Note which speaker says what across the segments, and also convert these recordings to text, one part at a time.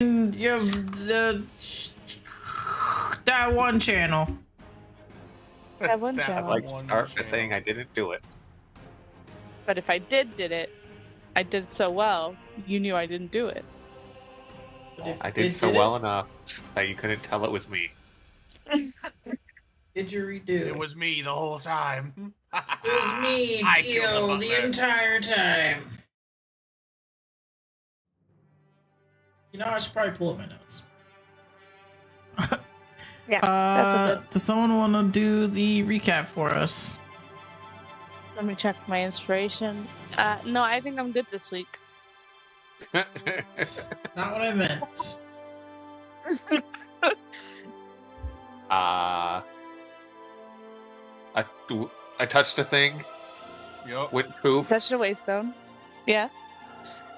Speaker 1: Yeah, that one channel.
Speaker 2: That one
Speaker 3: That
Speaker 2: channel.
Speaker 4: I'd like to start by saying I didn't do it.
Speaker 2: But if I did it, I did it so well, you knew I didn't do it.
Speaker 4: I did so well enough that you couldn't tell it was me.
Speaker 1: Did you redo?
Speaker 3: It was me the whole time.
Speaker 1: It was me,
Speaker 3: I killed
Speaker 1: the entire time. You know, I should probably pull up my notes.
Speaker 2: Yeah.
Speaker 1: Does someone want to do the recap for us?
Speaker 2: Let me check my inspiration. No, I think I'm good this week.
Speaker 1: That's not what I meant.
Speaker 4: I touched a thing.
Speaker 3: Yep.
Speaker 4: Went poof.
Speaker 2: Touched a waystone. Yeah.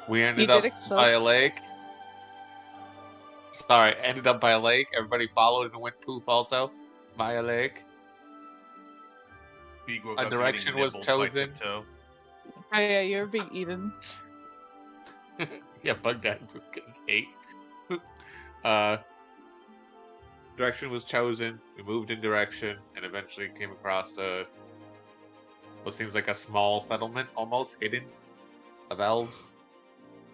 Speaker 4: We
Speaker 2: You
Speaker 4: ended
Speaker 2: did
Speaker 4: up
Speaker 2: explode.
Speaker 4: by a lake. Sorry, ended up by a lake. Everybody followed and went poof also by a lake. A direction was chosen.
Speaker 2: Oh yeah, you're being eaten.
Speaker 4: Yeah, Bugdad was getting ate. Direction was chosen. We moved in direction and eventually came across what seems like a small settlement, almost hidden, of elves.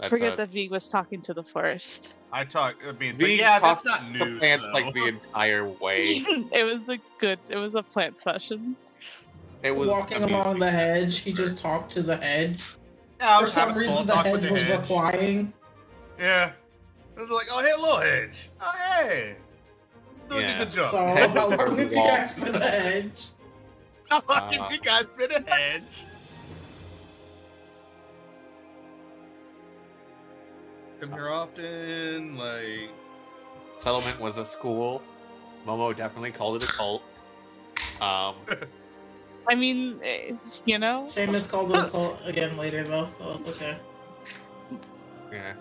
Speaker 2: Forget that Vig was talking to the forest.
Speaker 3: I mean,
Speaker 4: Vig
Speaker 3: yeah, that's
Speaker 4: talked
Speaker 3: not
Speaker 4: to
Speaker 3: news.
Speaker 4: plants
Speaker 3: though.
Speaker 4: like the entire way.
Speaker 2: It was a plant session.
Speaker 4: It was
Speaker 1: Walking along the hedge, he just talked to the hedge.
Speaker 3: Yeah,
Speaker 1: For some reason, the hedge was replying.
Speaker 3: Yeah. It was like, oh, hey, little hedge. Oh, hey. Doing
Speaker 4: Yeah.
Speaker 3: a good job.
Speaker 1: So,
Speaker 4: Hedge
Speaker 1: how
Speaker 4: was
Speaker 1: long have you
Speaker 4: wall.
Speaker 1: guys been a hedge?
Speaker 3: How long have you guys been a hedge? Come here often, like...
Speaker 4: Settlement was a school. Momo definitely called it a cult.
Speaker 2: I mean, you know.
Speaker 1: Seamus called it a cult again later, though, so it's okay.
Speaker 4: Yeah.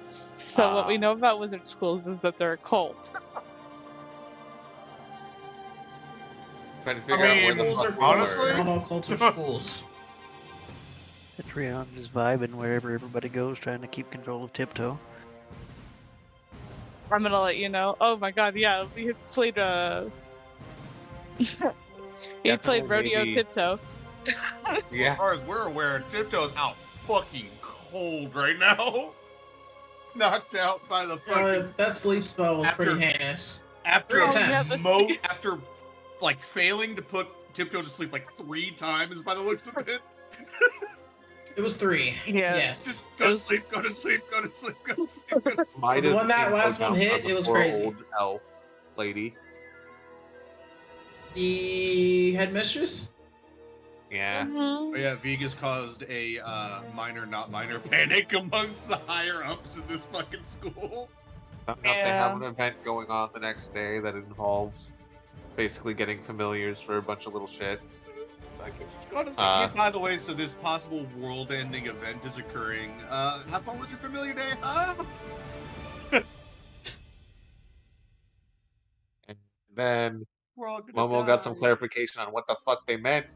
Speaker 2: So what we know about wizard schools is that they're a cult.
Speaker 4: Trying to figure out where the
Speaker 1: Schools are
Speaker 4: fuck
Speaker 1: cults,
Speaker 4: we were.
Speaker 1: not all cults are schools.
Speaker 5: Citrion just vibing wherever everybody goes, trying to keep control of Tiptoe.
Speaker 2: I'm gonna let you know. Oh my god, yeah, we had played we played Rodeo
Speaker 4: maybe.
Speaker 2: Tiptoe.
Speaker 4: Yeah.
Speaker 3: As far as we're aware, Tiptoe's out fucking cold right now. Knocked out by the fucking...
Speaker 1: That sleep spell was pretty heinous.
Speaker 3: After
Speaker 1: Three times.
Speaker 3: after like failing to put Tiptoe to sleep like 3 times by the looks of it.
Speaker 1: It was 3.
Speaker 2: Yeah.
Speaker 1: Yes.
Speaker 3: Just go to sleep, go to sleep, go to sleep, go to sleep, go to sleep.
Speaker 4: Might
Speaker 1: The
Speaker 4: have
Speaker 1: one that
Speaker 4: been
Speaker 1: last one
Speaker 4: down
Speaker 1: hit,
Speaker 4: on the
Speaker 1: it was
Speaker 4: poor
Speaker 1: crazy.
Speaker 4: Old elf lady.
Speaker 1: The headmistress?
Speaker 4: Yeah.
Speaker 3: Oh, yeah, Vegas caused a minor, not minor panic amongst the higher ups in this fucking school.
Speaker 4: Found out they have an event going on the next day that involves basically getting familiars for a bunch of little shits.
Speaker 3: I just gotta say, hey, by the way, so this possible world-ending event is occurring. Have fun with your familiar day, huh?
Speaker 4: And then
Speaker 3: We're all gonna
Speaker 4: Momo got some
Speaker 3: die.
Speaker 4: clarification on what the fuck they meant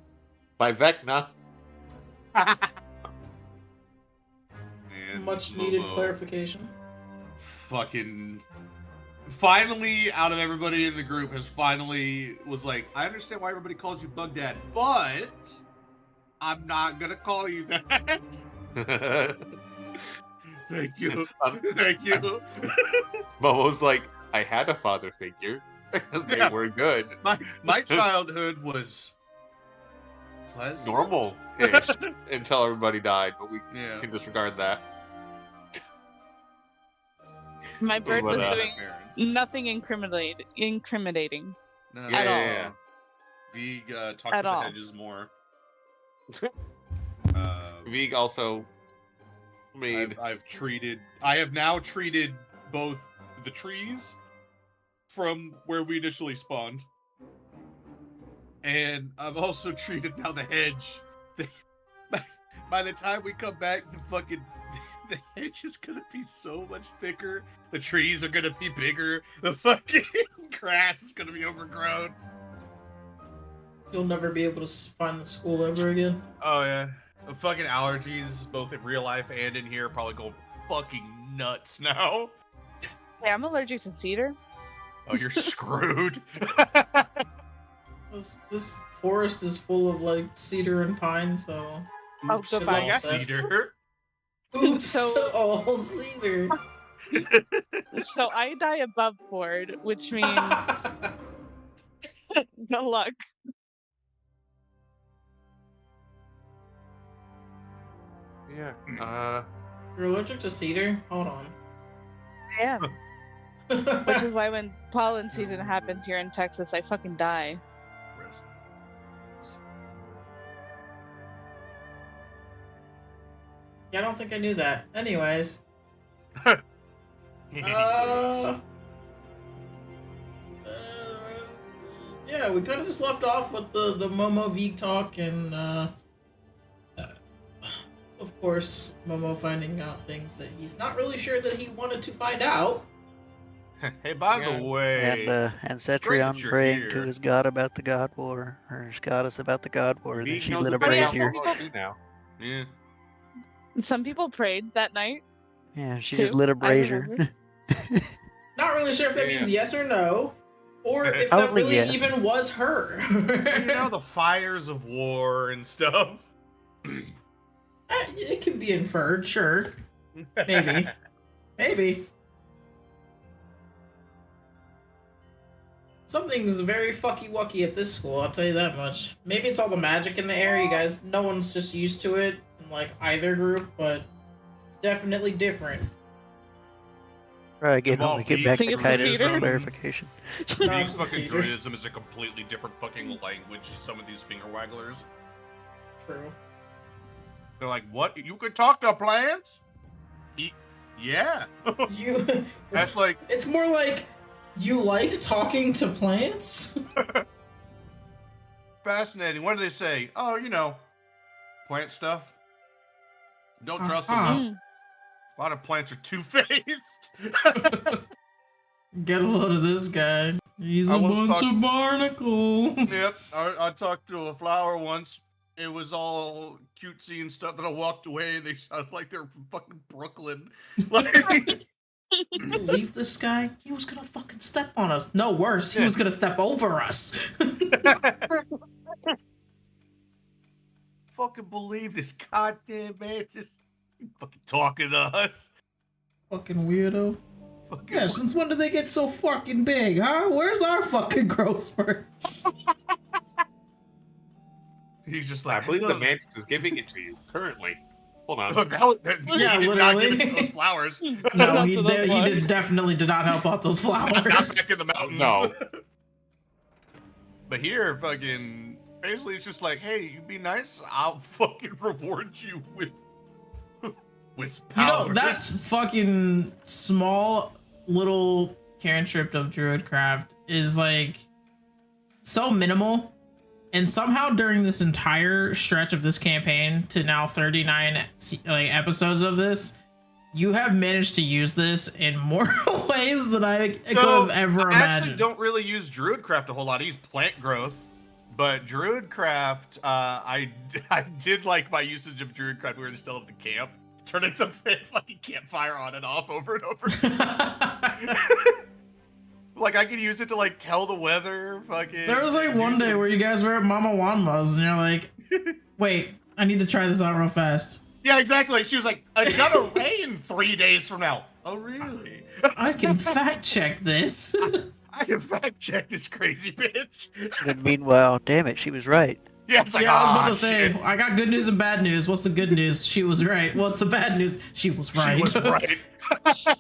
Speaker 4: by Vecna.
Speaker 3: And
Speaker 1: Much needed
Speaker 3: Momo
Speaker 1: clarification.
Speaker 3: fucking finally, out of everybody in the group, was like, I understand why everybody calls you Bugdad, but I'm not gonna call you that. Thank you. Thank you.
Speaker 4: Momo's like, I had a father figure. They were good.
Speaker 3: My childhood was pleasant.
Speaker 4: Normal-ish until everybody died, but we
Speaker 3: Yeah.
Speaker 4: can disregard that.
Speaker 2: My bird was doing
Speaker 3: Parents.
Speaker 2: nothing incriminating.
Speaker 3: No,
Speaker 2: at all.
Speaker 4: Yeah.
Speaker 3: Vig talked
Speaker 2: At
Speaker 3: to the
Speaker 2: all.
Speaker 3: hedges more.
Speaker 4: Vig also made
Speaker 3: I have now treated both the trees from where we initially spawned, and I've also treated now the hedge. By the time we come back, the hedge is gonna be so much thicker. The trees are gonna be bigger. The fucking grass is gonna be overgrown.
Speaker 1: You'll never be able to find the school ever again.
Speaker 3: Oh yeah, the fucking allergies, both in real life and in here, probably go fucking nuts now.
Speaker 2: Hey, I'm allergic to cedar.
Speaker 3: Oh, you're screwed.
Speaker 1: This forest is full of like cedar and pine, so
Speaker 2: Oh,
Speaker 3: Oops,
Speaker 2: goodbye,
Speaker 3: all
Speaker 2: guys.
Speaker 3: cedar.
Speaker 1: oops,
Speaker 2: So-
Speaker 1: all cedar.
Speaker 2: So I die above board, which means good luck.
Speaker 4: Yeah.
Speaker 1: You're allergic to cedar? Hold on.
Speaker 2: I am. Which is why when pollen season happens here in Texas, I fucking die.
Speaker 3: Rest.
Speaker 1: Yeah, I don't think I knew that. Anyways, yeah, we kind of just left off with the Momo Vig talk, and of course, Momo finding out things that he's not really sure that he wanted to find out.
Speaker 3: Hey, by
Speaker 4: Yeah.
Speaker 3: the way,
Speaker 5: And
Speaker 3: great that
Speaker 5: Cetrion
Speaker 3: you're
Speaker 5: praying
Speaker 3: here.
Speaker 5: to his god about the god war, or his goddess about the god war, and then
Speaker 4: Vig
Speaker 5: she
Speaker 4: knows
Speaker 5: lit a
Speaker 4: a bit
Speaker 5: brazier.
Speaker 4: about
Speaker 2: brazier.
Speaker 4: Momo too now.
Speaker 3: yeah.
Speaker 2: Some people prayed that night.
Speaker 5: Yeah, she
Speaker 2: Two,
Speaker 5: just lit a
Speaker 2: I
Speaker 5: brazier.
Speaker 2: remember.
Speaker 1: Not really sure if that
Speaker 4: Yeah.
Speaker 1: means yes or no, or if that
Speaker 5: Probably
Speaker 1: really
Speaker 5: yes.
Speaker 1: even was her.
Speaker 3: You know, the fires of war and stuff.
Speaker 1: It can be inferred, sure. Maybe. Maybe. Something's very fucky wucky at this school, I'll tell you that much. Maybe it's all the magic in the air, you guys. No one's just used to it in like either group, but it's definitely different.
Speaker 5: Right, again,
Speaker 3: Well,
Speaker 5: we get
Speaker 3: Vig
Speaker 5: back
Speaker 2: Think
Speaker 5: to
Speaker 2: it's the
Speaker 5: Kitus
Speaker 2: cedar?
Speaker 5: for clarification.
Speaker 1: No,
Speaker 3: Vig
Speaker 1: it's the
Speaker 3: fucking
Speaker 1: cedar.
Speaker 3: Druidism is a completely different fucking language to some of these finger wagglers.
Speaker 1: True.
Speaker 3: They're like, what? You could talk to plants? Yeah.
Speaker 1: You.
Speaker 3: That's like,
Speaker 1: It's more like you like talking to plants.
Speaker 3: fascinating. What do they say? Oh, you know, plant stuff. Don't trust them.
Speaker 1: Uh-huh.
Speaker 3: though.
Speaker 2: Mm.
Speaker 3: A lot of plants are two-faced.
Speaker 1: Get a load of this guy. He's
Speaker 3: I
Speaker 1: a
Speaker 3: once
Speaker 1: bunch
Speaker 3: talked-
Speaker 1: of barnacles.
Speaker 3: Yep, I talked to a flower once. It was all cutesy and stuff. Then I walked away. They sounded like they were from fucking Brooklyn. Like,
Speaker 1: Leave this guy. He was gonna fucking step on us. No, worse, he
Speaker 3: Yeah.
Speaker 1: was gonna step over us.
Speaker 3: fucking believe this goddamn man. This fucking talking to us.
Speaker 1: Fucking weirdo.
Speaker 3: Fucking
Speaker 1: Yeah, since when did they get so fucking big, huh? Where's our fucking growth spurt?
Speaker 3: He's just
Speaker 4: I
Speaker 3: like,
Speaker 4: believe the mantis is giving it to you currently. Hold on.
Speaker 1: Yeah,
Speaker 3: he did not give
Speaker 1: literally.
Speaker 3: us those flowers.
Speaker 1: No,
Speaker 2: That's
Speaker 1: he
Speaker 2: what it was.
Speaker 1: definitely did not help out those
Speaker 3: Not
Speaker 1: flowers.
Speaker 3: back in the mountains.
Speaker 4: No.
Speaker 3: But here, fucking, basically, it's just like, hey, you be nice, I'll fucking reward you with
Speaker 1: You
Speaker 3: powers.
Speaker 1: know, that's fucking small little cantrip of Druidcraft is like so minimal. And somehow during this entire stretch of this campaign to now 39 like episodes of this, you have managed to use this in more ways than I could have ever
Speaker 3: I actually
Speaker 1: imagined.
Speaker 3: don't really use Druidcraft a whole lot. I use plant growth, but Druidcraft, I did like my usage of Druidcraft. We were still at the camp, turning the fucking campfire on and off over and over. Like I could use it to like tell the weather. Fucking.
Speaker 1: There was like one day where you guys were at Mama Wanma's and you're like, wait, I need to try this out real fast.
Speaker 3: Yeah, exactly. She was like, "It's gonna rain 3 days from now." Oh, really?
Speaker 1: I can fact check this.
Speaker 3: I can fact check this crazy bitch.
Speaker 5: And meanwhile, damn it, she was right.
Speaker 3: Yeah, it's like,
Speaker 1: Yeah, I was about
Speaker 3: "Ah,
Speaker 1: to say,
Speaker 3: shit."
Speaker 1: I got good news and bad news. What's the good news? She was right. What's the bad news? She was right.
Speaker 3: She was right.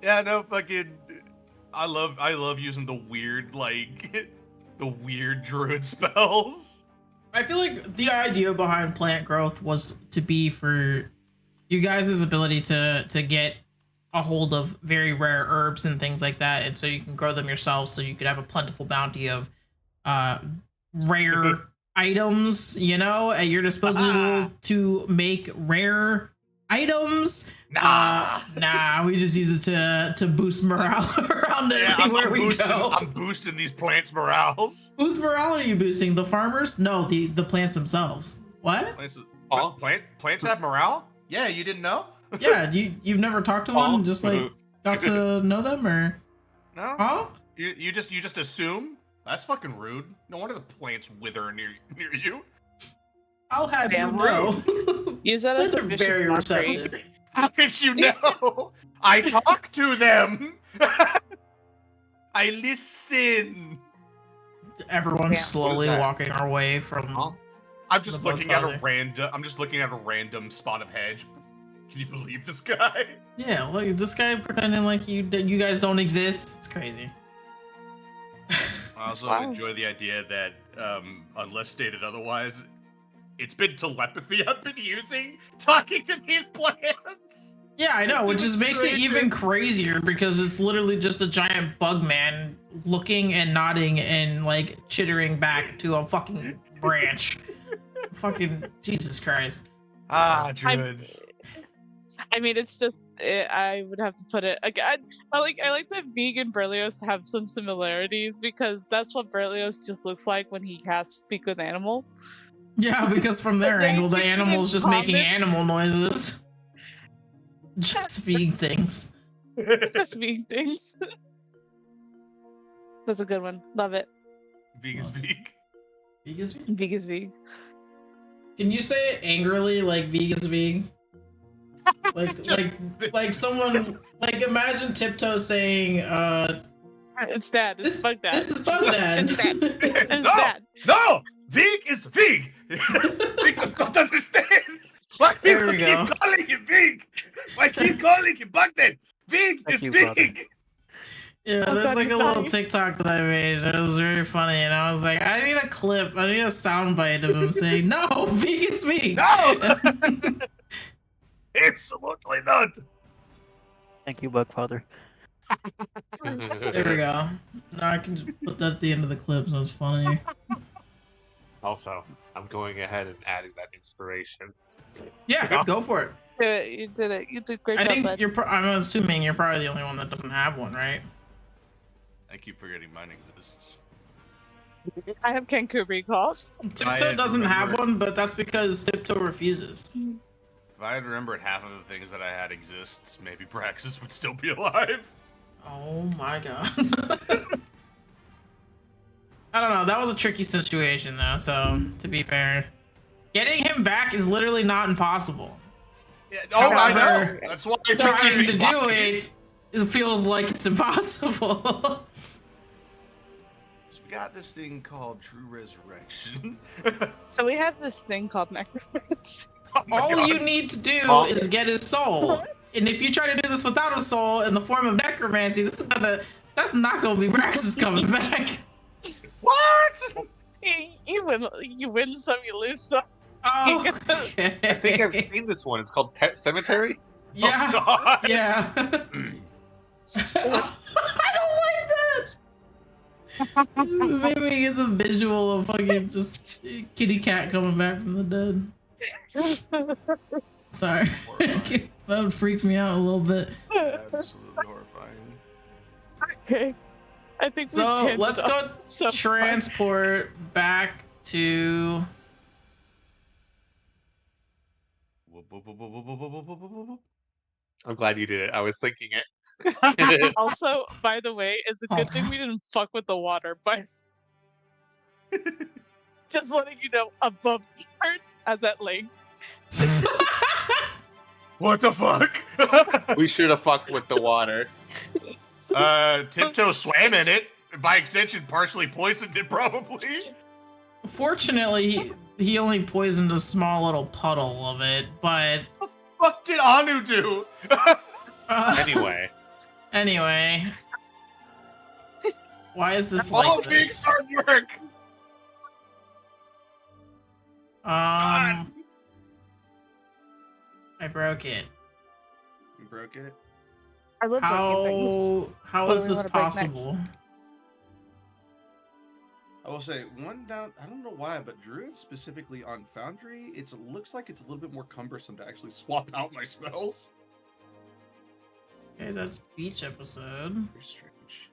Speaker 3: Yeah, no, fucking. I love using the weird, like, the weird druid spells.
Speaker 1: I feel like the idea behind plant growth was to be for you guys' ability to get a hold of very rare herbs and things like that, and so you can grow them yourselves, so you could have a plentiful bounty of rare items, you know, at your disposal to make rare items. Nah, we just use it to boost morale around anywhere we go.
Speaker 3: I'm boosting these plants' morales.
Speaker 1: Whose morale are you boosting? The farmers? No, the plants themselves. What?
Speaker 4: Huh?
Speaker 3: Plants have morale? Yeah, you didn't know?
Speaker 1: Yeah, you've never talked to one and just like got to know them, or
Speaker 3: No?
Speaker 1: huh?
Speaker 3: You just assume? That's fucking rude. No wonder the plants wither near you.
Speaker 1: I'll have you
Speaker 2: Damn
Speaker 1: know.
Speaker 2: Use that as
Speaker 1: Plants
Speaker 2: a
Speaker 1: are
Speaker 2: vicious
Speaker 1: very
Speaker 2: mockery.
Speaker 1: receptive.
Speaker 3: How did you know? I talk to them. I listen.
Speaker 1: Everyone's
Speaker 2: Damn.
Speaker 1: slowly
Speaker 4: that?
Speaker 1: walking our way from.
Speaker 4: Huh?
Speaker 3: I'm just
Speaker 1: The
Speaker 3: looking at a
Speaker 1: Bugfather.
Speaker 3: random. I'm just looking at a random spot of hedge. Can you believe this guy?
Speaker 1: Yeah, like this guy pretending like you guys don't exist. It's crazy.
Speaker 3: I also
Speaker 2: Wow.
Speaker 3: enjoy the idea that, unless stated otherwise, it's been telepathy I've been using talking to these plants.
Speaker 1: Yeah, I know,
Speaker 3: It's
Speaker 1: which just
Speaker 3: even
Speaker 1: makes it
Speaker 3: stranger.
Speaker 1: even crazier because it's literally just a giant bug man looking and nodding and like chittering back to a fucking branch. Fucking Jesus Christ.
Speaker 3: Ah, druids.
Speaker 2: I mean, it's just I would have to put it again. I like that Vig and Berlioz have some similarities because that's what Berlioz just looks like when he casts Speak with Animal.
Speaker 1: Yeah, because from their
Speaker 2: They
Speaker 1: angle, the
Speaker 2: speak in
Speaker 1: animal's just making
Speaker 2: common.
Speaker 1: animal noises. Just being things.
Speaker 2: Just being things. That's a good one. Love it.
Speaker 3: Vig is Vig.
Speaker 1: Vegas?
Speaker 2: Vig is Vig.
Speaker 1: Can you say it angrily like Vegas Vig? Like someone like imagine Tiptoe saying
Speaker 2: It's Dad. It's Baghdad.
Speaker 1: This is Baghdad.
Speaker 2: It's Dad. It's
Speaker 3: No!
Speaker 2: Dad.
Speaker 3: No! Vig is Vig! Vig does not understand! Why
Speaker 1: There
Speaker 3: people
Speaker 1: we
Speaker 3: keep
Speaker 1: go.
Speaker 3: calling him Vig? Why keep calling him Baghdad? Vig
Speaker 5: Thank
Speaker 3: is
Speaker 5: you,
Speaker 3: Vig!
Speaker 1: Yeah,
Speaker 2: Oh,
Speaker 1: there's
Speaker 2: God,
Speaker 1: like a
Speaker 2: he's
Speaker 1: little
Speaker 2: dying.
Speaker 1: TikTok that I made. It was very funny, and I was like, I need a clip. I need a soundbite of him saying, "No, Vig is Vig."
Speaker 3: No! Absolutely not!
Speaker 5: Thank you, Bugfather.
Speaker 1: There we go. Now I can just put that at the end of the clip, so it's funny.
Speaker 4: Also, I'm going ahead and adding that inspiration.
Speaker 1: Yeah, go for it.
Speaker 2: You did it. You did great
Speaker 1: I
Speaker 2: job,
Speaker 1: think
Speaker 2: bud.
Speaker 1: I'm assuming you're probably the only one that doesn't have one, right?
Speaker 3: I keep forgetting mine exists.
Speaker 2: I have Kenku recalls.
Speaker 1: Tiptoe doesn't have
Speaker 3: remember-
Speaker 1: one, but that's because Tiptoe refuses.
Speaker 3: If I had remembered half of the things that I had exists, maybe Praxis would still be alive.
Speaker 1: Oh my god. I don't know. That was a tricky situation, though. So, to be fair, getting him back is literally not impossible.
Speaker 3: Yeah, oh, I know.
Speaker 1: However,
Speaker 3: That's why I
Speaker 1: Trying to do it feels like it's impossible.
Speaker 3: So we got this thing called True Resurrection.
Speaker 2: So we have this thing called necromancy.
Speaker 3: Oh my
Speaker 1: All
Speaker 3: God.
Speaker 1: you need to do
Speaker 4: Oh.
Speaker 1: is get his soul. And if you try to do this without a soul in the form of necromancy, that's not gonna be Braxis coming back.
Speaker 3: What?
Speaker 2: You win some, you lose some.
Speaker 1: Oh,
Speaker 4: I think I've seen this one. It's called Pet Cemetery.
Speaker 1: Yeah,
Speaker 3: Oh, God.
Speaker 1: yeah. I don't like that. Maybe we get the visual of fucking just kitty cat coming back from the dead. Sorry, that would freak me out a little bit.
Speaker 3: Absolutely horrifying.
Speaker 2: Okay. I think we
Speaker 1: So
Speaker 2: tanged
Speaker 1: let's
Speaker 2: off
Speaker 1: go
Speaker 2: so far.
Speaker 1: transport back to.
Speaker 4: I'm glad you did it. I was thinking it.
Speaker 2: Also, by the way, it's a good thing we didn't fuck with the water, but just letting you know above part at that lake.
Speaker 3: What the fuck?
Speaker 4: We should have fucked with the water.
Speaker 3: Tiptoe swam in it. By extension, partially poisoned it, probably.
Speaker 1: Fortunately, he only poisoned a small little puddle of it, but
Speaker 3: What did Anu do?
Speaker 4: Anyway,
Speaker 1: anyway, why is this
Speaker 3: All
Speaker 1: like
Speaker 3: big
Speaker 1: this?
Speaker 3: hard work.
Speaker 1: I broke it.
Speaker 3: You broke it.
Speaker 2: I love breaking things.
Speaker 1: How
Speaker 2: What
Speaker 1: is
Speaker 2: do we
Speaker 1: this
Speaker 2: wanna break next?
Speaker 1: possible?
Speaker 3: I will say one down. I don't know why, but Druid specifically on Foundry, it looks like it's a little bit more cumbersome to actually swap out my spells.
Speaker 1: Okay, that's beach episode.
Speaker 3: Very strange.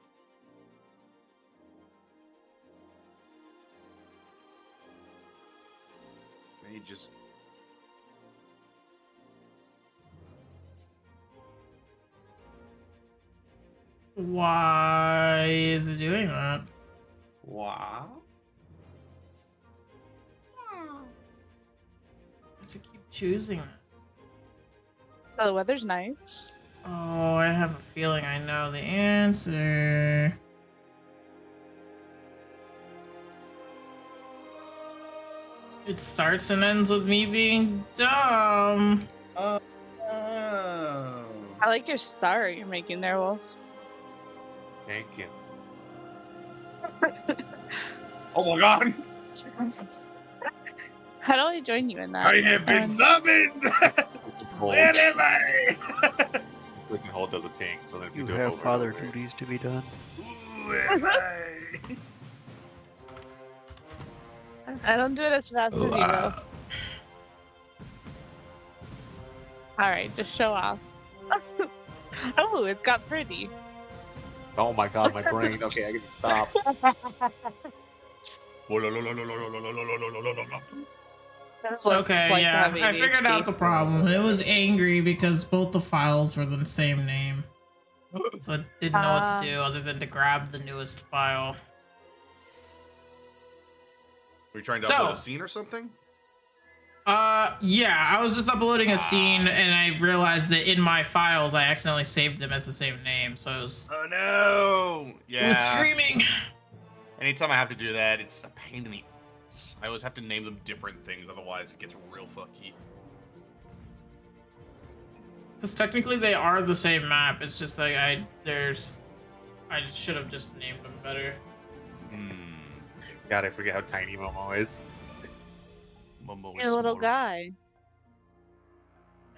Speaker 3: May just
Speaker 1: Why is it doing that?
Speaker 3: Wow.
Speaker 1: Why does it keep choosing that?
Speaker 2: So the weather's nice.
Speaker 1: Oh, I have a feeling I know the answer. It starts and ends with me being dumb.
Speaker 3: Oh.
Speaker 2: I like your star you're making there, Wolf.
Speaker 4: Thank you.
Speaker 3: Oh my god!
Speaker 2: How do I join you in that?
Speaker 3: I have been summoned! Where am I?
Speaker 4: Click and hold does a ping, so then
Speaker 5: You
Speaker 4: do it
Speaker 5: have
Speaker 4: over
Speaker 5: father
Speaker 4: and over.
Speaker 5: duties to be done.
Speaker 3: Where am I?
Speaker 2: I don't do it as fast as you though. Alright, just show off. Oh, it got pretty.
Speaker 4: Oh my god, my brain. Okay, I can stop.
Speaker 2: That's what
Speaker 1: Okay,
Speaker 2: it's like to
Speaker 1: yeah,
Speaker 2: have
Speaker 1: I figured out
Speaker 2: ADHD.
Speaker 1: the problem. It was angry because both the files were the same name. So it didn't know what to do other than to grab the newest file.
Speaker 3: Were you trying to
Speaker 1: So-
Speaker 3: upload a scene or something?
Speaker 1: Yeah, I was just uploading a scene and I realized that in my files I accidentally saved them as the same name, so it was,
Speaker 3: Oh no!
Speaker 1: it was screaming.
Speaker 3: Anytime I have to do that, it's a pain in the ass. I always have to name them different things, otherwise it gets real fucky.
Speaker 1: Because technically they are the same map, it's just like I should have just named them better.
Speaker 4: God, I forget how tiny Momo is.
Speaker 3: Momo
Speaker 2: You're a little guy.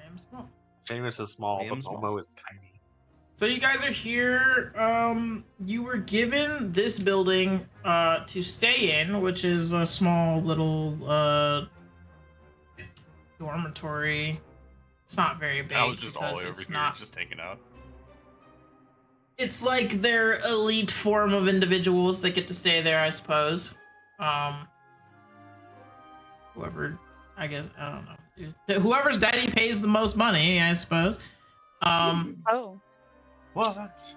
Speaker 1: I'm small.
Speaker 4: Seamus is small,
Speaker 3: I am
Speaker 4: but
Speaker 3: small.
Speaker 4: Momo is tiny.
Speaker 1: So you guys are here. You were given this building to stay in, which is a small little dormitory. It's not very big.
Speaker 3: I was just all
Speaker 1: because
Speaker 3: over
Speaker 1: it's
Speaker 3: here,
Speaker 1: not.
Speaker 3: just hanging out.
Speaker 1: It's like their elite form of individuals that get to stay there, I suppose. Whoever, I guess, I don't know. Whoever's daddy pays the most money, I suppose.
Speaker 2: Oh.
Speaker 3: What?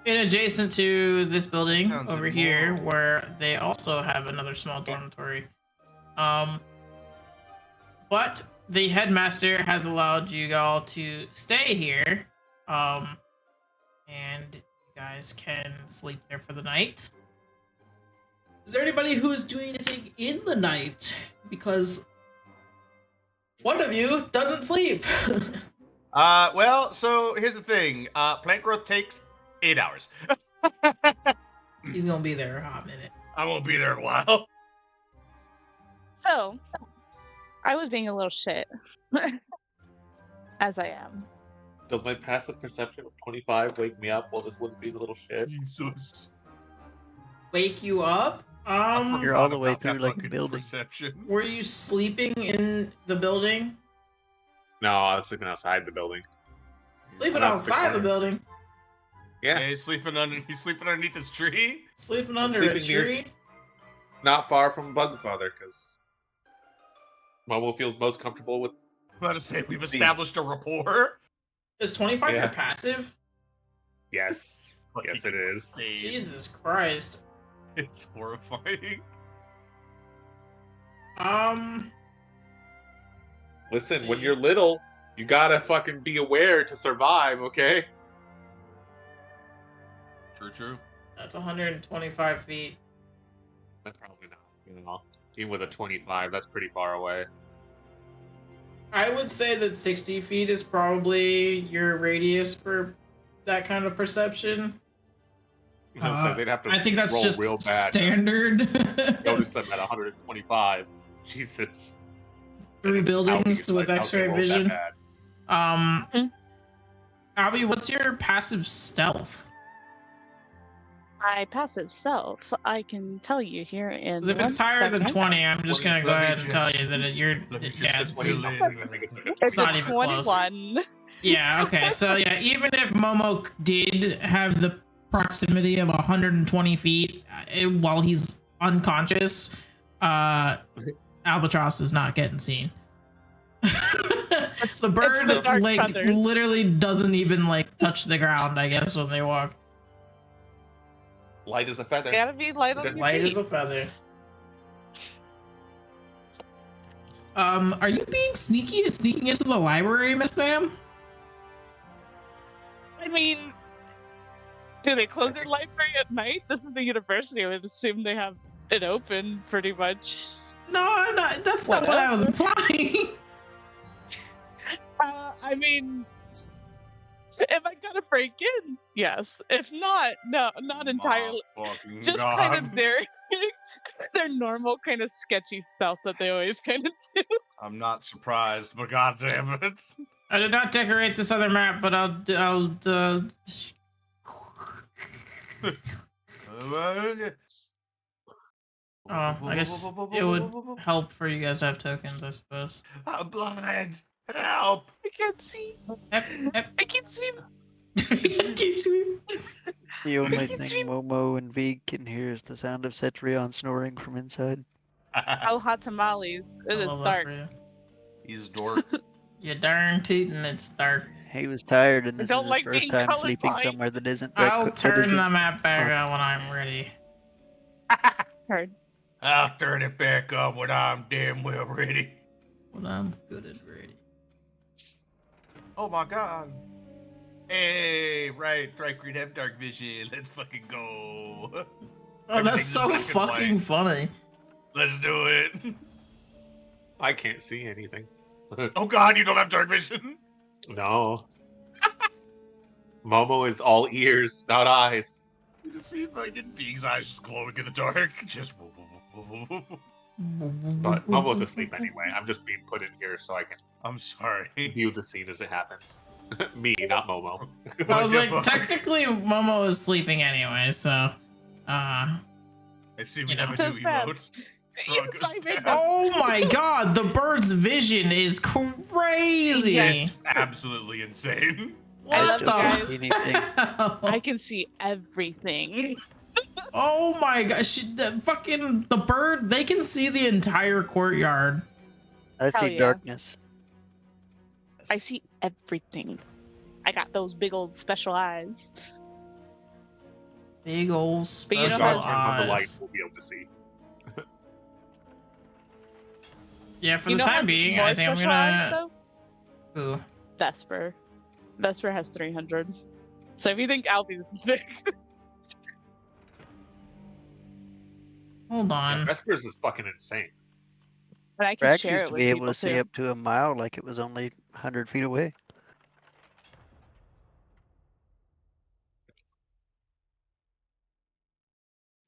Speaker 1: In adjacent to this building
Speaker 3: Sounds
Speaker 1: over here,
Speaker 3: immoral.
Speaker 1: where they also have another small dormitory. But the headmaster has allowed you all to stay here. And you guys can sleep there for the night. Is there anybody who is doing anything in the night? Because one of you doesn't sleep.
Speaker 3: Well, so here's the thing. Plant growth takes 8 hours.
Speaker 1: He's gonna be there a hot minute.
Speaker 3: I won't be there a while.
Speaker 2: So, I was being a little shit. As I am.
Speaker 4: Does my passive perception of 25 wake me up while this one's being a little shit?
Speaker 3: Jesus.
Speaker 1: Wake you up?
Speaker 5: You're all the way
Speaker 3: About
Speaker 5: through,
Speaker 3: that
Speaker 5: like, the
Speaker 3: fucking
Speaker 5: building.
Speaker 3: Perception.
Speaker 1: Were you sleeping in the building?
Speaker 4: No, I was sleeping outside the building.
Speaker 1: Sleeping
Speaker 4: Not
Speaker 1: outside the
Speaker 4: the
Speaker 1: building?
Speaker 4: Yeah,
Speaker 3: Yeah, he's sleeping underneath this tree.
Speaker 1: Sleeping under a
Speaker 4: sleeping near-
Speaker 1: tree?
Speaker 4: not far from Bugfather, because Momo feels most comfortable with.
Speaker 3: I'm about to say we've established a rapport.
Speaker 1: Is 25
Speaker 4: Yeah.
Speaker 1: your passive?
Speaker 4: Yes. Yes, it is.
Speaker 3: Insane.
Speaker 1: Jesus Christ.
Speaker 3: It's horrifying.
Speaker 4: Listen, when
Speaker 1: See.
Speaker 4: you're little, you gotta fucking be aware to survive, okay?
Speaker 3: True.
Speaker 1: That's 125 feet.
Speaker 4: That's probably not. You know, even with a 25, that's pretty far away.
Speaker 1: I would say that 60 feet is probably your radius for that kind of perception.
Speaker 4: So they'd have to
Speaker 1: I think that's
Speaker 4: roll
Speaker 1: just
Speaker 4: real bad.
Speaker 1: standard.
Speaker 4: Notice them at 125. Jesus.
Speaker 1: Three
Speaker 4: And it's Albie,
Speaker 1: buildings
Speaker 4: it's
Speaker 1: with
Speaker 4: like,
Speaker 1: X-ray
Speaker 4: okay, roll that
Speaker 1: vision.
Speaker 4: bad.
Speaker 1: Albie, what's your passive stealth?
Speaker 2: My passive self, I can tell you here in
Speaker 1: 'Cause if it's
Speaker 2: 1
Speaker 1: higher than
Speaker 2: second.
Speaker 1: 20, I'm just gonna go
Speaker 3: Let me
Speaker 1: ahead and tell
Speaker 3: just-
Speaker 1: you that you're.
Speaker 3: let me just
Speaker 1: Yeah,
Speaker 3: just
Speaker 1: it's-
Speaker 3: wait.
Speaker 4: I think it's like a
Speaker 2: It's
Speaker 1: not
Speaker 2: a
Speaker 1: even close.
Speaker 2: 21.
Speaker 1: yeah. Okay. So yeah, even if Momo did have the proximity of 120 feet while he's unconscious, Albatross is not getting seen. The bird
Speaker 2: the dark
Speaker 1: like
Speaker 2: feathers.
Speaker 1: literally doesn't even like touch the ground, I guess, when they walk.
Speaker 4: Light as a feather.
Speaker 2: Gotta be light on your
Speaker 1: Light as
Speaker 2: feet.
Speaker 1: a feather. Are you being sneaky and sneaking into the library, Miss Ma'am?
Speaker 2: I mean, do they close their library at night? This is the university. I would assume they have it open pretty much.
Speaker 1: No, that's not what I was implying.
Speaker 2: I mean, if I gotta break in, yes. If not, no, not entirely.
Speaker 3: Fucking
Speaker 2: Just
Speaker 3: God.
Speaker 2: kind of their normal kind of sketchy stuff that they always kind of do.
Speaker 3: I'm not surprised, but God damn it.
Speaker 1: I did not decorate this other map, but I'll I guess it would help for you guys to have tokens, I suppose.
Speaker 3: I'm blind. Help.
Speaker 2: I can't see.
Speaker 1: Ep, ep.
Speaker 2: I can't swim.
Speaker 1: Can't swim.
Speaker 5: The only
Speaker 2: I can
Speaker 5: thing
Speaker 2: swim.
Speaker 5: Momo and Vig can hear is the sound of Cetrion snoring from inside.
Speaker 2: Oh, hot tamales. It
Speaker 1: I
Speaker 2: is
Speaker 1: love that
Speaker 2: dark.
Speaker 1: for you.
Speaker 3: He's a dork.
Speaker 1: You darn tootin', it's dark.
Speaker 5: He was tired, and this
Speaker 2: don't
Speaker 5: is his
Speaker 2: like
Speaker 5: first
Speaker 2: being
Speaker 5: time sleeping
Speaker 2: colorblind.
Speaker 5: somewhere that isn't. That
Speaker 1: I'll
Speaker 5: that
Speaker 1: turn
Speaker 5: isn't-
Speaker 1: the map back on when I'm ready.
Speaker 2: Heard.
Speaker 3: I'll turn it back on when I'm damn well ready.
Speaker 1: When I'm good and ready.
Speaker 3: Oh my God. Hey, right, green have dark vision. Let's fucking go.
Speaker 1: Oh,
Speaker 3: Everything's
Speaker 1: that's so
Speaker 3: black and
Speaker 1: fucking
Speaker 3: white.
Speaker 1: funny.
Speaker 3: Let's do it.
Speaker 4: I can't see anything.
Speaker 3: Oh God, you don't have dark vision.
Speaker 4: No. Momo is all ears, not eyes.
Speaker 3: You just see fucking Vig's eyes just glowing in the dark. Just.
Speaker 4: But Momo's asleep anyway. I'm just being put in here so I can
Speaker 3: I'm sorry.
Speaker 4: view the scene as it happens. Me, not Momo.
Speaker 1: I was
Speaker 3: What
Speaker 1: like,
Speaker 3: the fuck?
Speaker 1: technically, Momo is sleeping anyway, so.
Speaker 3: I see we
Speaker 1: you know.
Speaker 3: have a
Speaker 2: Just
Speaker 3: new
Speaker 2: that.
Speaker 3: emote.
Speaker 2: Yes,
Speaker 3: Broncos
Speaker 2: I made
Speaker 3: stab.
Speaker 2: that.
Speaker 1: Oh my god, the bird's vision is crazy.
Speaker 2: Yes.
Speaker 3: Absolutely insane.
Speaker 2: I
Speaker 1: What
Speaker 2: love
Speaker 1: the
Speaker 2: you guys.
Speaker 5: Anything.
Speaker 1: hell?
Speaker 2: I can see everything.
Speaker 1: Oh my gosh, the bird, they can see the entire courtyard.
Speaker 5: I
Speaker 2: Hell
Speaker 5: see
Speaker 2: yeah.
Speaker 5: darkness.
Speaker 2: I see everything. I got those big old special eyes.
Speaker 1: Big old
Speaker 2: But you know
Speaker 1: special
Speaker 4: God turns on the light,
Speaker 1: eyes.
Speaker 4: we'll be able to see.
Speaker 1: Yeah, for
Speaker 2: You
Speaker 1: the
Speaker 2: know
Speaker 1: time
Speaker 2: what's
Speaker 1: being,
Speaker 2: more
Speaker 1: I think I'm
Speaker 2: special eyes,
Speaker 1: gonna.
Speaker 2: though?
Speaker 1: Ooh.
Speaker 2: Vesper. Vesper has 300. So if you think Albius is big,
Speaker 1: Hold
Speaker 4: Yeah,
Speaker 1: on.
Speaker 4: Vespers is fucking insane.
Speaker 2: and I can
Speaker 5: Rex
Speaker 2: share
Speaker 5: used
Speaker 2: it
Speaker 5: to
Speaker 2: with
Speaker 5: be able
Speaker 2: people
Speaker 5: to see
Speaker 2: too.
Speaker 5: up to a mile like it was only 100 feet away.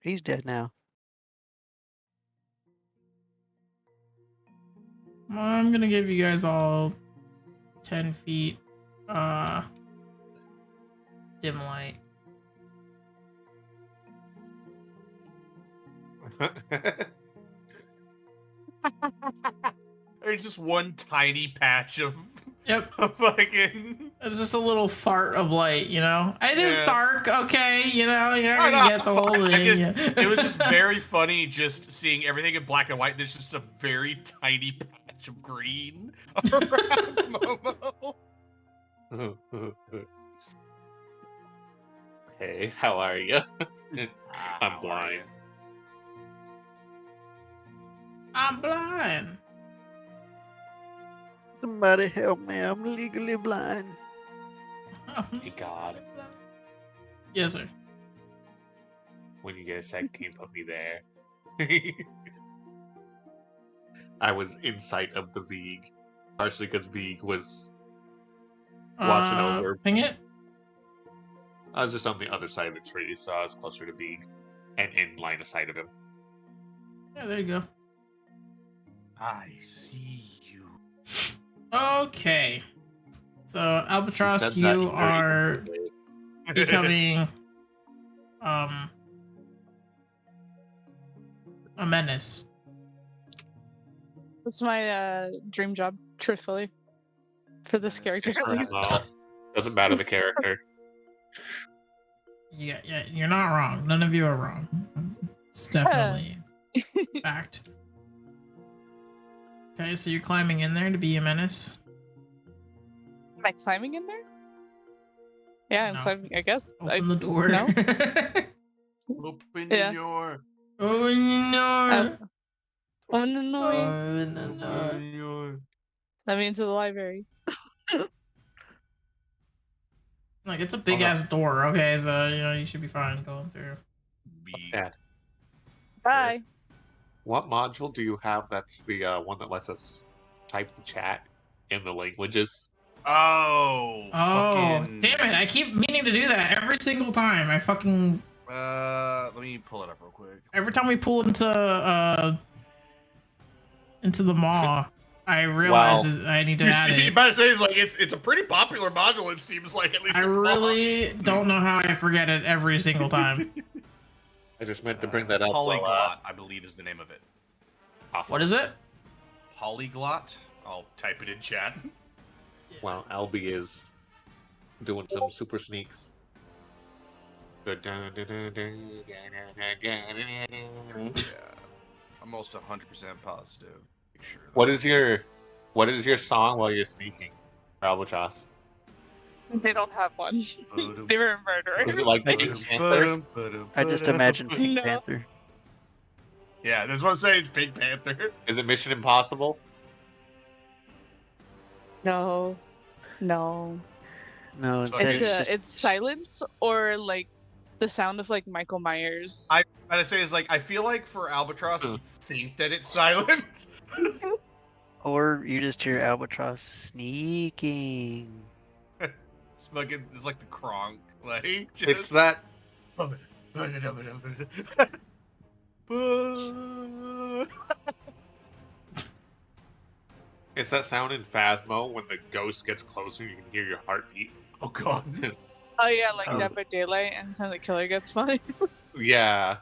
Speaker 5: He's dead now.
Speaker 1: Well, I'm gonna give you guys all 10 feet dim light.
Speaker 3: It's just one tiny patch of
Speaker 1: Yep.
Speaker 3: fucking.
Speaker 1: It's just a little fart of light, you know? It is
Speaker 3: Yeah.
Speaker 1: dark, okay, you know, you're
Speaker 3: I
Speaker 1: not gonna
Speaker 3: know,
Speaker 1: get the whole
Speaker 3: fine.
Speaker 1: thing.
Speaker 3: It was just very funny just seeing everything in black and white. There's just a very tiny patch of green around Momo.
Speaker 4: Hey, how are you?
Speaker 3: How
Speaker 4: I'm
Speaker 3: are
Speaker 4: blind.
Speaker 1: I'm blind.
Speaker 5: Somebody help me, I'm legally blind.
Speaker 4: Hey God,
Speaker 1: Yes, sir.
Speaker 4: when you get a sec, can you put me there? I was in sight of the Vig, partially because Vig was watching over.
Speaker 1: Ping it.
Speaker 4: I was just on the other side of the tree, so I was closer to Vig and in line of sight of him.
Speaker 1: Yeah, there you go.
Speaker 3: I see you.
Speaker 1: Okay. So, Albatross,
Speaker 4: That's not
Speaker 1: you
Speaker 4: even
Speaker 1: are
Speaker 4: very-
Speaker 1: becoming a menace.
Speaker 2: That's my dream job, truthfully. For this character, at least.
Speaker 4: Well, doesn't matter the character.
Speaker 1: Yeah, you're not wrong. None of you are wrong. It's definitely fact. Okay, so you're climbing in there to be a menace?
Speaker 2: Am I climbing in there? Yeah, I'm
Speaker 1: No.
Speaker 2: climbing. I guess.
Speaker 1: Open the door.
Speaker 2: No?
Speaker 3: Open
Speaker 2: Yeah.
Speaker 3: your.
Speaker 1: Oh no.
Speaker 2: Oh no!
Speaker 3: Open your.
Speaker 2: Let me into the library.
Speaker 1: Like it's a big
Speaker 4: no.
Speaker 1: ass door. Okay, so you should be fine going through.
Speaker 3: Be.
Speaker 4: Yeah.
Speaker 2: Bye.
Speaker 4: What module do you have that's the one that lets us type the chat in the languages?
Speaker 3: Oh.
Speaker 1: Oh,
Speaker 3: Fucking.
Speaker 1: damn it! I keep meaning to do that every single time. I fucking
Speaker 3: Let me pull it up real quick.
Speaker 1: every time we pull into the maw, I realize I need to add
Speaker 3: You
Speaker 1: it.
Speaker 3: might say it's a pretty popular module. It seems like at least.
Speaker 1: I
Speaker 3: in Raw.
Speaker 1: really don't know how I forget it every single time.
Speaker 4: I just meant to bring that up.
Speaker 3: Polyglot, I believe, is the name of it.
Speaker 4: Awesome.
Speaker 1: What is it?
Speaker 3: Polyglot. I'll type it in chat.
Speaker 4: Well, Albie is doing some super sneaks.
Speaker 3: Yeah, I'm almost 100% positive. Make sure.
Speaker 4: What is your song while you're sneaking, Albatross?
Speaker 2: They don't have one. They were murderers.
Speaker 4: Is it like
Speaker 5: I
Speaker 4: Pink
Speaker 5: just-
Speaker 4: Panther?
Speaker 5: I just imagine Pink
Speaker 2: No.
Speaker 5: Panther.
Speaker 3: Yeah, that's what I'm saying. It's Pink Panther.
Speaker 4: Is it Mission Impossible?
Speaker 2: No.
Speaker 5: No, instead
Speaker 3: Okay.
Speaker 2: It's silence or like the sound of like Michael Myers.
Speaker 3: I gotta say is like I feel like for Albatross, you think that it's silent.
Speaker 5: or you just hear Albatross sneaking.
Speaker 3: It's fucking. It's like the Kronk. Like
Speaker 4: It's that. It's that sound in Phasmo when the ghost gets closer. You can hear your heartbeat.
Speaker 3: Oh god.
Speaker 2: Oh yeah, like
Speaker 5: Oh.
Speaker 2: Dead by Daylight, anytime the killer gets funny.
Speaker 4: Yeah.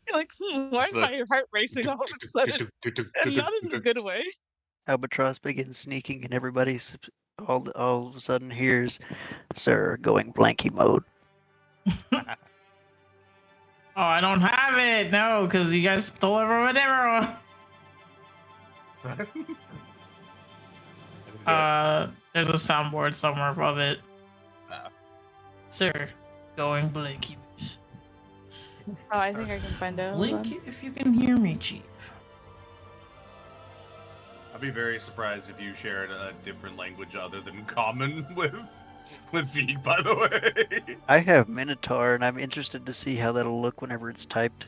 Speaker 2: You're like, why
Speaker 4: It's
Speaker 2: is
Speaker 4: the-
Speaker 2: my heart racing all of a sudden? And not in a good way.
Speaker 5: Albatross begins sneaking, and everybody all of a sudden hears, "Sir, going blanky mode."
Speaker 1: Oh, I don't have it. No, because you guys stole everyone. There's a soundboard somewhere above it. Sir, going blinky.
Speaker 2: Oh, I think I can find out. Hold on.
Speaker 1: Blink if you can hear me, Chief.
Speaker 3: I'd be very surprised if you shared a different language other than Common with Veeg, by the way.
Speaker 5: I have Minotaur, and I'm interested to see how that'll look whenever it's typed.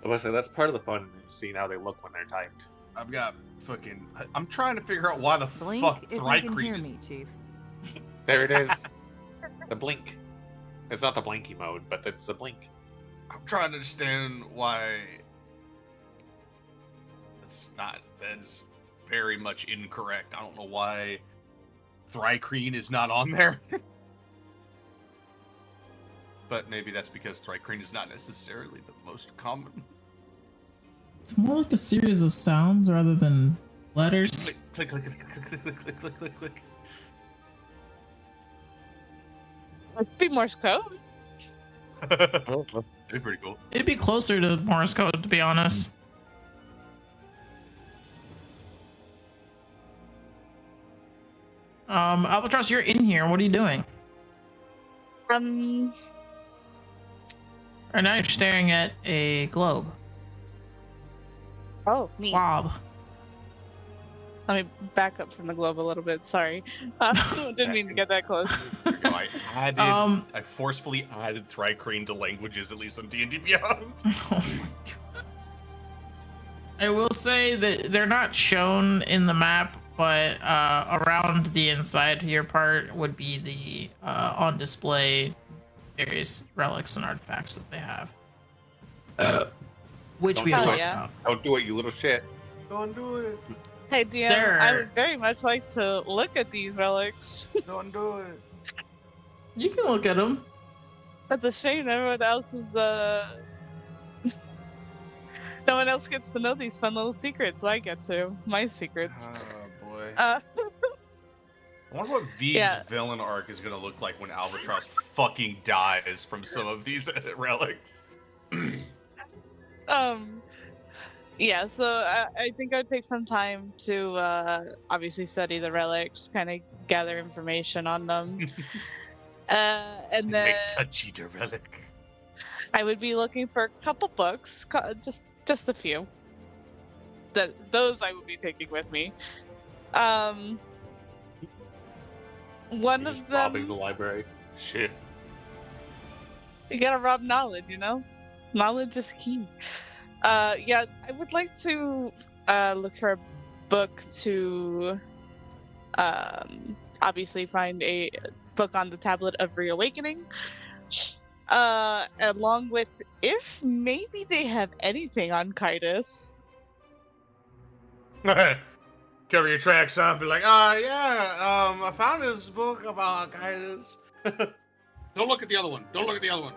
Speaker 4: I was say that's part of the fun, seeing how they look when they're typed.
Speaker 3: I've got fucking. I'm trying to figure out why the
Speaker 6: Blink
Speaker 3: fuck
Speaker 6: if you can
Speaker 3: Thrycreen
Speaker 6: hear
Speaker 3: is.
Speaker 6: me, Chief.
Speaker 4: There it is. The blink. It's not the blinky mode, but it's the blink.
Speaker 3: I'm trying to understand why. That's very much incorrect. I don't know why Thrycreen is not on there. But maybe that's because Thrycreen is not necessarily the most common.
Speaker 1: It's more like a series of sounds rather than letters.
Speaker 3: Click, click, click, click, click, click, click, click, click.
Speaker 2: It'd be Morse code.
Speaker 3: That'd be pretty cool.
Speaker 1: It'd be closer to Morse code, to be honest. Albatross, you're in here. What are you doing? Right now you're staring at a globe.
Speaker 2: Oh, neat.
Speaker 1: Glob.
Speaker 2: Let me back up from the globe a little bit. Sorry. Didn't mean to get that close.
Speaker 3: You know, I forcefully added Thrycreen to languages, at least on D&D Beyond.
Speaker 1: Oh my god. I will say that they're not shown in the map, but around the inside here part would be the on display various relics and artifacts that they have. Which we have
Speaker 2: Hell
Speaker 1: talked
Speaker 2: yeah.
Speaker 1: about.
Speaker 4: Don't do it, you little shit.
Speaker 3: Don't do it.
Speaker 2: Hey DM, I would very much like to look at these relics.
Speaker 3: Don't do it.
Speaker 1: You can look at them.
Speaker 2: That's a shame everyone else is no one else gets to know these fun little secrets. I get to. My secrets.
Speaker 3: Oh boy.
Speaker 2: Uh,
Speaker 3: I wonder what Veeg's
Speaker 2: Yeah.
Speaker 3: villain arc is gonna look like when Albatross fucking dies from some of these relics.
Speaker 2: Yeah, so I think I'd take some time to obviously study the relics, kind of gather information on them. And then
Speaker 3: Make touchy the relic.
Speaker 2: I would be looking for a couple books, just a few. Those I would be taking with me. One
Speaker 4: Just
Speaker 2: of
Speaker 4: robbing the
Speaker 2: them,
Speaker 4: library. Shit.
Speaker 2: you gotta rob knowledge, you know? Knowledge is key. Yeah, I would like to look for a book to obviously find a book on the Tablet of Reawakening. Along with, if maybe they have anything on Kitus.
Speaker 3: Cover your tracks, huh? Be like, I found this book about guys. Don't look at the other one. Don't look at the other one.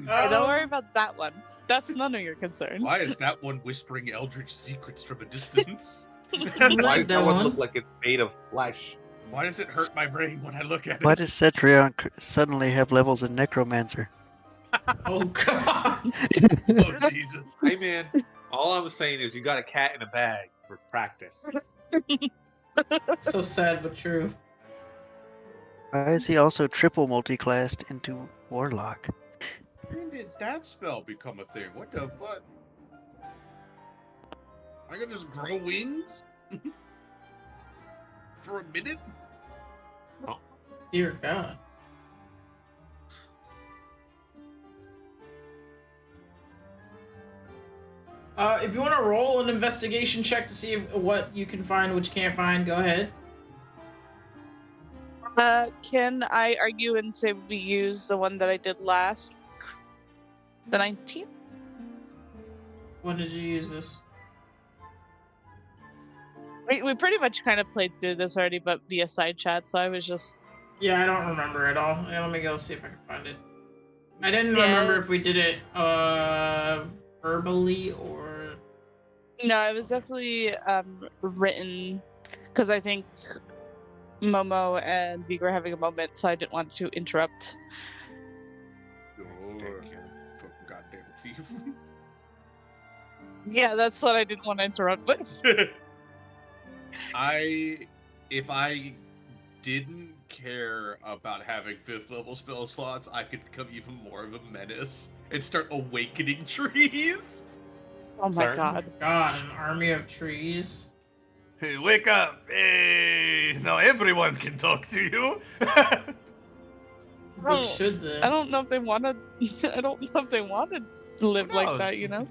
Speaker 2: Don't worry about that one. That's none of your concern.
Speaker 3: Why is that one whispering eldritch secrets from a distance?
Speaker 4: Why does that one
Speaker 1: one?
Speaker 4: look like it's made of flesh?
Speaker 3: Why does it hurt my brain when I look at it?
Speaker 5: Why does Cetrion suddenly have levels in Necromancer?
Speaker 1: Oh god.
Speaker 3: Oh, Jesus.
Speaker 4: Hey man, all I'm saying is you got a cat in a bag for practice.
Speaker 1: So sad but true.
Speaker 5: Why is he also triple multi-classed into Warlock?
Speaker 3: When did that spell become a thing? What the fuck? I can just grow wings? For a minute?
Speaker 1: Dear God. If you want to roll an investigation check to see what you can find, what you can't find, go ahead.
Speaker 2: Can I argue and say we use the one that I did last? The 19th?
Speaker 1: When did you use this?
Speaker 2: We pretty much kind of played through this already, but via side chat, so I was just...
Speaker 1: Yeah, I don't remember at all. Let me go see if I can find it. I didn't remember if we did it verbally or...
Speaker 2: No, it was definitely written, because I think Momo and Vig were having a moment, so I didn't want to interrupt.
Speaker 3: You're fucking goddamn thief.
Speaker 2: Yeah, that's what I didn't want to interrupt with.
Speaker 3: If I didn't care about having 5th level spell slots, I could become even more of a menace and start awakening trees.
Speaker 2: Oh my
Speaker 4: Sorry?
Speaker 2: god.
Speaker 1: God, an army of trees.
Speaker 3: Hey, wake up! Hey, now everyone can talk to you.
Speaker 1: But should they?
Speaker 2: I don't know if they wanted. I don't know if they wanted to live
Speaker 3: Who
Speaker 2: like that,
Speaker 3: knows?
Speaker 2: you know.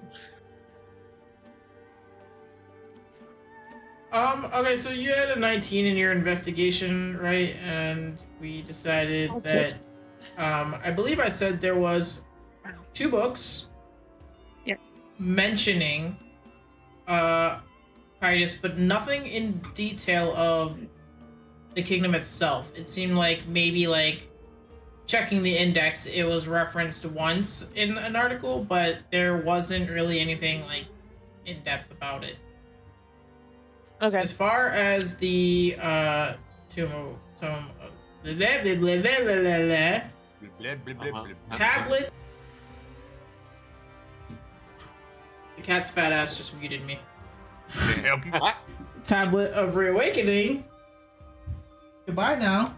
Speaker 1: Okay, so you had a 19 in your investigation, right? And we decided
Speaker 2: Okay.
Speaker 1: that, I believe I said there was 2 books.
Speaker 2: Yeah.
Speaker 1: Mentioning, Kitus, but nothing in detail of the kingdom itself. It seemed like maybe checking the index, it was referenced once in an article, but there wasn't really anything in depth about it.
Speaker 2: Okay.
Speaker 1: As far as the tablet, the cat's fat ass just muted me.
Speaker 3: Damn.
Speaker 1: Tablet of Reawakening. Goodbye now.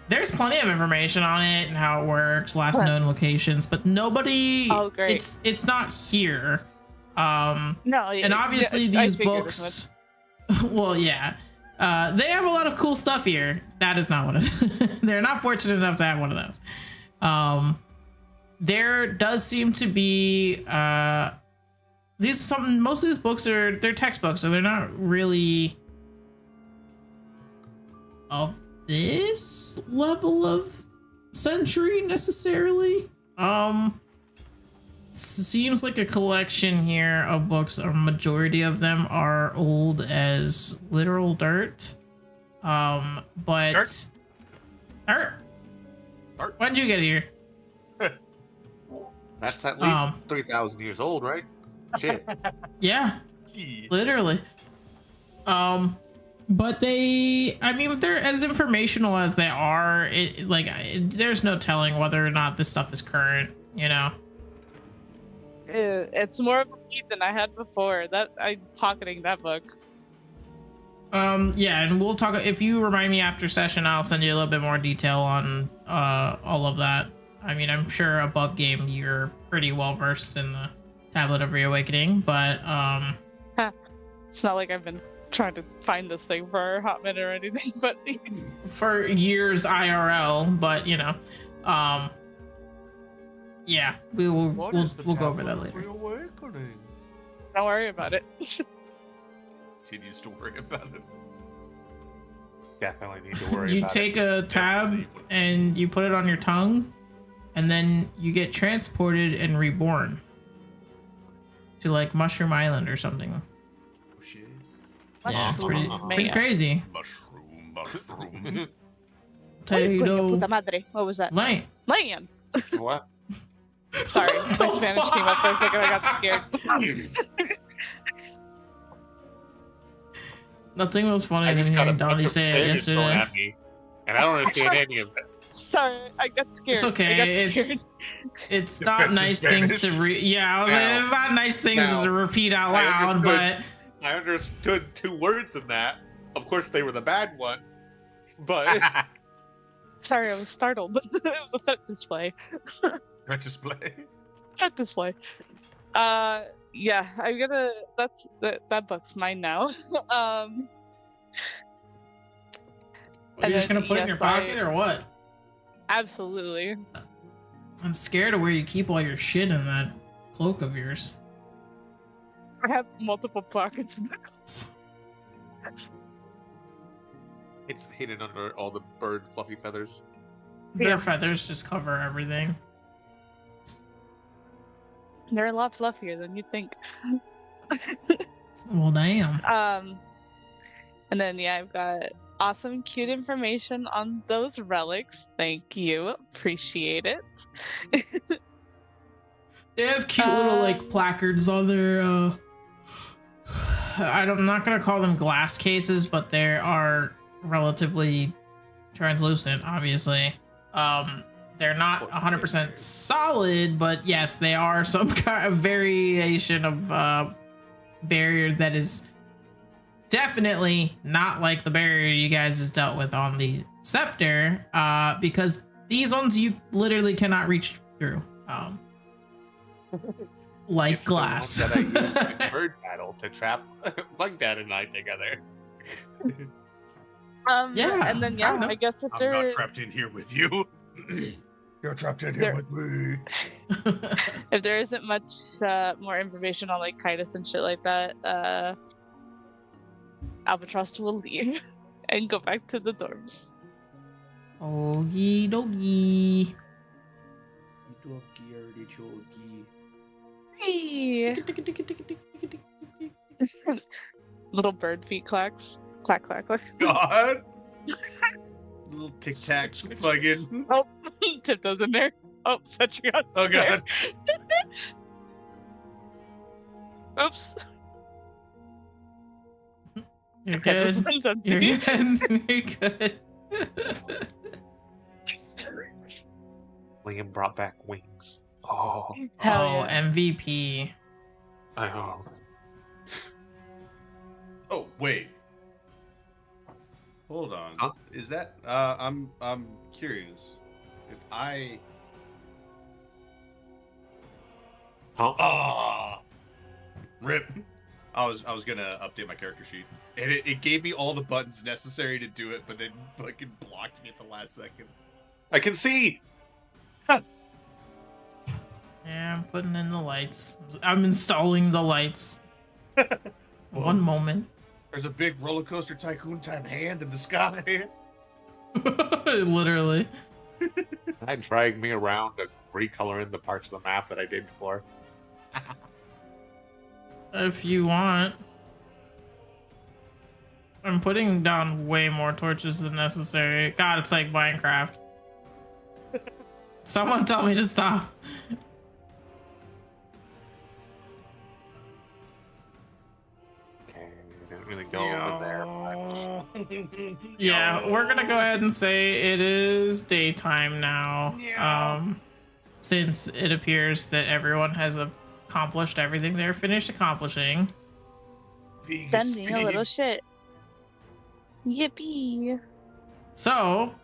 Speaker 1: There's plenty of information on it and how it works, last known locations, but nobody.
Speaker 2: Oh, great.
Speaker 1: It's not here.
Speaker 2: No,
Speaker 1: And obviously
Speaker 2: yeah, I
Speaker 1: these
Speaker 2: figured as
Speaker 1: books. Well, yeah. They have a lot of cool stuff here. That is not one of. They're not fortunate enough to have one of those. There does seem to be most of these books they're textbooks, so they're not really of this level of century necessarily. Seems like a collection here of books. A majority of them are old as literal dirt. But dirt. When'd you get here?
Speaker 4: That's at least 3,000 years old, right? Shit.
Speaker 1: Yeah, literally. But they're as informational as they are. There's no telling whether or not this stuff is current. You know.
Speaker 2: It's more of a need than I had before. That I'm pocketing that book.
Speaker 1: Yeah, and we'll talk. If you remind me after session, I'll send you a little bit more detail on all of that. I mean, I'm sure above game you're pretty well versed in the Tablet of Reawakening, but
Speaker 2: It's not like I've been trying to find this thing for a hot minute or anything, but
Speaker 1: for years IRL, but you know, yeah, we'll go over that later.
Speaker 3: Reawakening?
Speaker 2: don't worry about it.
Speaker 3: Continues to worry about it.
Speaker 4: Definitely need to worry
Speaker 1: You
Speaker 4: about
Speaker 1: take
Speaker 4: it.
Speaker 1: a tab and you put it on your tongue, and then you get transported and reborn to like Mushroom Island or something.
Speaker 3: Oh shit.
Speaker 1: Yeah, it's pretty
Speaker 2: Man.
Speaker 1: crazy.
Speaker 3: Mushroom.
Speaker 1: Potato
Speaker 2: Puta madre. What was that?
Speaker 1: land.
Speaker 2: Land.
Speaker 4: What?
Speaker 2: Sorry, my
Speaker 1: the
Speaker 2: Spanish came up for a second. I got scared.
Speaker 1: Nothing was
Speaker 4: I
Speaker 1: funnier
Speaker 4: just
Speaker 1: than
Speaker 4: got a
Speaker 1: hearing
Speaker 4: bunch
Speaker 1: Donnie
Speaker 4: of
Speaker 1: say it
Speaker 4: spiders thrown
Speaker 1: yesterday.
Speaker 4: at me, and I don't understand any of it.
Speaker 2: Sorry, I got scared.
Speaker 1: It's
Speaker 2: I got
Speaker 1: okay.
Speaker 2: scared.
Speaker 1: It's not
Speaker 3: Defensive
Speaker 1: nice things to
Speaker 3: Spanish.
Speaker 1: yeah. I was like,
Speaker 4: Now-
Speaker 1: it's not nice things
Speaker 4: now,
Speaker 1: to repeat out
Speaker 4: I
Speaker 1: loud, but
Speaker 4: understood- I understood 2 words in that. Of course, they were the bad ones, but
Speaker 2: Sorry, I was startled. It was a threat display.
Speaker 3: Red display.
Speaker 2: Threat display. Yeah, I'm gonna. That book's mine now.
Speaker 1: you're just gonna
Speaker 2: then,
Speaker 1: put it in your
Speaker 2: yes, I-
Speaker 1: pocket or what?
Speaker 2: Absolutely.
Speaker 1: I'm scared of where you keep all your shit in that cloak of yours.
Speaker 2: I have multiple pockets.
Speaker 4: it's hidden under all the bird fluffy feathers.
Speaker 1: Their
Speaker 2: Yeah.
Speaker 1: feathers just cover everything.
Speaker 2: They're a lot fluffier than you'd think.
Speaker 1: Well, damn.
Speaker 2: And then yeah, I've got awesome, cute information on those relics. Thank you, appreciate it.
Speaker 1: They have cute little like
Speaker 2: Um,
Speaker 1: placards on their. I'm not gonna call them glass cases, but they are relatively translucent. Obviously, they're not
Speaker 4: Of course
Speaker 1: 100% solid, but yes, they are some kind of variation of barrier that is definitely not like the barrier you guys just dealt with on the scepter. Because these ones you literally cannot reach through. Like
Speaker 4: It's the
Speaker 1: glass.
Speaker 4: one that I used in bird battle to trap Bugdad and I together.
Speaker 1: Yeah,
Speaker 2: and then
Speaker 1: kind of.
Speaker 2: I guess if
Speaker 3: I'm
Speaker 2: there's
Speaker 3: not trapped in here with you. You're trapped in
Speaker 2: There-
Speaker 3: here with me.
Speaker 2: if there isn't much more information on like Kitus and shit like that, Albatross will leave and go back to the dorms.
Speaker 1: Okie dokie.
Speaker 2: Hey. Little bird feet clacks. Clack clack clack.
Speaker 3: God. Little tic tacs fucking.
Speaker 2: Tiptoes in there. Oh, Cedric got
Speaker 3: Oh
Speaker 2: scared.
Speaker 3: god.
Speaker 2: Oops.
Speaker 1: You're
Speaker 2: Okay, this
Speaker 1: good.
Speaker 2: one's empty.
Speaker 1: You're good. You're good.
Speaker 4: Liam brought back wings. Oh,
Speaker 2: Hell
Speaker 1: Oh,
Speaker 2: yeah.
Speaker 1: MVP.
Speaker 4: I know.
Speaker 3: Oh wait. Hold on.
Speaker 4: Huh?
Speaker 3: Is that? I'm curious. If I.
Speaker 4: Huh?
Speaker 3: Ah. Rip. I was gonna update my character sheet, and it gave me all the buttons necessary to do it, but then fucking blocked me at the last second.
Speaker 4: I can see.
Speaker 1: Yeah, I'm putting in the lights. I'm installing the lights. One moment.
Speaker 3: There's a big roller coaster tycoon type hand in the sky.
Speaker 1: Literally.
Speaker 4: I drag me around to recolor in the parts of the map that I did before.
Speaker 1: If you want. I'm putting down way more torches than necessary. God, it's like Minecraft. Someone tell me to stop.
Speaker 4: Okay, we didn't really go over there much.
Speaker 1: Yeah, we're gonna go ahead and say it is daytime now.
Speaker 3: Yeah.
Speaker 1: Since it appears that everyone has accomplished everything they're finished accomplishing.
Speaker 3: Vegas
Speaker 2: Done being a little
Speaker 3: speed.
Speaker 2: shit. Yippee.
Speaker 1: So,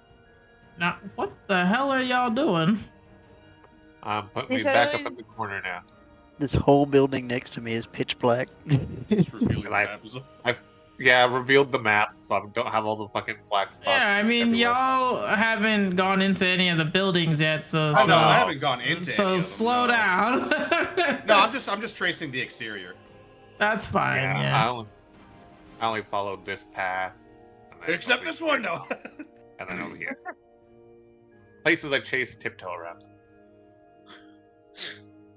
Speaker 1: Now, what the hell are y'all doing?
Speaker 4: Put
Speaker 2: He
Speaker 4: me back up
Speaker 2: said-
Speaker 4: in the corner now.
Speaker 5: This whole building next to me is pitch black.
Speaker 3: Just revealing the
Speaker 4: Like-
Speaker 3: map is
Speaker 4: Yeah, I revealed the map, so I don't have all the fucking black spots.
Speaker 1: Yeah, I mean,
Speaker 4: everywhere.
Speaker 1: y'all haven't gone into any of the buildings yet, so
Speaker 3: Oh, no, I
Speaker 4: So-
Speaker 3: haven't gone into
Speaker 1: so
Speaker 3: any of them,
Speaker 1: slow
Speaker 3: no.
Speaker 1: down.
Speaker 3: No, I'm just tracing the exterior.
Speaker 1: That's fine.
Speaker 4: Yeah,
Speaker 1: Yeah.
Speaker 4: I only followed this path. and then
Speaker 3: Except
Speaker 4: over
Speaker 3: this
Speaker 4: here,
Speaker 3: one, no.
Speaker 4: And then over here. Places I chase tiptoe around.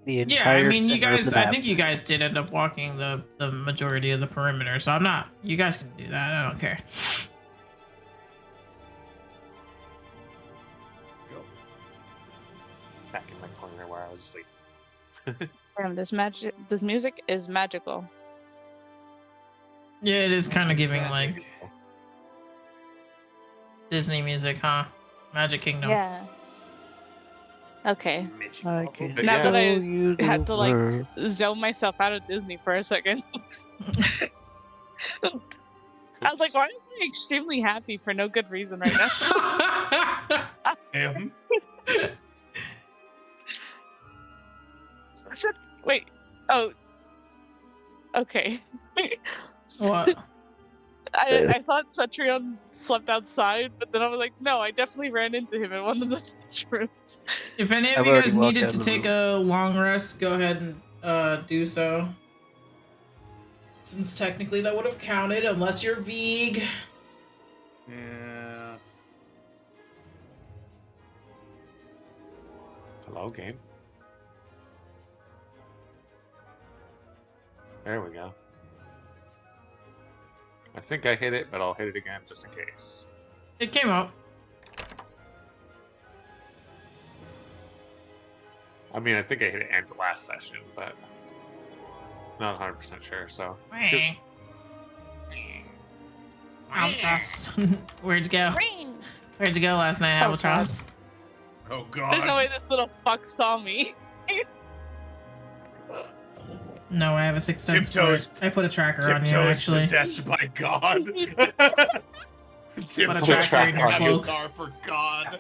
Speaker 5: The
Speaker 1: Yeah, I
Speaker 5: entire
Speaker 1: mean, you
Speaker 5: center of
Speaker 1: guys.
Speaker 5: the
Speaker 1: I
Speaker 5: map.
Speaker 1: think you guys did end up walking the majority of the perimeter, so I'm not. You guys can do that. I don't care.
Speaker 3: Go.
Speaker 4: Back in my corner where I was asleep.
Speaker 2: Damn, this music is magical.
Speaker 1: Yeah, it is kind of giving
Speaker 3: Magic.
Speaker 1: like Disney music, huh? Magic Kingdom.
Speaker 2: Yeah. Okay.
Speaker 5: I can
Speaker 4: But
Speaker 2: Now
Speaker 4: yeah.
Speaker 2: that I
Speaker 5: show you the
Speaker 2: had to like
Speaker 5: world.
Speaker 2: zone myself out of Disney for a second. I was like, why am I extremely happy for no good reason right now?
Speaker 3: Him.
Speaker 2: Wait. Oh. Okay.
Speaker 1: What?
Speaker 2: I thought Cetrion slept outside, but then I was like, no, I definitely ran into him in one of the rooms.
Speaker 1: If any of
Speaker 5: I've
Speaker 1: you
Speaker 5: already
Speaker 1: guys
Speaker 5: walked
Speaker 1: needed
Speaker 5: out
Speaker 1: to
Speaker 5: of the
Speaker 1: take a long rest, go ahead and do so. Since technically that would have counted, unless you're Veeg.
Speaker 3: Yeah.
Speaker 4: Hello, game. There we go. I think I hit it, but I'll hit it again just in case.
Speaker 1: It came up.
Speaker 4: I mean, I think I hit it end of last session, but not 100% sure. So Albatross. Where'd you go?
Speaker 2: Ring!
Speaker 1: Where'd you go last night,
Speaker 2: Oh,
Speaker 1: Albatross?
Speaker 3: Oh
Speaker 2: There's no
Speaker 3: God.
Speaker 2: way this little fuck saw me.
Speaker 1: No, I have a sixth sense. for
Speaker 3: Tiptoes-
Speaker 1: it. I put a tracker on you,
Speaker 3: Tiptoe is
Speaker 1: actually.
Speaker 3: possessed by God. Tiptoe
Speaker 1: tracker in your cloak.
Speaker 3: are for God.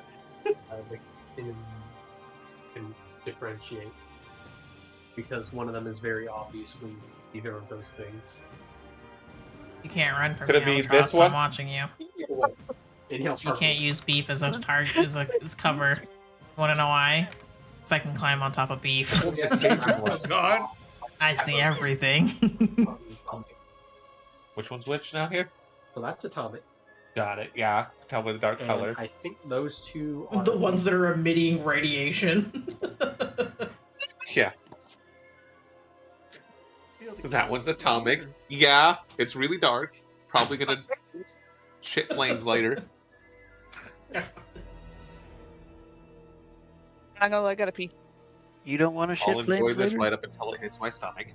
Speaker 6: Can differentiate because one of them is very obviously either of those things.
Speaker 1: You can't run from
Speaker 4: Could
Speaker 1: me,
Speaker 4: it be
Speaker 1: Albatross.
Speaker 4: this
Speaker 1: I'm
Speaker 4: one?
Speaker 1: watching you.
Speaker 6: Inhale
Speaker 1: You can't use beef as a target, as cover. You wanna know why? So I can climb on top of beef.
Speaker 3: Oh God.
Speaker 1: I see everything.
Speaker 4: which one's which now here?
Speaker 6: So that's atomic.
Speaker 4: Got it. Yeah, tell by the dark
Speaker 6: And
Speaker 4: color.
Speaker 6: I think those two are
Speaker 1: The ones that are emitting radiation.
Speaker 4: Yeah, that one's atomic. Yeah, it's really dark. Probably gonna shit flames later.
Speaker 2: I know I gotta pee.
Speaker 5: You don't want to
Speaker 4: I'll
Speaker 5: shit
Speaker 4: enjoy
Speaker 5: flames
Speaker 4: this
Speaker 5: later?
Speaker 4: right up until it hits my stomach.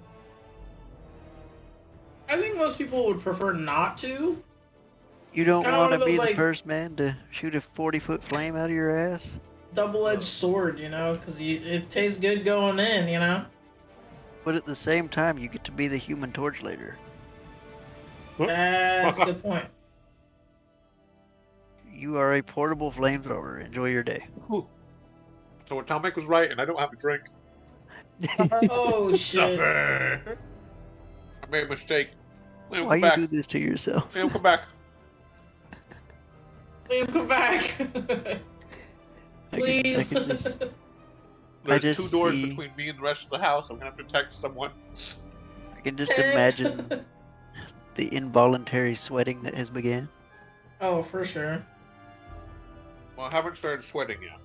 Speaker 1: I think most people would prefer not to.
Speaker 5: You don't
Speaker 1: kinda
Speaker 5: want
Speaker 1: one
Speaker 5: to
Speaker 1: of
Speaker 5: be
Speaker 1: those,
Speaker 5: the
Speaker 1: like-
Speaker 5: first man to shoot a 40-foot flame out of your ass?
Speaker 1: Double-edged sword, you know, because it tastes good going in, you know.
Speaker 5: But at the same time, you get to be the Human Torch later.
Speaker 1: That's a good point.
Speaker 5: You are a portable flamethrower. Enjoy your day.
Speaker 4: Whew. So atomic was right, and I don't have a drink.
Speaker 1: Oh shit!
Speaker 3: Suffer.
Speaker 4: I made a mistake. Liam,
Speaker 5: Why
Speaker 4: come
Speaker 5: you
Speaker 4: back.
Speaker 5: do this to yourself?
Speaker 4: Liam, come back.
Speaker 1: Liam, come back! Please.
Speaker 5: I can just,
Speaker 4: There's
Speaker 5: just
Speaker 4: two doors
Speaker 5: see-
Speaker 4: between me and the rest of the house. I'm gonna have to text someone.
Speaker 5: I can just imagine the involuntary sweating that has began.
Speaker 1: Oh, for sure.
Speaker 4: Well, I haven't started sweating yet,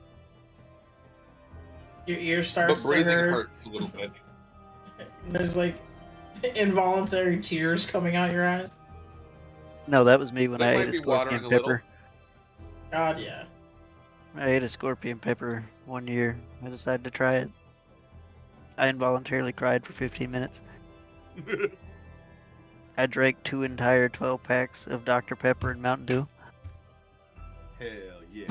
Speaker 1: Your ear
Speaker 4: but
Speaker 1: starts to
Speaker 4: breathing
Speaker 1: hurt.
Speaker 4: hurts a little bit.
Speaker 1: There's like involuntary tears coming out your eyes.
Speaker 5: No, that was me when
Speaker 4: That
Speaker 5: I
Speaker 4: might
Speaker 5: ate a
Speaker 4: be watering
Speaker 5: scorpion
Speaker 4: a little.
Speaker 5: pepper.
Speaker 1: God, yeah.
Speaker 5: I ate a scorpion pepper one year. I decided to try it. I involuntarily cried for 15 minutes. I drank 2 entire 12 packs of Dr. Pepper and Mountain Dew
Speaker 3: Hell yeah.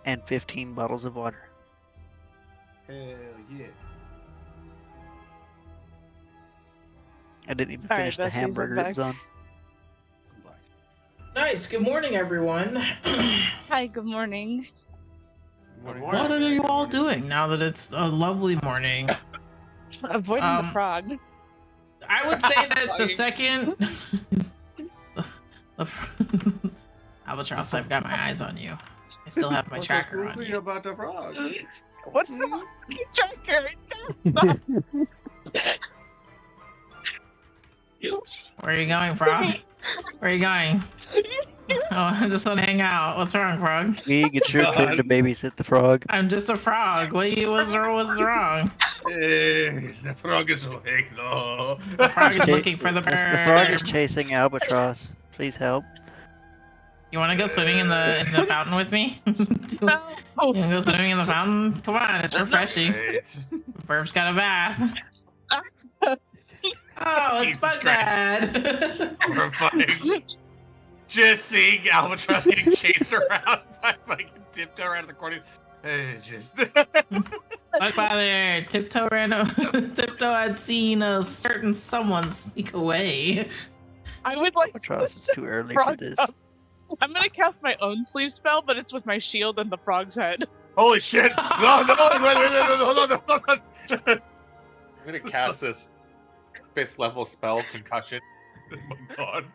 Speaker 5: and 15 bottles of water.
Speaker 3: Hell yeah.
Speaker 5: I didn't even
Speaker 2: All right,
Speaker 5: finish the
Speaker 2: besties, I'm
Speaker 5: hamburger it
Speaker 2: back.
Speaker 5: was on.
Speaker 3: I'm back.
Speaker 1: Nice. Good morning, everyone.
Speaker 2: Hi, good morning.
Speaker 1: What are you all doing now that it's a lovely morning?
Speaker 2: Avoiding the frog.
Speaker 1: I would say that the second... Albatross, I've got my eyes on you. I still have my tracker on you.
Speaker 3: About the frog.
Speaker 2: What's the fucking tracker? Stop.
Speaker 1: Where are you going, Frog? Where are you going? Oh, I just want to hang out. What's wrong, Frog?
Speaker 5: It's your turn to babysit the frog.
Speaker 1: I'm just a frog. What's wrong?
Speaker 3: The frog is awake, no.
Speaker 1: The frog is looking for the bird.
Speaker 5: The frog is chasing Albatross. Please help.
Speaker 1: You want to go swimming in the fountain with me? You want to go swimming in the fountain? Come on, it's refreshing. Burb's got a bath. Oh, it's
Speaker 3: Jesus
Speaker 1: Bug Dad.
Speaker 3: Horrifying. Just seeing Albatross getting chased around by fucking Tiptoe around the corner. Just.
Speaker 1: Bug Father, Tiptoe Tiptoe had seen a certain someone sneak away.
Speaker 2: I would like
Speaker 5: Albatross is
Speaker 2: to
Speaker 5: too early for
Speaker 2: frog
Speaker 5: this.
Speaker 2: up. I'm gonna cast my own sleep spell, but it's with my shield and the frog's head.
Speaker 3: Holy shit! No!
Speaker 4: I'm gonna cast this 5th level spell, concussion.
Speaker 3: Oh my god.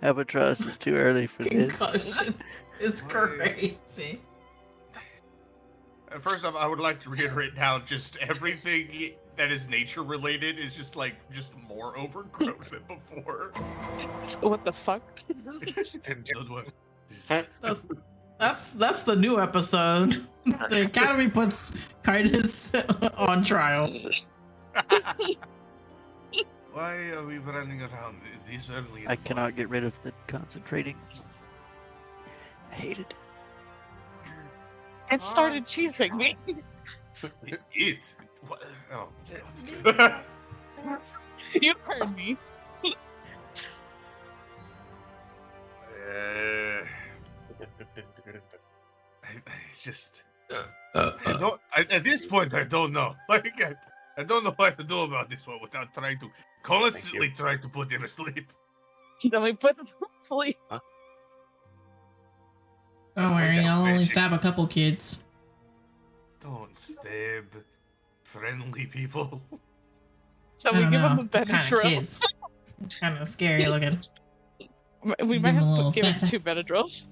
Speaker 5: Albatross is too early for this.
Speaker 1: Concussion is crazy.
Speaker 3: First off, I would like to reiterate now, just everything that is nature related is just more overgrown than before.
Speaker 2: What the fuck?
Speaker 1: That's the new episode. The Academy puts Kitus on trial.
Speaker 3: Why are we running around this early?
Speaker 5: I cannot get rid of the concentrating. I hate it.
Speaker 2: It started cheesing me.
Speaker 3: It. What? Oh god.
Speaker 2: You heard me.
Speaker 3: It's just. At this point, I don't know. I don't know what to do about this one without trying to constantly try to put him asleep.
Speaker 2: Then we put him to sleep.
Speaker 1: Don't worry, I'll only stab a couple kids.
Speaker 3: Don't stab friendly people.
Speaker 2: So
Speaker 1: I
Speaker 2: we
Speaker 1: don't
Speaker 2: give
Speaker 1: know,
Speaker 2: him a
Speaker 1: kind of
Speaker 2: Benadryl.
Speaker 1: kids. Kind of scary looking.
Speaker 2: We
Speaker 1: Give
Speaker 2: might
Speaker 1: him a
Speaker 2: have
Speaker 1: little
Speaker 2: to give him
Speaker 1: stab.
Speaker 2: 2 Benadryls.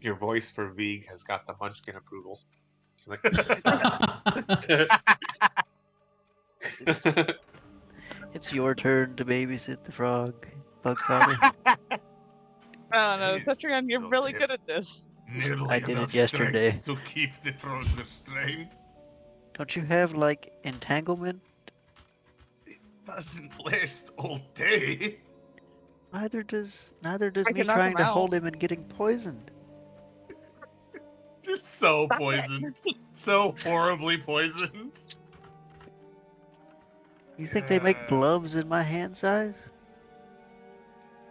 Speaker 4: Your voice for Vig has got the munchkin approval. She's like,
Speaker 5: It's your turn to babysit the frog, Bug Father.
Speaker 2: I don't know, Cetrion, you're really good at this.
Speaker 3: Nearly
Speaker 5: I did it
Speaker 3: enough
Speaker 5: yesterday.
Speaker 3: strength to keep the frog restrained.
Speaker 5: Don't you have, like, entanglement?
Speaker 3: It doesn't last all day.
Speaker 5: Neither does
Speaker 2: I
Speaker 5: me
Speaker 2: can knock
Speaker 5: trying
Speaker 2: him
Speaker 5: to
Speaker 2: out.
Speaker 5: hold him and getting poisoned.
Speaker 3: Just so
Speaker 2: Stop it.
Speaker 3: poisoned. So horribly poisoned.
Speaker 5: You think they make
Speaker 3: Yeah.
Speaker 5: gloves in my hand size?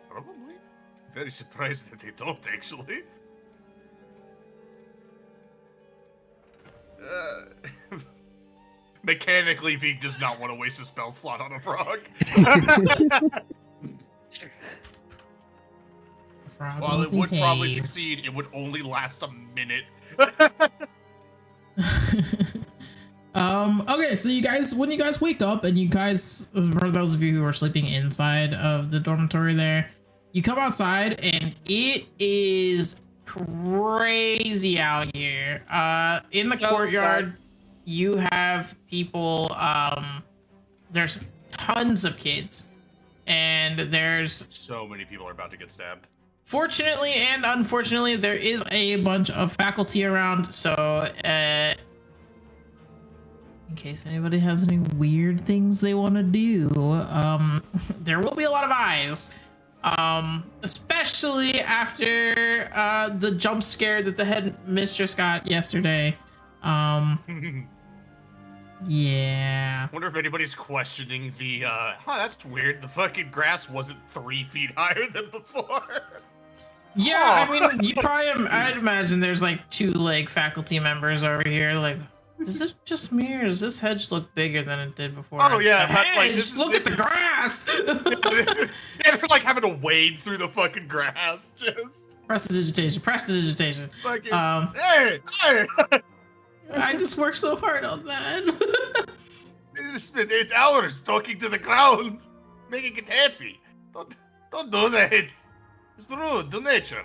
Speaker 3: Probably. Very surprised that they don't, actually. Mechanically, Vig does not want to waste a spell slot on a frog.
Speaker 1: Frog
Speaker 3: While it
Speaker 1: will
Speaker 3: would probably
Speaker 1: behave.
Speaker 3: succeed, it would only last a minute.
Speaker 1: Okay, so when you guys wake up and you guys, for those of you who are sleeping inside of the dormitory there, you come outside and it is crazy out here. In the
Speaker 2: Oh,
Speaker 1: courtyard, you have people, there's tons of kids and there's
Speaker 3: So many people are about to get stabbed.
Speaker 1: fortunately and unfortunately, there is a bunch of faculty around, so in case anybody has any weird things they want to do, there will be a lot of eyes, especially after the jump scare that the headmistress got yesterday. Yeah.
Speaker 3: Wonder if anybody's questioning the, that's weird. The fucking grass wasn't 3 feet higher than before.
Speaker 1: Yeah, I mean, you probably, I'd imagine there's like 2 like faculty members over here. Like, is it just me or does this hedge look bigger than it did before?
Speaker 3: Oh, yeah,
Speaker 1: The
Speaker 3: but, like,
Speaker 1: hedge,
Speaker 3: this is-
Speaker 1: look
Speaker 3: this
Speaker 1: at the
Speaker 3: is-
Speaker 1: grass.
Speaker 3: Yeah, they're like having gonna wade through the fucking grass. Just
Speaker 1: Prestidigitation. Prestidigitation.
Speaker 3: fucking.
Speaker 1: Um,
Speaker 3: Hey!
Speaker 1: I just worked so hard on that.
Speaker 3: You spent 8 hours talking to the ground, making it happy. Don't do that. It's rude to nature.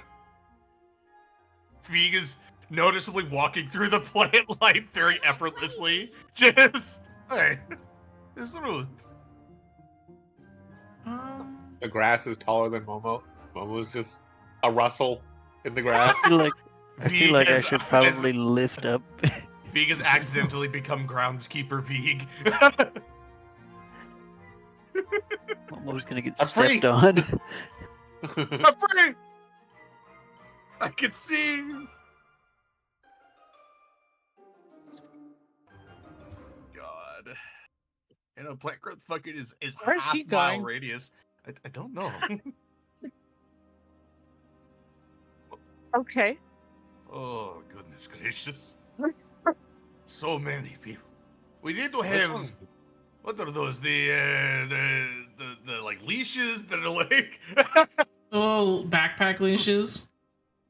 Speaker 3: Vig is noticeably walking through the plant life very effortlessly. Just, hey, it's rude.
Speaker 4: The grass is taller than Momo. Momo's just a rustle in the grass.
Speaker 5: I feel like I should probably lift up.
Speaker 3: Vig has accidentally become groundskeeper Vig.
Speaker 5: Almost gonna get
Speaker 4: I'm free.
Speaker 5: stepped on.
Speaker 3: I'm free! I can see. God. You know, plant growth fucking is
Speaker 2: Where's
Speaker 3: half
Speaker 2: she
Speaker 3: mile
Speaker 2: going?
Speaker 3: radius. I don't know.
Speaker 2: Okay.
Speaker 3: Oh, goodness gracious. So many people. We need to have. What are those? The like leashes that are like.
Speaker 1: Little backpack leashes.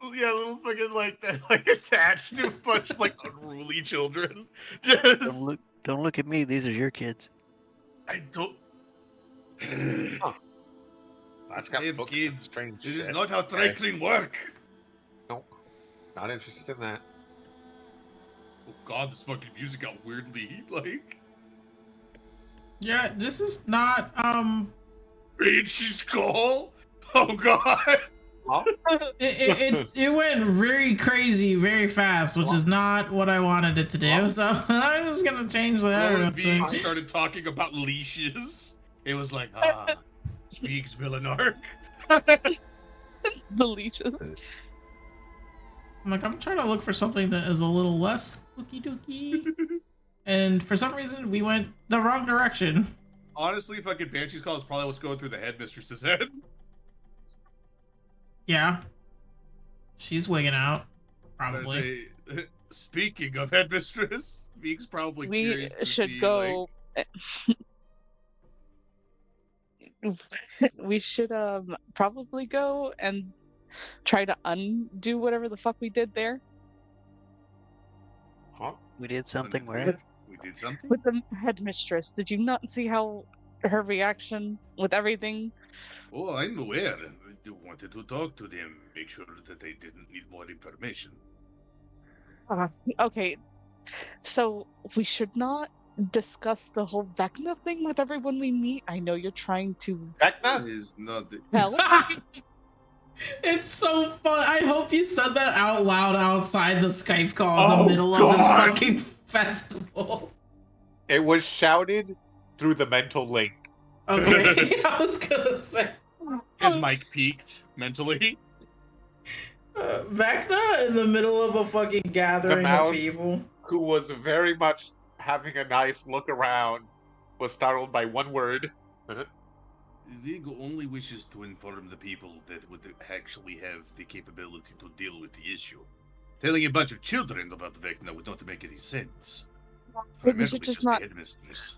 Speaker 3: Yeah, little fucking like that, like attached to a bunch of like unruly children. Just.
Speaker 5: Don't look at me. These are your kids.
Speaker 3: I don't.
Speaker 4: That's got
Speaker 3: I have
Speaker 4: books
Speaker 3: kids.
Speaker 4: and strange
Speaker 3: It is
Speaker 4: shit.
Speaker 3: not how dry clean work.
Speaker 4: Nope. Not interested in that.
Speaker 3: Oh god, this fucking music got weirdly like.
Speaker 1: Yeah, this is not
Speaker 3: She's cool. Oh god.
Speaker 1: it went very crazy very fast, which is not what I wanted it to do. So I'm just gonna change that.
Speaker 3: When
Speaker 1: real
Speaker 3: Vig
Speaker 1: quick.
Speaker 3: started talking about leashes, it was like, Vig's villain arc.
Speaker 2: The leeches.
Speaker 1: I'm like, I'm trying to look for something that is a little less spooky dooky. And for some reason, we went the wrong direction.
Speaker 3: Honestly, fucking Banshee's Call is probably what's going through the headmistress's head.
Speaker 1: Yeah. She's wigging out. Probably.
Speaker 3: Speaking of headmistress, Vig's probably
Speaker 2: We
Speaker 3: curious to
Speaker 2: should
Speaker 3: see,
Speaker 2: go. We should probably go and try to undo whatever the fuck we did there
Speaker 4: Huh?
Speaker 5: We did something
Speaker 3: Like,
Speaker 5: where?
Speaker 3: we did something?
Speaker 2: with the headmistress. Did you not see how her reaction with everything?
Speaker 3: Oh, I'm aware. I wanted to talk to them, make sure that they didn't need more information.
Speaker 2: Okay, so we should not discuss the whole Vecna thing with everyone we meet. I know you're trying to
Speaker 4: Vecna?
Speaker 3: Is not the...
Speaker 2: help.
Speaker 1: It's so fun. I hope you said that out loud outside the Skype call in
Speaker 3: Oh,
Speaker 1: the middle of this
Speaker 3: God.
Speaker 1: fucking festival.
Speaker 4: It was shouted through the mental link.
Speaker 1: Okay, I was gonna say.
Speaker 3: His mic peaked mentally.
Speaker 1: Vecna in the middle of a fucking gathering of
Speaker 4: mouse.
Speaker 1: people.
Speaker 4: Who was very much having a nice look around, was startled by one word.
Speaker 3: Vig only wishes to inform the people that would actually have the capability to deal with the issue. Telling a bunch of children about Vecna would not make any sense.
Speaker 2: Maybe we
Speaker 3: Primarily
Speaker 2: should just
Speaker 3: the
Speaker 2: not
Speaker 3: headmistress.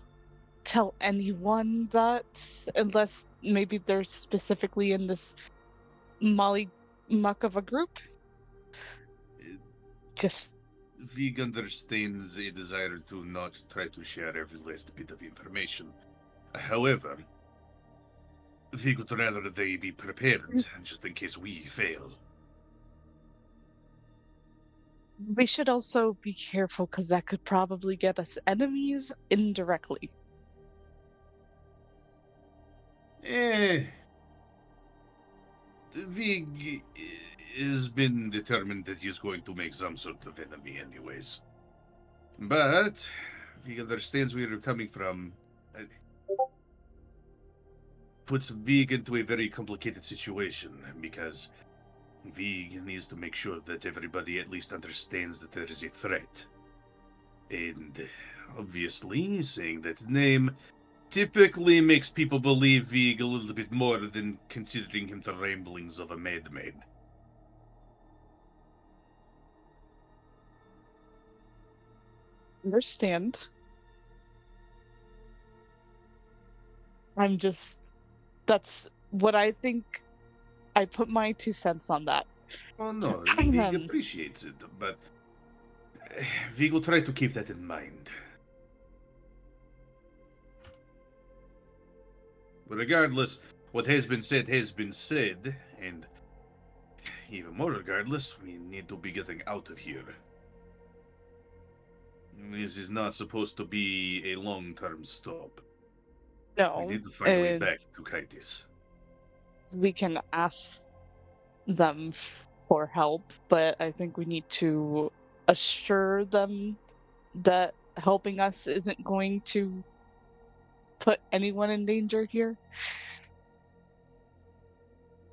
Speaker 2: tell anyone that, unless maybe they're specifically in this molly muck of a group. Just
Speaker 3: Vig understands a desire to not try to share every last bit of information. However, Vig would rather they be prepared, just in case we fail.
Speaker 2: we should also be careful because that could probably get us enemies indirectly.
Speaker 3: Vig has been determined that he's going to make some sort of enemy anyways. But Vig understands where you're coming from. Puts Vig into a very complicated situation because Vig needs to make sure that everybody at least understands that there is a threat. And obviously, saying that name typically makes people believe Vig a little bit more than considering him the ramblings of a madman.
Speaker 2: Understand. I'm just. That's what I think, I put my 2 cents on that.
Speaker 3: Oh no, Vig appreciates it, but Vig will try to keep that in mind. But regardless, what has been said, and even more regardless, we need to be getting out of here. This is not supposed to be a long-term stop.
Speaker 2: No,
Speaker 3: We need to find a way back to Kitus.
Speaker 2: we can ask them for help, but I think we need to assure them that helping us isn't going to put anyone in danger here.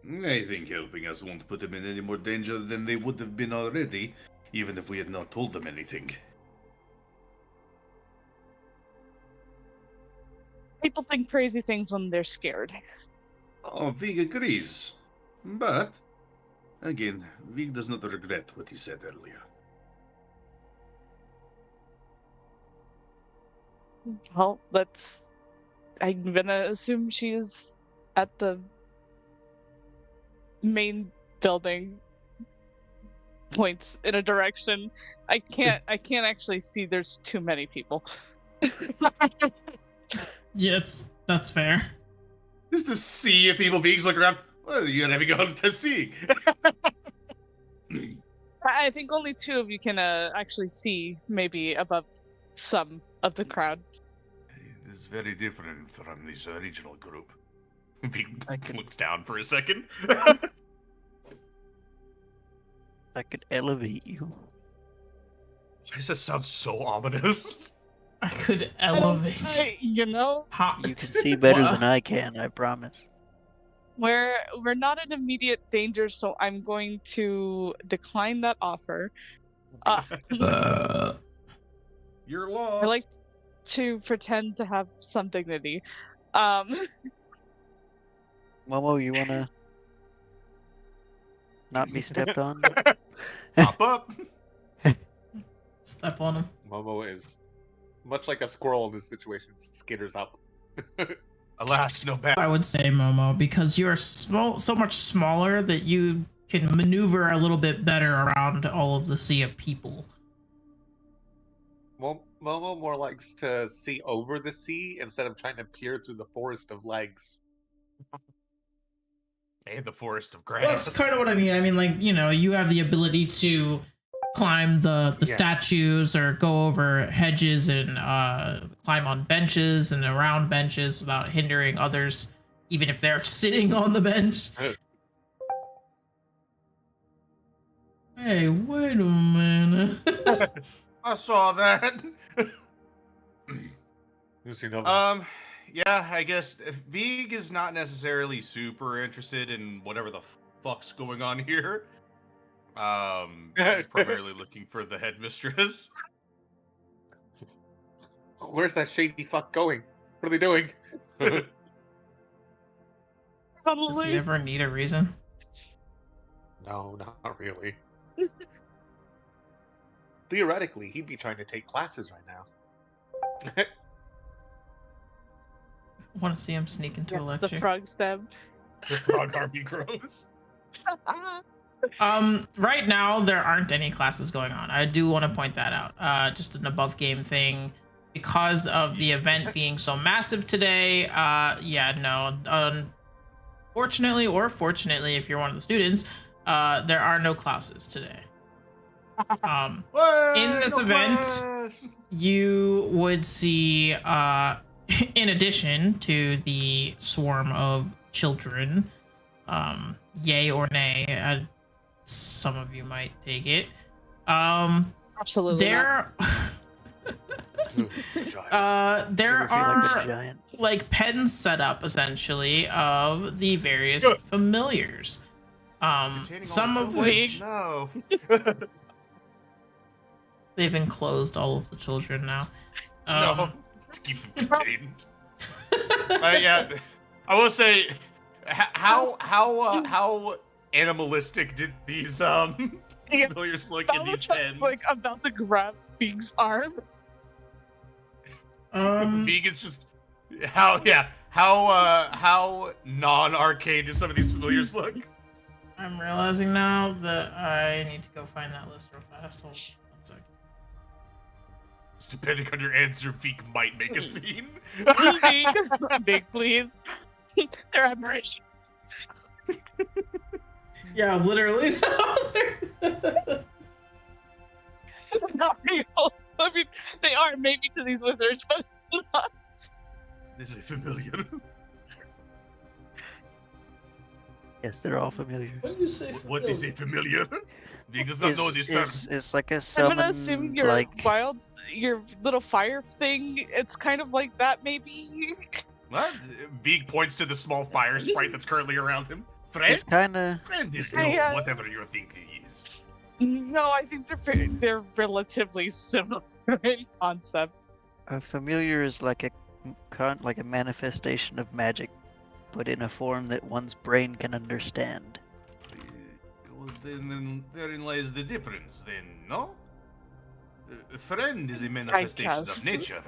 Speaker 3: I think helping us won't put them in any more danger than they would have been already, even if we had not told them anything.
Speaker 2: People think crazy things when they're scared.
Speaker 3: Oh, Vig agrees. But, again, Vig does not regret what he said earlier.
Speaker 2: Well, I'm gonna assume she's at the main building, points in a direction. I can't actually see, there's too many people.
Speaker 1: Yeah, that's fair.
Speaker 3: Just a sea of people, Vig's looking around. Well, you're having a hard time seeing.
Speaker 2: I think only 2 of you can actually see, maybe above some of the crowd.
Speaker 3: It is very different from this original group. Vig
Speaker 5: I could-
Speaker 3: looks down for a second.
Speaker 5: I could elevate you.
Speaker 3: Why does that sound so ominous?
Speaker 1: I could elevate.
Speaker 2: You know,
Speaker 1: Hot.
Speaker 5: You can see better than I can, I promise.
Speaker 2: we're not in immediate danger, so I'm going to decline that offer.
Speaker 3: You're lost.
Speaker 2: I like to pretend to have some dignity.
Speaker 5: Momo, you wanna not be stepped on?
Speaker 3: Pop up.
Speaker 1: Step on him.
Speaker 4: Momo is much like a squirrel in this situation, skitters up.
Speaker 3: Alas, no bad.
Speaker 1: I would say Momo, because you're small, so much smaller that you can maneuver a little bit better around all of the sea of people.
Speaker 4: Well, Momo more likes to see over the sea instead of trying to peer through the forest of legs.
Speaker 3: And the forest of grass.
Speaker 1: Well, that's kind of what I mean. I mean, like, you know, you have the ability to climb the statues or go over hedges and climb on benches and around benches without hindering others, even if they're sitting on the bench. Hey, wait a minute.
Speaker 3: I saw that.
Speaker 4: You see no-
Speaker 3: Yeah, I guess Vig is not necessarily super interested in whatever the fuck's going on here. He's primarily looking for the headmistress.
Speaker 4: Where's that shady fuck going? What are they doing?
Speaker 1: Does he
Speaker 2: Suddenly,
Speaker 1: ever need a reason?
Speaker 4: No, not really. Theoretically, he'd be trying to take classes right now.
Speaker 1: Want to see him sneak into a
Speaker 2: yes, the
Speaker 1: lecture?
Speaker 2: frog stab.
Speaker 3: The frog army grows.
Speaker 1: Right now there aren't any classes going on. I do want to point that out. Just an above game thing because of the event being so massive today. Yeah, no. Unfortunately or fortunately, if you're one of the students, there are no classes today. In this event, you would see, in addition to the swarm of children, yay or nay, some of you might take it.
Speaker 2: Absolutely.
Speaker 1: There, there
Speaker 5: Ever feel like a
Speaker 1: are
Speaker 5: giant?
Speaker 1: like pens set up essentially of the various familiars. Some of which
Speaker 3: No.
Speaker 1: they've enclosed all of the children now.
Speaker 3: No. To keep them contained. Yeah. I will say, how animalistic did these familiars look in these pens?
Speaker 2: like about to grab Big's arm.
Speaker 3: Vig is just how non-arcane do some of these familiars look?
Speaker 1: I'm realizing now that I need to go find that list real fast. Hold on 1 second.
Speaker 3: It's depending on your answer, Veek might make a scene.
Speaker 2: Big, please. They're aberrations.
Speaker 1: Yeah, literally.
Speaker 2: Not real. I mean, they are maybe to these wizards, but not.
Speaker 3: This is a familiar.
Speaker 5: Yes, they're all familiar.
Speaker 1: What do you say?
Speaker 3: What is a familiar? Veek does not know this term.
Speaker 5: It's like a
Speaker 2: I'm
Speaker 5: summon,
Speaker 2: gonna assume your
Speaker 5: like
Speaker 2: your little fire thing. It's kind of like that, maybe.
Speaker 3: What? Veek points to the small fire sprite that's currently around him. Friend?
Speaker 5: it's kind of.
Speaker 3: Friend is
Speaker 2: I,
Speaker 3: no
Speaker 2: uh,
Speaker 3: whatever you think he is.
Speaker 2: No, I think they're relatively similar in concept.
Speaker 5: A familiar is like a manifestation of magic, but in a form that one's brain can understand.
Speaker 3: Well, then therein lies the difference, then, no? A friend is a manifestation
Speaker 2: guess.
Speaker 3: of nature.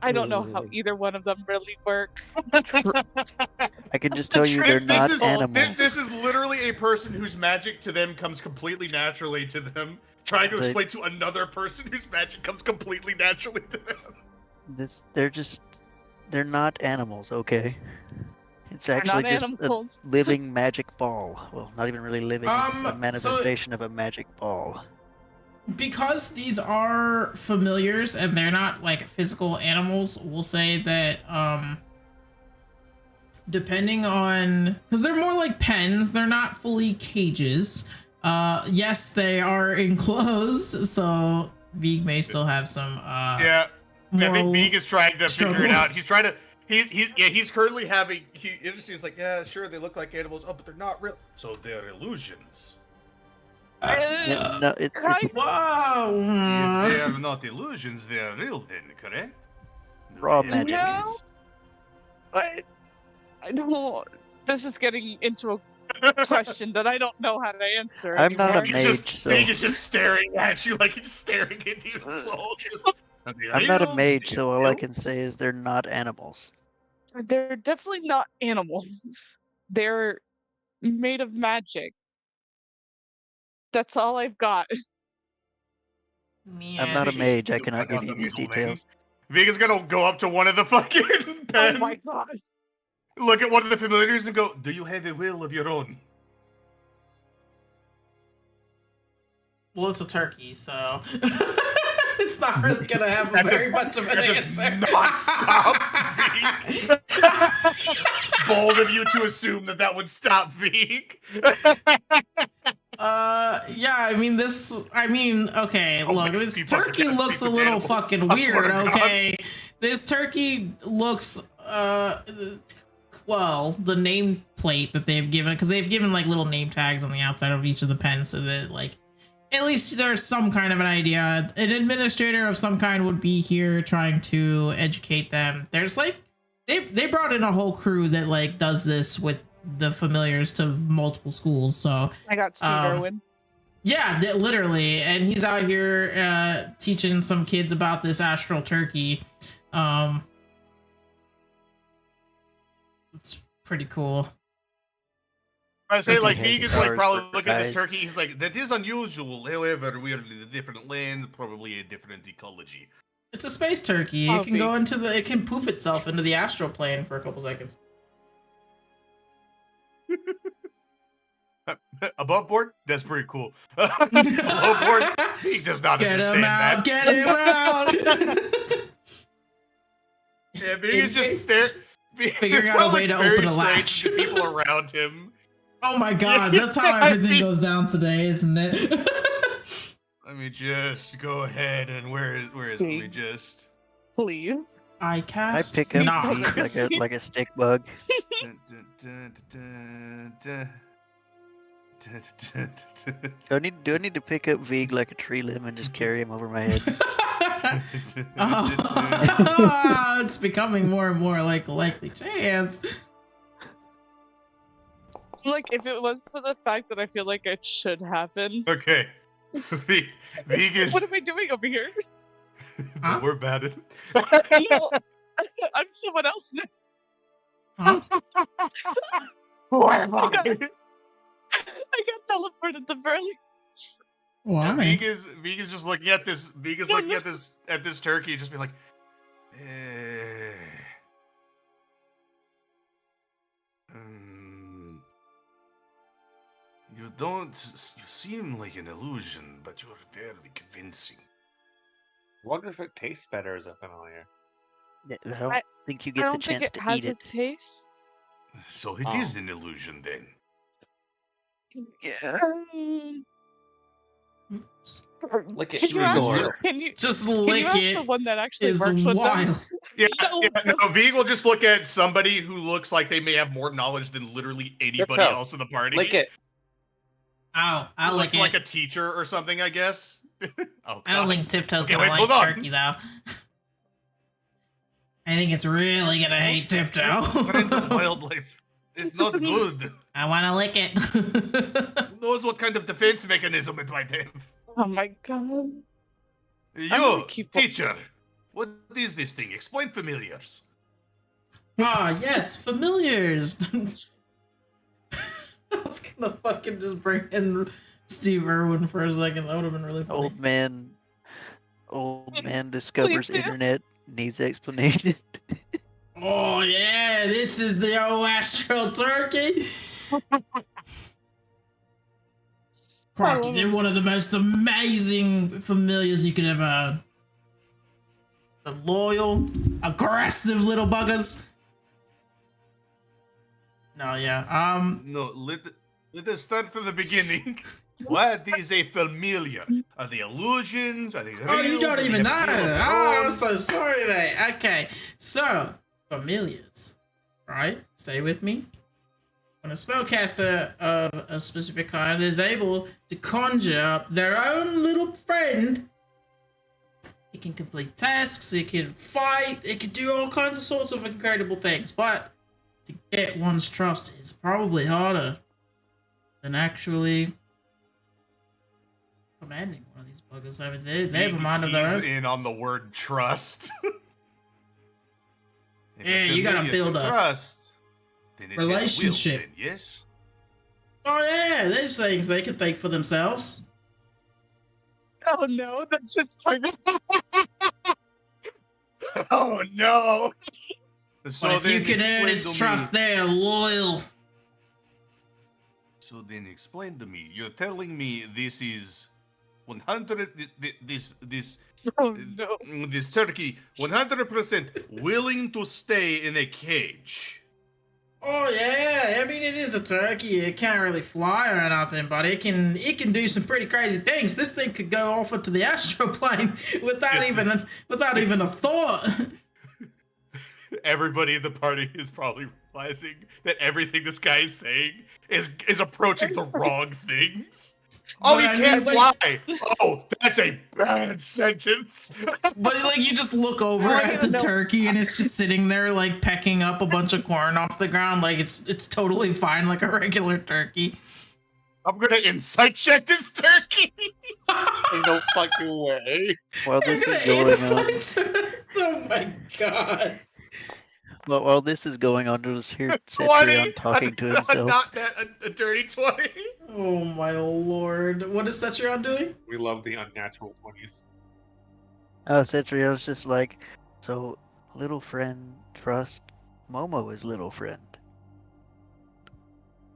Speaker 2: I don't know how either one of them really work.
Speaker 5: I can just tell you they're not animals.
Speaker 3: This is literally a person whose magic to them comes completely naturally to them, trying to
Speaker 5: They-
Speaker 3: explain to another person whose magic comes completely naturally to them.
Speaker 5: They're not animals, okay? It's
Speaker 2: They're
Speaker 5: actually
Speaker 2: not
Speaker 5: just
Speaker 2: animals.
Speaker 5: a living magic ball. Well, not even really living, it's
Speaker 1: So-
Speaker 5: a manifestation of a magic ball.
Speaker 1: Because these are familiars and they're not like physical animals, we'll say that depending on, because they're more like pens, they're not fully cages. Yes, they are enclosed, so Veek may still have some
Speaker 3: Yeah, I think
Speaker 1: moral
Speaker 3: Veek is trying to figure it
Speaker 1: struggle.
Speaker 3: out. He's trying to. He's currently having. He's like, yeah, sure, they look like animals. Oh, but they're not real. So they're illusions.
Speaker 5: Yeah, no, it's
Speaker 1: Wow.
Speaker 3: If they are not illusions, they are real then, correct?
Speaker 5: Raw
Speaker 3: They are
Speaker 5: magic.
Speaker 2: No.
Speaker 3: reals.
Speaker 2: I don't. This is getting into a question that I don't know how to answer.
Speaker 5: I'm not a
Speaker 2: anymore.
Speaker 5: mage, so
Speaker 3: Veek is just staring at you like he's just staring into your soul.
Speaker 5: I'm not a mage, so all I can say is they're not animals.
Speaker 2: They're definitely not animals. They're made of magic. That's all I've got.
Speaker 5: I'm not a mage, I cannot give you these details.
Speaker 3: Veek is gonna go up to one of the fucking
Speaker 2: Oh
Speaker 3: pens,
Speaker 2: my god.
Speaker 3: look at one of the familiars and go, do you have a will of your own?
Speaker 1: Well, it's a turkey, so it's not really gonna have
Speaker 3: That
Speaker 1: very
Speaker 3: does-
Speaker 1: much of an
Speaker 3: that does
Speaker 1: answer.
Speaker 3: not stop Veek. Bold of you to assume that would stop Veek.
Speaker 1: Yeah, I mean, okay,
Speaker 3: Oh,
Speaker 1: look,
Speaker 3: many
Speaker 1: this
Speaker 3: people
Speaker 1: turkey
Speaker 3: can
Speaker 1: looks a
Speaker 3: speak with
Speaker 1: little
Speaker 3: animals.
Speaker 1: fucking
Speaker 3: I swear
Speaker 1: weird,
Speaker 3: to God.
Speaker 1: okay? This turkey looks, well, the name plate that they've given, because they've given, like, little name tags on the outside of each of the pens so that, like, at least there's some kind of an idea. An administrator of some kind would be here trying to educate them. There's, like, they brought in a whole crew that, like, does this with the familiars to multiple schools, so
Speaker 2: I got Steve Irwin.
Speaker 1: yeah, literally, and he's out here teaching some kids about this astral turkey. It's pretty cool.
Speaker 3: I say, like,
Speaker 5: Turkey
Speaker 3: Veek
Speaker 5: has
Speaker 3: is, like,
Speaker 5: stars
Speaker 3: probably
Speaker 5: for
Speaker 3: looking at this
Speaker 5: eyes.
Speaker 3: turkey, he's like, that is unusual, however, we're in a different land, probably a different ecology.
Speaker 1: It's a space turkey.
Speaker 2: Oh,
Speaker 1: It can go into it can poof itself into the astral plane for a couple seconds.
Speaker 3: Above board? That's pretty cool. Below board? He does not
Speaker 1: Get
Speaker 3: understand
Speaker 1: him out!
Speaker 3: that.
Speaker 1: Get him out!
Speaker 3: Yeah, but he's just staring.
Speaker 1: Figuring out a way to open a latch.
Speaker 3: To people around him.
Speaker 1: Oh my god, that's how everything goes down today, isn't it?
Speaker 3: Let me just go ahead and where is let me just
Speaker 2: Please.
Speaker 1: I
Speaker 5: I
Speaker 1: cast
Speaker 5: pick up
Speaker 1: knock.
Speaker 5: Veek like a stick bug. Do I need to pick up Veek like a tree limb and just carry him over my head?
Speaker 1: Oh, it's becoming more and more like a likely chance.
Speaker 2: Like, if it was for the fact that I feel like it should happen.
Speaker 3: Okay. Veek is
Speaker 2: What am I doing over here?
Speaker 1: Huh?
Speaker 3: we're batted.
Speaker 2: No, I'm someone else now.
Speaker 1: Huh?
Speaker 3: Where am
Speaker 2: I got,
Speaker 3: I?
Speaker 2: I got teleported to Berlin.
Speaker 1: Why?
Speaker 3: Vega's just looking at this. Vega's looking at this turkey, just be like, eh, you don't. You seem like an illusion, but you're very convincing.
Speaker 4: Wonder if it tastes better as a familiar.
Speaker 5: Yeah, I don't think you
Speaker 2: I
Speaker 5: get the
Speaker 2: don't think
Speaker 5: chance
Speaker 2: it
Speaker 5: to
Speaker 2: has
Speaker 5: eat
Speaker 2: a
Speaker 5: it.
Speaker 2: taste.
Speaker 3: So it is an illusion then.
Speaker 2: Yeah.
Speaker 4: Lick it.
Speaker 2: Can you
Speaker 4: Sure,
Speaker 2: ask?
Speaker 4: Lord.
Speaker 2: Can you?
Speaker 1: Just
Speaker 2: Can you
Speaker 1: lick
Speaker 2: ask the
Speaker 1: it.
Speaker 2: one that actually
Speaker 1: Is
Speaker 2: works with them?
Speaker 1: wild.
Speaker 3: Yeah,
Speaker 2: No,
Speaker 3: no. Vig will just look at somebody who looks like they may have more knowledge than literally anybody
Speaker 4: Tiptoe.
Speaker 3: else in the party.
Speaker 4: Lick it.
Speaker 1: Ow, I
Speaker 3: Who
Speaker 1: lick
Speaker 3: looks
Speaker 1: it.
Speaker 3: like a teacher or something, I guess. Oh,
Speaker 1: I don't
Speaker 3: God.
Speaker 1: think Tiptoe's
Speaker 3: Okay,
Speaker 1: gonna
Speaker 3: wait,
Speaker 1: like
Speaker 3: hold on.
Speaker 1: turkey though. I think it's really gonna hate Tiptoe.
Speaker 3: What kind of wildlife is not good?
Speaker 1: I wanna lick it.
Speaker 3: Who knows what kind of defense mechanism it might have?
Speaker 2: Oh my god.
Speaker 3: You,
Speaker 2: gonna keep-
Speaker 3: teacher, what is this thing? Explain familiars.
Speaker 1: Ah, yes, familiars. I was gonna fucking just bring in Steve Irwin for a second. That would have been really funny.
Speaker 5: Old man discovers
Speaker 2: do.
Speaker 5: internet, needs explanation.
Speaker 1: Oh yeah, this is the old astral turkey. Crocky, they're one of the most amazing familiars you could ever. The loyal, aggressive little buggers. No, yeah.
Speaker 3: No, let us start from the beginning. What is a familiar? Are they illusions? Are they real?
Speaker 1: Oh, you don't
Speaker 3: Do they
Speaker 1: even know.
Speaker 3: have a will of their
Speaker 1: Oh, I'm
Speaker 3: own?
Speaker 1: so sorry, mate. Okay, so familiars, right? Stay with me. When a spellcaster of a specific kind is able to conjure up their own little friend, it can complete tasks, it can fight, it can do all kinds of sorts of incredible things, but to get one's trust is probably harder than actually commanding one of these buggers. I mean, they have a mind of their
Speaker 3: Keys
Speaker 1: own.
Speaker 3: in on the word trust. If a
Speaker 1: Yeah, you gotta
Speaker 3: familiar
Speaker 1: build
Speaker 3: can
Speaker 1: a
Speaker 3: trust, then it has a will,
Speaker 1: relationship.
Speaker 3: then, yes?
Speaker 1: Oh yeah, there's things they can think for themselves.
Speaker 2: Oh no, that's just funny.
Speaker 3: Oh no! So
Speaker 1: But if you
Speaker 3: then
Speaker 1: can earn
Speaker 3: explain
Speaker 1: its
Speaker 3: to
Speaker 1: trust,
Speaker 3: me-
Speaker 1: they're loyal.
Speaker 3: So then explain to me. You're telling me this is 100. This
Speaker 2: Oh no.
Speaker 3: this turkey 100% willing to stay in a cage.
Speaker 1: Oh yeah, I mean it is a turkey. It can't really fly or nothing, but it can do some pretty crazy things. This thing could go off into the astral plane without
Speaker 3: This
Speaker 1: even
Speaker 3: is-
Speaker 1: a thought.
Speaker 3: Everybody in the party is probably realizing that everything this guy is saying is approaching the wrong things. Oh,
Speaker 1: But
Speaker 3: he
Speaker 1: I mean,
Speaker 3: can't
Speaker 1: like-
Speaker 3: fly! Oh, that's a bad sentence.
Speaker 1: But like you just look over
Speaker 2: I
Speaker 1: at the
Speaker 2: don't know.
Speaker 1: turkey and it's just sitting there like pecking up a bunch of corn off the ground, like it's totally fine like a regular turkey.
Speaker 3: I'm gonna insight check this turkey.
Speaker 4: There's no fucking way.
Speaker 5: While
Speaker 1: You're
Speaker 5: this is
Speaker 1: gonna
Speaker 5: going on,
Speaker 1: insult her. Oh my god.
Speaker 5: while this is going on, just hear
Speaker 3: 20.
Speaker 5: Cetrion talking to himself.
Speaker 3: Not that a dirty 20.
Speaker 1: Oh my lord. What is Cetrion doing?
Speaker 4: We love the unnatural 20s.
Speaker 5: Cetrion's just like, so little friend trust Momo is little friend.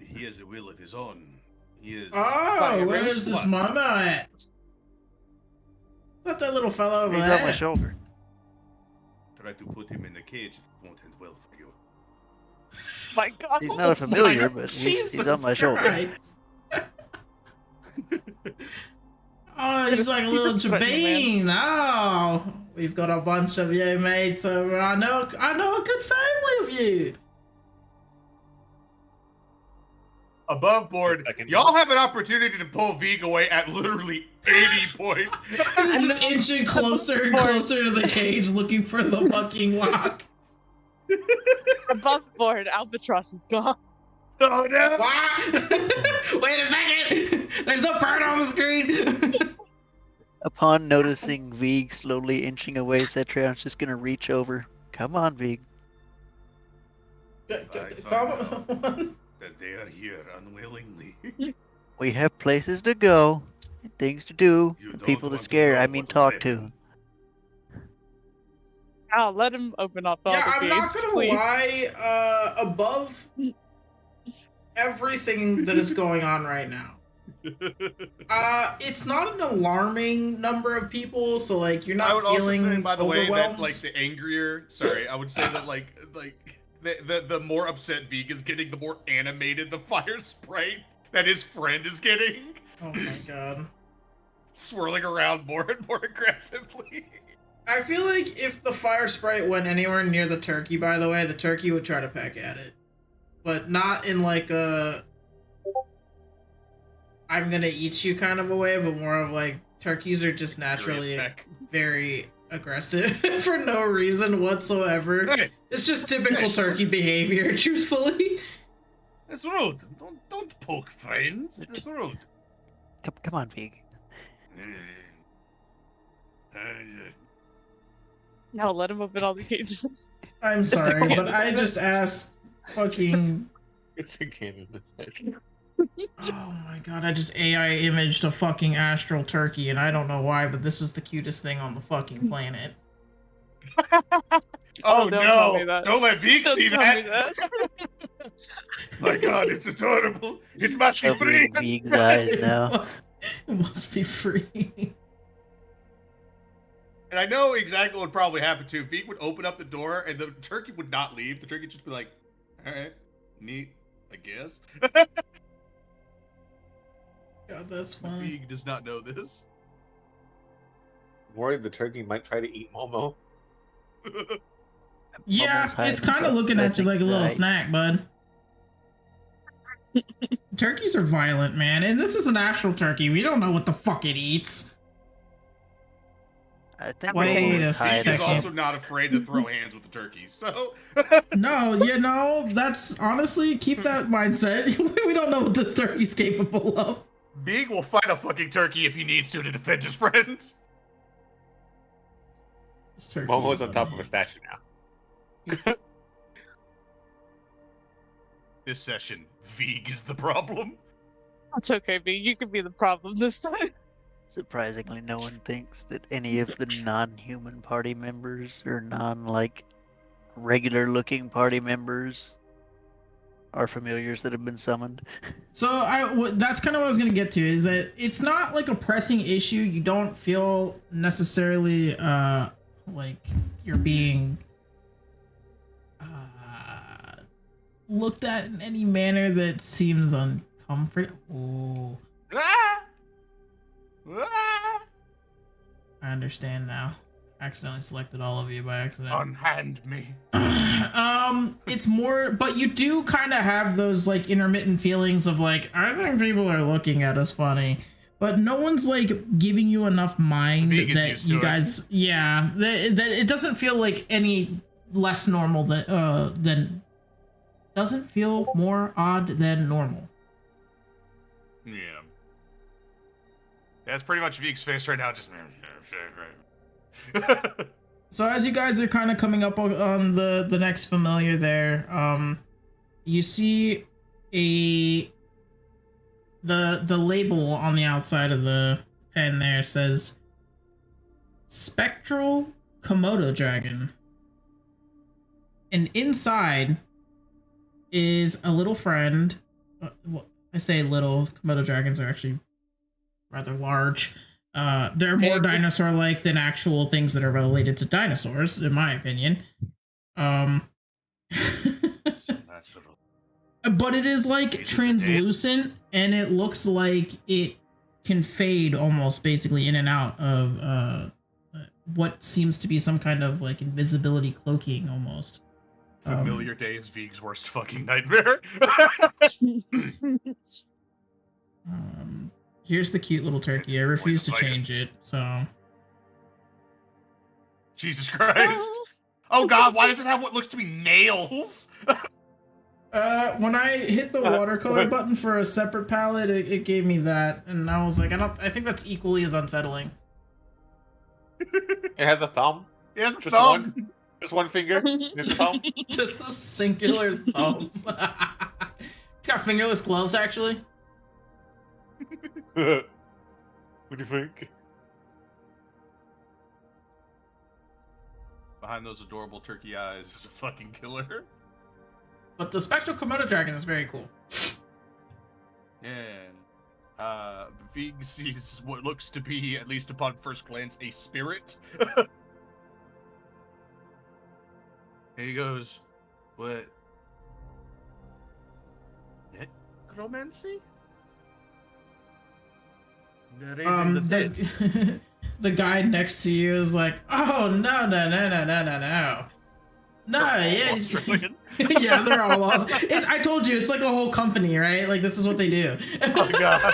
Speaker 3: He has a will of his own. He is.
Speaker 1: Oh, where's this
Speaker 3: What?
Speaker 1: mama at? Not that little fellow over
Speaker 5: He's
Speaker 1: there.
Speaker 5: on my shoulder.
Speaker 3: Try to put him in a cage. It won't end well for you.
Speaker 2: My god.
Speaker 5: He's not a familiar, but he's on my shoulder.
Speaker 1: Christ. Oh, he's like a
Speaker 2: He
Speaker 1: little
Speaker 2: just threatened me,
Speaker 1: Jabeen. Oh, we've got a bunch of you, mate. So I know a good family of you.
Speaker 3: Above board,
Speaker 4: Second.
Speaker 3: y'all have an opportunity to pull Vig away at literally 80 points.
Speaker 1: This is inching closer and closer to the cage, looking for the fucking lock.
Speaker 2: Above board, Albatross is gone.
Speaker 3: Oh no!
Speaker 1: What? Wait a second. There's no bird on the screen.
Speaker 5: Upon noticing Vig slowly inching away, Cetrion's just gonna reach over, Come on, Vig.
Speaker 3: I
Speaker 1: Come
Speaker 3: found
Speaker 1: on.
Speaker 3: that they are here unwillingly.
Speaker 5: We have places to go, and things to do,
Speaker 3: You
Speaker 5: and
Speaker 3: don't
Speaker 5: people to
Speaker 3: want to
Speaker 5: scare.
Speaker 3: know
Speaker 5: I mean,
Speaker 3: what
Speaker 5: talk
Speaker 3: weapon.
Speaker 5: to.
Speaker 2: I'll let him open up all
Speaker 1: Yeah,
Speaker 2: the
Speaker 1: I'm not
Speaker 2: gates,
Speaker 1: gonna
Speaker 2: please.
Speaker 1: lie. Above everything that is going on right now, it's not an alarming number of people. So like, you're
Speaker 3: I
Speaker 1: not
Speaker 3: would also
Speaker 1: feeling
Speaker 3: say, by the way,
Speaker 1: overwhelmed.
Speaker 3: that like the angrier, sorry, I would say that like the more upset Vig is getting, the more animated the fire sprite that his friend is getting,
Speaker 1: Oh my god.
Speaker 3: swirling around more and more aggressively.
Speaker 1: I feel like if the fire sprite went anywhere near the turkey, by the way, the turkey would try to peck at it. But not in like a I'm gonna eat you kind of a way, but more of like turkeys are just naturally
Speaker 3: Peck.
Speaker 1: very aggressive for no reason whatsoever.
Speaker 3: Hey,
Speaker 1: It's just typical
Speaker 3: Hey.
Speaker 1: turkey behavior, truthfully.
Speaker 3: that's rude. Don't poke friends. That's rude.
Speaker 5: Come on, Vig.
Speaker 2: No, let him open all the gates.
Speaker 1: I'm sorry, but I just asked fucking
Speaker 4: It's a cannon defense.
Speaker 1: oh my god, I just AI imaged a fucking astral turkey and I don't know why, but this is the cutest thing on the fucking planet.
Speaker 3: Oh
Speaker 2: don't tell me
Speaker 3: no!
Speaker 2: that.
Speaker 3: Don't let Vig
Speaker 2: Don't
Speaker 3: see
Speaker 2: tell
Speaker 3: that.
Speaker 2: me that.
Speaker 3: My God, it's adorable. It must be free.
Speaker 5: Covering Vig's eyes
Speaker 1: It
Speaker 5: now.
Speaker 1: must be free.
Speaker 3: And I know exactly what would probably happen too. Vig would open up the door and the turkey would not leave. The turkey would just be like, all right, neat, I guess.
Speaker 1: God, that's fine.
Speaker 3: Vig does not know this.
Speaker 4: I'm worried the turkey might try to eat Momo.
Speaker 1: Yeah,
Speaker 5: Almost
Speaker 1: it's
Speaker 5: hiding
Speaker 1: kind of
Speaker 5: from
Speaker 1: looking at you like a little
Speaker 5: anxiety.
Speaker 1: snack, bud. Turkeys are violent, man, and this is an astral turkey. We don't know what the fuck it eats.
Speaker 5: I think
Speaker 1: Wait
Speaker 5: Momo
Speaker 1: a
Speaker 5: is
Speaker 3: Vig
Speaker 5: hiding.
Speaker 3: is
Speaker 1: second.
Speaker 3: also not afraid to throw hands with the turkey. So
Speaker 1: No, you know, that's honestly, keep that mindset. We don't know what this turkey's capable of.
Speaker 3: Vig will fight a fucking turkey if he needs to defend his friends.
Speaker 1: This turkey
Speaker 4: Momo's
Speaker 1: is
Speaker 4: on top of a
Speaker 1: unhinged.
Speaker 4: statue now.
Speaker 3: This session, Vig is the problem.
Speaker 2: That's okay, B. You can be the problem this time.
Speaker 5: Surprisingly, no one thinks that any of the non-human party members or regular-looking party members are familiars that have been summoned.
Speaker 1: So that's kind of what I was gonna get to, is that it's not like a pressing issue. You don't feel necessarily like you're being looked at in any manner that seems uncomfortable.
Speaker 3: Ah! Ah!
Speaker 1: I understand now. Accidentally selected all of you by accident.
Speaker 3: Unhand me.
Speaker 1: It's more, but you do kind of have those like intermittent feelings of like, I think people are looking at us funny, but no one's like giving you enough mind
Speaker 3: Vig is
Speaker 1: that
Speaker 3: used to
Speaker 1: you
Speaker 3: it.
Speaker 1: guys, yeah, that it doesn't feel like any less normal than doesn't feel more odd than normal.
Speaker 3: Yeah. That's pretty much Vig's face right now. Just.
Speaker 1: So as you guys are kind of coming up on the next familiar there, you see the label on the outside of the pen there says Spectral Komodo Dragon. And inside is a little friend. Well, I say little, Komodo dragons are actually rather large. They're more dinosaur-like than actual things that are related to dinosaurs, in my opinion. But it is like translucent, and it looks like it can fade almost basically in and out of what seems to be some kind of like invisibility cloaking almost.
Speaker 3: Familiar days, Vig's worst fucking nightmare.
Speaker 1: Here's the cute little turkey. I refuse to change it, so.
Speaker 3: Jesus Christ. Oh god, why does it have what looks to be nails?
Speaker 1: When I hit the watercolor button for a separate palette, it gave me that, and I was like, I think that's equally as unsettling.
Speaker 4: It has a thumb.
Speaker 3: He has a
Speaker 4: Just
Speaker 3: thumb.
Speaker 4: Just one finger in its thumb.
Speaker 1: Just a singular thumb. It's got fingerless gloves, actually.
Speaker 4: What do you think?
Speaker 3: Behind those adorable turkey eyes is a fucking killer.
Speaker 1: But the spectral Komodo dragon is very cool.
Speaker 3: Yeah. Vig sees what looks to be, at least upon first glance, a spirit. And he goes, "What? Necromancy? The raising the dead."
Speaker 1: The guy next to you is like, oh no. No, yeah,
Speaker 3: Australian.
Speaker 1: yeah, they're all lost. I told you, it's like a whole company, right? Like this is what they do.
Speaker 3: Oh god.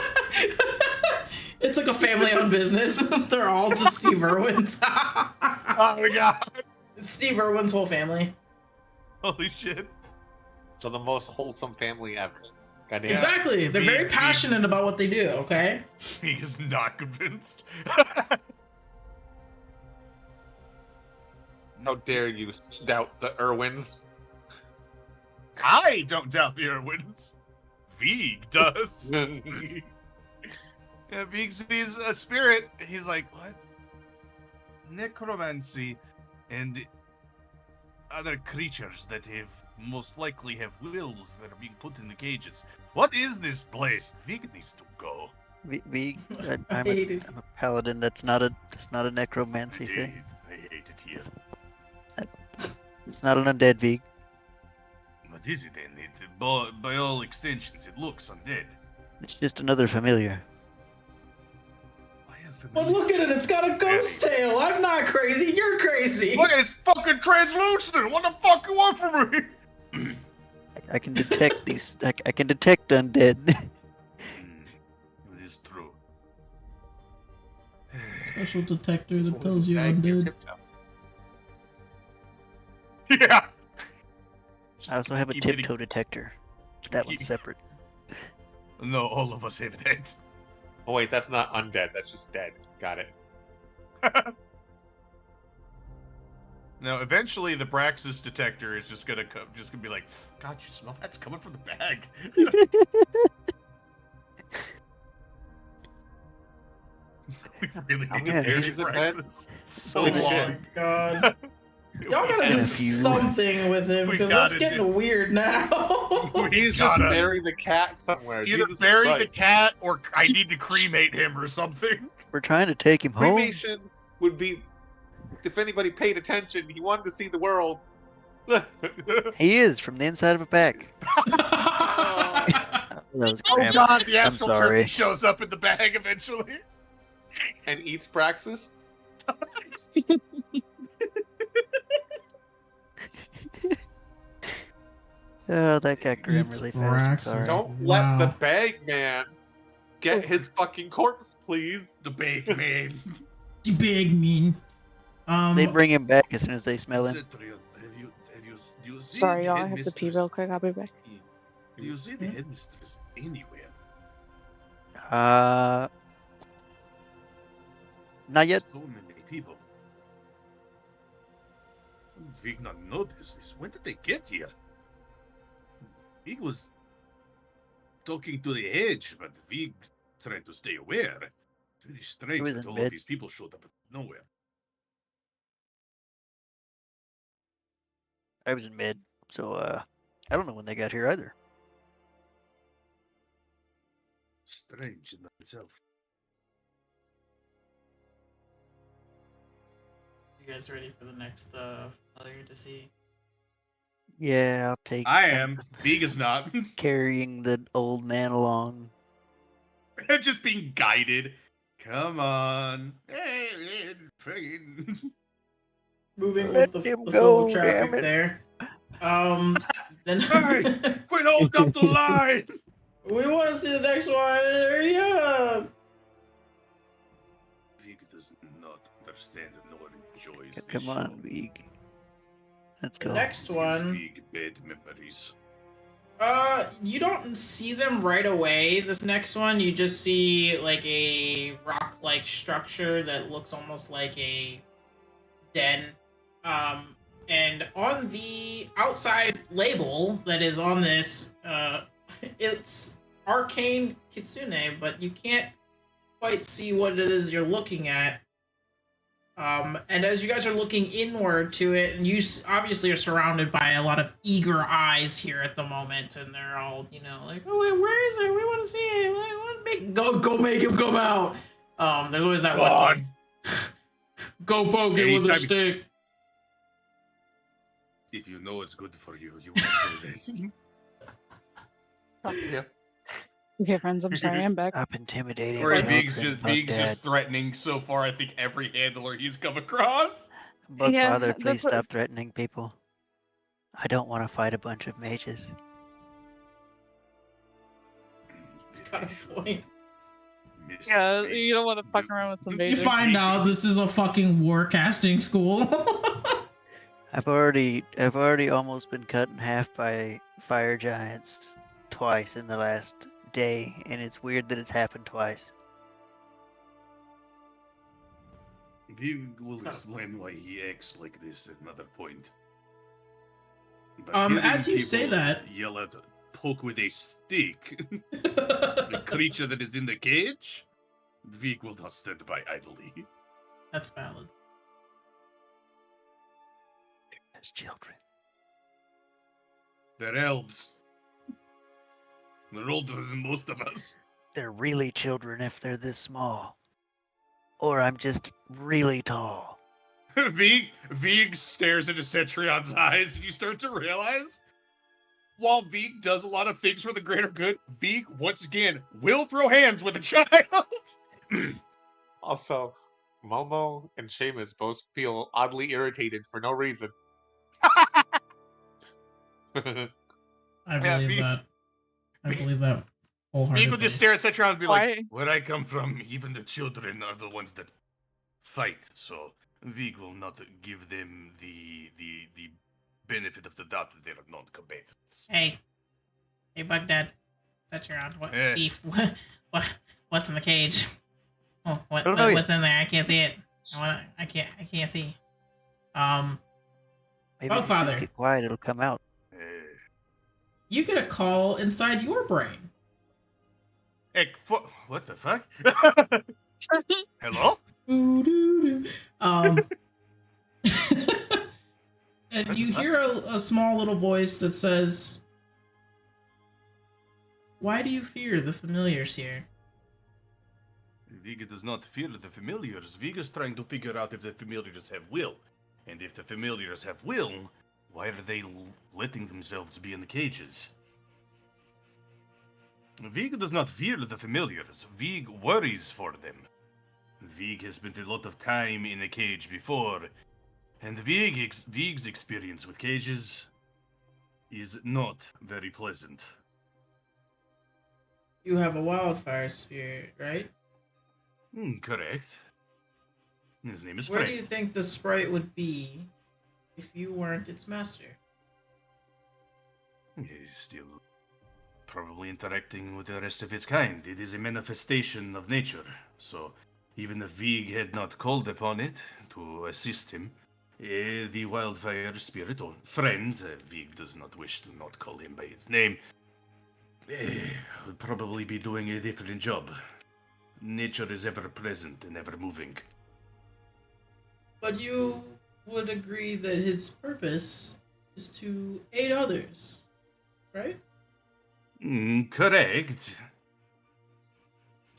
Speaker 1: It's like a family-owned business. They're all just Steve Irwin's.
Speaker 3: Oh my god.
Speaker 1: It's Steve Irwin's whole family.
Speaker 3: Holy shit.
Speaker 4: So the most wholesome family ever. Goddamn.
Speaker 1: Exactly. They're very passionate about what they do. Okay.
Speaker 3: He is not convinced.
Speaker 4: How dare you doubt the Irwins?
Speaker 3: I don't doubt the Irwins. Vig does. Yeah, Vig sees a spirit. He's like, what? Necromancy and other creatures that have most likely have wills that are being put in the cages. What is this place? Vig needs to go.
Speaker 5: I'm a paladin. That's not a necromancy thing.
Speaker 3: I hate it here.
Speaker 5: It's not an undead Vig.
Speaker 3: What is it then? By all extensions, it looks undead.
Speaker 5: It's just another familiar.
Speaker 3: Why have
Speaker 1: But look at it. It's got a ghost tail. I'm not crazy. You're crazy.
Speaker 3: Look, it's fucking translucent. What the fuck you want from me?
Speaker 5: I can detect these. I can detect undead.
Speaker 3: It is true.
Speaker 1: Special detector that tells you undead.
Speaker 3: Yeah.
Speaker 5: I also have a
Speaker 3: Keep
Speaker 5: tiptoe
Speaker 3: getting-
Speaker 5: detector. That one's separate.
Speaker 3: No, all of us have that.
Speaker 4: Oh wait, that's not undead. That's just dead. Got it.
Speaker 3: Now, eventually, the Braxis detector is just gonna be like, God, you smell that's coming from the bag. We really need to
Speaker 5: yeah,
Speaker 3: bury
Speaker 4: he's a
Speaker 3: Braxis so
Speaker 4: Holy
Speaker 3: long.
Speaker 4: shit.
Speaker 1: God. Y'all gotta
Speaker 5: And
Speaker 1: do
Speaker 5: a few.
Speaker 1: something with him
Speaker 3: We
Speaker 1: because
Speaker 3: gotta
Speaker 1: it's getting
Speaker 3: do-
Speaker 1: weird now.
Speaker 4: He's just
Speaker 3: gotta-
Speaker 4: burying the cat somewhere.
Speaker 3: Either
Speaker 4: Jesus
Speaker 3: bury
Speaker 4: Christ.
Speaker 3: the cat or I need to cremate him or something.
Speaker 5: We're trying to take him home.
Speaker 4: Cremation would be, if anybody paid attention, he wanted to see the world.
Speaker 5: He is from the inside of a pack. That was
Speaker 3: Oh
Speaker 5: cramped.
Speaker 3: God, the astral
Speaker 5: sorry.
Speaker 3: turkey shows up in the bag eventually.
Speaker 4: And eats Praxis.
Speaker 5: Oh, that got grim
Speaker 1: It's
Speaker 5: really fast. I'm
Speaker 1: Braxis.
Speaker 5: sorry.
Speaker 4: Don't
Speaker 1: Wow.
Speaker 4: let the bag man get his fucking corpse, please.
Speaker 3: The big man.
Speaker 1: You big mean.
Speaker 5: They bring him back as soon as they smell him.
Speaker 3: Cetrion, do you see
Speaker 2: Sorry,
Speaker 3: the
Speaker 2: y'all. I have to pee
Speaker 3: headmistress?
Speaker 2: real quick. I'll be back.
Speaker 3: Do you see the headmistress anywhere?
Speaker 5: Not yet.
Speaker 3: So many people. Vig not noticed this. When did they get here? Vig was talking to the hedge, but Vig trying to stay aware. It's really strange
Speaker 5: was
Speaker 3: that
Speaker 5: in
Speaker 3: all
Speaker 5: bed.
Speaker 3: of these people showed up out of nowhere.
Speaker 5: I was in mid, so I don't know when they got here either.
Speaker 3: Strange in itself.
Speaker 1: You guys ready for the next failure to see?
Speaker 5: Yeah, I'll take.
Speaker 3: I am. Vig is not.
Speaker 5: Carrying the old man along.
Speaker 3: Just being guided. Come on. Hey, friggin'.
Speaker 1: Moving
Speaker 5: Let
Speaker 1: with the
Speaker 5: him
Speaker 1: flow of
Speaker 5: go,
Speaker 1: traffic
Speaker 5: damn it.
Speaker 1: there. Then
Speaker 3: Hey! Quit holding up the line!
Speaker 1: we want to see the next one. Hurry up!
Speaker 3: Vig does not understand nor enjoys this
Speaker 5: Come on,
Speaker 3: show.
Speaker 5: Vig. Let's
Speaker 1: The
Speaker 5: go.
Speaker 1: next one.
Speaker 3: Vig bad memories.
Speaker 1: You don't see them right away. This next one, you just see like a rock-like structure that looks almost like a den. And on the outside label that is on this, it's Arcane Kitsune, but you can't quite see what it is you're looking at. And as you guys are looking inward to it, and you obviously are surrounded by a lot of eager eyes here at the moment, and they're all, like, oh, where is it? We want to see it. Go make him come out. There's always that one thing. Go poke it with a stick.
Speaker 3: If you know it's good for you, you won't do this.
Speaker 4: Yeah.
Speaker 2: Okay, friends, I'm sorry, I'm back.
Speaker 5: Stop intimidating.
Speaker 3: Or
Speaker 5: Bugs
Speaker 3: Vig's
Speaker 5: and
Speaker 3: just threatening so far, I think every handler he's come across.
Speaker 2: Yeah,
Speaker 5: Bugfather, please
Speaker 2: that's what-
Speaker 5: stop threatening people. I don't want to fight a bunch of mages.
Speaker 1: It's got a point.
Speaker 2: Yeah, you don't want to fuck around with some
Speaker 1: You
Speaker 2: mages.
Speaker 1: find out this is a fucking war casting school.
Speaker 5: I've already almost been cut in half by fire giants twice in the last day, and it's weird that it's happened twice.
Speaker 3: Vig will explain why he acts like this at another point. But
Speaker 1: as
Speaker 3: hearing
Speaker 1: you say
Speaker 3: people
Speaker 1: that-
Speaker 3: yell at poke with a stick, the creature that is in the cage, Vig will not stand by idly.
Speaker 1: That's valid.
Speaker 5: As children.
Speaker 3: They're elves. They're older than most of us.
Speaker 5: They're really children if they're this small. Or I'm just really tall.
Speaker 3: Vig stares into Cetrion's eyes, and you start to realize, while Vig does a lot of things for the greater good, Vig, once again, will throw hands with a child.
Speaker 4: Also, Momo and Seamus both feel oddly irritated for no reason.
Speaker 1: I believe that. I believe that
Speaker 3: Vig
Speaker 1: wholeheartedly.
Speaker 3: will just stare at Cetrion and be
Speaker 2: Why?
Speaker 3: like, where I come from, even the children are the ones that fight, so Vig will not give them the benefit of the doubt that they are non-combatants.
Speaker 1: Hey, Bugdad, set your on. What
Speaker 3: Eh.
Speaker 1: beef? What's in the cage? Oh,
Speaker 5: don't know yet.
Speaker 1: what's in there? I can't see it. I can't see.
Speaker 5: Maybe if you
Speaker 1: Bugfather.
Speaker 5: just get quiet, it'll come out.
Speaker 1: You get a call inside your brain.
Speaker 3: What the fuck? Hello?
Speaker 1: Doo-doo-doo. And you hear a small little voice that says, "Why do you fear the familiars here?"
Speaker 3: Vig does not fear the familiars. Vig is trying to figure out if the familiars have will. And if the familiars have will, why are they letting themselves be in the cages? Vig does not fear the familiars. Vig worries for them. Vig has spent a lot of time in a cage before, and Vig's experience with cages is not very pleasant.
Speaker 1: You have a wildfire spirit, right?
Speaker 3: Correct. His name is
Speaker 1: Where
Speaker 3: Frank.
Speaker 1: do you think the sprite would be if you weren't its master?
Speaker 3: He's still probably interacting with the rest of its kind. It is a manifestation of nature, so even if Vig had not called upon it to assist him, the wildfire spirit or friend, Vig does not wish to not call him by its name, would probably be doing a different job. Nature is ever present and ever moving.
Speaker 1: But you would agree that his purpose is to aid others, right?
Speaker 3: Correct.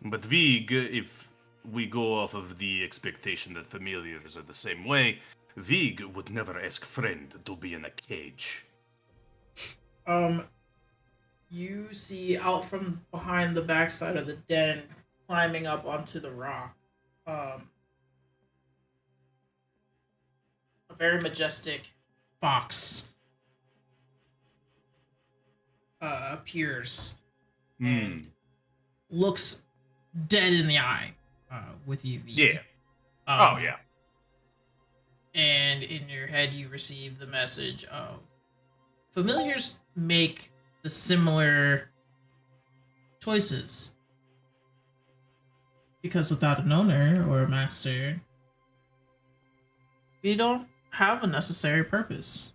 Speaker 3: But Vig, if we go off of the expectation that familiars are the same way, Vig would never ask friend to be in a cage.
Speaker 1: You see out from behind the backside of the den, climbing up onto the rock, a very majestic fox appears and looks dead in the eye with you, V.
Speaker 3: Yeah.
Speaker 1: Um,
Speaker 3: Oh, yeah.
Speaker 1: And in your head, you receive the message of familiars make the similar choices. Because without an owner or a master, we don't have a necessary purpose.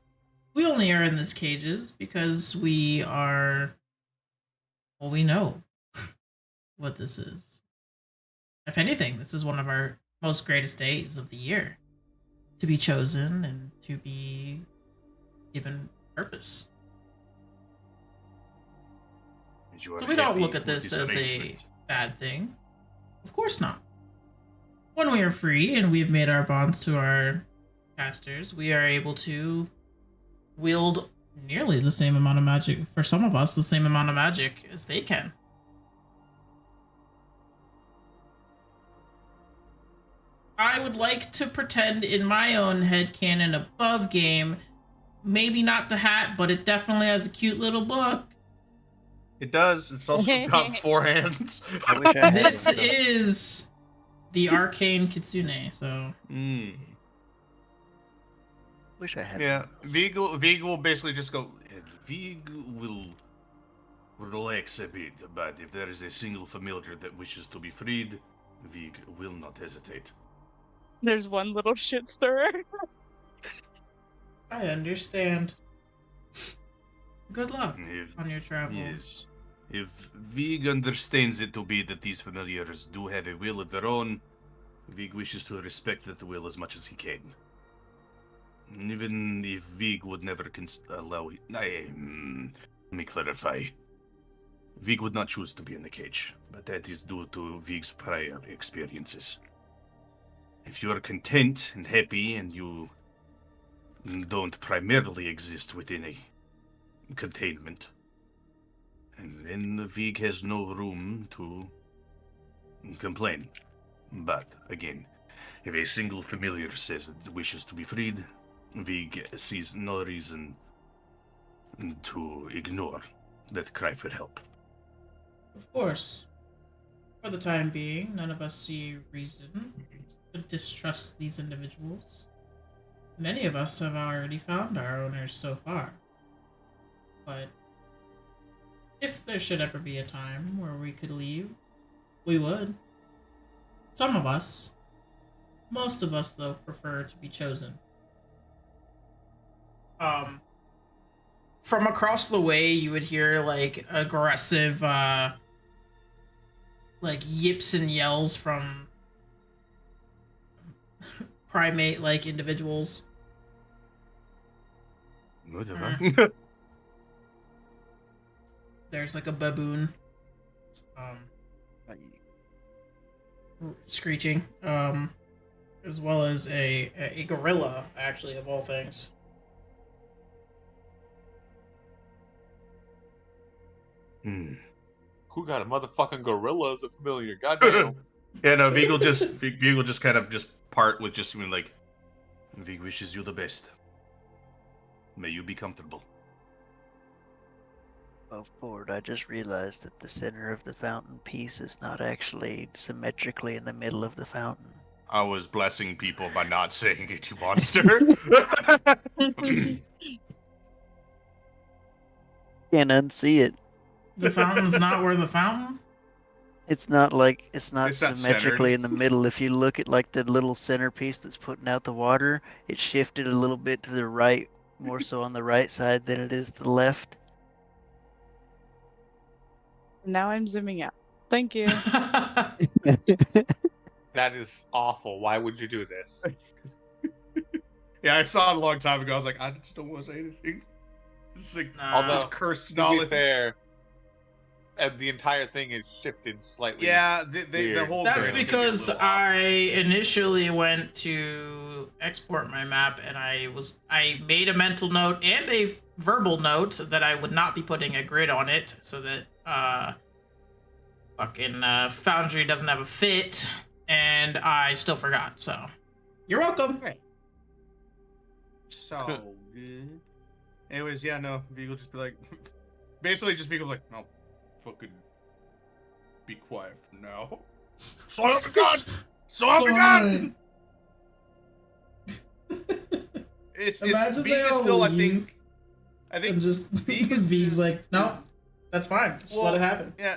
Speaker 1: We only are in these cages because we are. Well, we know what this is. If anything, this is one of our most greatest days of the year. To be chosen and to be given purpose. So we don't look at this as a bad thing. Of course not. When we are free and we've made our bonds to our casters, we are able to wield nearly the same amount of magic, for some of us, the same amount of magic as they can. I would like to pretend in my own headcanon above game, maybe not the hat, but it definitely has a cute little book.
Speaker 3: It does. It's also got 4 hands.
Speaker 5: I wish I had
Speaker 1: This
Speaker 5: one of those.
Speaker 1: is the arcane kitsune, so
Speaker 5: Wish I had.
Speaker 3: Yeah,
Speaker 5: one of those.
Speaker 3: Vig will basically just go. Vig will relax a bit, but if there is a single familiar that wishes to be freed, Vig will not hesitate.
Speaker 2: There's one little shit stirrer.
Speaker 1: I understand. Good luck
Speaker 3: If,
Speaker 1: on your travels.
Speaker 3: yes, if Vig understands it to be that these familiars do have a will of their own, Vig wishes to respect that will as much as he can. Even if Vig would never allow it. Let me clarify. Vig would not choose to be in the cage, but that is due to Vig's prior experiences. If you are content and happy and you don't primarily exist within a containment, and then Vig has no room to complain. But again, if a single familiar says it wishes to be freed, Vig sees no reason to ignore that cry for help.
Speaker 1: Of course. For the time being, none of us see reason to distrust these individuals. Many of us have already found our owners so far. But if there should ever be a time where we could leave, we would. Some of us, most of us though, prefer to be chosen. From across the way, you would hear like aggressive, like yips and yells from primate-like individuals.
Speaker 3: What the fuck?
Speaker 1: There's like a baboon, screeching, as well as a gorilla, actually, of all things.
Speaker 4: Who got a motherfucking gorilla as a familiar? Goddamn.
Speaker 3: Yeah, no, Vig will just kind of just part with just being like, Vig wishes you the best. May you be comfortable.
Speaker 5: Oh, Ford, I just realized that the center of the fountain piece is not actually symmetrically in the middle of the fountain.
Speaker 3: I was blessing people by not saying it, you monster.
Speaker 5: Can't unsee it.
Speaker 1: The fountain's not where the fountain?
Speaker 5: It's not
Speaker 3: It's not
Speaker 5: symmetrically
Speaker 3: centered.
Speaker 5: in the middle. If you look at like the little centerpiece that's putting out the water, it shifted a little bit to the right, more so on the right side than it is the left.
Speaker 2: Now I'm zooming out. Thank you.
Speaker 4: That is awful. Why would you do this?
Speaker 3: Yeah, I saw it a long time ago. I was like, I just don't want to say anything. It's like
Speaker 4: Although,
Speaker 3: this cursed
Speaker 4: To be
Speaker 3: knowledge.
Speaker 4: fair, the entire thing is shifted slightly.
Speaker 3: Yeah, the
Speaker 4: Weird.
Speaker 3: whole.
Speaker 1: That's
Speaker 3: thing is
Speaker 1: because
Speaker 3: a little off.
Speaker 1: I initially went to export my map and I made a mental note and a verbal note that I would not be putting a grid on it so that fucking Foundry doesn't have a fit, and I still forgot, so you're welcome.
Speaker 3: Right. So good. Anyways, yeah, no, Vig will just be like, basically just Vig will be like, no, fucking be quiet for now. So help me God! So help me God! It's
Speaker 1: Imagine
Speaker 3: Vig
Speaker 1: they
Speaker 3: is
Speaker 1: all
Speaker 3: still,
Speaker 1: leave
Speaker 3: I think
Speaker 1: and just V's like, no, that's fine. Just let it happen.
Speaker 3: Yeah.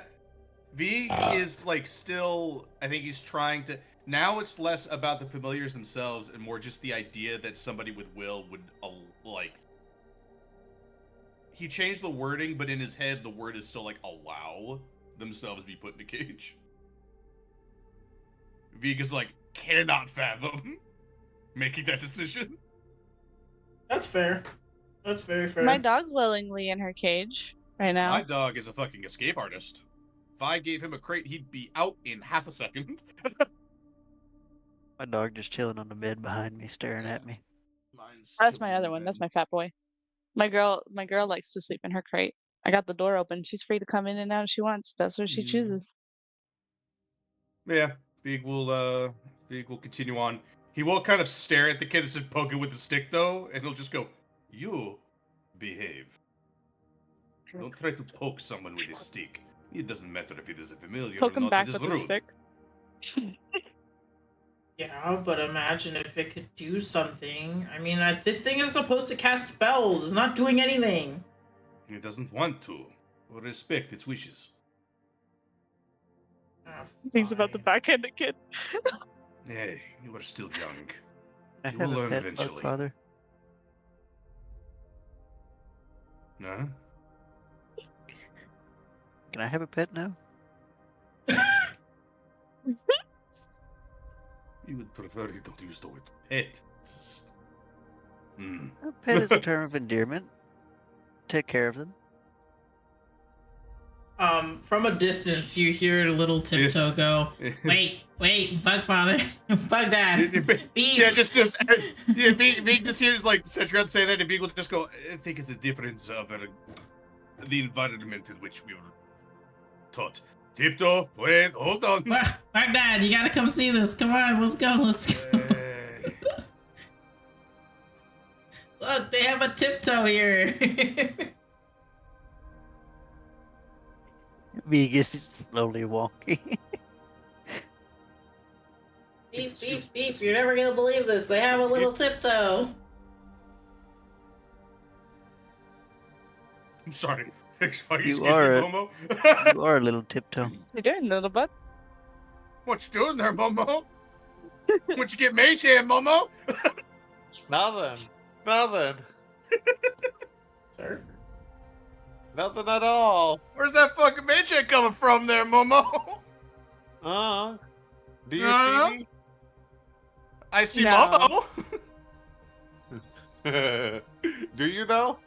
Speaker 3: Vig is like still, I think he's trying to, Now it's less about the familiars themselves and more just the idea that somebody with will would, like... He changed the wording, but in his head, the word is still, like, allow themselves to be put in a cage. Vega's, like, cannot fathom making that decision.
Speaker 1: That's fair. That's very fair.
Speaker 2: My dog's willingly in her cage right now.
Speaker 3: My dog is a fucking escape artist. If I gave him a crate, he'd be out in half a second.
Speaker 5: My dog just chilling on the bed behind me, staring at me.
Speaker 2: That's my other one. That's my fat boy. My girl likes to sleep in her crate. I got the door open. She's free to come in and out if she wants. That's what she chooses.
Speaker 3: Yeah, Big will continue on. He will kind of stare at the kid and poke it with the stick, though, and he'll just go, "You behave. Don't try to poke someone with a stick. It doesn't matter if it is a familiar
Speaker 2: Poke
Speaker 3: or
Speaker 2: him
Speaker 3: not.
Speaker 2: back
Speaker 3: It is
Speaker 2: with
Speaker 3: rude."
Speaker 2: the stick.
Speaker 1: Yeah, but imagine if it could do something. I mean, this thing is supposed to cast spells. It's not doing anything.
Speaker 3: It doesn't want to, or respect its wishes.
Speaker 1: Ah,
Speaker 2: Thinks about the
Speaker 1: fine.
Speaker 2: backhanded kid.
Speaker 3: Hey, you are still young.
Speaker 5: I
Speaker 3: You
Speaker 5: have
Speaker 3: will
Speaker 5: a
Speaker 3: learn
Speaker 5: pet
Speaker 3: eventually.
Speaker 5: bug, Father.
Speaker 3: Huh?
Speaker 5: Can I have a pet now?
Speaker 3: You would prefer you don't use the word pet.
Speaker 5: A pet is a term of endearment. Take care of them.
Speaker 1: From a distance, you hear a little tiptoe go, wait, Bugfather, Bug Dad, beef.
Speaker 3: Yeah, just yeah, Big just hears like Cetron say that, and Big will just go, "I think it's a difference of the environment in which we were taught." Tiptoe, wait, hold on.
Speaker 1: Bug Dad, you gotta come see this. Come on, let's go. Look, they have a tiptoe here.
Speaker 5: Vegas is slowly walking.
Speaker 1: Beef, you're never gonna believe this. They have a little tiptoe.
Speaker 3: I'm sorry. Excuse me,
Speaker 5: are a-
Speaker 3: Momo.
Speaker 5: You are a little tiptoe.
Speaker 2: You doing, little bud?
Speaker 3: What you doing there, Momo? What you get mage hand, Momo?
Speaker 4: Nothing.
Speaker 1: Sir?
Speaker 4: Nothing at all.
Speaker 3: Where's that fucking mage hand coming from there, Momo?
Speaker 4: Do you
Speaker 3: Huh?
Speaker 4: see
Speaker 3: I see
Speaker 2: No.
Speaker 3: Momo.
Speaker 4: me? Do you know?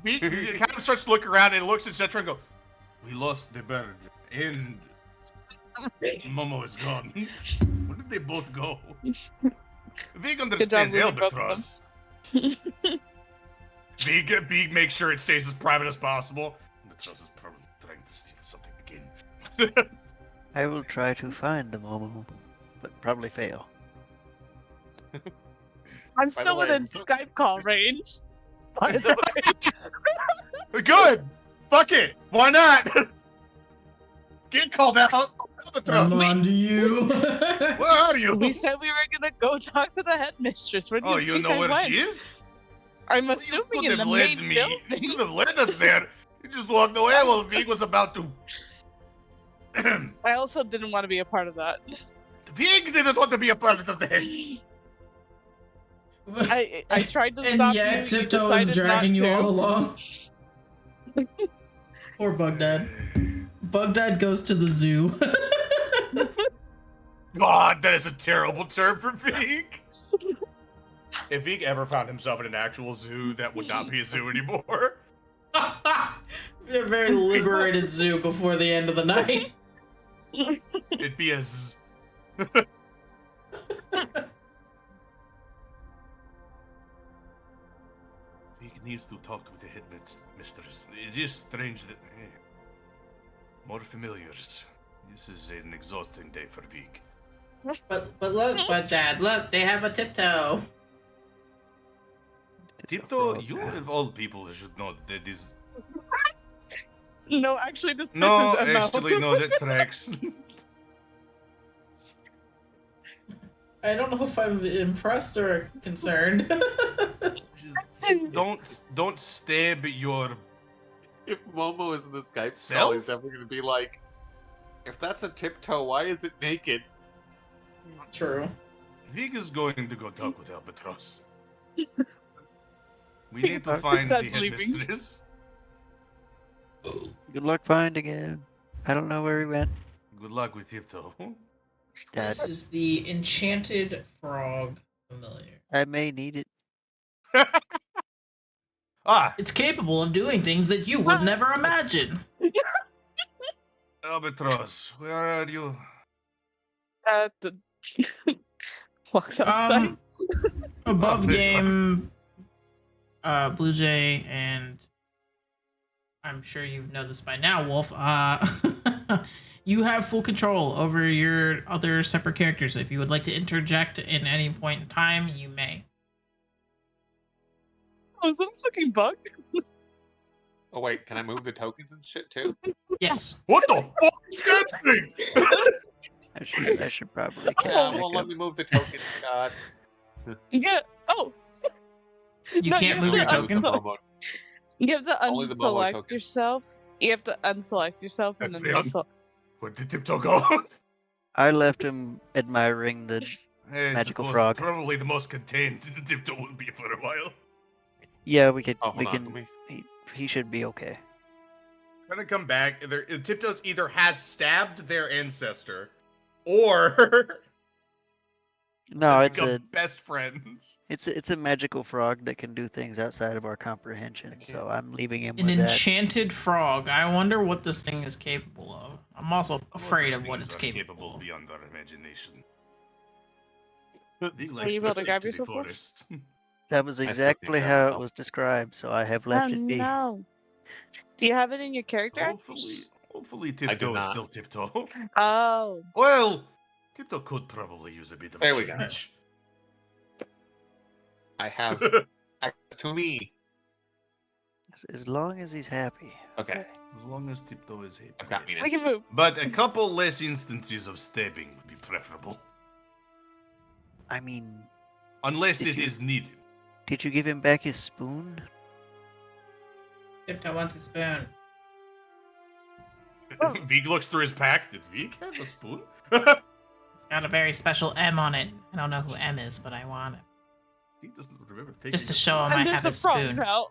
Speaker 3: He kind of starts to look around and looks at Cetra and go, "We lost the bird, and Momo is gone. Where did they both go?" Vig understands
Speaker 2: losing both of
Speaker 3: albatross. Vig makes sure it stays as private as possible. Albatross is probably trying to steal something again.
Speaker 5: I will try to find the Momo, but probably fail.
Speaker 2: I'm
Speaker 4: the
Speaker 2: still
Speaker 4: way-
Speaker 2: within Skype call range. By the way.
Speaker 3: Good. Fuck it. Why not? Get called out.
Speaker 1: I'm on to you.
Speaker 3: Where are you?
Speaker 2: We said we were gonna go talk to the headmistress. Where do you
Speaker 3: Oh, you
Speaker 2: think
Speaker 3: know
Speaker 2: I
Speaker 3: where
Speaker 2: went?
Speaker 3: she is?
Speaker 2: I'm
Speaker 3: Well, you
Speaker 2: assuming
Speaker 3: could
Speaker 2: in
Speaker 3: have
Speaker 2: the
Speaker 3: led
Speaker 2: main
Speaker 3: me.
Speaker 2: building.
Speaker 3: You could have led us there. You just walked away while Vig was about to.
Speaker 2: I also didn't want to be a part of that.
Speaker 3: Vig didn't want to be a part of that.
Speaker 2: I tried to
Speaker 1: And
Speaker 2: stop
Speaker 1: yet,
Speaker 2: you. You
Speaker 1: tiptoe is
Speaker 2: decided not
Speaker 1: dragging you
Speaker 2: to.
Speaker 1: all along. Poor Bug Dad. Bug Dad goes to the zoo.
Speaker 3: God, that is a terrible term for Vig. If Vig ever found himself in an actual zoo, that would not be a zoo anymore.
Speaker 1: A very liberated zoo before the end of the night.
Speaker 3: It'd be a z. Vig needs to talk with the headmistress. It is strange that more familiars. This is an exhausting day for Vig.
Speaker 1: But look, Bug Dad, look, they have a tiptoe.
Speaker 3: Tiptoe, you of all people should know that this.
Speaker 2: No, actually, this
Speaker 3: No,
Speaker 2: pisses them
Speaker 3: actually,
Speaker 2: out.
Speaker 3: no, that tracks.
Speaker 1: I don't know if I'm impressed or concerned.
Speaker 3: Just don't stab your
Speaker 4: If Momo is in the Skype call,
Speaker 3: Self?
Speaker 4: he's definitely gonna be like, if that's a tiptoe, why is it naked?
Speaker 1: True.
Speaker 3: Vig is going to go talk with Albatross. We need to
Speaker 5: That's
Speaker 3: find the
Speaker 2: leaving.
Speaker 3: headmistress.
Speaker 5: Good luck finding him. I don't know where he went.
Speaker 3: Good luck with Tiptoe.
Speaker 5: Dad,
Speaker 1: This is the enchanted frog familiar.
Speaker 5: I may need it.
Speaker 3: Ah,
Speaker 1: It's capable of doing things that you would never imagine.
Speaker 3: Albatross, where are you?
Speaker 2: At the walks outside.
Speaker 1: Above
Speaker 3: Oh, there you are.
Speaker 1: game, Blue Jay, and I'm sure you know this by now, Wolf. You have full control over your other separate characters. If you would like to interject in any point in time, you may.
Speaker 2: Oh, is that a fucking bug?
Speaker 4: Oh wait, can I move the tokens and shit too?
Speaker 1: Yes.
Speaker 3: What the fuck is that thing?
Speaker 5: I should probably catch
Speaker 4: Yeah,
Speaker 5: back
Speaker 4: well, let
Speaker 5: up.
Speaker 4: me move the tokens, God.
Speaker 2: Yeah. Oh.
Speaker 1: You
Speaker 2: No,
Speaker 1: can't
Speaker 2: have
Speaker 1: move
Speaker 2: to
Speaker 1: your
Speaker 4: Only the
Speaker 1: tokens?
Speaker 4: Momo-
Speaker 2: You have to
Speaker 4: Only the Momo
Speaker 2: unselect
Speaker 4: token.
Speaker 2: yourself. You have to unselect yourself and then
Speaker 3: Leon?
Speaker 2: unselect.
Speaker 3: Where did Tiptoe go?
Speaker 5: I left him admiring the.
Speaker 3: I
Speaker 5: Magical
Speaker 3: suppose
Speaker 5: frog.
Speaker 3: Probably the most contained the Tiptoe will be for a while.
Speaker 5: Yeah, we could.
Speaker 4: Oh,
Speaker 5: we
Speaker 4: hold on,
Speaker 5: can.
Speaker 4: let me-
Speaker 5: He should be okay.
Speaker 3: Gonna come back. Tiptoe's either has stabbed their ancestor, or
Speaker 5: No,
Speaker 3: they
Speaker 5: it's
Speaker 3: become
Speaker 5: a
Speaker 3: best friends.
Speaker 5: it's a magical frog that can do things outside of our comprehension. So
Speaker 4: can't.
Speaker 5: I'm leaving him
Speaker 1: An
Speaker 5: with that.
Speaker 1: enchanted frog. I wonder what this thing is capable of. I'm also afraid of what
Speaker 3: Things
Speaker 1: it's
Speaker 3: are
Speaker 1: capable of.
Speaker 3: beyond our imagination.
Speaker 2: Are you able to grab yourself, Wolf?
Speaker 3: forest.
Speaker 5: That was
Speaker 4: still can't
Speaker 5: exactly
Speaker 4: grab
Speaker 5: how it
Speaker 4: myself.
Speaker 5: was described. So I have
Speaker 2: Oh
Speaker 5: left it be.
Speaker 2: no. Do you have it in your character?
Speaker 3: Hopefully,
Speaker 4: I do
Speaker 3: Tiptoe is
Speaker 4: not.
Speaker 3: still Tiptoe.
Speaker 2: Oh.
Speaker 3: Well, Tiptoe could probably use a bit of
Speaker 4: There
Speaker 3: a
Speaker 4: we go.
Speaker 3: change.
Speaker 4: I have access to me.
Speaker 5: As long as he's happy.
Speaker 4: Okay.
Speaker 3: As long as Tiptoe is happy.
Speaker 4: I've got
Speaker 3: yes.
Speaker 4: me
Speaker 2: We can move.
Speaker 3: But a couple less instances of stabbing would be preferable.
Speaker 5: I mean,
Speaker 3: Unless
Speaker 5: Did
Speaker 3: it is
Speaker 5: you-
Speaker 3: needed.
Speaker 5: did you give him back his spoon?
Speaker 1: Tiptoe wants a spoon.
Speaker 3: Vig looks through his pack. Did Vig have a spoon?
Speaker 1: It's got a very special M on it. I don't know who M is, but I want it.
Speaker 3: He doesn't remember taking
Speaker 1: Just to
Speaker 3: a
Speaker 1: show
Speaker 3: spoon.
Speaker 1: him I
Speaker 2: And
Speaker 1: have
Speaker 2: there's
Speaker 1: a
Speaker 2: a frog
Speaker 1: spoon.
Speaker 2: out.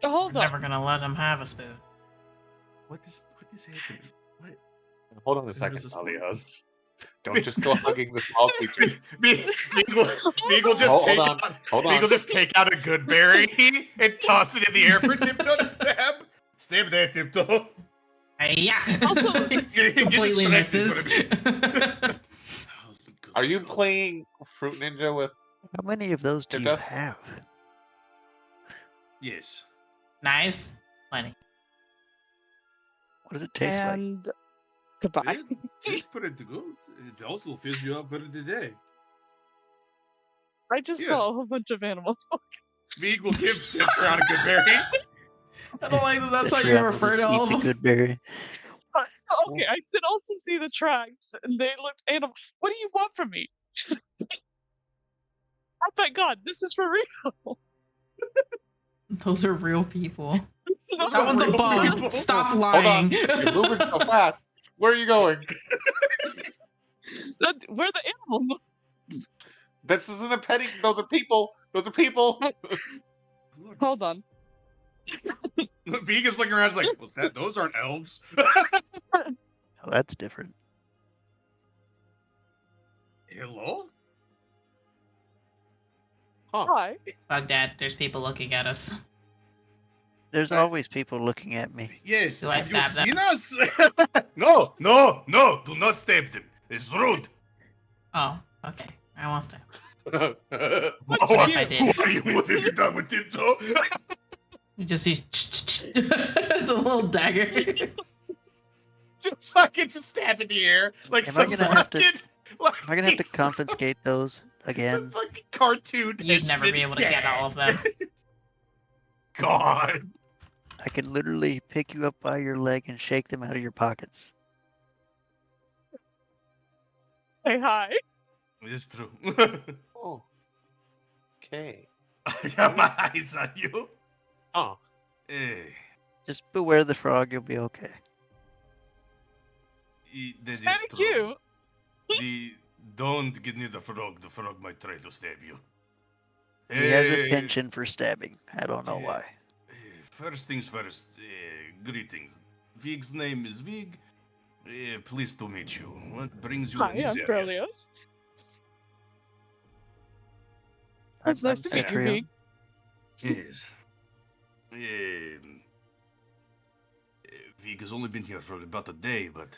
Speaker 2: Hold
Speaker 1: We're
Speaker 2: on.
Speaker 1: never gonna let him have a spoon.
Speaker 3: What is happening? What?
Speaker 4: Hold on a
Speaker 3: There's
Speaker 4: second,
Speaker 3: a spoon.
Speaker 4: Alias. Don't just go hugging the small creature.
Speaker 3: Vig will just
Speaker 4: Hold
Speaker 3: take
Speaker 4: on,
Speaker 3: out.
Speaker 4: hold
Speaker 3: Vig
Speaker 4: on.
Speaker 3: will just take out a good berry and toss it in the air for Tiptoe to stab. Stab there, Tiptoe.
Speaker 1: Yeah.
Speaker 2: Also-
Speaker 1: Completely misses.
Speaker 4: Are you playing Fruit Ninja with?
Speaker 5: How many of those do you
Speaker 4: Tiptoe?
Speaker 5: have?
Speaker 3: Yes.
Speaker 1: Knives? Plenty.
Speaker 5: What does it taste like?
Speaker 2: And goodbye.
Speaker 3: It tastes pretty good. It also fills you up for the day.
Speaker 2: I just
Speaker 3: Yeah.
Speaker 2: saw a whole bunch of animals.
Speaker 3: Vig will give Citron a good berry.
Speaker 1: I don't like that that's how
Speaker 5: Sit
Speaker 1: you
Speaker 5: around, we'll
Speaker 1: refer
Speaker 5: just
Speaker 1: to all
Speaker 5: eat
Speaker 1: of
Speaker 5: the
Speaker 1: them.
Speaker 5: good berry.
Speaker 2: Okay, I did also see the tracks, and they looked animal. What do you want from me? Oh my god, this is for real.
Speaker 1: Those are real people.
Speaker 3: Those
Speaker 1: That
Speaker 3: are
Speaker 1: one's a
Speaker 3: real
Speaker 1: bug.
Speaker 3: people.
Speaker 1: Stop
Speaker 4: Hold
Speaker 1: lying.
Speaker 4: on. You're moving so fast. Where are you going?
Speaker 2: Where are the animals?
Speaker 4: This isn't a petting. Those are people. Those are people.
Speaker 2: Hold on.
Speaker 3: Vig is looking around. He's like, well, those aren't elves.
Speaker 5: Oh, that's different.
Speaker 3: Hello?
Speaker 4: Huh.
Speaker 2: Hi.
Speaker 1: Bug Dad, there's people looking at us.
Speaker 5: There's always people looking at me.
Speaker 3: Yes.
Speaker 1: Do I
Speaker 3: have you
Speaker 1: stab them?
Speaker 3: seen us? No. Do not stab them. It's rude.
Speaker 1: Oh, okay. I won't stop.
Speaker 3: Who
Speaker 1: I did.
Speaker 3: are you? What have you done with Tiptoe?
Speaker 1: You just see the little dagger.
Speaker 3: Just fucking stab in the air like
Speaker 5: Am I
Speaker 3: some
Speaker 5: gonna have to-
Speaker 3: fucking.
Speaker 5: Am I gonna have to
Speaker 3: some
Speaker 5: confiscate those again?
Speaker 3: fucking cartoon.
Speaker 1: You'd never be able to get all of them.
Speaker 3: God.
Speaker 5: I can literally pick you up by your leg and shake them out of your pockets.
Speaker 2: Say hi.
Speaker 3: It's true.
Speaker 4: Oh. Okay.
Speaker 3: I got my eyes on you.
Speaker 4: Oh.
Speaker 3: Hey.
Speaker 5: Just beware the frog, you'll be okay.
Speaker 3: That is
Speaker 2: Kinda
Speaker 3: true.
Speaker 2: cute.
Speaker 3: Don't get near the frog. The frog might try to stab you.
Speaker 5: He has a
Speaker 3: Eh,
Speaker 5: penchant for stabbing. I don't know
Speaker 3: yeah.
Speaker 5: why.
Speaker 3: First things first, greetings. Vig's name is Vig. Pleased to meet you. What brings you
Speaker 2: Hi,
Speaker 3: in this
Speaker 2: I'm
Speaker 3: area?
Speaker 2: Berlioz. It's nice to meet you,
Speaker 5: Cetrion.
Speaker 2: Vig.
Speaker 3: Yes. Vig has only been here for about a day, but...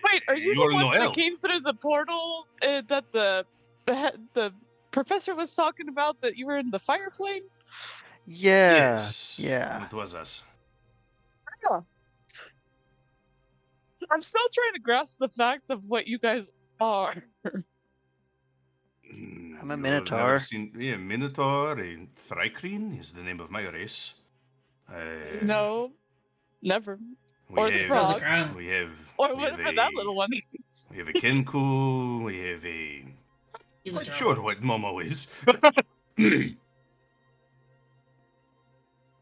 Speaker 2: Wait, are you
Speaker 3: You're
Speaker 2: the
Speaker 3: no
Speaker 2: ones that
Speaker 3: elf.
Speaker 2: came through the portal that the professor was talking about? That you were in the fire plane?
Speaker 5: Yeah.
Speaker 3: Yes.
Speaker 5: Yeah.
Speaker 3: It was us.
Speaker 2: I'm still trying to grasp the fact of what you guys are.
Speaker 5: I'm a
Speaker 3: You've
Speaker 5: Minotaur.
Speaker 3: never seen... Yeah, Minotaur and Thrycreen is the name of my race.
Speaker 2: No, never.
Speaker 3: We
Speaker 2: Or the
Speaker 3: have,
Speaker 1: Does a
Speaker 2: frog.
Speaker 1: crown.
Speaker 3: We have...
Speaker 2: Or
Speaker 3: we have
Speaker 2: whatever that
Speaker 3: a-
Speaker 2: little one is.
Speaker 3: We have a Kenku. We have a...
Speaker 1: He's
Speaker 3: Not
Speaker 1: a
Speaker 3: sure
Speaker 1: drone.
Speaker 3: what Momo is.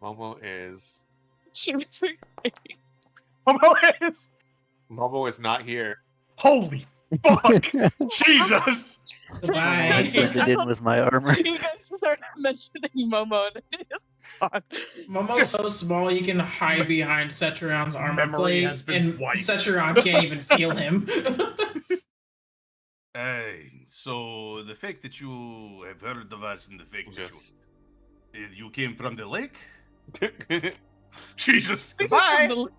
Speaker 4: Momo is.
Speaker 2: She was like,
Speaker 3: Momo is...
Speaker 4: Momo is not here.
Speaker 3: Holy fuck! Jesus!
Speaker 1: Goodbye.
Speaker 5: Blended in with my armor.
Speaker 2: you guys started mentioning Momo and it's gone.
Speaker 1: Momo's so small you can hide behind Cetrion's armor
Speaker 3: Memory
Speaker 1: plate,
Speaker 3: has been
Speaker 1: and
Speaker 3: wiped.
Speaker 1: Cetrion can't even feel him.
Speaker 3: So the fact that you have heard of us and the fact that
Speaker 4: Just.
Speaker 3: you came from the lake? Jesus!
Speaker 2: We came
Speaker 3: Goodbye!
Speaker 2: from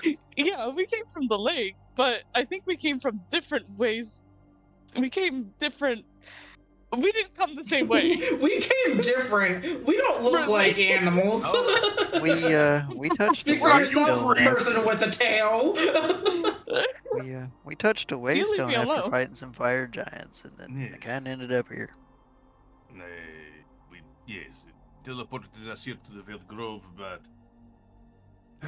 Speaker 2: the- Yeah, we came from the lake, but I think we came from different ways. We came different. We didn't come the same way.
Speaker 1: We came different. We don't look
Speaker 2: Really?
Speaker 1: like animals.
Speaker 5: We touched
Speaker 1: Speak
Speaker 5: a
Speaker 1: for yourself,
Speaker 5: waystone.
Speaker 1: person with a tail.
Speaker 5: We touched a
Speaker 2: leave me
Speaker 5: waystone after
Speaker 2: alone.
Speaker 5: fighting some fire giants, and then
Speaker 3: Yes.
Speaker 5: I kind of ended up here.
Speaker 3: Yes, it teleported us here to the Veiled Grove, but we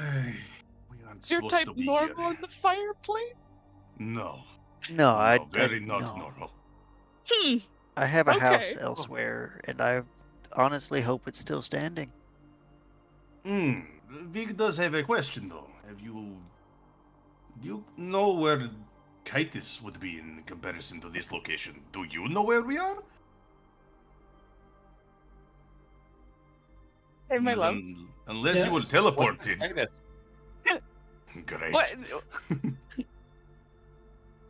Speaker 3: aren't
Speaker 2: Is your
Speaker 3: supposed
Speaker 2: type
Speaker 3: to be
Speaker 2: normal
Speaker 3: here.
Speaker 2: in the fire plane?
Speaker 3: No,
Speaker 5: No, I
Speaker 3: very not
Speaker 5: no.
Speaker 3: normal.
Speaker 5: I have a house
Speaker 2: Okay.
Speaker 5: elsewhere, and I honestly hope it's still standing.
Speaker 3: Vig does have a question though. Do you know where Kitus would be in comparison to this location? Do you know where we are?
Speaker 2: Hey, my love.
Speaker 3: Unless you were
Speaker 1: Yes.
Speaker 3: teleported.
Speaker 4: Titus.
Speaker 3: Great.
Speaker 2: What?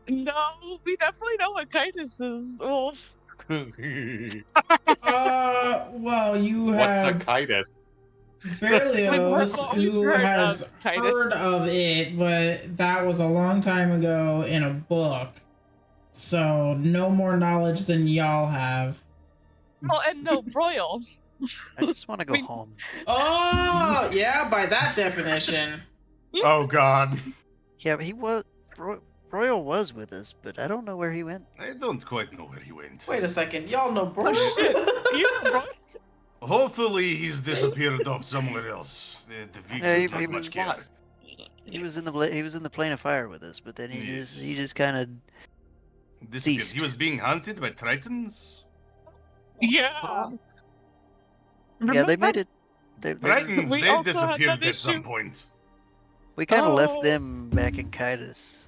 Speaker 2: No, we definitely know what Kitus is. Well,
Speaker 1: Well, you
Speaker 4: What's a
Speaker 1: have
Speaker 4: Kitus?
Speaker 1: Berlioz,
Speaker 2: Well,
Speaker 1: who
Speaker 2: we've heard
Speaker 1: has
Speaker 2: of Kitus.
Speaker 1: heard of it, but that was a long time ago in a book. So no more knowledge than y'all have.
Speaker 2: oh, and no, Royal.
Speaker 5: I just want to go
Speaker 2: We-
Speaker 5: home.
Speaker 1: Oh, yeah, by that definition.
Speaker 3: Oh God.
Speaker 5: Yeah, but he was Royal was with us, but I don't know where he went.
Speaker 3: I don't quite know where he went.
Speaker 1: Wait a second, y'all know bro.
Speaker 2: Oh shit! You Royal?
Speaker 3: Hopefully he's disappeared off somewhere else. The Vig
Speaker 5: Yeah,
Speaker 3: does
Speaker 5: he
Speaker 3: not much
Speaker 5: was
Speaker 3: care.
Speaker 5: He was in the plane of fire with us, but then he
Speaker 3: Yes.
Speaker 5: just kind of
Speaker 3: Disappeared.
Speaker 5: ceased.
Speaker 3: He was being hunted by Tritons?
Speaker 2: Yeah.
Speaker 5: yeah, they
Speaker 2: Remember?
Speaker 5: made it. They
Speaker 3: Tritons,
Speaker 2: We
Speaker 3: they
Speaker 2: also had
Speaker 3: disappeared
Speaker 2: that
Speaker 3: at some
Speaker 2: issue.
Speaker 3: point.
Speaker 5: we kind of
Speaker 2: Oh.
Speaker 5: left them back in Kitus.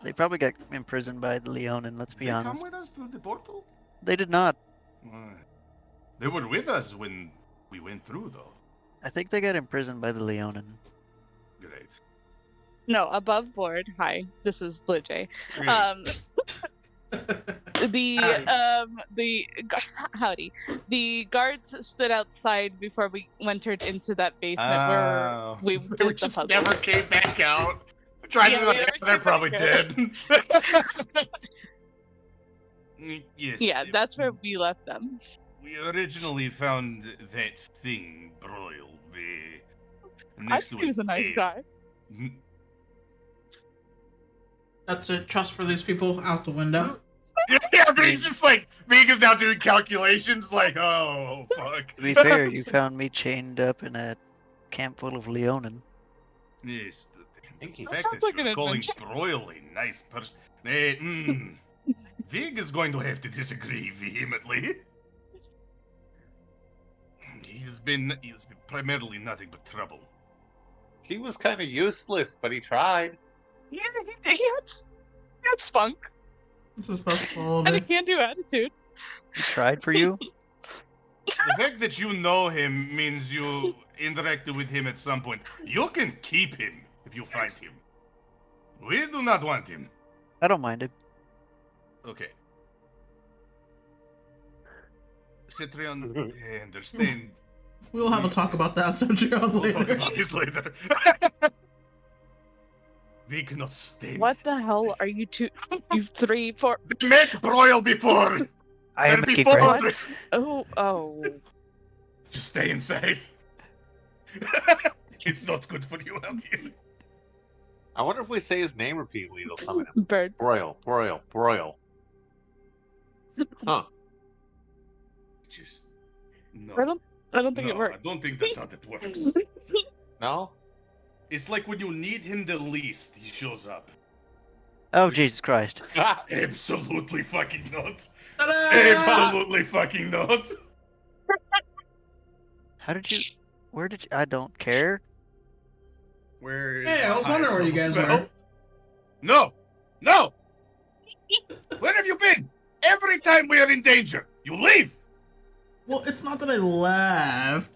Speaker 5: They probably got imprisoned by the Leonin. Let's be
Speaker 3: They come
Speaker 5: honest.
Speaker 3: with us through the portal?
Speaker 5: They did not.
Speaker 3: They were with us when we went through, though.
Speaker 5: I think they got imprisoned by the Leonin.
Speaker 3: Great.
Speaker 2: No, above board. Hi, this is Blue Jay.
Speaker 3: Great.
Speaker 2: Howdy. The guards stood outside before we entered into that basement where
Speaker 3: Oh.
Speaker 2: we
Speaker 3: They
Speaker 2: did the
Speaker 3: just
Speaker 2: puzzle.
Speaker 3: never came back out. Tried
Speaker 2: Yeah,
Speaker 3: to
Speaker 2: we
Speaker 3: like,
Speaker 2: never
Speaker 3: they're
Speaker 2: came
Speaker 3: probably
Speaker 2: back
Speaker 3: dead. Yes.
Speaker 2: Yeah, that's where we left them.
Speaker 3: We originally found that thing, Broil,
Speaker 2: I
Speaker 3: next
Speaker 2: think
Speaker 3: to
Speaker 2: he was a nice
Speaker 3: cave.
Speaker 2: guy.
Speaker 1: That's it. Trust for these people out the window.
Speaker 3: Yeah, but he's just like, Vega's now doing calculations like, oh, fuck.
Speaker 5: To be fair, you found me chained up in a camp full of Leonin.
Speaker 3: Yes.
Speaker 4: Thank
Speaker 3: The
Speaker 4: you.
Speaker 2: That
Speaker 3: fact
Speaker 2: sounds
Speaker 3: that
Speaker 2: like
Speaker 3: you're
Speaker 2: an
Speaker 3: calling
Speaker 2: adventure.
Speaker 3: Broil a nice person. Vig is going to have to disagree vehemently. He He's been primarily nothing but trouble.
Speaker 4: He was kind of useless, but he tried.
Speaker 2: Yeah, he had spunk
Speaker 1: This was supposed to follow
Speaker 2: and a
Speaker 1: me.
Speaker 2: can-do attitude.
Speaker 5: He tried for you?
Speaker 3: The fact that you know him means you interacted with him at some point. You can keep him if you find him. We do not want him.
Speaker 5: I don't mind it.
Speaker 3: Okay. Citrion, I understand.
Speaker 1: We'll have a talk about that Sojourn
Speaker 3: We'll talk
Speaker 1: later.
Speaker 3: about this later. We cannot stand.
Speaker 2: What the hell are you two? You 3, 4.
Speaker 3: They met broil before.
Speaker 5: I am
Speaker 3: They're
Speaker 5: Mickey
Speaker 3: before
Speaker 5: Krabs.
Speaker 3: this.
Speaker 2: Oh.
Speaker 3: Just stay inside. It's not good for you out here.
Speaker 4: I wonder if we say his name repeatedly, it'll summon him.
Speaker 2: Bird.
Speaker 4: Broil, broil, broil. Huh.
Speaker 3: Just no.
Speaker 2: I don't think
Speaker 3: No,
Speaker 2: it works.
Speaker 3: I don't think that's how that works.
Speaker 4: No?
Speaker 3: It's like when you need him the least, he shows up.
Speaker 5: Oh, Jesus Christ.
Speaker 3: Absolutely fucking not.
Speaker 1: Ta-da!
Speaker 3: Absolutely fucking not.
Speaker 5: How did you... Where did you... I don't care.
Speaker 3: Where is
Speaker 1: Hey, I
Speaker 3: my
Speaker 1: was wondering where you
Speaker 3: ice
Speaker 1: guys
Speaker 3: level
Speaker 1: were.
Speaker 3: spell? No! No! Where have you been? Every time we are in danger, you leave!
Speaker 1: Well, it's not that I left.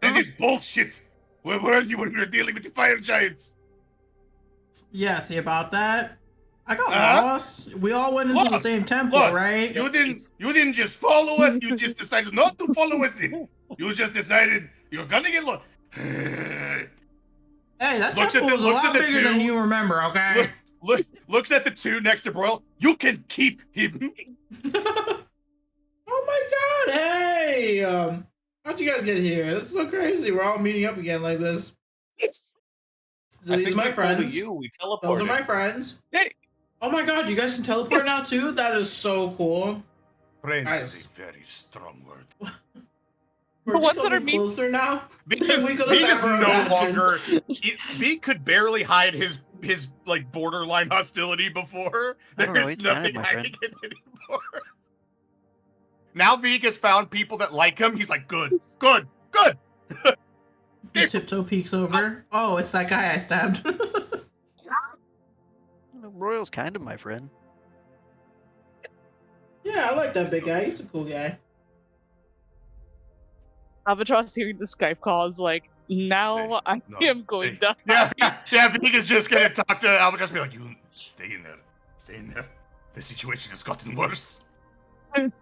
Speaker 3: That is bullshit! Where were you when we were dealing with the fire giants?
Speaker 1: Yeah, see about that? I got
Speaker 3: Uh-huh.
Speaker 1: lost. We all went into the
Speaker 3: Lost.
Speaker 1: same temple,
Speaker 3: Lost.
Speaker 1: right?
Speaker 3: You didn't just follow us, you just decided not to follow us in. You just decided you're gonna get lost.
Speaker 1: Hey, that
Speaker 3: Looks at
Speaker 1: temple
Speaker 3: the-
Speaker 1: was a
Speaker 3: looks
Speaker 1: lot
Speaker 3: at the
Speaker 1: bigger than
Speaker 3: two.
Speaker 1: you remember, okay?
Speaker 3: Looks at the two next to Broil. You can keep him.
Speaker 1: Oh my god, hey! How'd you guys get here? This is so crazy. We're all meeting up again like this. So
Speaker 4: I
Speaker 1: these are
Speaker 4: think
Speaker 1: my
Speaker 4: it's only
Speaker 1: friends.
Speaker 4: You, we teleported.
Speaker 1: Those are my friends.
Speaker 2: Hey.
Speaker 1: Oh my god, you guys can teleport now too? That is so cool.
Speaker 3: Friends
Speaker 1: Nice.
Speaker 3: is a very strong word.
Speaker 1: We're
Speaker 2: The ones that
Speaker 1: becoming
Speaker 2: are mean-
Speaker 1: closer now.
Speaker 3: Because
Speaker 1: We
Speaker 3: V
Speaker 1: could've
Speaker 3: is
Speaker 1: never
Speaker 3: no
Speaker 1: imagined.
Speaker 3: longer. V could barely hide his like borderline hostility before.
Speaker 5: I don't know,
Speaker 3: There's
Speaker 5: he's kind of
Speaker 3: nothing
Speaker 5: my
Speaker 3: hiding it anymore. Now V has found people that like him. He's like, good.
Speaker 1: The tiptoe peeks over. Oh, it's that guy I stabbed.
Speaker 5: Royal's kind of my friend.
Speaker 1: Yeah, I like that big guy. He's a cool guy.
Speaker 2: Albatross hearing the Skype call is like, now I
Speaker 3: No,
Speaker 2: am going
Speaker 3: hey,
Speaker 2: to.
Speaker 3: Yeah. V is just gonna talk to Albatross, be like, you stay in there. The situation has gotten worse.
Speaker 2: Oops,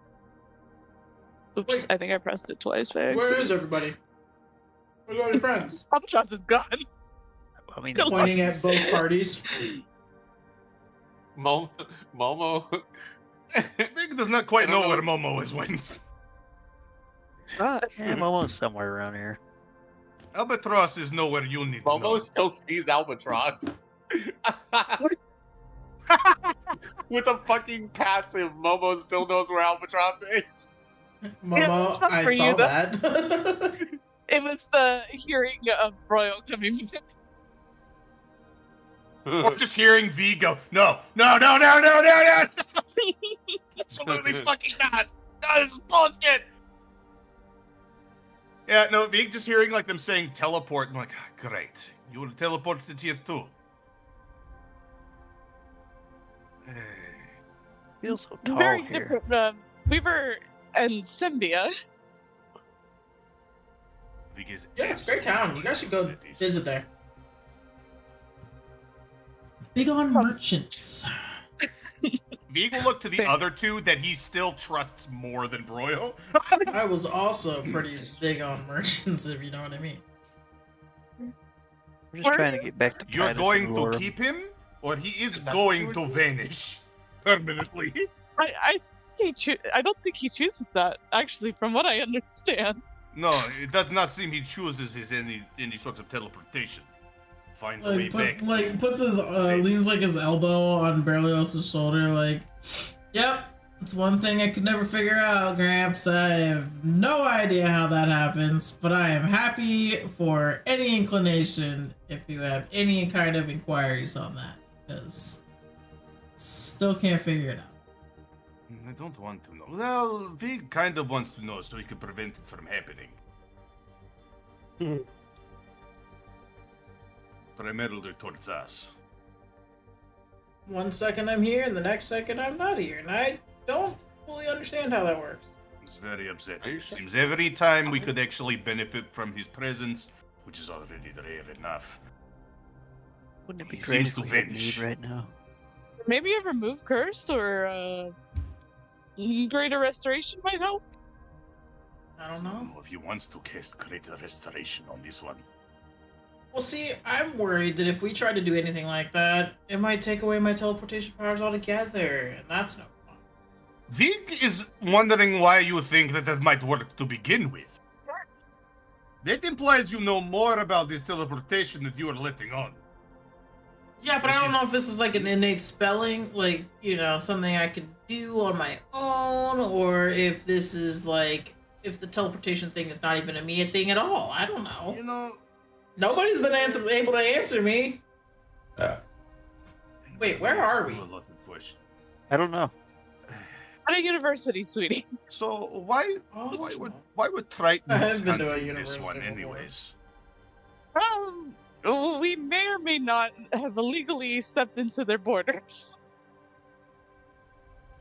Speaker 1: Wait.
Speaker 2: I think I pressed it twice by
Speaker 1: Where
Speaker 2: accident.
Speaker 1: is everybody? Where's all your friends?
Speaker 2: Albatross is gone.
Speaker 5: I mean,
Speaker 2: Don't
Speaker 1: Pointing at both parties.
Speaker 4: Momo.
Speaker 3: V does not quite
Speaker 4: I don't
Speaker 3: know
Speaker 4: know.
Speaker 3: where Momo is went.
Speaker 2: Ah,
Speaker 5: I'm almost somewhere around here.
Speaker 3: Albatross is nowhere you need to know.
Speaker 4: Momo still sees Albatross. With a fucking passive, Momo still knows where Albatross is.
Speaker 1: Momo,
Speaker 2: it's not
Speaker 1: I
Speaker 2: for
Speaker 1: saw
Speaker 2: you, though.
Speaker 1: that.
Speaker 2: it was the hearing of Royal coming.
Speaker 3: Or just hearing V go, no. Absolutely fucking not. No, this is bullshit. Yeah, no, V just hearing like them saying teleport. I'm like, "Ah, great. You will teleport to tier 2. Hey.
Speaker 5: Feels so tall
Speaker 2: Very
Speaker 5: here.
Speaker 2: different. We were in Symbia.
Speaker 3: V is
Speaker 1: Yeah, it's a great town. You guys should go
Speaker 3: absolutely-
Speaker 1: visit there. Big on merchants.
Speaker 3: V will look to the other two that he still trusts more than Broil.
Speaker 1: I was also pretty big on merchants, if you know what I mean.
Speaker 5: I'm just trying to get back to
Speaker 3: You're
Speaker 5: Titus
Speaker 3: going
Speaker 5: and
Speaker 3: to
Speaker 5: Lorem.
Speaker 3: keep him, or he is
Speaker 4: Is that what
Speaker 3: going
Speaker 4: you
Speaker 3: to
Speaker 4: were
Speaker 3: vanish permanently.
Speaker 2: I don't think he chooses that. Actually, from what I understand.
Speaker 3: No, it does not seem he chooses any sort of teleportation. Find the way back.
Speaker 1: Puts his leans like his elbow on Berlios's shoulder, like, yep, it's one thing I could never figure out, Gramps. I have no idea how that happens, but I am happy for any inclination if you have any kind of inquiries on that, because still can't figure it out.
Speaker 3: I don't want to know. Well, Vig kind of wants to know so he can prevent it from happening. Primarily towards us.
Speaker 1: 1 second I'm here, and the next second I'm not here, and I don't fully understand how that works.
Speaker 3: It's very
Speaker 4: Are
Speaker 3: upsetting.
Speaker 4: you
Speaker 3: It
Speaker 4: sure?
Speaker 3: seems every time we could actually benefit from his presence, which is already rare enough.
Speaker 5: Wouldn't it be
Speaker 3: He
Speaker 5: great
Speaker 3: seems
Speaker 5: if
Speaker 3: to
Speaker 5: we had
Speaker 3: vanish.
Speaker 5: need right now?
Speaker 2: Maybe a remove cursed or greater restoration might help.
Speaker 1: I don't know.
Speaker 3: if he wants to cast Greater Restoration on this one.
Speaker 1: Well, see, I'm worried that if we try to do anything like that, it might take away my teleportation powers altogether, and that's no fun.
Speaker 3: Vig is wondering why you think that might work to begin with. That implies you know more about this teleportation that you are letting on.
Speaker 1: Yeah, but I
Speaker 3: Which
Speaker 1: don't
Speaker 3: is-
Speaker 1: know if this is like an innate spelling, like, something I can do on my own, or if this is like, if the teleportation thing is not even a me thing at all. I don't know.
Speaker 3: You know,
Speaker 1: Nobody's been able to answer me. Wait, where are we?
Speaker 3: A lot of questions.
Speaker 5: I don't know.
Speaker 2: At a university, sweetie.
Speaker 3: So why
Speaker 1: Oh,
Speaker 3: would Triton
Speaker 1: I haven't been to a
Speaker 3: hunting this
Speaker 1: university
Speaker 3: one
Speaker 1: before.
Speaker 3: anyways?
Speaker 2: We may or may not have illegally stepped into their borders.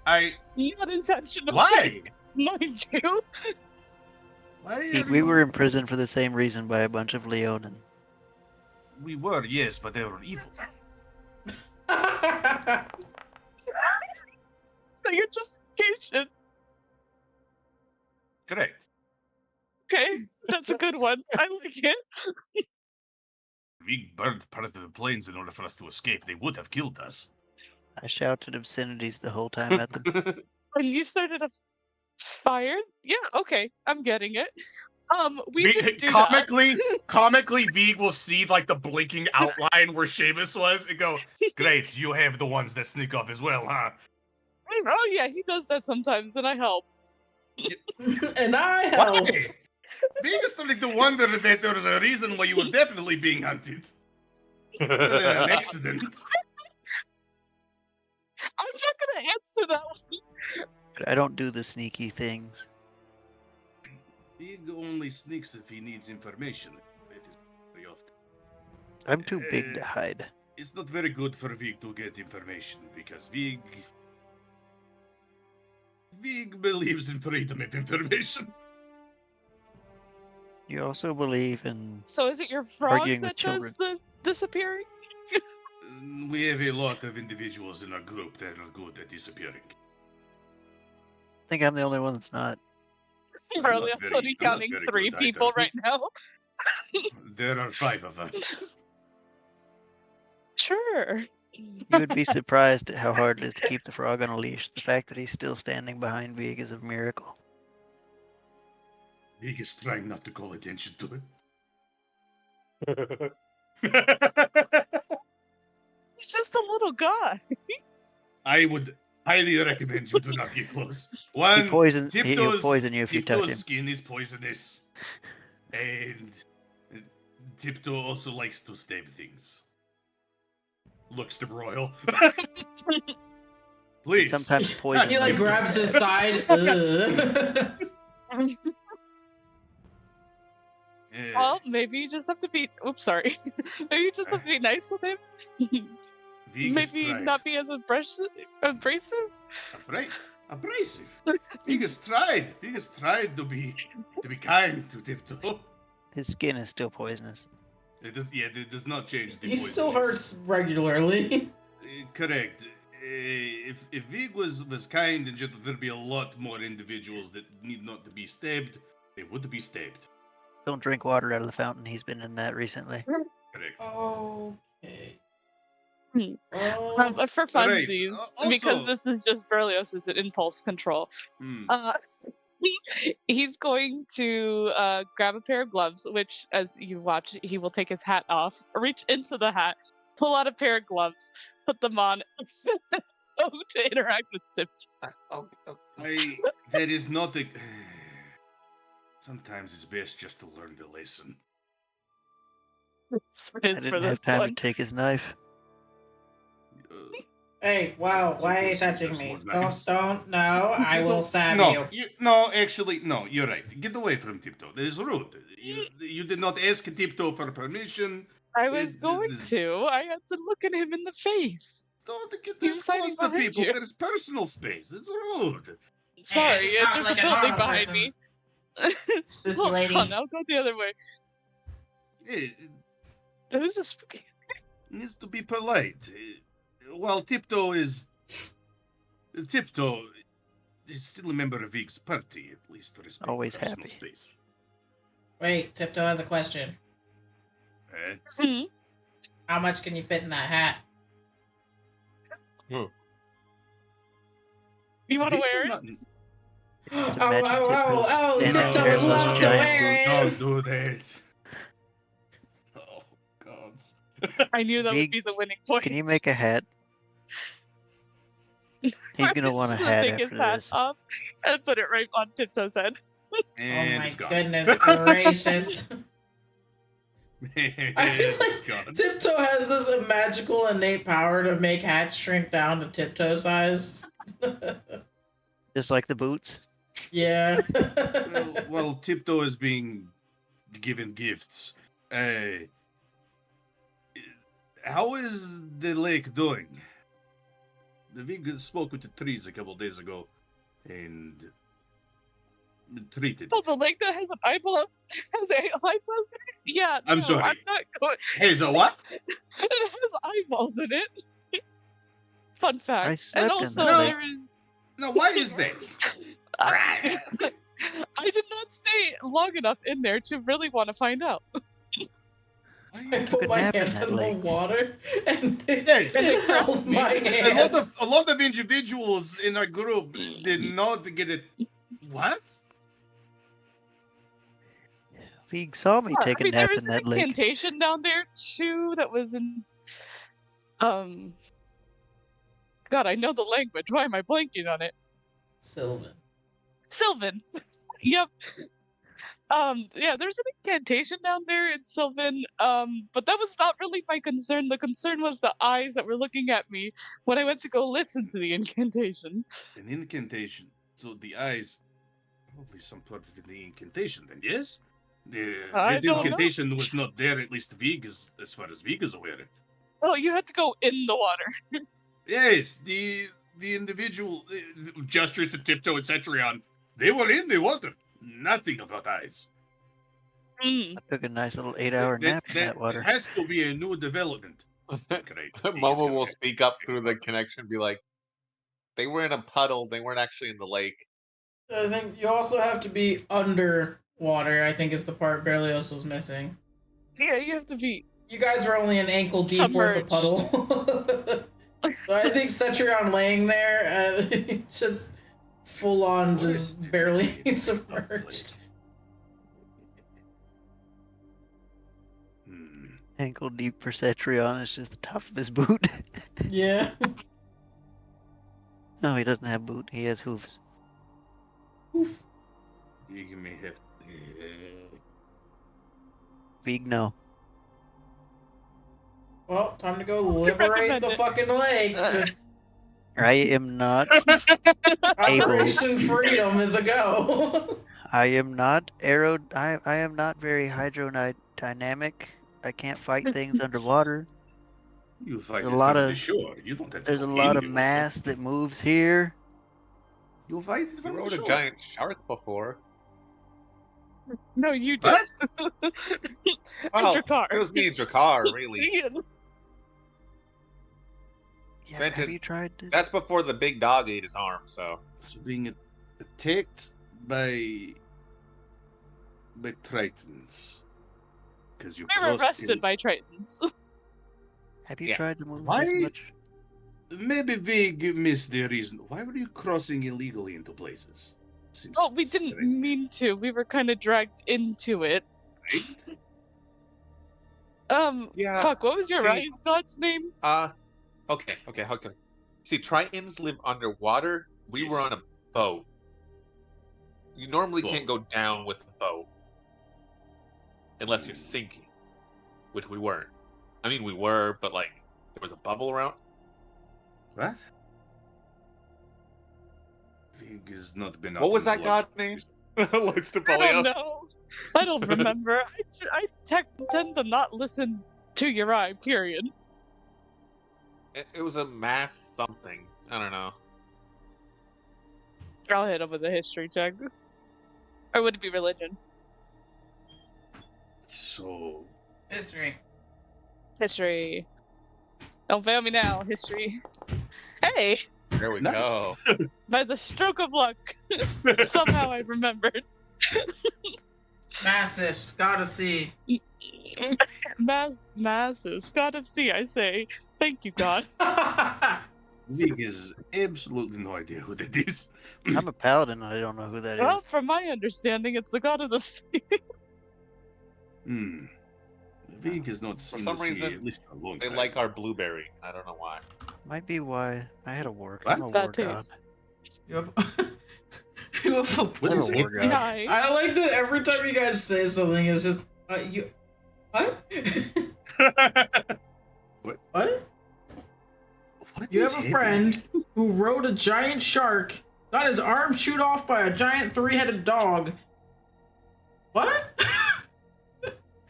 Speaker 2: Not intentionally.
Speaker 3: Why?
Speaker 2: Mind you.
Speaker 3: Why?
Speaker 5: We were in prison for the same reason by a bunch of Leonin.
Speaker 3: We were, yes, but they were evil.
Speaker 2: So your justification.
Speaker 3: Correct.
Speaker 2: Okay, that's a good one. I like it.
Speaker 3: Vig burned part of the planes in order for us to escape. They would have killed us.
Speaker 5: I shouted obscenities the whole time at them.
Speaker 2: When you started a fire? Yeah, okay, I'm getting it. We didn't do
Speaker 3: comically, Vig will see like the blinking outline where Seamus was and go, "Great, you have the ones that sneak off as well, huh?"
Speaker 2: that. Oh yeah, he does that sometimes, and I help.
Speaker 1: And I
Speaker 3: Why?
Speaker 1: helped.
Speaker 3: Vig is starting to wonder that there's a reason why you were definitely being hunted. Other than an accident.
Speaker 2: I'm not gonna answer that one.
Speaker 5: But I don't do the sneaky things.
Speaker 3: Vig only sneaks if he needs information. That is very often.
Speaker 5: I'm too big to hide.
Speaker 3: It's not very good for Vig to get information because Vig believes in freedom of information.
Speaker 5: You also believe in
Speaker 2: So is it your frog
Speaker 5: Arguing with
Speaker 2: that does
Speaker 5: children.
Speaker 2: the disappearing?
Speaker 3: We have a lot of individuals in our group that are good at disappearing.
Speaker 5: I think I'm the only one that's not.
Speaker 2: Probably
Speaker 3: not
Speaker 2: I'm
Speaker 3: very-
Speaker 2: only
Speaker 3: I'm not
Speaker 2: counting
Speaker 3: very
Speaker 2: 3
Speaker 3: good
Speaker 2: people
Speaker 3: either.
Speaker 2: right now.
Speaker 3: There are 5 of us.
Speaker 2: Sure.
Speaker 5: You would be surprised at how hard it is to keep the frog on a leash. The fact that he's still standing behind Vig is a miracle.
Speaker 3: Vig is trying not to call attention to it.
Speaker 2: He's just a little guy.
Speaker 3: I would highly recommend you do not get close.
Speaker 5: He'll
Speaker 3: One,
Speaker 5: poison you if you touch
Speaker 3: Tiptoe's
Speaker 5: him.
Speaker 3: skin is poisonous. And Tiptoe also likes to stab things. Looks to broil. Please.
Speaker 5: Sometimes poison
Speaker 1: He like
Speaker 5: makes me
Speaker 1: grabs
Speaker 5: sad.
Speaker 1: his side. Ugh.
Speaker 3: Eh,
Speaker 2: Well, maybe you just have to be. Oops, sorry. Maybe you just have to be nice with him.
Speaker 3: Vig is
Speaker 2: Maybe
Speaker 3: tried.
Speaker 2: not be as abrasive.
Speaker 3: Abrasive. Vig has tried. Vig has tried to be kind to Tiptoe.
Speaker 5: His skin is still poisonous.
Speaker 3: It does not change the
Speaker 1: He still
Speaker 3: poisonous.
Speaker 1: hurts regularly.
Speaker 3: Correct. If Vig was kind and gentle, there'd be a lot more individuals that need not to be stabbed. They would be stabbed.
Speaker 5: Don't drink water out of the fountain. He's been in that recently.
Speaker 3: Correct.
Speaker 1: Okay.
Speaker 2: Hmm.
Speaker 1: Well,
Speaker 2: But for
Speaker 3: Alright,
Speaker 2: funsies,
Speaker 3: also-
Speaker 2: because this is just Berlioz's impulse control.
Speaker 3: Hmm.
Speaker 2: He's going to grab a pair of gloves, which, as you watch, he will take his hat off, reach into the hat, pull out a pair of gloves, put them on, to interact with Tiptoe.
Speaker 3: That is not a. Sometimes it's best just to learn the lesson.
Speaker 2: It's
Speaker 5: I
Speaker 2: for
Speaker 5: didn't have
Speaker 2: this
Speaker 5: time
Speaker 2: one.
Speaker 5: to take his knife.
Speaker 1: Hey, wow, why are you touching
Speaker 3: There's
Speaker 1: me?
Speaker 3: more knives.
Speaker 1: Don't, no, I will stab
Speaker 3: No,
Speaker 1: you.
Speaker 3: no, actually, no, you're right. Get away from Tiptoe. That is rude. You did not ask Tiptoe for permission.
Speaker 2: I was going
Speaker 3: This-
Speaker 2: to. I had to look at him in the face.
Speaker 3: Don't get
Speaker 2: He
Speaker 3: that
Speaker 2: was hiding
Speaker 3: close to
Speaker 2: behind
Speaker 3: people.
Speaker 2: you.
Speaker 3: There's personal space. It's rude.
Speaker 2: Sorry,
Speaker 1: talk
Speaker 2: there's
Speaker 1: like
Speaker 2: a
Speaker 1: a
Speaker 2: building
Speaker 1: normal
Speaker 2: behind
Speaker 1: person.
Speaker 2: me.
Speaker 1: Spooky
Speaker 2: Hold
Speaker 1: lady.
Speaker 2: on, I'll go the other way.
Speaker 3: It
Speaker 2: Who's this spooky?
Speaker 3: needs to be polite. While Tiptoe is still a member of Vig's party, at least respect
Speaker 5: Always
Speaker 3: personal
Speaker 5: happy.
Speaker 3: space.
Speaker 1: Wait, Tiptoe has a question.
Speaker 3: Eh?
Speaker 2: Hmm.
Speaker 1: How much can you fit in that hat?
Speaker 2: You want to
Speaker 3: Vig
Speaker 2: wear
Speaker 3: does
Speaker 2: it?
Speaker 3: not-
Speaker 5: Just
Speaker 1: Oh,
Speaker 5: imagine
Speaker 1: oh,
Speaker 5: Tiptoe's standing
Speaker 1: Tiptoe
Speaker 5: there
Speaker 1: would
Speaker 5: with
Speaker 1: love
Speaker 5: this
Speaker 1: to
Speaker 5: giant
Speaker 1: wear
Speaker 5: boot.
Speaker 1: it.
Speaker 3: Don't do that. Oh, God.
Speaker 2: I knew that would
Speaker 5: Vig,
Speaker 2: be the winning point.
Speaker 5: Can you make a hat? He's gonna want a
Speaker 2: Just
Speaker 5: hat
Speaker 2: take his
Speaker 5: after
Speaker 2: hat
Speaker 5: this.
Speaker 2: off and put it right on Tiptoe's head.
Speaker 1: Oh
Speaker 3: And
Speaker 1: my
Speaker 3: it's gone.
Speaker 1: goodness gracious. I feel
Speaker 3: It's
Speaker 1: like
Speaker 3: gone.
Speaker 1: Tiptoe has this magical innate power to make hats shrink down to Tiptoe size.
Speaker 5: Just like the boots.
Speaker 1: Yeah.
Speaker 3: Well, Tiptoe is being given gifts. How is the lake doing? The Vig spoke with the trees a couple days ago and treated
Speaker 2: Oh,
Speaker 3: it.
Speaker 2: the lake that has an eyeball has eyeballs in it? Yeah,
Speaker 3: I'm
Speaker 2: no,
Speaker 3: sorry.
Speaker 2: I'm not going.
Speaker 3: Hey, so what?
Speaker 2: It has eyeballs in it. Fun fact.
Speaker 5: I
Speaker 2: And
Speaker 5: slept in
Speaker 2: also,
Speaker 3: that lake.
Speaker 2: there is.
Speaker 3: Now, why is that?
Speaker 2: I did not stay long enough in there to really want to find out.
Speaker 1: I
Speaker 5: took
Speaker 1: put
Speaker 5: a
Speaker 1: my
Speaker 5: nap in
Speaker 1: hand
Speaker 5: that
Speaker 1: in the
Speaker 5: lake.
Speaker 1: water and
Speaker 3: Yes.
Speaker 1: it held my
Speaker 3: A
Speaker 1: hand.
Speaker 3: lot of individuals in our group did not get it. What?
Speaker 5: Vig saw me
Speaker 2: Yeah,
Speaker 5: take
Speaker 2: I
Speaker 5: a
Speaker 2: mean, there
Speaker 5: nap
Speaker 2: was
Speaker 5: in
Speaker 2: an
Speaker 5: that lake.
Speaker 2: incantation down there too that was in. God, I know the language. Why am I blanking on it?
Speaker 1: Sylvan.
Speaker 2: Sylvan. Yep. Yeah, there's an incantation down there in Sylvan. But that was not really my concern. The concern was the eyes that were looking at me when I went to go listen to the incantation.
Speaker 3: An incantation. So the eyes, probably some part of the incantation. Then yes,
Speaker 2: I
Speaker 3: the
Speaker 2: don't know.
Speaker 3: incantation was not there. At least Vig is, as far as Vig is aware.
Speaker 2: Oh, you had to go in the water.
Speaker 3: Yes, the individual gestures to Tiptoe and Cetrion. They were in the water. Nothing about eyes.
Speaker 2: Mm.
Speaker 5: I took a nice little 8-hour nap in that water.
Speaker 3: has to be a new development. Great.
Speaker 4: Momo will speak up through the connection, be like, "They were in a puddle. They weren't actually in the lake."
Speaker 1: I think you also have to be underwater, I think is the part Berlioz was missing.
Speaker 2: Yeah, you have to be.
Speaker 1: You guys were only an ankle deep worth of
Speaker 2: Submerged.
Speaker 1: puddle. So I think Cetrion laying there, just full on, just barely submerged.
Speaker 5: Ankle deep for Cetrion is just the top of his boot.
Speaker 1: Yeah.
Speaker 5: No, he doesn't have boot. He has hooves.
Speaker 1: Oof.
Speaker 3: You may have.
Speaker 5: Vig, no.
Speaker 1: Well, time to go liberate the fucking lake.
Speaker 5: I am not.
Speaker 1: Operation Freedom is a go.
Speaker 5: I am not I am not very hydrodynamic. I can't fight things underwater.
Speaker 3: You fight
Speaker 5: There's
Speaker 3: it
Speaker 5: a lot
Speaker 3: from
Speaker 5: of-
Speaker 3: the shore. You don't have to
Speaker 5: There's a
Speaker 3: go
Speaker 5: lot
Speaker 3: in
Speaker 5: of
Speaker 3: the water.
Speaker 5: mass that moves here.
Speaker 3: You fight it
Speaker 4: We
Speaker 3: from the
Speaker 4: rode a
Speaker 3: shore.
Speaker 4: giant shark before.
Speaker 2: No, you did.
Speaker 3: What?
Speaker 4: Well,
Speaker 2: Drakkar.
Speaker 4: it was me and Jakar, really.
Speaker 2: Ian.
Speaker 5: Yeah,
Speaker 4: Granted,
Speaker 5: have you tried to?
Speaker 4: That's before the big dog ate his arm, so.
Speaker 3: So being attacked by Tritons. Because you
Speaker 2: We were
Speaker 3: crossed
Speaker 2: arrested by Tritons.
Speaker 5: Have you
Speaker 4: Yeah.
Speaker 5: tried to move
Speaker 3: Why?
Speaker 5: this much?
Speaker 3: Maybe Vig missed the reason. Why were you crossing illegally into places? Seems
Speaker 2: Oh, we didn't
Speaker 3: strange,
Speaker 2: mean to. We were kind of dragged into it.
Speaker 3: right?
Speaker 4: Yeah,
Speaker 2: Fuck, what was your
Speaker 4: see-
Speaker 2: rise god's name?
Speaker 4: Okay. See, Tritons live underwater. We were
Speaker 3: Yes.
Speaker 4: on a boat. You normally can't go
Speaker 3: Boat.
Speaker 4: down with a boat. Unless you're sinking. Which we weren't. I mean, we were, but like, there was a bubble around.
Speaker 3: What? Vig has not been.
Speaker 4: What
Speaker 3: out
Speaker 4: was
Speaker 3: on
Speaker 4: that
Speaker 3: the
Speaker 4: god's
Speaker 3: lodge.
Speaker 4: name? Looks to
Speaker 2: I don't
Speaker 4: Polio.
Speaker 2: know. I don't remember. I tend to not listen to Uri, period.
Speaker 4: It was a mass something. I don't know.
Speaker 2: I'll hit him with a history check. Or would it be religion?
Speaker 3: So,
Speaker 1: History.
Speaker 2: History. Don't fail me now, history. Hey!
Speaker 4: There we
Speaker 3: Nice.
Speaker 4: go.
Speaker 2: By the stroke of luck, somehow I remembered.
Speaker 1: Masses, gotta see.
Speaker 2: Masses. God of Sea, I say. Thank you, God.
Speaker 3: Vig has absolutely no idea who that is.
Speaker 5: I'm a paladin. I don't know who that
Speaker 2: Well,
Speaker 5: is.
Speaker 2: from my understanding, it's the God of the Sea.
Speaker 3: Hmm. Vig has not seen
Speaker 4: some
Speaker 3: the sea
Speaker 4: reason,
Speaker 3: at least in a long
Speaker 4: They
Speaker 3: time.
Speaker 4: like our blueberry. I don't know why.
Speaker 5: Might be why I had a war.
Speaker 3: What?
Speaker 5: I'm a
Speaker 2: Bad
Speaker 5: war god.
Speaker 2: taste.
Speaker 1: You have, you have a
Speaker 3: What
Speaker 5: I'm a
Speaker 3: is
Speaker 5: war
Speaker 3: it?
Speaker 5: god.
Speaker 2: Nice.
Speaker 1: I like that every time you guys say something, it's just you. What?
Speaker 3: What?
Speaker 1: What?
Speaker 3: What
Speaker 1: You
Speaker 3: is
Speaker 1: have a
Speaker 3: happening?
Speaker 1: friend who rode a giant shark, got his arm chewed off by a giant three-headed dog. What?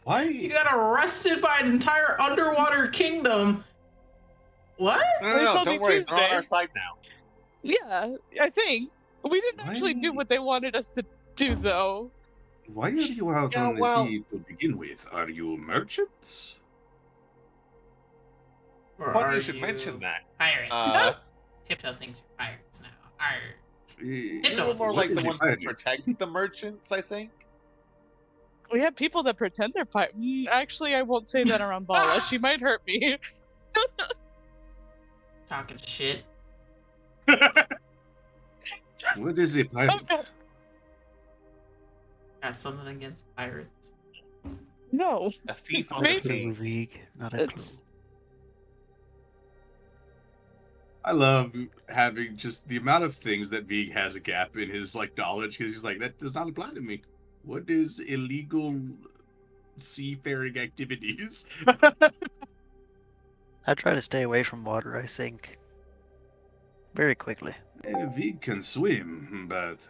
Speaker 3: Why?
Speaker 1: You got arrested by an entire underwater kingdom. What?
Speaker 4: No,
Speaker 2: It's
Speaker 4: no,
Speaker 2: only
Speaker 4: don't worry. They're on
Speaker 2: Tuesday.
Speaker 4: our side now.
Speaker 2: Yeah, I think. We didn't actually do
Speaker 3: Why-
Speaker 2: what they wanted us to do, though.
Speaker 3: Why are you out
Speaker 4: Yeah,
Speaker 3: on the
Speaker 4: well-
Speaker 3: sea to begin with? Are you merchants?
Speaker 1: Or
Speaker 4: Funny
Speaker 1: are
Speaker 4: you should mention that.
Speaker 1: Pirates. Tiptoe thinks you're pirates now. Arr.
Speaker 3: Eh,
Speaker 4: We were more
Speaker 3: what
Speaker 4: like
Speaker 3: is
Speaker 4: the
Speaker 3: a
Speaker 4: ones that
Speaker 3: pirate?
Speaker 4: protect the merchants, I think.
Speaker 2: We have people that pretend they're actually, I won't say that around Bala. She might hurt me.
Speaker 1: Talking shit.
Speaker 3: What is a pirate?
Speaker 1: Got something against pirates.
Speaker 2: No.
Speaker 4: A thief on the
Speaker 2: Maybe.
Speaker 4: sea.
Speaker 5: Clue, Vig, not a
Speaker 2: It's
Speaker 3: I love having just the amount of things that Vig has a gap in his like knowledge because he's like, that does not apply to me. What is illegal seafaring activities?
Speaker 5: I try to stay away from water. I sink very quickly.
Speaker 3: Vig can swim, but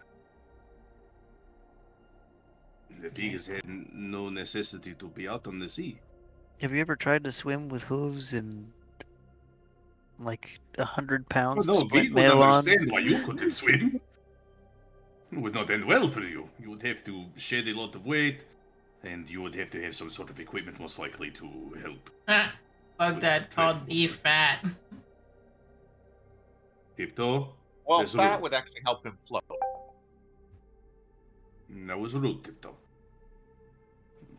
Speaker 3: Vig has had no necessity to be out on the sea.
Speaker 5: Have you ever tried to swim with hooves and like 100
Speaker 3: Oh,
Speaker 5: pounds
Speaker 3: no,
Speaker 5: of splint
Speaker 3: Vig would
Speaker 5: mail on?
Speaker 3: understand why you couldn't swim. It would not end well for you. You would have to shed a lot of weight, and you would have to have some sort of equipment most likely to help.
Speaker 1: Bug that called beef fat.
Speaker 3: Tiptoe?
Speaker 4: Well,
Speaker 3: There's a
Speaker 4: that
Speaker 3: rule.
Speaker 4: would actually help him float.
Speaker 3: That was rude, Tiptoe.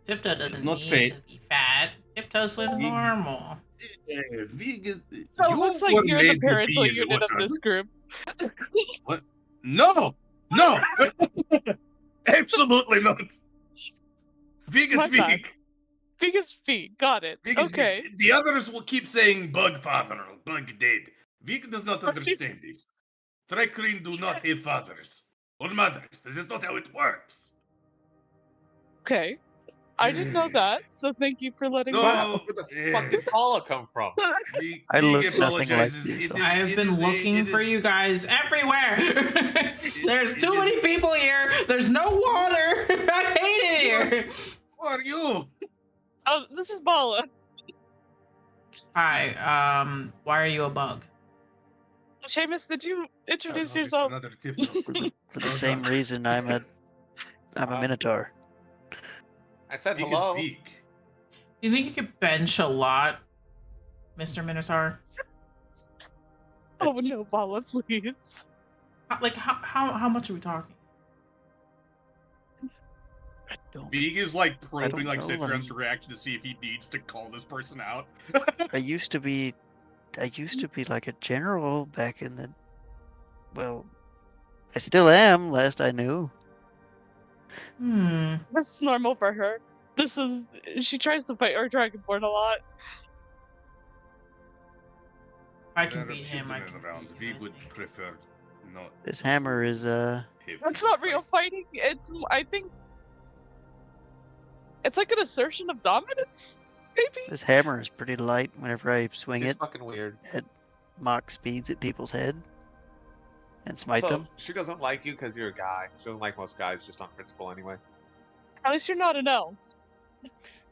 Speaker 1: Tiptoe doesn't
Speaker 3: Not
Speaker 1: need
Speaker 3: fake.
Speaker 1: to be fat. Tiptoe swims
Speaker 3: Vig-
Speaker 1: normal.
Speaker 3: Vig is...
Speaker 2: So it
Speaker 3: you
Speaker 2: looks like
Speaker 3: were
Speaker 2: you're the
Speaker 3: made to be
Speaker 2: parental
Speaker 3: in the
Speaker 2: unit of
Speaker 3: water.
Speaker 2: this group.
Speaker 3: No! No! Absolutely not! Vig is
Speaker 2: My bad.
Speaker 3: Vig.
Speaker 2: Biggest feet. Got it.
Speaker 3: Vig is
Speaker 2: Okay.
Speaker 3: Vig. The others will keep saying bug father or bug dead. Vig does not
Speaker 2: What's he-
Speaker 3: understand this. Trekreen do not have fathers or mothers. This is not how it works.
Speaker 2: Okay. I didn't know that, so thank you for letting me know.
Speaker 3: No!
Speaker 4: Where the fuck did Paula come from?
Speaker 3: Vig,
Speaker 5: I
Speaker 3: Vig
Speaker 5: look nothing like
Speaker 3: apologizes.
Speaker 5: you,
Speaker 3: It
Speaker 5: so-
Speaker 3: is-
Speaker 1: I have
Speaker 3: it
Speaker 1: been
Speaker 3: is a-
Speaker 1: looking
Speaker 3: it
Speaker 1: for
Speaker 3: is-
Speaker 1: you guys everywhere. There's
Speaker 3: it
Speaker 1: too
Speaker 3: is-
Speaker 1: many people here. There's no water. I hate it here.
Speaker 3: Who are you?
Speaker 2: Oh, this is Bala.
Speaker 1: Hi. Why are you a bug?
Speaker 2: Seamus, did you introduce
Speaker 3: Oh, it's
Speaker 2: yourself?
Speaker 3: another Tiptoe.
Speaker 5: For the same reason I'm a minotaur.
Speaker 4: I said
Speaker 3: Vig is
Speaker 4: hello.
Speaker 3: Vig.
Speaker 1: You think you could bench a lot, Mr. Minotaur?
Speaker 2: Oh no, Bala, please.
Speaker 1: Like how much are we talking?
Speaker 5: I don't.
Speaker 3: Vig is like probing like
Speaker 5: know,
Speaker 3: Citron's reaction to see if he needs to call this person out.
Speaker 5: I used to be like a general back in the. Well, I still am. Last I knew.
Speaker 2: This is normal for her. She tries to fight our dragonborn a lot.
Speaker 1: I can
Speaker 3: There are
Speaker 1: beat him. I
Speaker 3: children
Speaker 1: can
Speaker 3: around.
Speaker 1: beat
Speaker 3: Vig
Speaker 1: him. I
Speaker 3: would
Speaker 1: think.
Speaker 3: prefer not.
Speaker 5: This hammer is
Speaker 3: have
Speaker 2: That's
Speaker 3: him
Speaker 2: not real
Speaker 3: fight.
Speaker 2: fighting. It's like an assertion of dominance, maybe?
Speaker 5: this hammer is pretty light whenever I swing
Speaker 4: It's
Speaker 5: it.
Speaker 4: fucking weird.
Speaker 5: mock speeds at people's head and smite
Speaker 4: So
Speaker 5: them.
Speaker 4: she doesn't like you because you're a guy. She doesn't like most guys just on principle anyway.
Speaker 2: At least you're not an elf.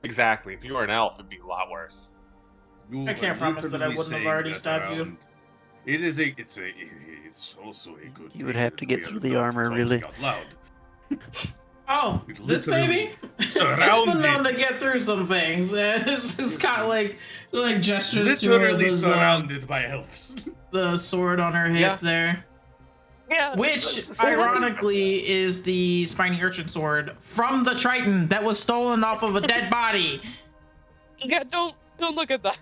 Speaker 4: Exactly. If you were an elf, it'd be a lot worse.
Speaker 3: You
Speaker 1: I can't
Speaker 3: are
Speaker 1: promise that I
Speaker 3: literally
Speaker 1: wouldn't have
Speaker 3: saying
Speaker 1: already
Speaker 3: that
Speaker 1: stabbed you.
Speaker 3: around- It's also a good.
Speaker 5: You would
Speaker 3: thing
Speaker 5: have to
Speaker 3: that
Speaker 5: get
Speaker 3: we
Speaker 5: through
Speaker 3: are
Speaker 5: the
Speaker 3: not
Speaker 5: armor,
Speaker 3: talking
Speaker 5: really.
Speaker 3: out loud.
Speaker 1: Oh,
Speaker 3: We
Speaker 1: this
Speaker 3: literally
Speaker 1: baby? It's been
Speaker 3: surrounded-
Speaker 1: known to get through some things. It's got like gestures to
Speaker 3: Literally
Speaker 1: the,
Speaker 3: surrounded by elves.
Speaker 1: the sword on her hip
Speaker 4: Yeah.
Speaker 1: there.
Speaker 2: Yeah.
Speaker 1: Which,
Speaker 4: So
Speaker 1: ironically, is the spiny urchin sword from the Triton that was stolen off of a dead body.
Speaker 2: Yeah, don't look at that.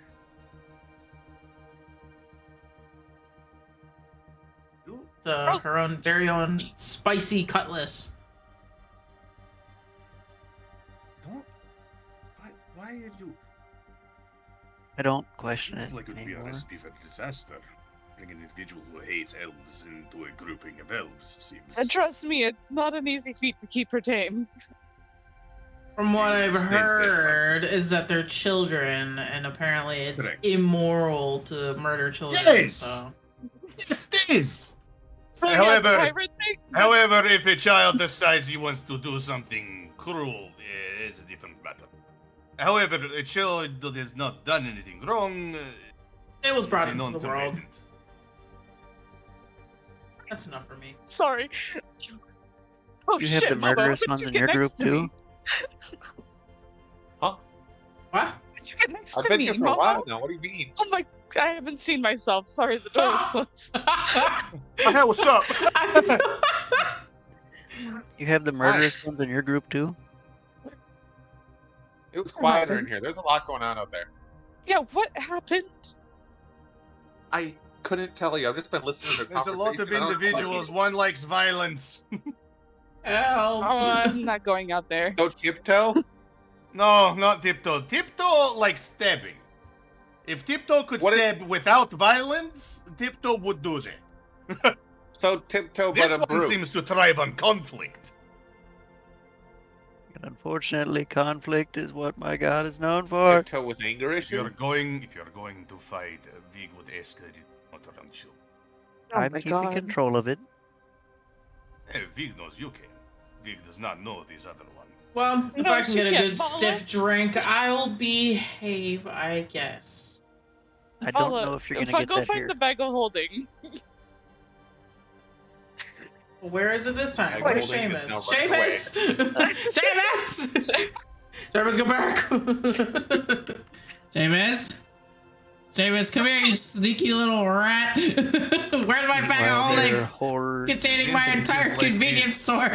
Speaker 1: Her own very own spicy cutlass.
Speaker 3: Don't. Why are you?
Speaker 5: I don't question
Speaker 3: Seems
Speaker 5: it
Speaker 3: like it would be a
Speaker 5: anymore.
Speaker 3: recipe for disaster. Bring an individual who hates elves into a grouping of elves seems.
Speaker 2: And trust me, it's not an easy feat to keep her tame.
Speaker 1: From what I've
Speaker 3: Stays there,
Speaker 1: heard is that they're children, and apparently it's
Speaker 3: Correct.
Speaker 1: immoral to murder children.
Speaker 3: Yes!
Speaker 1: So.
Speaker 3: Yes, it is.
Speaker 2: So
Speaker 3: However-
Speaker 2: yeah, the pirate thing.
Speaker 3: However, if a child decides he wants to do something cruel, it's a different matter. However, a child that has not done anything wrong
Speaker 1: It was brought
Speaker 3: is a
Speaker 1: into the world.
Speaker 3: non-combatant.
Speaker 1: That's enough for me.
Speaker 2: Sorry. Oh
Speaker 5: You
Speaker 2: shit,
Speaker 5: have the
Speaker 2: Mama,
Speaker 5: murderous
Speaker 2: when did
Speaker 5: ones
Speaker 2: you
Speaker 5: in
Speaker 2: get
Speaker 5: your
Speaker 2: next
Speaker 5: group
Speaker 2: to me?
Speaker 5: too?
Speaker 4: Huh?
Speaker 1: What?
Speaker 2: When did you get next
Speaker 4: I've
Speaker 2: to
Speaker 4: been
Speaker 2: me,
Speaker 4: here for a
Speaker 2: Mama?
Speaker 4: while now. What do you mean?
Speaker 2: Oh my, I haven't seen myself. Sorry, the door was closed.
Speaker 3: Hey, what's up?
Speaker 5: You have the murderous ones in your group too?
Speaker 4: It was quieter in here. There's a lot going on out there.
Speaker 2: Yeah, what happened?
Speaker 4: I couldn't tell you. I've just been listening to
Speaker 3: There's a lot of
Speaker 4: conversation. I don't
Speaker 3: individuals. One likes violence.
Speaker 1: Help.
Speaker 2: Oh, I'm not going out there.
Speaker 4: So tiptoe?
Speaker 3: No, not Tiptoe. Tiptoe likes stabbing. If Tiptoe could
Speaker 4: What if-
Speaker 3: stab without violence, Tiptoe would do that.
Speaker 4: So tiptoe, but
Speaker 3: This
Speaker 4: a
Speaker 3: one
Speaker 4: brew.
Speaker 3: seems to thrive on conflict.
Speaker 5: And unfortunately, conflict is what my god is known for.
Speaker 4: Tiptoe with anger
Speaker 3: If you're
Speaker 4: issues.
Speaker 3: going to fight, Vig would ask that it not around you.
Speaker 2: Oh
Speaker 5: I'm
Speaker 2: my
Speaker 5: keeping
Speaker 2: God.
Speaker 5: control of it.
Speaker 3: Vig knows you can. Vig does not know this other one.
Speaker 1: Well, if
Speaker 2: No,
Speaker 1: I can
Speaker 2: she
Speaker 1: get a
Speaker 2: can't
Speaker 1: good
Speaker 2: follow.
Speaker 1: stiff drink, I'll behave, I guess.
Speaker 5: I don't
Speaker 2: Paula,
Speaker 5: know if you're gonna
Speaker 2: if I
Speaker 5: get
Speaker 2: go
Speaker 5: that
Speaker 2: find
Speaker 5: here.
Speaker 2: the bag of holding.
Speaker 1: Well, where is it this time?
Speaker 4: Like
Speaker 1: Where's
Speaker 4: holding is
Speaker 1: Seamus?
Speaker 4: now running
Speaker 1: Seamus! Seamus! Seamus, go back! Seamus? Seamus, come here, you sneaky little rat! Where's my bag of
Speaker 5: Meanwhile, there are
Speaker 1: holding?
Speaker 5: horrors.
Speaker 1: Containing my
Speaker 3: Instances
Speaker 1: entire
Speaker 3: like
Speaker 1: convenience
Speaker 3: this.
Speaker 1: store!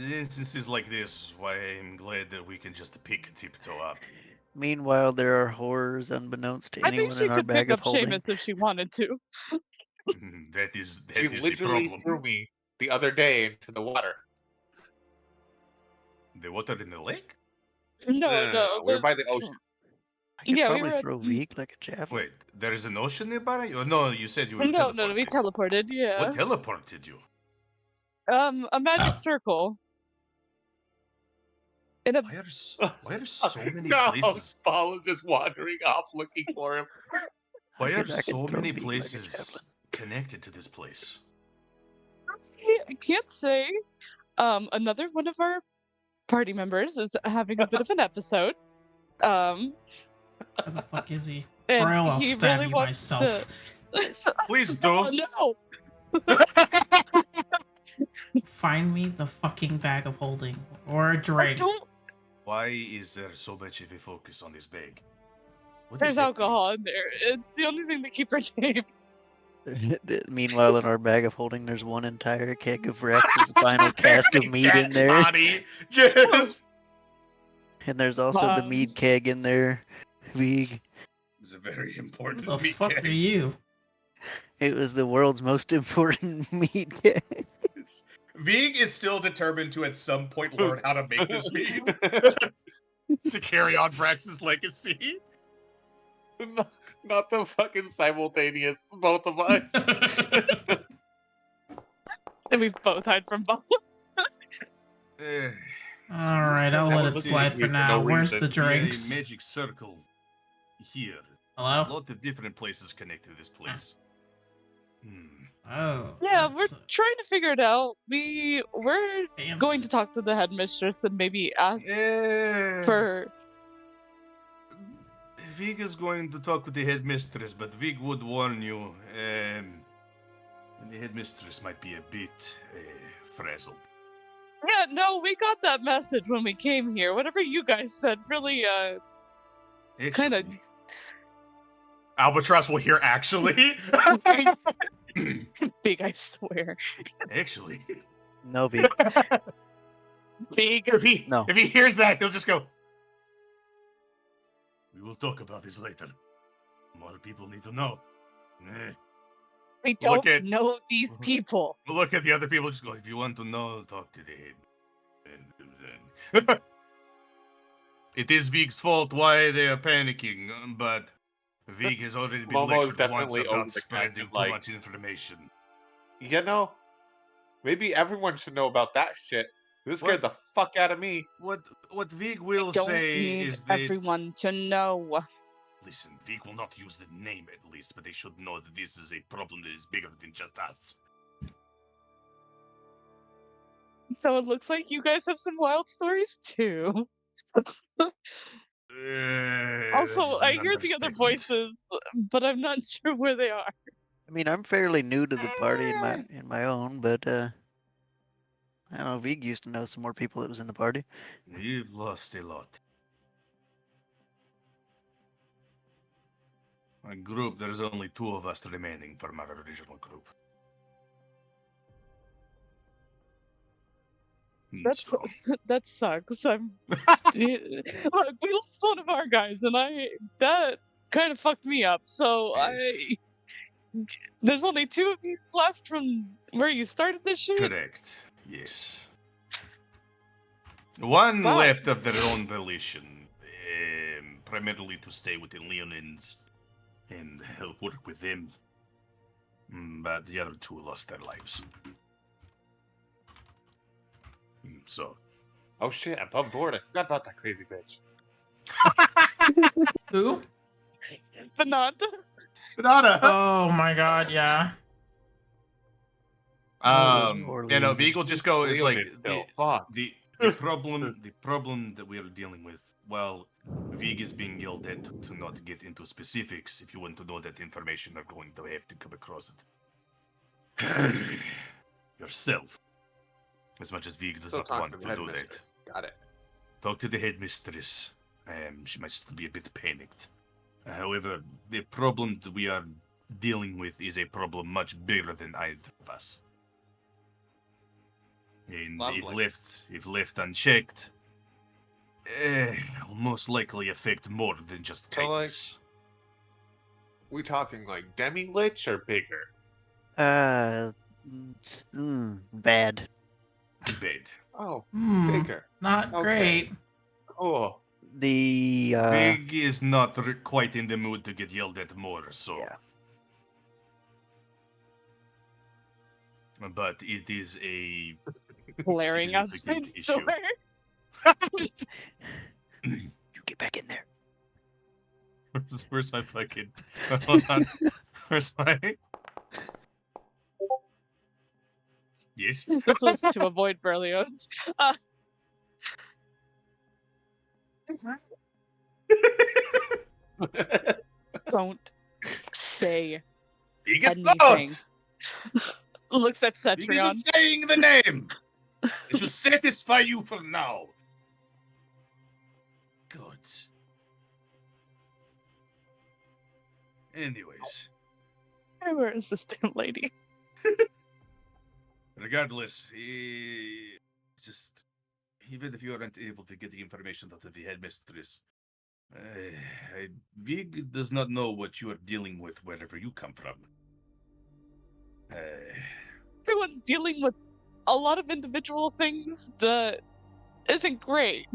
Speaker 3: In instances like this, why I'm glad that we can just pick Tiptoe up.
Speaker 5: Meanwhile, there are horrors unbeknownst to
Speaker 2: I think
Speaker 5: anyone
Speaker 2: she
Speaker 5: in our
Speaker 2: could
Speaker 5: bag
Speaker 2: pick
Speaker 5: of
Speaker 2: up
Speaker 5: holding.
Speaker 2: Seamus if she wanted to.
Speaker 3: That is
Speaker 4: She
Speaker 3: the
Speaker 4: literally
Speaker 3: problem.
Speaker 4: threw me the other day into the water.
Speaker 3: The water in the lake?
Speaker 2: No.
Speaker 4: We were by the ocean.
Speaker 5: I could
Speaker 2: Yeah, we
Speaker 5: probably
Speaker 2: were at-
Speaker 5: throw Veek like a javelin.
Speaker 3: Wait, there is an ocean nearby? Oh, no, you said you were
Speaker 2: No,
Speaker 3: teleported.
Speaker 2: we teleported. Yeah.
Speaker 3: What teleported you?
Speaker 2: A magic circle. In a
Speaker 3: Why are so many
Speaker 4: No,
Speaker 3: places?
Speaker 4: Paul is just wandering off looking for him.
Speaker 3: Why
Speaker 5: I
Speaker 3: are
Speaker 5: could
Speaker 3: so
Speaker 5: throw
Speaker 3: many
Speaker 5: Veek like a
Speaker 3: places
Speaker 5: javelin.
Speaker 3: connected to this place?
Speaker 2: I can't say. Another one of our party members is having a bit of an episode.
Speaker 1: Where the fuck is he?
Speaker 2: And
Speaker 1: Or I'll
Speaker 2: he
Speaker 1: stab
Speaker 2: really
Speaker 1: you
Speaker 2: wants
Speaker 1: myself.
Speaker 3: Please do.
Speaker 2: Oh no!
Speaker 1: Find me the fucking bag of holding. Or a
Speaker 2: I
Speaker 1: drink.
Speaker 2: don't.
Speaker 3: Why is there so much of a focus on this bag? What
Speaker 2: There's
Speaker 3: is that
Speaker 2: alcohol in there. It's the only thing to keep her tame.
Speaker 5: Meanwhile, in our bag of holding, there's one entire keg of Rex's final cask of mead in there.
Speaker 3: Body. Yes.
Speaker 5: And there's also the mead keg in there. Veeg.
Speaker 3: It's a very
Speaker 1: Who
Speaker 3: important
Speaker 1: the
Speaker 3: meat
Speaker 1: fuck
Speaker 3: keg.
Speaker 1: are you?
Speaker 5: It was the world's most important mead keg.
Speaker 3: Vig is still determined to at some point learn how to make this mead to carry on Brax's legacy.
Speaker 4: Not the fucking simultaneous, both of us.
Speaker 2: And we both hide from both.
Speaker 1: Alright, I'll let it
Speaker 3: Let's see,
Speaker 1: slide for
Speaker 4: for no
Speaker 1: now. Where's
Speaker 4: reason.
Speaker 1: the drinks?
Speaker 3: A magic circle here. A
Speaker 1: Hello?
Speaker 3: lot of different places connect to this place.
Speaker 1: Oh.
Speaker 2: Yeah, we're
Speaker 1: that's
Speaker 2: trying to figure it out. We're going
Speaker 1: fancy.
Speaker 2: to talk to the headmistress and maybe ask
Speaker 3: Yeah.
Speaker 2: for.
Speaker 3: Vig is going to talk with the headmistress, but Vig would warn you. The headmistress might be a bit frazzled.
Speaker 2: Yeah, no, we got that message when we came here. Whatever you guys said really kind of.
Speaker 3: Actually, Albatross will hear actually.
Speaker 2: Big, I swear.
Speaker 3: Actually.
Speaker 5: No big.
Speaker 2: Big.
Speaker 5: No.
Speaker 3: If he hears that, he'll just go. We will talk about this later. More people need to know.
Speaker 2: We
Speaker 3: Look
Speaker 2: don't
Speaker 3: at-
Speaker 2: know these people.
Speaker 3: We'll look at the other people. Just go. If you want to know, talk to the head. It is Vig's fault why they are panicking, but Vig has already been
Speaker 4: Momo's
Speaker 3: lectured once
Speaker 4: definitely over
Speaker 3: about
Speaker 4: the
Speaker 3: spreading
Speaker 4: tangent,
Speaker 3: too
Speaker 4: like-
Speaker 3: much information.
Speaker 4: You know, maybe everyone should know about that shit. This scared
Speaker 3: What?
Speaker 4: the fuck out of me.
Speaker 3: What Vig will
Speaker 2: Don't
Speaker 3: say
Speaker 2: need
Speaker 3: is that
Speaker 2: everyone to know.
Speaker 3: listen, Vig will not use the name at least, but they should know that this is a problem that is bigger than just us.
Speaker 2: So it looks like you guys have some wild stories too. Also, I hear the other voices, but I'm not sure where they are.
Speaker 5: I mean, I'm fairly new to the party in my own, but I don't know. Vig used to know some more people that was in the party.
Speaker 3: We've lost a lot. A group, there's only 2 of us remaining from our original group. So,
Speaker 2: That sucks. Look, we lost one of our guys, and that kind of fucked me up. So there's only 2 of you left from where you started this shit.
Speaker 3: correct. Yes. One
Speaker 2: Wow.
Speaker 3: left of their own volition, primarily to stay with the Leonins and help work with them. But the other 2 lost their lives. So,
Speaker 4: Oh shit, I'm on board. I forgot about that crazy bitch.
Speaker 1: Who?
Speaker 2: But not.
Speaker 3: Banana.
Speaker 1: Oh my god, yeah.
Speaker 5: Poor
Speaker 3: You know,
Speaker 5: Leon.
Speaker 3: Beagle just go is like
Speaker 4: Leonid still. Fuck.
Speaker 3: the problem that we are dealing with. Well, Vig is being yelled at to not get into specifics. If you want to know that information, are going to have to come across it yourself. As much as Vig does
Speaker 4: Still
Speaker 3: not
Speaker 4: talking
Speaker 3: want
Speaker 4: to
Speaker 3: to
Speaker 4: the
Speaker 3: do that.
Speaker 4: headmistress. Got it.
Speaker 3: Talk to the headmistress. She might still be a bit panicked. However, the problem that we are dealing with is a problem much bigger than either of us. And
Speaker 4: Lovely.
Speaker 3: if left unchecked, will most likely affect more than just
Speaker 4: So, like-
Speaker 3: Kitus.
Speaker 4: We talking like demi-lich or bigger?
Speaker 5: Bad.
Speaker 3: Bad.
Speaker 4: Oh,
Speaker 1: Hmm,
Speaker 4: bigger.
Speaker 1: not
Speaker 4: Okay.
Speaker 1: great.
Speaker 4: Cool.
Speaker 5: The
Speaker 3: Big is not quite in the mood to get yelled at more, so.
Speaker 5: Yeah.
Speaker 3: But it is a
Speaker 2: Blaring outside
Speaker 3: significant
Speaker 2: the
Speaker 3: issue.
Speaker 2: door.
Speaker 5: you get back in there.
Speaker 3: Where's my fucking? Hold on. Where's my? Yes.
Speaker 2: This was to avoid Berlioz. Don't say.
Speaker 3: Vig is
Speaker 2: Anything.
Speaker 3: not.
Speaker 2: Looks at
Speaker 3: Vig
Speaker 2: Cetrion.
Speaker 3: isn't saying the name. It should satisfy you for now. Good. Anyways,
Speaker 2: Where is this damn lady?
Speaker 3: regardless, just even if you aren't able to get the information out of the headmistress, Vig does not know what you are dealing with wherever you come from.
Speaker 2: Everyone's dealing with a lot of individual things that isn't great.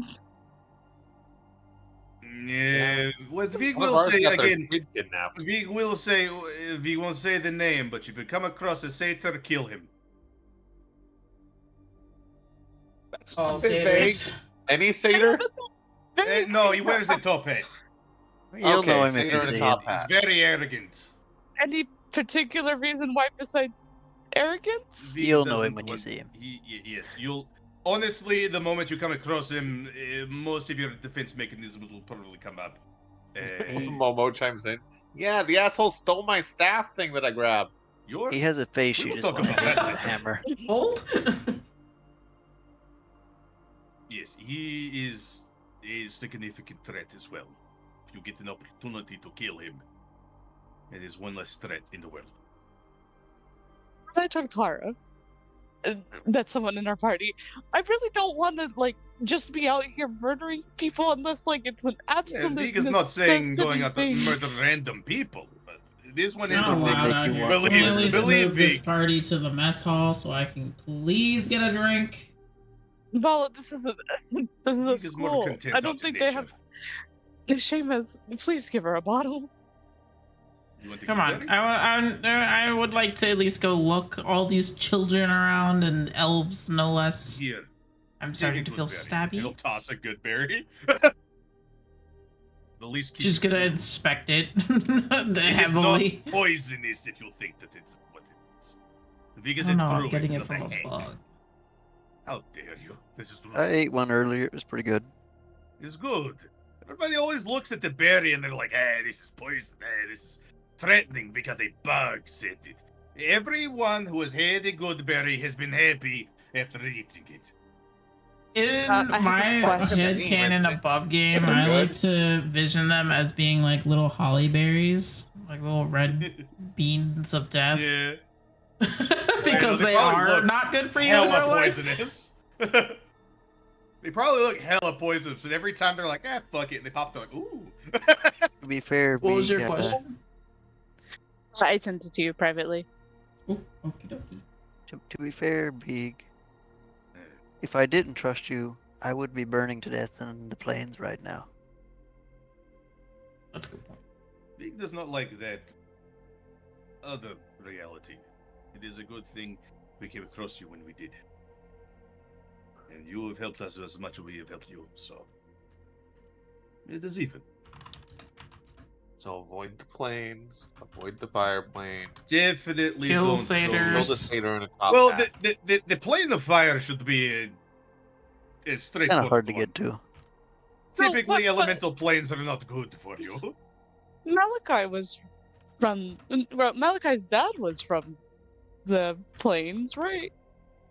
Speaker 3: Yeah, what Vig
Speaker 4: One of
Speaker 3: will
Speaker 4: ours
Speaker 3: say
Speaker 4: got their
Speaker 3: again.
Speaker 4: kid kidnapped.
Speaker 3: Vig will say, Vig won't say the name, but if you come across a satyr, kill him.
Speaker 1: All
Speaker 2: Big bag.
Speaker 1: satyrs.
Speaker 4: Any satyr?
Speaker 3: No, he wears a top hat.
Speaker 5: You'll know him
Speaker 4: sailor
Speaker 5: if you
Speaker 4: in a
Speaker 5: see
Speaker 4: top
Speaker 5: him.
Speaker 3: He's
Speaker 4: hat.
Speaker 3: very arrogant.
Speaker 2: Any particular reason why besides arrogance?
Speaker 3: Vig
Speaker 5: You'll know him
Speaker 3: doesn't
Speaker 5: when you
Speaker 3: want-
Speaker 5: see him.
Speaker 3: Yes, you'll. Honestly, the moment you come across him, most of your defense mechanisms will probably come up.
Speaker 4: Momo chimes in. Yeah, the asshole stole my staff thing that I grabbed.
Speaker 3: Your
Speaker 5: He has a face
Speaker 3: We
Speaker 5: you
Speaker 3: will
Speaker 5: just
Speaker 3: talk
Speaker 5: want to
Speaker 3: about
Speaker 5: hit
Speaker 3: that
Speaker 5: with a
Speaker 3: later.
Speaker 5: hammer.
Speaker 1: Old?
Speaker 3: Yes, he is a significant threat as well. If you get an opportunity to kill him, it is one less threat in the world.
Speaker 2: As I told Clara, that's someone in our party, I really don't want to like just be out here murdering people unless like it's an absolute
Speaker 3: Vig is not saying going out to
Speaker 2: necessity
Speaker 3: murder random people, but this one in
Speaker 1: Not
Speaker 5: They
Speaker 1: allowed
Speaker 5: make
Speaker 1: out
Speaker 5: you
Speaker 1: here.
Speaker 5: want
Speaker 1: Can
Speaker 5: to
Speaker 1: we at
Speaker 5: murder
Speaker 1: least
Speaker 5: them.
Speaker 3: Believe
Speaker 1: move this
Speaker 3: me.
Speaker 1: party to the mess hall so I can please get a drink?
Speaker 2: Vala, this is a
Speaker 3: Vig is more
Speaker 2: school.
Speaker 3: content
Speaker 2: I
Speaker 3: out
Speaker 2: don't
Speaker 3: in
Speaker 2: think they have. Seamus, please give her a bottle.
Speaker 3: You want to
Speaker 1: Come
Speaker 3: get
Speaker 1: on,
Speaker 3: ready?
Speaker 1: I would like to at least go look all these children around and elves, no less.
Speaker 3: Here.
Speaker 1: I'm
Speaker 3: take
Speaker 1: starting
Speaker 3: a
Speaker 1: to
Speaker 3: good
Speaker 1: feel
Speaker 3: berry. It'll
Speaker 1: stabby.
Speaker 3: toss a good berry. The least keep
Speaker 1: Just
Speaker 3: it
Speaker 1: gonna
Speaker 3: full.
Speaker 1: inspect it
Speaker 3: It is
Speaker 1: heavily.
Speaker 3: not poisonous if you think that it's what it is. Vig
Speaker 1: I
Speaker 3: is
Speaker 1: don't
Speaker 3: a
Speaker 1: know, I'm
Speaker 3: druid,
Speaker 1: getting it
Speaker 3: not
Speaker 1: from a
Speaker 3: hag.
Speaker 1: bug.
Speaker 3: How dare you? This is rude.
Speaker 5: I ate one earlier. It was pretty good.
Speaker 3: It's good. Everybody always looks at the berry and they're like, hey, this is poison. Hey, this is threatening because a bug said it. Everyone who has had a good berry has been happy after eating it.
Speaker 1: In
Speaker 2: I have a
Speaker 1: my
Speaker 2: question.
Speaker 1: headcanon above game,
Speaker 4: Something
Speaker 1: I
Speaker 4: good?
Speaker 1: like to vision them as being like little holly berries, like little red beans of death,
Speaker 3: Yeah.
Speaker 1: because
Speaker 3: they
Speaker 1: they
Speaker 3: probably
Speaker 1: are
Speaker 3: look
Speaker 1: not good for you in real
Speaker 3: Hella
Speaker 1: life.
Speaker 3: poisonous. They probably look hella poisonous, and every time they're like, fuck it, and they pop, they're like, ooh.
Speaker 5: To be fair,
Speaker 1: What was
Speaker 5: Big,
Speaker 1: your question?
Speaker 2: I sent it to you privately.
Speaker 1: Oh, okie dokie.
Speaker 5: To be fair, Big, if I didn't trust you, I would be burning to death in the plains right now.
Speaker 1: That's a good point.
Speaker 3: Vig does not like that other reality. It is a good thing we came across you when we did. And you have helped us as much as we have helped you, so it is even.
Speaker 4: So avoid the planes, avoid the fire plane,
Speaker 3: Definitely
Speaker 1: Kill
Speaker 3: don't
Speaker 1: satyrs.
Speaker 4: kill
Speaker 3: go.
Speaker 4: the satyr in a top
Speaker 3: Well,
Speaker 4: hat.
Speaker 3: the plane of fire should be a straightforward
Speaker 5: Kind of hard to
Speaker 3: one.
Speaker 5: get to.
Speaker 2: So
Speaker 3: Typically,
Speaker 2: what's
Speaker 3: elemental planes are not good for you.
Speaker 2: Malachi was from. Well, Malachi's dad was from the plains, right?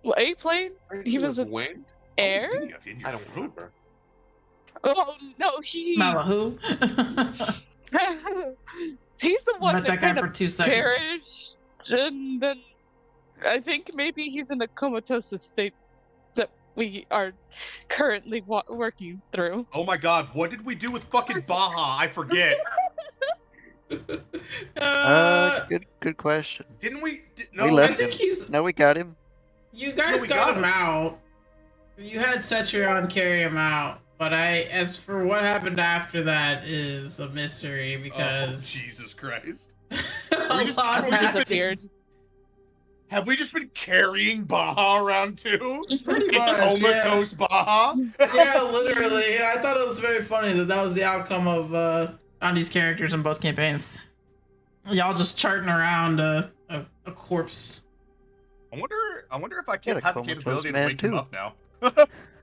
Speaker 2: Well, a plane? He was an
Speaker 4: winged?
Speaker 2: heir?
Speaker 3: Oh, yeah, in your
Speaker 4: I don't
Speaker 3: group.
Speaker 4: remember.
Speaker 2: Oh no, he.
Speaker 1: Malahu.
Speaker 2: He's the one
Speaker 1: Met
Speaker 2: that
Speaker 1: that guy
Speaker 2: kind
Speaker 1: for
Speaker 2: of
Speaker 1: 2 seconds.
Speaker 2: perished, and then I think maybe he's in a comatose state that we are currently working through.
Speaker 3: Oh my god, what did we do with fucking Baja? I forget.
Speaker 5: Good question.
Speaker 3: Didn't we?
Speaker 5: We
Speaker 3: No,
Speaker 1: I
Speaker 5: left
Speaker 1: think
Speaker 5: him.
Speaker 1: he's.
Speaker 5: No, we got him.
Speaker 1: You guys
Speaker 3: we
Speaker 1: got
Speaker 3: got
Speaker 1: him out. You had Cetrion carry him out, but as for what happened after that is a mystery
Speaker 3: Oh,
Speaker 1: because
Speaker 3: Jesus Christ.
Speaker 1: a
Speaker 3: just-
Speaker 1: lot
Speaker 3: we just
Speaker 1: happened.
Speaker 2: Disappeared.
Speaker 3: Have we just been carrying Baja around too?
Speaker 1: Pretty much, yeah.
Speaker 3: Comatose Baja?
Speaker 1: Yeah, literally. I thought it was very funny that was the outcome of Andy's characters in both campaigns. Y'all just charting around a corpse.
Speaker 3: I wonder if I
Speaker 5: Got
Speaker 3: can
Speaker 5: a
Speaker 3: have the
Speaker 5: comatose
Speaker 3: capability to
Speaker 5: man,
Speaker 3: wake him
Speaker 5: too.
Speaker 3: up now.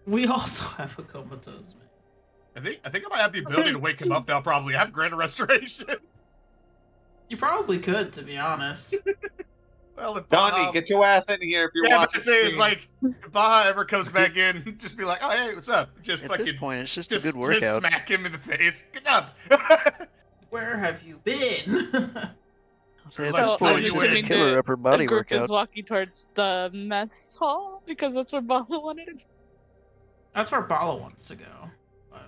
Speaker 1: We also have a comatose man.
Speaker 3: I think I might have the ability to wake him up now, probably. I have Greater Restoration.
Speaker 1: You probably could, to be honest.
Speaker 3: Well, if
Speaker 4: Donnie,
Speaker 3: Baja...
Speaker 4: get your ass in here if you're
Speaker 3: Yeah, but
Speaker 4: watching.
Speaker 3: to say is
Speaker 4: stream.
Speaker 3: like, if Baja ever comes back in, just be like, oh, hey, what's up? Just
Speaker 5: At
Speaker 3: fucking...
Speaker 5: this point, it's just
Speaker 3: just,
Speaker 5: a good
Speaker 3: just
Speaker 5: workout.
Speaker 3: smack him in the face. Get up!
Speaker 1: Where have you been?
Speaker 5: At
Speaker 3: So,
Speaker 5: this point,
Speaker 3: I'm
Speaker 5: it's just a
Speaker 3: assuming
Speaker 5: killer upper
Speaker 2: The
Speaker 5: body
Speaker 2: group
Speaker 5: workout.
Speaker 2: is walking towards the mess hall because that's where Baha wanted it.
Speaker 1: That's where Bala wants to go. But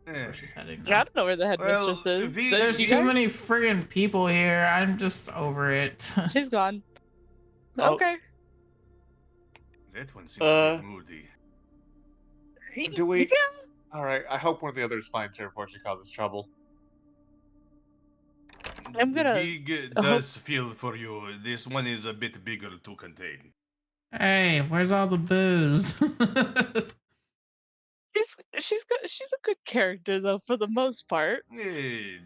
Speaker 1: that's
Speaker 3: Eh.
Speaker 1: where she's heading
Speaker 2: I
Speaker 1: now.
Speaker 2: don't know where the headmistress
Speaker 3: Well,
Speaker 2: is.
Speaker 3: V-
Speaker 2: Do
Speaker 1: There's
Speaker 2: you
Speaker 1: too
Speaker 2: guys?
Speaker 1: many friggin' people here. I'm just over it.
Speaker 2: She's gone.
Speaker 4: Oh.
Speaker 2: Okay.
Speaker 3: That one seems a bit moody.
Speaker 4: Do we-
Speaker 2: Yeah.
Speaker 4: All right, I hope one of the others finds her before she causes trouble.
Speaker 2: I'm gonna-
Speaker 3: Vig does feel for you. This one is a bit bigger to contain.
Speaker 1: Hey, where's all the booze?
Speaker 2: She's a good character though, for the most part.
Speaker 3: Eh,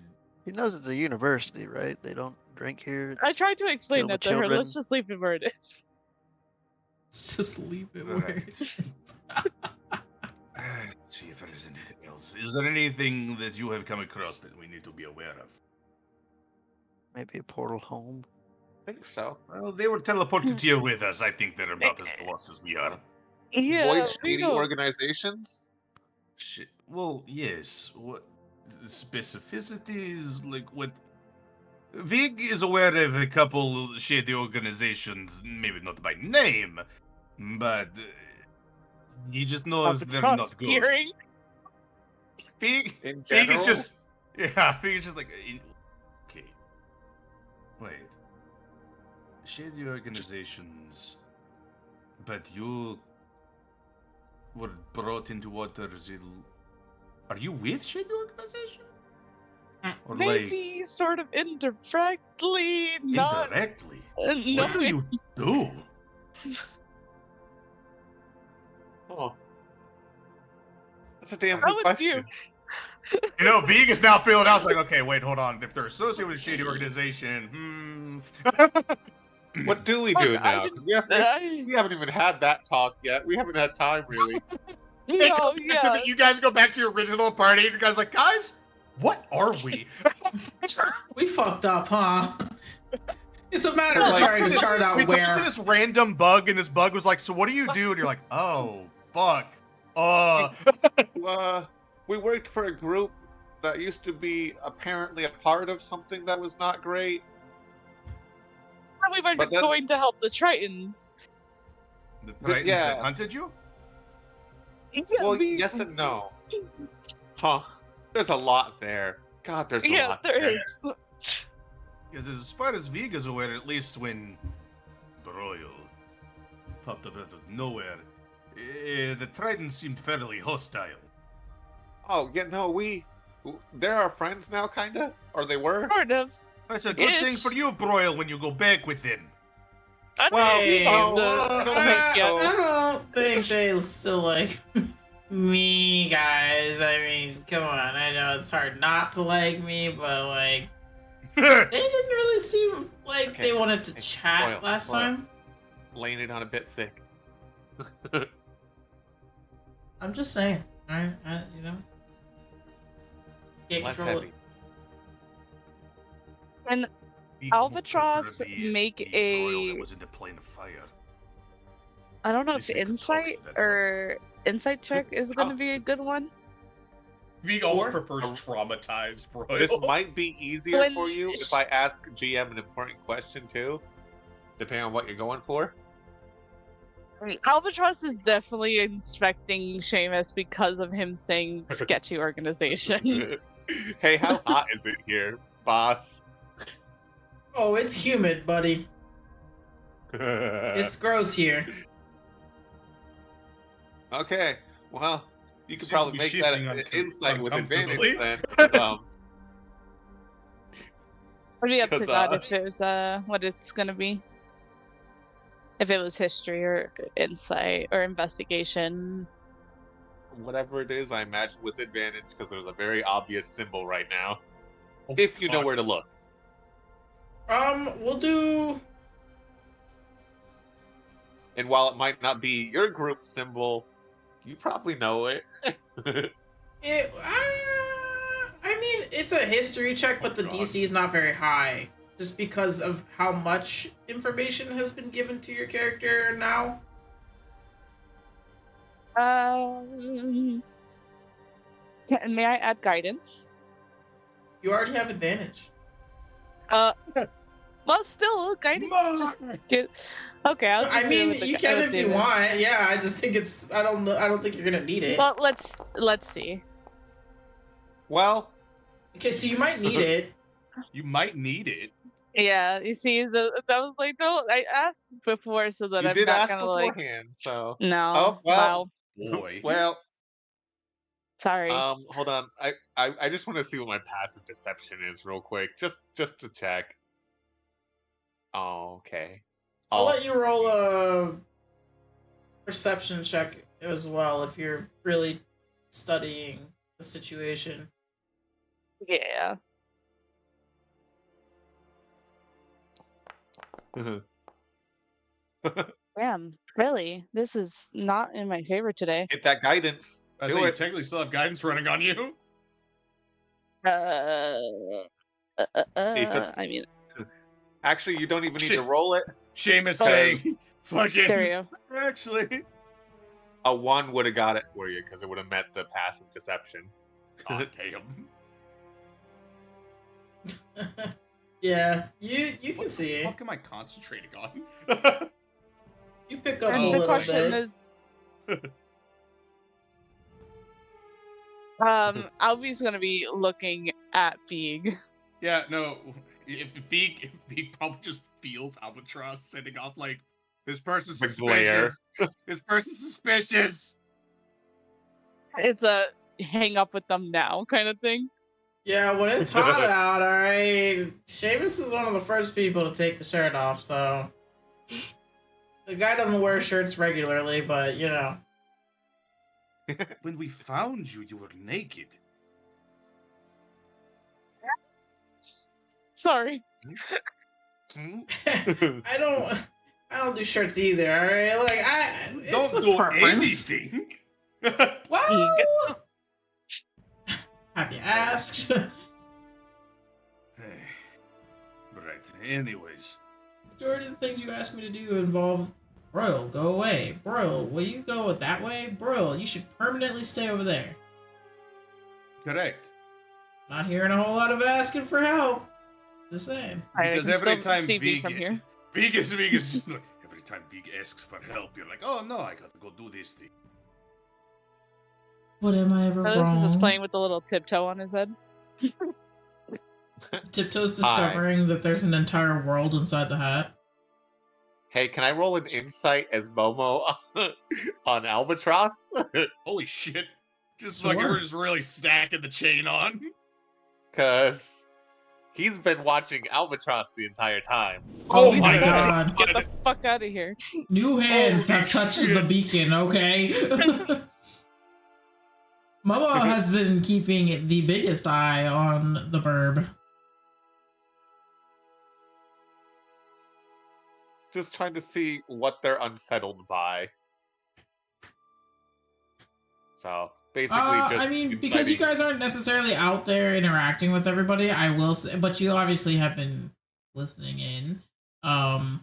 Speaker 5: He knows it's a university, right? They don't drink here.
Speaker 2: I
Speaker 5: It's
Speaker 2: tried to explain
Speaker 5: filled with
Speaker 2: that to her.
Speaker 5: children.
Speaker 2: Let's just leave it where it is.
Speaker 1: Let's just leave it where
Speaker 3: Right.
Speaker 1: it is.
Speaker 3: let's see if there is anything else. Is there anything that you have come across that we need to be aware of?
Speaker 5: Maybe a portal home.
Speaker 4: I think so.
Speaker 3: Well, they were teleported here with us. I think they're about as lost as we are.
Speaker 2: Yeah,
Speaker 4: Void
Speaker 2: we
Speaker 4: shady
Speaker 2: don't.
Speaker 4: organizations?
Speaker 3: Shit. Well, yes. What specificities? Like what? Vig is aware of a couple shady organizations, maybe not by name, but he just knows they're not good.
Speaker 2: Hearing.
Speaker 3: Vig,
Speaker 4: In
Speaker 3: Vig
Speaker 4: general?
Speaker 3: is just, yeah. Vig is just like, okay. Wait. Shady organizations, but you were brought into what are you with shady organization? Or
Speaker 2: Maybe sort of indirectly,
Speaker 3: like
Speaker 2: not
Speaker 3: indirectly?
Speaker 2: no.
Speaker 3: What do you do?
Speaker 4: Oh. That's a damn
Speaker 2: How
Speaker 4: good
Speaker 2: would
Speaker 4: question.
Speaker 3: You know, Vig is now feeling out. It's like, okay, wait, hold on. If they're associated with a shady organization,
Speaker 4: What do we
Speaker 2: Look,
Speaker 4: do
Speaker 2: I
Speaker 4: now?
Speaker 2: didn't-
Speaker 4: 'Cause we haven't even had that talk yet. We haven't had time, really.
Speaker 2: No, yeah.
Speaker 3: You guys go back to your original party, and you guys are like, guys, what are we?
Speaker 1: We fucked up, huh? It's a matter of
Speaker 4: Like,
Speaker 1: trying to chart out
Speaker 3: we
Speaker 1: where.
Speaker 3: talked to this random bug, and this bug was like, so what do you do? And you're like, oh, fuck.
Speaker 4: We worked for a group that used to be apparently a part of something that was not great.
Speaker 2: We were
Speaker 4: But then-
Speaker 2: going to help the Tritons.
Speaker 3: The Titans
Speaker 4: yeah.
Speaker 3: that hunted you?
Speaker 2: Yeah,
Speaker 4: Well, yes and no. Huh. There's a lot there. God, there's a
Speaker 2: Yeah,
Speaker 4: lot
Speaker 2: there is.
Speaker 3: Because as far as Viga's aware, at least when Broil popped up out of nowhere, the Tritons seemed fairly hostile.
Speaker 4: Oh, yeah, no, they're our friends now, kinda? Or they were?
Speaker 2: Sort of.
Speaker 3: That's a good thing
Speaker 2: Ish.
Speaker 3: for you, Broil, when you go back with him.
Speaker 2: I don't
Speaker 4: Well,
Speaker 2: think he's
Speaker 1: Hey,
Speaker 2: on the
Speaker 4: I don't
Speaker 1: I,
Speaker 4: think so.
Speaker 1: I don't think they still like me, guys. I mean, come on. I know it's hard not to like me, but like, they didn't really seem like
Speaker 4: Okay,
Speaker 1: they wanted to
Speaker 4: okay,
Speaker 1: chat
Speaker 4: Boyle,
Speaker 1: last
Speaker 4: Boyle.
Speaker 1: time.
Speaker 4: Laying it on a bit thick.
Speaker 1: I'm just saying, alright, you know, can't
Speaker 4: Less
Speaker 1: control
Speaker 4: heavy.
Speaker 1: it.
Speaker 2: And
Speaker 3: Viga would
Speaker 2: Albatross
Speaker 3: prefer
Speaker 2: make
Speaker 3: the Broil
Speaker 2: a-
Speaker 3: that was in the plane of fire.
Speaker 2: I don't know
Speaker 3: At
Speaker 2: if
Speaker 3: least we could talk
Speaker 2: insight
Speaker 3: to that
Speaker 2: or insight check is going to be a good one.
Speaker 3: Vig
Speaker 1: always
Speaker 3: prefers traumatized Broil.
Speaker 4: This might be easier
Speaker 2: When
Speaker 4: for you if I ask GM an important question, too. Depending on what you're going for.
Speaker 2: Albatross is definitely inspecting Seamus because of him saying sketchy organization.
Speaker 4: Hey, how hot is it here, boss?
Speaker 1: Oh, it's humid, buddy. It's gross here.
Speaker 4: Okay, well, you
Speaker 3: You
Speaker 4: could
Speaker 3: seem to
Speaker 4: probably
Speaker 3: be
Speaker 4: make that
Speaker 3: shifting
Speaker 4: an insight with advantage
Speaker 3: uncomfortably.
Speaker 4: then. 'Cause,
Speaker 2: I'd be up to
Speaker 4: 'Cause,
Speaker 2: God if it was what it's gonna be. If it was history or insight or investigation.
Speaker 4: whatever it is, I imagine with advantage because there's a very obvious symbol right now.
Speaker 3: Oh,
Speaker 4: If you know
Speaker 3: fuck.
Speaker 4: where to look.
Speaker 1: We'll do.
Speaker 4: And while it might not be your group symbol, you probably know it.
Speaker 1: It. I mean, it's a history check, but the
Speaker 3: God.
Speaker 1: DC is not very high, just because of how much information has been given to your character now.
Speaker 2: May I add guidance?
Speaker 1: You already have advantage.
Speaker 2: Well, still guidance. Just get. Okay, I'll just
Speaker 1: I
Speaker 2: do it
Speaker 1: mean,
Speaker 2: with the
Speaker 1: you can if you
Speaker 2: advantage.
Speaker 1: want. Yeah, I just think it's. I don't think you're gonna need it.
Speaker 2: Well, let's see.
Speaker 4: Well,
Speaker 1: Okay, so you might need it.
Speaker 3: You might need it.
Speaker 2: Yeah, you see, that was like, no, I asked before so that
Speaker 4: you
Speaker 2: I'm
Speaker 4: did
Speaker 2: not
Speaker 4: ask
Speaker 2: gonna like.
Speaker 4: beforehand, so.
Speaker 2: No.
Speaker 4: Oh, well.
Speaker 2: Wow.
Speaker 3: Boy.
Speaker 4: Well,
Speaker 2: Sorry.
Speaker 4: hold on. I just want to see what my passive deception is real quick, just to check. Oh, okay.
Speaker 1: I'll
Speaker 4: Oh,
Speaker 1: let you roll a perception check as well if you're really studying the situation.
Speaker 2: Yeah. Damn, really? This is not in my favor today.
Speaker 4: Get that guidance.
Speaker 3: I
Speaker 4: Do
Speaker 3: say you
Speaker 4: it.
Speaker 3: technically still have guidance running on you.
Speaker 4: Ethan.
Speaker 2: I mean,
Speaker 4: Actually, you don't even need to
Speaker 3: Shit.
Speaker 4: roll it.
Speaker 3: Seamus
Speaker 2: Oh.
Speaker 3: saying, fucking.
Speaker 2: there you go.
Speaker 3: Actually.
Speaker 4: A 1 would have got it for you because it would have met the passive deception.
Speaker 3: God damn.
Speaker 1: Yeah, you can
Speaker 3: What the
Speaker 1: see.
Speaker 3: fuck am I concentrating on?
Speaker 1: You pick up
Speaker 2: And
Speaker 1: a
Speaker 2: the
Speaker 1: little
Speaker 2: question
Speaker 1: bit.
Speaker 2: is, Albie's gonna be looking at Feig.
Speaker 3: Yeah, no. If Beak probably just feels Albatross sending off like, this person's
Speaker 4: The glare.
Speaker 3: suspicious. This person's suspicious.
Speaker 2: It's a hang up with them now kind of thing.
Speaker 1: Yeah, when it's hot out, alright. Seamus is one of the first people to take the shirt off, so. The guy doesn't wear shirts regularly, but you know.
Speaker 3: When we found you, you were naked.
Speaker 2: Sorry.
Speaker 4: Hmm?
Speaker 1: I don't do shirts either, alright? Like it's
Speaker 3: Don't
Speaker 1: a
Speaker 3: do
Speaker 1: preference.
Speaker 3: anything.
Speaker 1: Well, have you asked?
Speaker 3: Right. Anyways.
Speaker 1: Majority of the things you ask me to do involve Broil, go away. Broil, will you go that way? Broil, you should permanently stay over there.
Speaker 3: Correct.
Speaker 1: Not hearing a whole lot of asking for help. The same.
Speaker 3: Because
Speaker 2: I can
Speaker 3: every
Speaker 2: still
Speaker 3: time
Speaker 2: see Feig from
Speaker 3: Vig,
Speaker 2: here.
Speaker 3: Vegas, every time Vig asks for help, you're like, oh no, I gotta go do this thing.
Speaker 1: What am I ever
Speaker 2: This is
Speaker 1: wrong?
Speaker 2: just playing with the little tiptoe on his head.
Speaker 1: Tiptoe's discovering that there's an entire world inside the hat.
Speaker 4: Hey, can I roll an insight as Momo on Albatross?
Speaker 3: Holy shit. Just
Speaker 1: Sure.
Speaker 3: fucking, we're just really stacking the chain on.
Speaker 4: Because he's been watching Albatross the entire time.
Speaker 1: Oh
Speaker 2: my
Speaker 1: my
Speaker 2: God.
Speaker 1: god.
Speaker 2: Get the fuck out of here.
Speaker 1: New hands
Speaker 3: Holy
Speaker 1: have touched
Speaker 3: shit.
Speaker 1: the beacon, okay? Momo has been keeping the biggest eye on the burb.
Speaker 4: Just trying to see what they're unsettled by. So basically, just
Speaker 1: I mean, because you
Speaker 4: inciting-
Speaker 1: guys aren't necessarily out there interacting with everybody, I will say, but you obviously have been listening in. I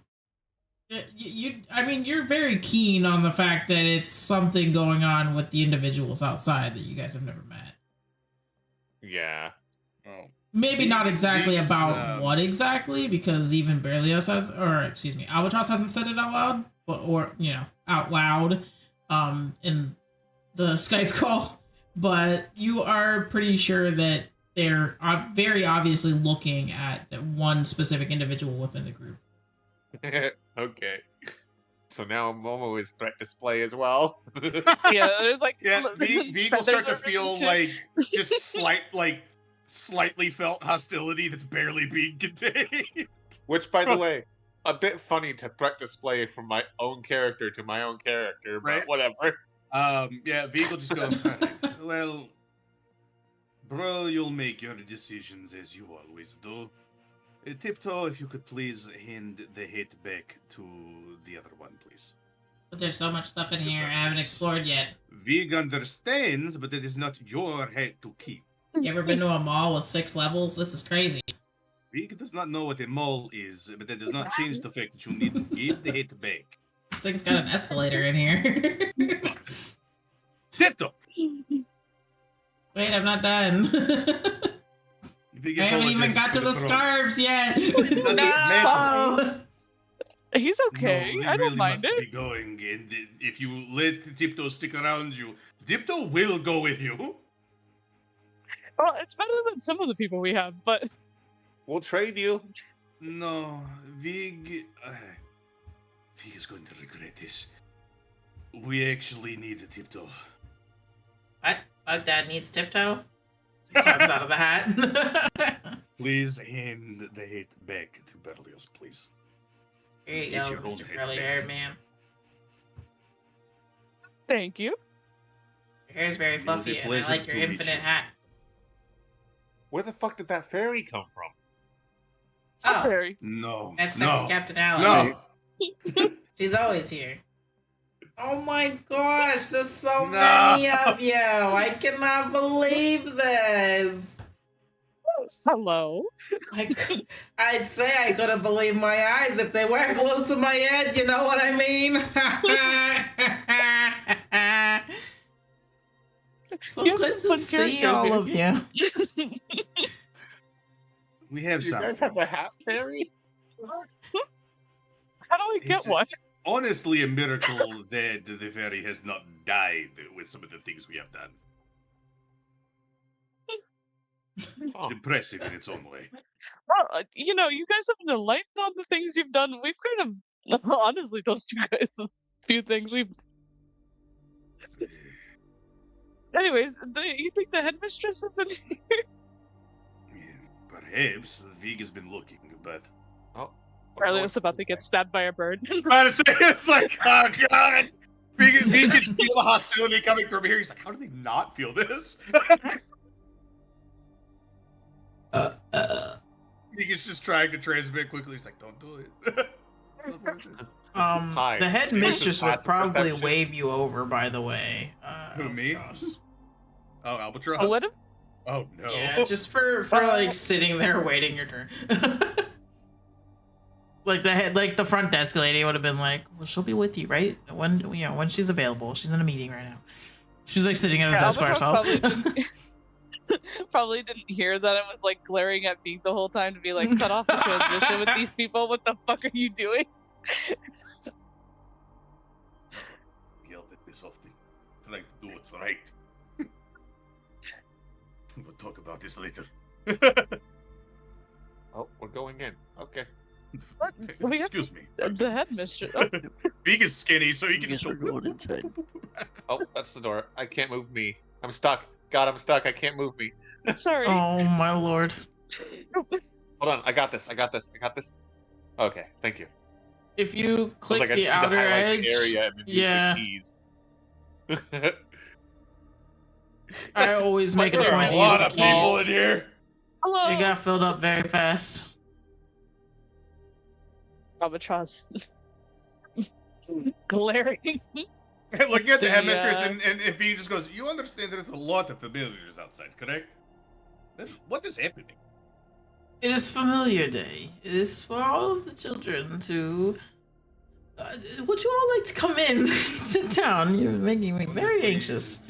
Speaker 1: mean, you're very keen on the fact that it's something going on with the individuals outside that you guys have never met.
Speaker 4: Yeah.
Speaker 3: Oh.
Speaker 1: Maybe not exactly
Speaker 3: These,
Speaker 1: about what exactly, because even Berlioz has, or excuse me, Albatross hasn't said it out loud, or you know, out loud, in the Skype call. But you are pretty sure that they're very obviously looking at one specific individual within the group.
Speaker 4: Okay. So now Momo is threat display as well.
Speaker 2: Yeah, there's like
Speaker 3: Yeah, Vig will start to
Speaker 2: feathers
Speaker 3: feel
Speaker 2: and shit.
Speaker 3: like just slightly felt hostility that's barely being contained.
Speaker 4: Which, by the way, a bit funny to threat display from my own character to my own character, but
Speaker 3: Right.
Speaker 4: whatever.
Speaker 3: Yeah, Vig will just go, "Alright, well, bro, you'll make your decisions as you always do. Tiptoe, if you could please hand the hit back to the other one, please.
Speaker 1: But there's so much stuff in here I haven't explored yet.
Speaker 3: Vig understands, but it is not your head to keep.
Speaker 1: You ever been to a mall with 6 levels? This is crazy.
Speaker 3: Vig does not know what a mole is, but that does not change the fact that you need to give the hit back.
Speaker 1: This thing's got an escalator in here.
Speaker 3: Tiptoe!
Speaker 1: Wait, I'm not done.
Speaker 3: Vig
Speaker 1: I haven't even
Speaker 3: apologizes
Speaker 1: got to
Speaker 3: for
Speaker 1: the
Speaker 3: throw.
Speaker 1: scarves yet.
Speaker 3: Doesn't matter.
Speaker 2: He's okay.
Speaker 3: No, we
Speaker 2: I don't
Speaker 3: really
Speaker 2: mind
Speaker 3: must
Speaker 2: it.
Speaker 3: be going, and if you let Tiptoe stick around you, Tiptoe will go with you.
Speaker 2: Well, it's better than some of the people we have, but
Speaker 4: We'll trade you.
Speaker 3: No, Vig is going to regret this. We actually need a Tiptoe.
Speaker 1: What? Dad needs Tiptoe? Comes out of the hat.
Speaker 3: Please hand the hit back to Berlioz, please.
Speaker 1: Here you
Speaker 3: Get
Speaker 1: go,
Speaker 3: your own
Speaker 1: Mr.
Speaker 3: head
Speaker 1: Curly
Speaker 3: back.
Speaker 1: Haired Man.
Speaker 2: thank you.
Speaker 1: Your hair's very
Speaker 3: It was a
Speaker 1: fluffy, and I
Speaker 3: pleasure
Speaker 1: like your
Speaker 3: to meet
Speaker 1: infinite
Speaker 3: you.
Speaker 1: hat.
Speaker 4: Where the fuck did that fairy come from?
Speaker 1: Oh,
Speaker 2: Very.
Speaker 3: No.
Speaker 1: that's sexy
Speaker 3: no.
Speaker 1: Captain Alice.
Speaker 3: No.
Speaker 1: She's always here. Oh my gosh, there's so
Speaker 3: No.
Speaker 1: many of you. I cannot believe this.
Speaker 2: Hello.
Speaker 1: I'd say I couldn't believe my eyes if they weren't glued to my head, you know what I mean? So
Speaker 2: You have
Speaker 1: good
Speaker 2: some
Speaker 1: to
Speaker 2: fun
Speaker 1: see
Speaker 2: characters
Speaker 1: all
Speaker 2: here.
Speaker 1: of you.
Speaker 3: We have
Speaker 4: You
Speaker 3: something.
Speaker 4: guys have the hat fairy?
Speaker 2: How do I get
Speaker 3: It's
Speaker 2: one?
Speaker 3: honestly a miracle that the fairy has not died with some of the things we have done. It's impressive in its own way.
Speaker 2: Well, you know, you guys have enlightened on the things you've done. We've kind of honestly told you guys a few things we've. Anyways, you think the headmistress is in here?
Speaker 3: Yeah, perhaps Vig has been looking, but
Speaker 4: Oh.
Speaker 2: Carlos about to get stabbed by a bird.
Speaker 3: honestly, it's like, oh god, Vig can feel the hostility coming from here. He's like, how do they not feel this? Vig is just trying to transmit quickly. He's like, don't do it.
Speaker 4: Hi.
Speaker 1: The headmistress would
Speaker 4: Passive
Speaker 1: probably
Speaker 4: perception.
Speaker 1: wave you over, by the way.
Speaker 3: Who, me?
Speaker 1: Albatross.
Speaker 3: Oh, Albatross.
Speaker 2: Oh, what if
Speaker 3: Oh no.
Speaker 1: Yeah, just for like sitting there waiting your turn. Like the front desk lady would have been like, "Well, she'll be with you, right? When she's available. She's in a meeting right now. She's like sitting at a desk by herself."
Speaker 2: probably didn't hear that I was like glaring at Beak the whole time to be like, cut off the transmission with these people. What the fuck are you doing?
Speaker 3: Yelled at me softly, trying to do what's right. We'll talk about this later.
Speaker 4: Oh, we're going in. Okay.
Speaker 2: What? We have
Speaker 3: Excuse me.
Speaker 2: the headmistress. Oh,
Speaker 3: Big is skinny, so he can
Speaker 5: Guess
Speaker 3: just
Speaker 5: we're
Speaker 3: go.
Speaker 5: going inside.
Speaker 4: Oh, that's the door. I can't move me. I'm stuck. God, I'm stuck. I can't move me.
Speaker 2: sorry.
Speaker 1: Oh my lord.
Speaker 4: Hold on. I got this. I got this. I got this. Okay. Thank you.
Speaker 1: If you click
Speaker 4: Like I
Speaker 1: the
Speaker 4: just need to
Speaker 1: outer
Speaker 4: highlight
Speaker 1: edge,
Speaker 4: the area and then
Speaker 1: yeah.
Speaker 4: use the keys.
Speaker 1: I always make it a
Speaker 3: There are
Speaker 1: point
Speaker 3: a
Speaker 1: to use
Speaker 3: lot
Speaker 1: the
Speaker 3: of people in
Speaker 1: keys.
Speaker 3: here.
Speaker 2: Hello.
Speaker 1: It got filled up very fast.
Speaker 2: Albatross. Glaring.
Speaker 3: Looking at the
Speaker 2: The,
Speaker 3: headmistress, and he just goes, "You understand? There's a lot of familiars outside, correct? What is happening?"
Speaker 1: It is Familiar Day. It is for all of the children to. Would you all like to come in and sit down? You're making me very anxious.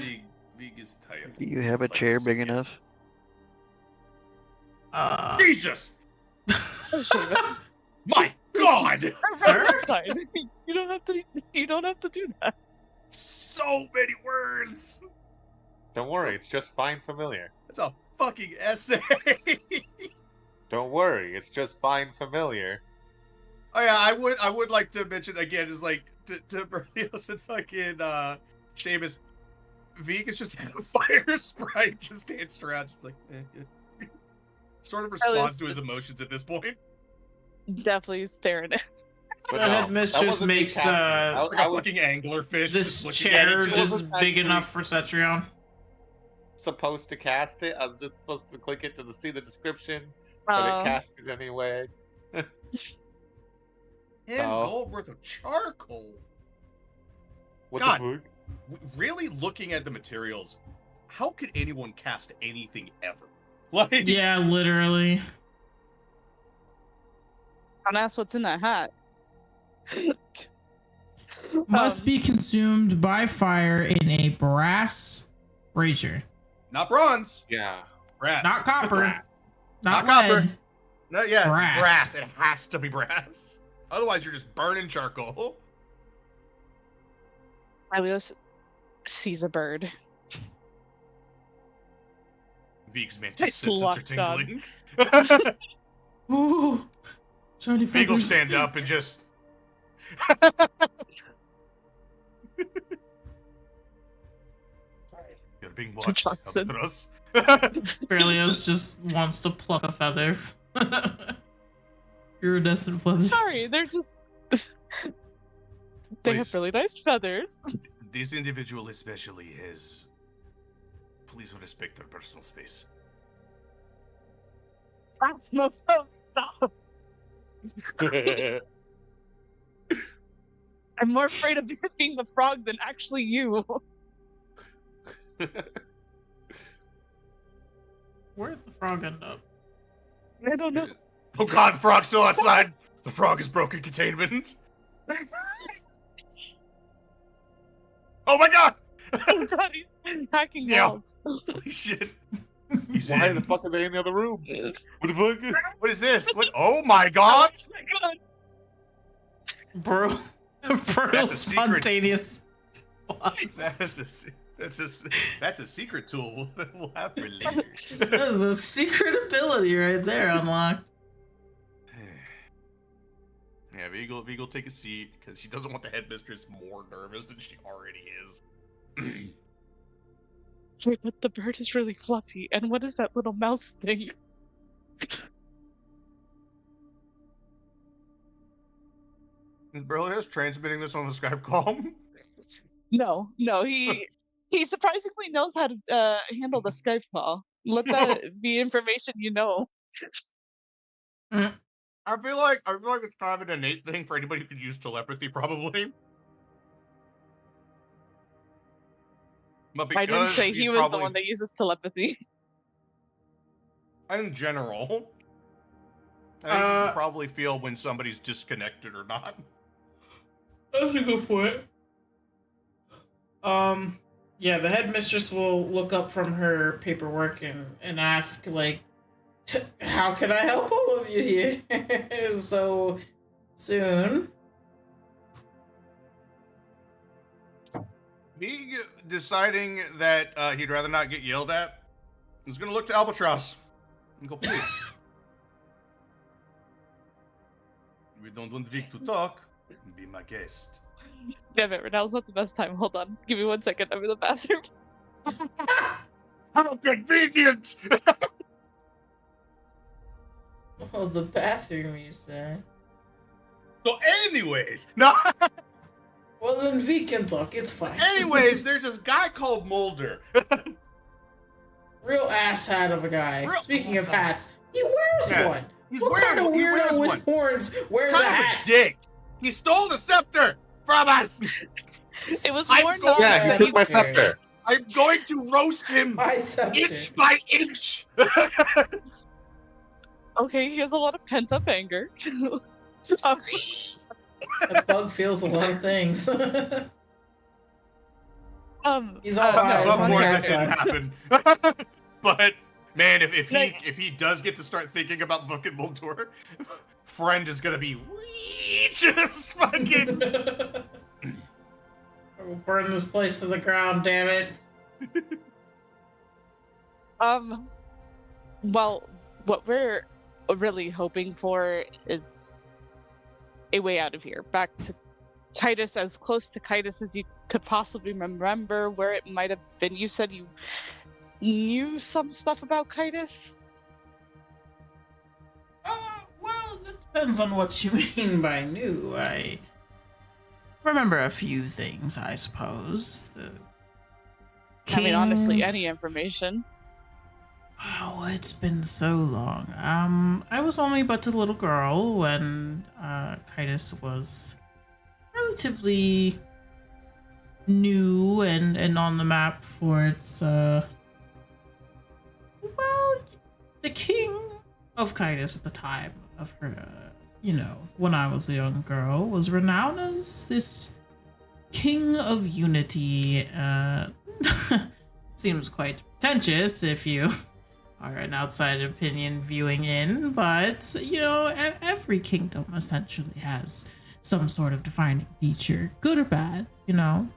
Speaker 3: Big is tired.
Speaker 5: Do you have a
Speaker 3: Like to
Speaker 5: chair big
Speaker 3: suggest.
Speaker 5: enough?
Speaker 3: Jesus!
Speaker 2: Oh, Seamus.
Speaker 3: My God!
Speaker 1: Sir?
Speaker 2: Outside. You don't have to. You don't have to do that.
Speaker 3: So many words.
Speaker 4: Don't worry. It's just fine familiar.
Speaker 3: It's a fucking essay.
Speaker 4: Don't worry. It's just fine familiar.
Speaker 3: Oh yeah, I would like to mention again, is like to Berlioz and fucking Seamus, Vig is just a fire sprite, just danced around, just like sort of responds to his emotions at this point.
Speaker 2: Definitely staring at.
Speaker 4: But
Speaker 1: The
Speaker 4: no,
Speaker 1: headmistress
Speaker 4: that wasn't me
Speaker 1: makes
Speaker 4: casting it.
Speaker 3: Like
Speaker 4: I
Speaker 3: a
Speaker 4: was
Speaker 3: fucking anglerfish.
Speaker 1: this
Speaker 3: just looking at
Speaker 1: chair
Speaker 3: it,
Speaker 1: just big
Speaker 4: actually-
Speaker 1: enough for Cetrion.
Speaker 4: supposed to cast it. I was just supposed to click it to see the description, but it cast it anyway.
Speaker 3: 10 gold worth of charcoal.
Speaker 4: What
Speaker 3: God.
Speaker 4: the fuck?
Speaker 3: Really looking at the materials, how could anyone cast anything ever? Like,
Speaker 1: Yeah, literally.
Speaker 2: Don't ask what's in that hat.
Speaker 1: Must be consumed by fire in a brass brazier.
Speaker 3: not bronze,
Speaker 4: Yeah.
Speaker 3: brass.
Speaker 1: Not copper.
Speaker 3: Brass.
Speaker 1: Not
Speaker 3: Not copper.
Speaker 1: lead.
Speaker 3: No, yeah,
Speaker 1: Brass.
Speaker 3: brass. It has to be brass. Otherwise, you're just burning charcoal.
Speaker 2: Elios sees a bird.
Speaker 3: Vig's mantis
Speaker 2: Nice
Speaker 3: senses are
Speaker 2: luck, dog.
Speaker 3: tingling.
Speaker 1: Ooh. Shiny
Speaker 3: Vig will
Speaker 1: feathers.
Speaker 3: stand up and just. You're being watched,
Speaker 2: Johnsons.
Speaker 3: Albatross.
Speaker 1: Berlioz just wants to pluck a feather. Iridescent feathers.
Speaker 2: Sorry, they're just. They have
Speaker 3: Please.
Speaker 2: really nice feathers.
Speaker 3: This individual especially has Please respect their personal space.
Speaker 2: No, stop. I'm more afraid of it being the frog than actually you.
Speaker 1: Where'd the frog end up?
Speaker 2: I don't know.
Speaker 3: Oh god, frog's still outside! The frog is broken containment! Oh my god!
Speaker 2: Oh god, he's hacking
Speaker 3: Yeah.
Speaker 2: walls.
Speaker 3: Holy shit. He's
Speaker 4: Why
Speaker 3: in.
Speaker 4: the fuck are they in the other room? What the fuck?
Speaker 3: What is this? What? Oh my god!
Speaker 2: Oh my god.
Speaker 1: Bro, brutal
Speaker 3: That's a secret.
Speaker 1: spontaneous.
Speaker 3: That's a secret tool we'll have for later.
Speaker 1: That is a secret ability right there unlocked.
Speaker 3: Yeah, Vigo, take a seat because she doesn't want the headmistress more nervous than she already is.
Speaker 2: Wait, but the bird is really fluffy. And what is that little mouse thing?
Speaker 3: Is Berlioz transmitting this on the Skype call?
Speaker 2: No, he surprisingly knows how to handle the Skype call. Let that be information you know.
Speaker 3: I feel like it's kind of an innate thing for anybody who could use telepathy, probably. But because
Speaker 2: I didn't say he
Speaker 3: he's
Speaker 2: was
Speaker 3: probably,
Speaker 2: the one that uses telepathy.
Speaker 3: in general, I think you can probably feel when somebody's disconnected or not.
Speaker 1: That's a good point. Yeah, the headmistress will look up from her paperwork and ask, like, how can I help all of you here so soon?
Speaker 3: He deciding that he'd rather not get yelled at, he's gonna look to Albatross and go, please. We don't want Vic to talk. Be my guest.
Speaker 2: Damn it, now's not the best time. Hold on. Give me 1 second. I'm in the bathroom.
Speaker 3: How convenient!
Speaker 1: Oh, the bathroom, you say?
Speaker 3: So anyways, no.
Speaker 1: Well, then we can talk. It's fine.
Speaker 3: Anyways, there's this guy called Mulder.
Speaker 1: Real asshat of a guy.
Speaker 3: Real
Speaker 1: Speaking of
Speaker 3: asshat.
Speaker 1: hats, he wears
Speaker 3: Yeah,
Speaker 1: one.
Speaker 3: He's
Speaker 1: What
Speaker 3: wearing
Speaker 1: kind of
Speaker 3: he
Speaker 1: weirdo
Speaker 3: wears
Speaker 1: with
Speaker 3: one.
Speaker 1: horns wears
Speaker 3: Kind
Speaker 1: a
Speaker 3: of
Speaker 1: hat?
Speaker 3: a dick. He stole the scepter from us.
Speaker 2: It was
Speaker 3: I'm
Speaker 2: more
Speaker 3: going-
Speaker 2: not
Speaker 4: Yeah, he
Speaker 2: that
Speaker 4: took my scepter.
Speaker 3: I'm going to roast him
Speaker 1: My scepter.
Speaker 3: inch by inch.
Speaker 2: Okay, he has a lot of pent up anger.
Speaker 1: That bug feels a lot of things. He's all
Speaker 2: no,
Speaker 1: eyes
Speaker 3: Love
Speaker 1: on
Speaker 3: more
Speaker 1: the
Speaker 3: that didn't
Speaker 1: outside.
Speaker 3: happen. But man, if
Speaker 2: Like-
Speaker 3: he does get to start thinking about booking Mulder, friend is gonna be just fucking.
Speaker 1: We'll burn this place to the ground, damn it.
Speaker 2: Well, what we're really hoping for is a way out of here. Back to Kitus, as close to Kitus as you could possibly remember where it might have been. You said you knew some stuff about Kitus?
Speaker 1: Well, that depends on what you mean by new. I remember a few things, I suppose.
Speaker 2: I mean, honestly,
Speaker 1: King-
Speaker 2: any information.
Speaker 1: Oh, it's been so long. I was only but a little girl when Kitus was relatively new and on the map for its well, the king of Kitus at the time of her, when I was a young girl, was renowned as this king of unity. Seems quite pretentious if you are an outside opinion viewing in, but every kingdom essentially has some sort of defining feature, good or bad, and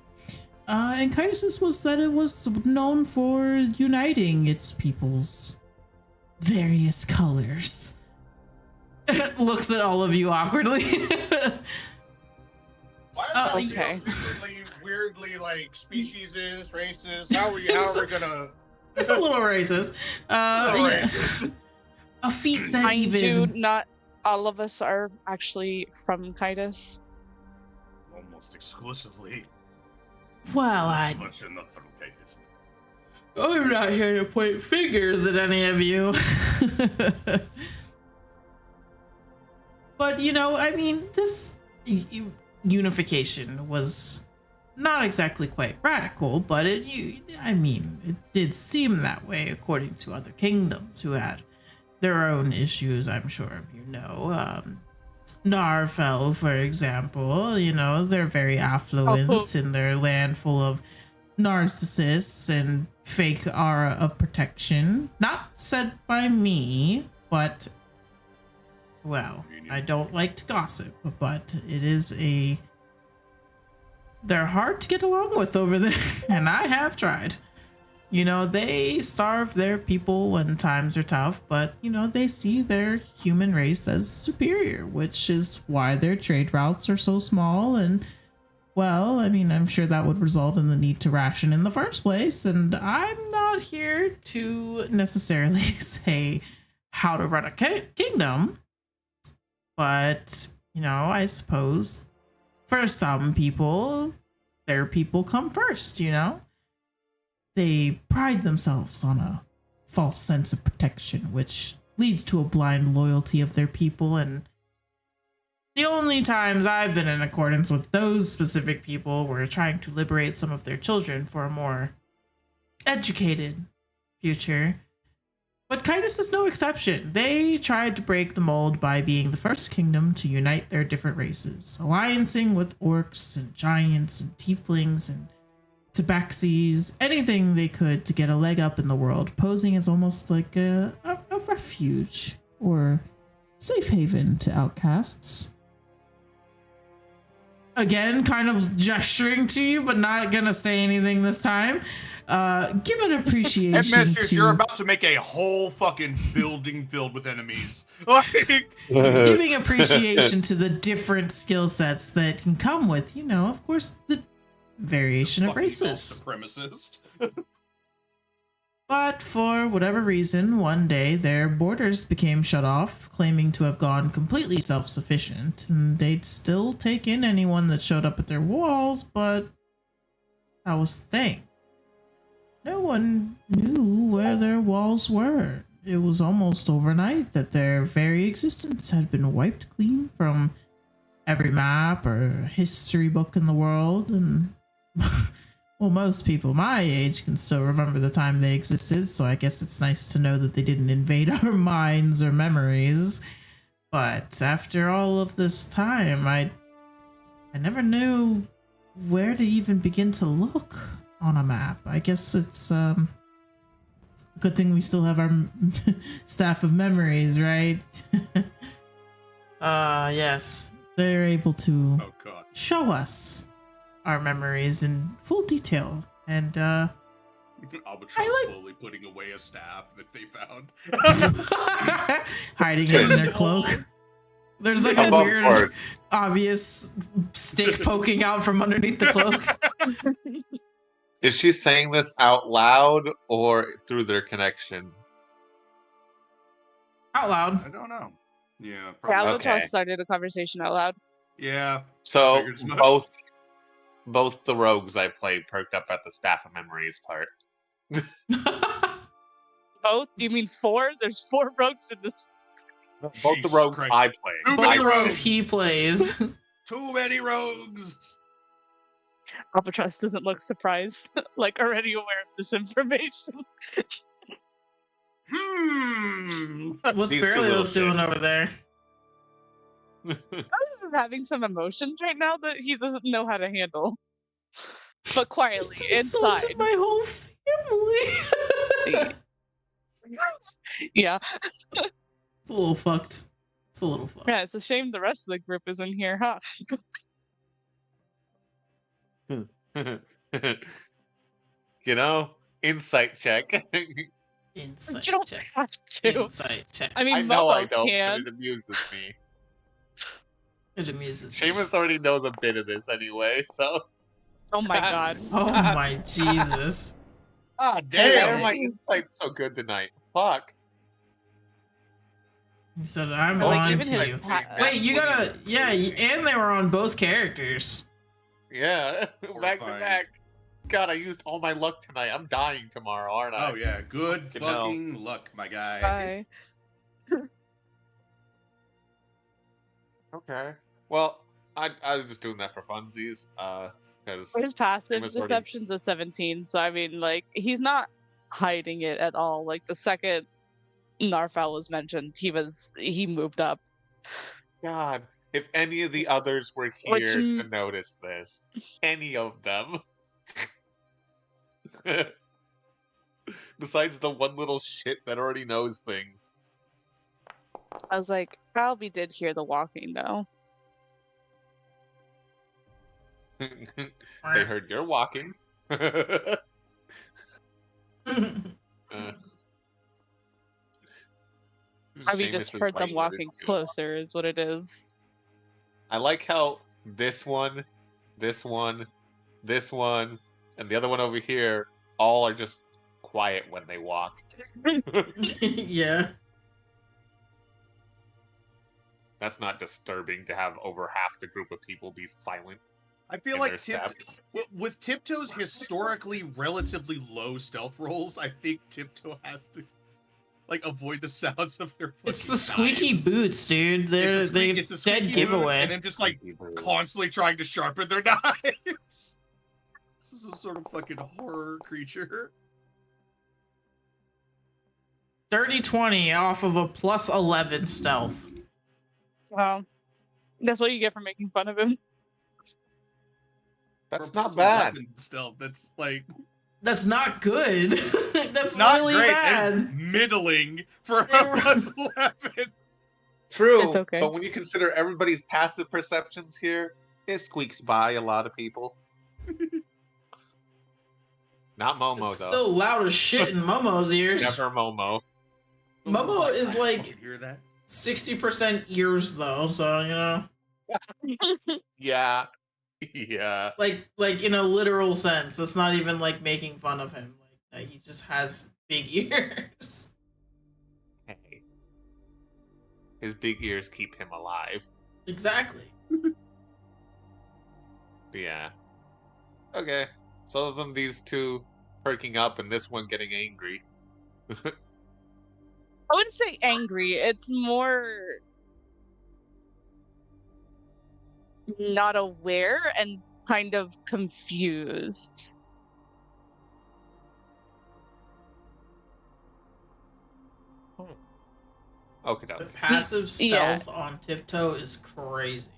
Speaker 1: Kitus was that it was known for uniting its people's various colors. Looks at all of you awkwardly.
Speaker 3: Why are we
Speaker 2: Okay.
Speaker 3: weirdly like species is racist? How are we gonna?
Speaker 1: It's a little racist.
Speaker 3: Racist.
Speaker 1: A feat that
Speaker 2: Mind
Speaker 1: even
Speaker 2: you, not all of us are actually from Kitus.
Speaker 3: Almost exclusively.
Speaker 1: well, I
Speaker 3: Much enough from Kitus.
Speaker 1: I'm not here to point fingers at any of you. But, you know, I mean, this unification was not exactly quite radical, but it did seem that way according to other kingdoms who had their own issues, I'm sure you know. Narfell, for example, you know, they're very affluent in their land full of narcissists and fake aura of protection. Not said by me, but, well, I don't like to gossip, but it is they're hard to get along with over there, and I have tried. You know, they starve their people when times are tough, but, you know, they see their human race as superior, which is why their trade routes are so small. And, well, I mean, I'm sure that would result in the need to ration in the first place. And I'm not here to necessarily say how to run a kingdom. But, you know, I suppose for some people, their people come first, you know? They pride themselves on a false sense of protection, which leads to a blind loyalty of their people. And the only times I've been in accordance with those specific people were trying to liberate some of their children for a more educated future. But Kitus is no exception. They tried to break the mold by being the first kingdom to unite their different races, alliancing with orcs and giants and tieflings and tabaxis, anything they could to get a leg up in the world, posing as almost like a refuge or safe haven to outcasts. Again, kind of gesturing to you, but not gonna say anything this time. Give an appreciation
Speaker 3: Headmasters,
Speaker 1: to...
Speaker 3: you're about to make a whole fucking building filled with enemies. Like,
Speaker 1: giving appreciation to the different skill sets that can come with, you know, of course, the variation of races.
Speaker 3: Supremacist.
Speaker 1: But for whatever reason, one day their borders became shut off, claiming to have gone completely self-sufficient, and they'd still take in anyone that showed up at their walls, but that was the thing. No one knew where their walls were. It was almost overnight that their very existence had been wiped clean from every map or history book in the world, and well, most people my age can still remember the time they existed, so I guess it's nice to know that they didn't invade our minds or memories. But after all of this time, I never knew where to even begin to look on a map. I guess it's a good thing we still have our staff of memories, right? Yes. They're able to show us our memories in full detail, and
Speaker 3: Albatross slowly putting away a staff that they found.
Speaker 1: hiding it in their cloak. There's like a weird, obvious stake poking out from underneath the cloak.
Speaker 4: Is she saying this out loud or through their connection?
Speaker 1: Out loud.
Speaker 3: I don't know. Yeah,
Speaker 2: probably.
Speaker 3: probably.
Speaker 2: Albatross started a conversation out loud.
Speaker 3: Yeah.
Speaker 4: So both the rogues I played perked up at the Staff of Memories part.
Speaker 2: Both? Do you mean 4? There's 4 rogues in this.
Speaker 4: Both the rogues I played.
Speaker 1: Both the rogues he plays.
Speaker 3: Too many rogues.
Speaker 2: Albatross doesn't look surprised, like already aware of this information.
Speaker 1: What's Berlioz doing over there?
Speaker 2: Albatross is having some emotions right now that he doesn't know how to handle. But quietly, inside.
Speaker 1: My whole family.
Speaker 2: Yeah.
Speaker 1: It's a little fucked.
Speaker 2: Yeah, it's a shame the rest of the group isn't here, huh?
Speaker 4: You know, insight check.
Speaker 1: Insight
Speaker 2: you don't
Speaker 1: check.
Speaker 2: have to.
Speaker 1: Insight check.
Speaker 2: I mean,
Speaker 4: I know
Speaker 2: Momo
Speaker 4: I don't,
Speaker 2: can.
Speaker 4: but it amuses me.
Speaker 1: It amuses me.
Speaker 4: Seamus already knows a bit of this anyway, so.
Speaker 2: Oh my god.
Speaker 1: Oh my Jesus.
Speaker 3: Ah,
Speaker 4: Hey, why
Speaker 3: damn.
Speaker 4: are my insights so good tonight? Fuck.
Speaker 1: He said, I'm
Speaker 2: Like,
Speaker 1: on
Speaker 2: even
Speaker 1: to
Speaker 2: his
Speaker 1: you.
Speaker 2: hat-
Speaker 1: Wait, you gotta, yeah, and they were on both characters.
Speaker 4: Yeah, back to
Speaker 3: Horrifying.
Speaker 4: back. God, I used all my luck tonight. I'm dying tomorrow, aren't I?
Speaker 3: Oh yeah, good
Speaker 4: Fucking hell.
Speaker 3: fucking luck, my guy.
Speaker 2: Bye.
Speaker 4: Okay. Well, I was just doing that for funsies. Because
Speaker 2: His passive
Speaker 4: was already-
Speaker 2: deception's a 17, so I mean, like, he's not hiding it at all. Like, the second Narfal was mentioned, he moved up.
Speaker 4: God, if any of the others were
Speaker 2: Which
Speaker 4: here to notice this, any of them, besides the one little shit that already knows things.
Speaker 2: I was like, Albie did hear the walking, though.
Speaker 4: They heard you're walking. Uh,
Speaker 2: Albie
Speaker 4: Seamus
Speaker 2: just
Speaker 4: is
Speaker 2: heard them
Speaker 4: fighting
Speaker 2: walking
Speaker 4: with it, too.
Speaker 2: closer, is what it is.
Speaker 4: I like how this one, this one, this one, and the other one over here all are just quiet when they walk.
Speaker 1: Yeah.
Speaker 4: That's not disturbing to have over half the group of people be silent.
Speaker 3: I feel
Speaker 4: in
Speaker 3: like
Speaker 4: their steps.
Speaker 3: with Tiptoe's historically relatively low stealth rolls, I think Tiptoe has to like avoid the sounds of their fucking
Speaker 1: It's the squeaky
Speaker 3: knives.
Speaker 1: boots, dude.
Speaker 3: It's
Speaker 1: They're
Speaker 3: the
Speaker 1: dead
Speaker 3: squeaky boots,
Speaker 1: giveaway.
Speaker 3: and then just like constantly trying to sharpen their knives. This is some sort of fucking horror creature.
Speaker 1: 30-20 off of a plus 11 stealth.
Speaker 2: Wow. That's what you get for making fun of him.
Speaker 4: That's
Speaker 3: For
Speaker 4: not
Speaker 3: plus
Speaker 4: bad.
Speaker 3: 11 Stealth. That's like
Speaker 1: That's not good. That's
Speaker 3: not
Speaker 1: really
Speaker 3: great. That is
Speaker 1: bad.
Speaker 3: middling for a
Speaker 1: Yeah.
Speaker 3: plus 11.
Speaker 4: True,
Speaker 2: It's okay.
Speaker 4: but when you consider everybody's passive perceptions here, it squeaks by a lot of people. Not Momo,
Speaker 1: It's
Speaker 4: though.
Speaker 1: still loud as shit in Momo's ears.
Speaker 4: Never Momo.
Speaker 1: Momo is
Speaker 3: I
Speaker 1: like-
Speaker 3: fucking hear that.
Speaker 1: 60% ears though, so you know.
Speaker 4: Yeah. Yeah.
Speaker 1: Like in a literal sense. That's not even like making fun of him. Like he just has big ears.
Speaker 4: Hey. His big ears keep him alive.
Speaker 1: Exactly.
Speaker 4: But yeah. Okay. So other than these two perking up and this one getting angry.
Speaker 2: I wouldn't say angry. It's more not aware and kind of confused.
Speaker 4: Okay,
Speaker 1: The
Speaker 4: no.
Speaker 1: passive
Speaker 2: Yeah.
Speaker 1: stealth on Tiptoe is crazy.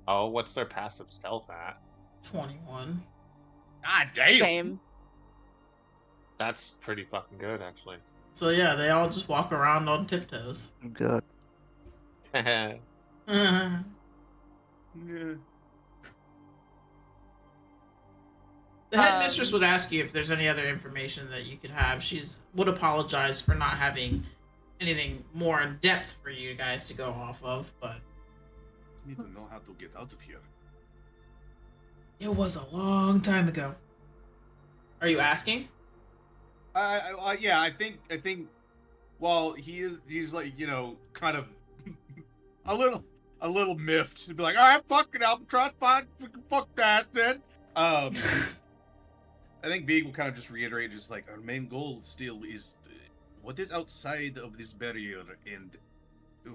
Speaker 4: Oh, what's their passive stealth at?
Speaker 1: 21.
Speaker 3: God damn.
Speaker 2: Same.
Speaker 4: That's pretty fucking good, actually.
Speaker 1: So yeah, they all just walk around on tiptoes.
Speaker 5: Good.
Speaker 1: The
Speaker 3: Yeah.
Speaker 1: headmistress would ask you if there's any other information that you could have. She's would apologize for not having anything more in depth for you guys to go off of, but
Speaker 3: Need to know how to get out of here.
Speaker 1: it was a long time ago. Are you asking?
Speaker 3: Yeah, I think. Well, he's like, you know, kind of a little miffed to be like, all right, fuck it, Albatross, fine, fuck that then. I think Vig will kind of just reiterate, just like our main goal still is what is outside of this barrier, and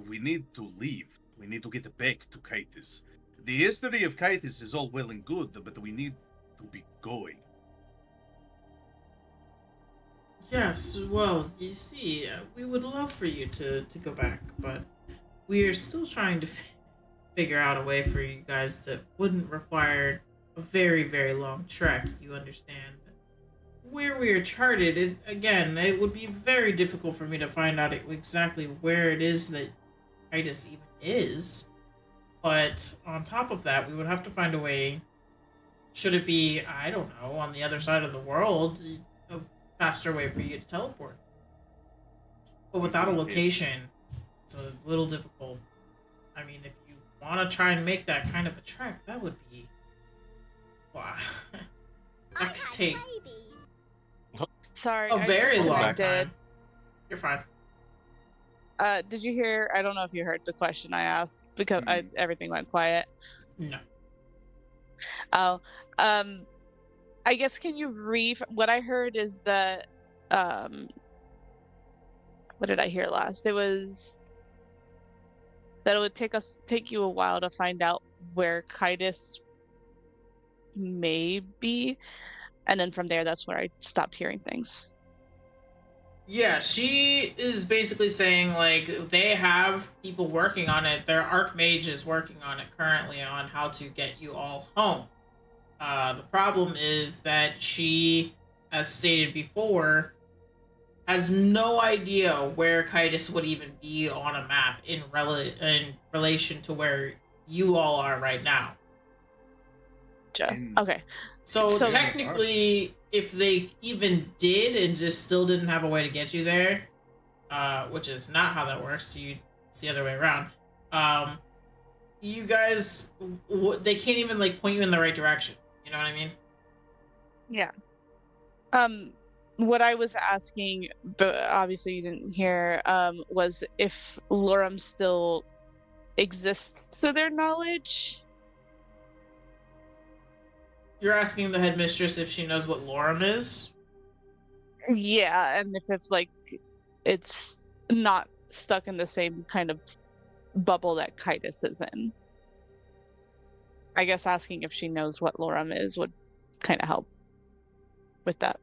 Speaker 3: we need to leave. We need to get back to Kitus. The history of Kitus is all well and good, but we need to be going.
Speaker 1: Yes, well, you see, we would love for you to go back, but we are still trying to figure out a way for you guys that wouldn't require a very, very long trek, you understand. Where we are charted, it would be very difficult for me to find out exactly where it is that Kitus even is. But on top of that, we would have to find a way, should it be, I don't know, on the other side of the world, a faster way for you to teleport. But without a location, it's a little difficult. I mean, if you want to try and make that kind of a trek, that would be... Wow. That could take
Speaker 2: Sorry.
Speaker 1: a
Speaker 2: I
Speaker 1: very long
Speaker 2: disconnected.
Speaker 1: time. You're fine.
Speaker 2: Did you hear? I don't know if you heard the question I asked because everything went quiet.
Speaker 1: No.
Speaker 2: Oh, I guess can you what I heard is that um what did I hear last? It was that it would take you a while to find out where Kitus may be, and then from there that's where I stopped hearing things.
Speaker 1: Yeah, she is basically saying like they have people working on it. Their archmage is working on it currently on how to get you all home. The problem is that she, as stated before, has no idea where Kitus would even be on a map in relation to where you all are right now.
Speaker 2: Okay.
Speaker 1: So
Speaker 2: So-
Speaker 1: technically, if they even did and just still didn't have a way to get you there, which is not how that works, it's the other way around. You guys, they can't even like point you in the right direction. You know what I mean?
Speaker 2: Yeah. What I was asking, but obviously you didn't hear, was if Lorem still exists to their knowledge.
Speaker 1: You're asking the headmistress if she knows what Lorem is?
Speaker 2: Yeah, and if like it's not stuck in the same kind of bubble that Kitus is in. I guess asking if she knows what Lorem is would kind of help with that.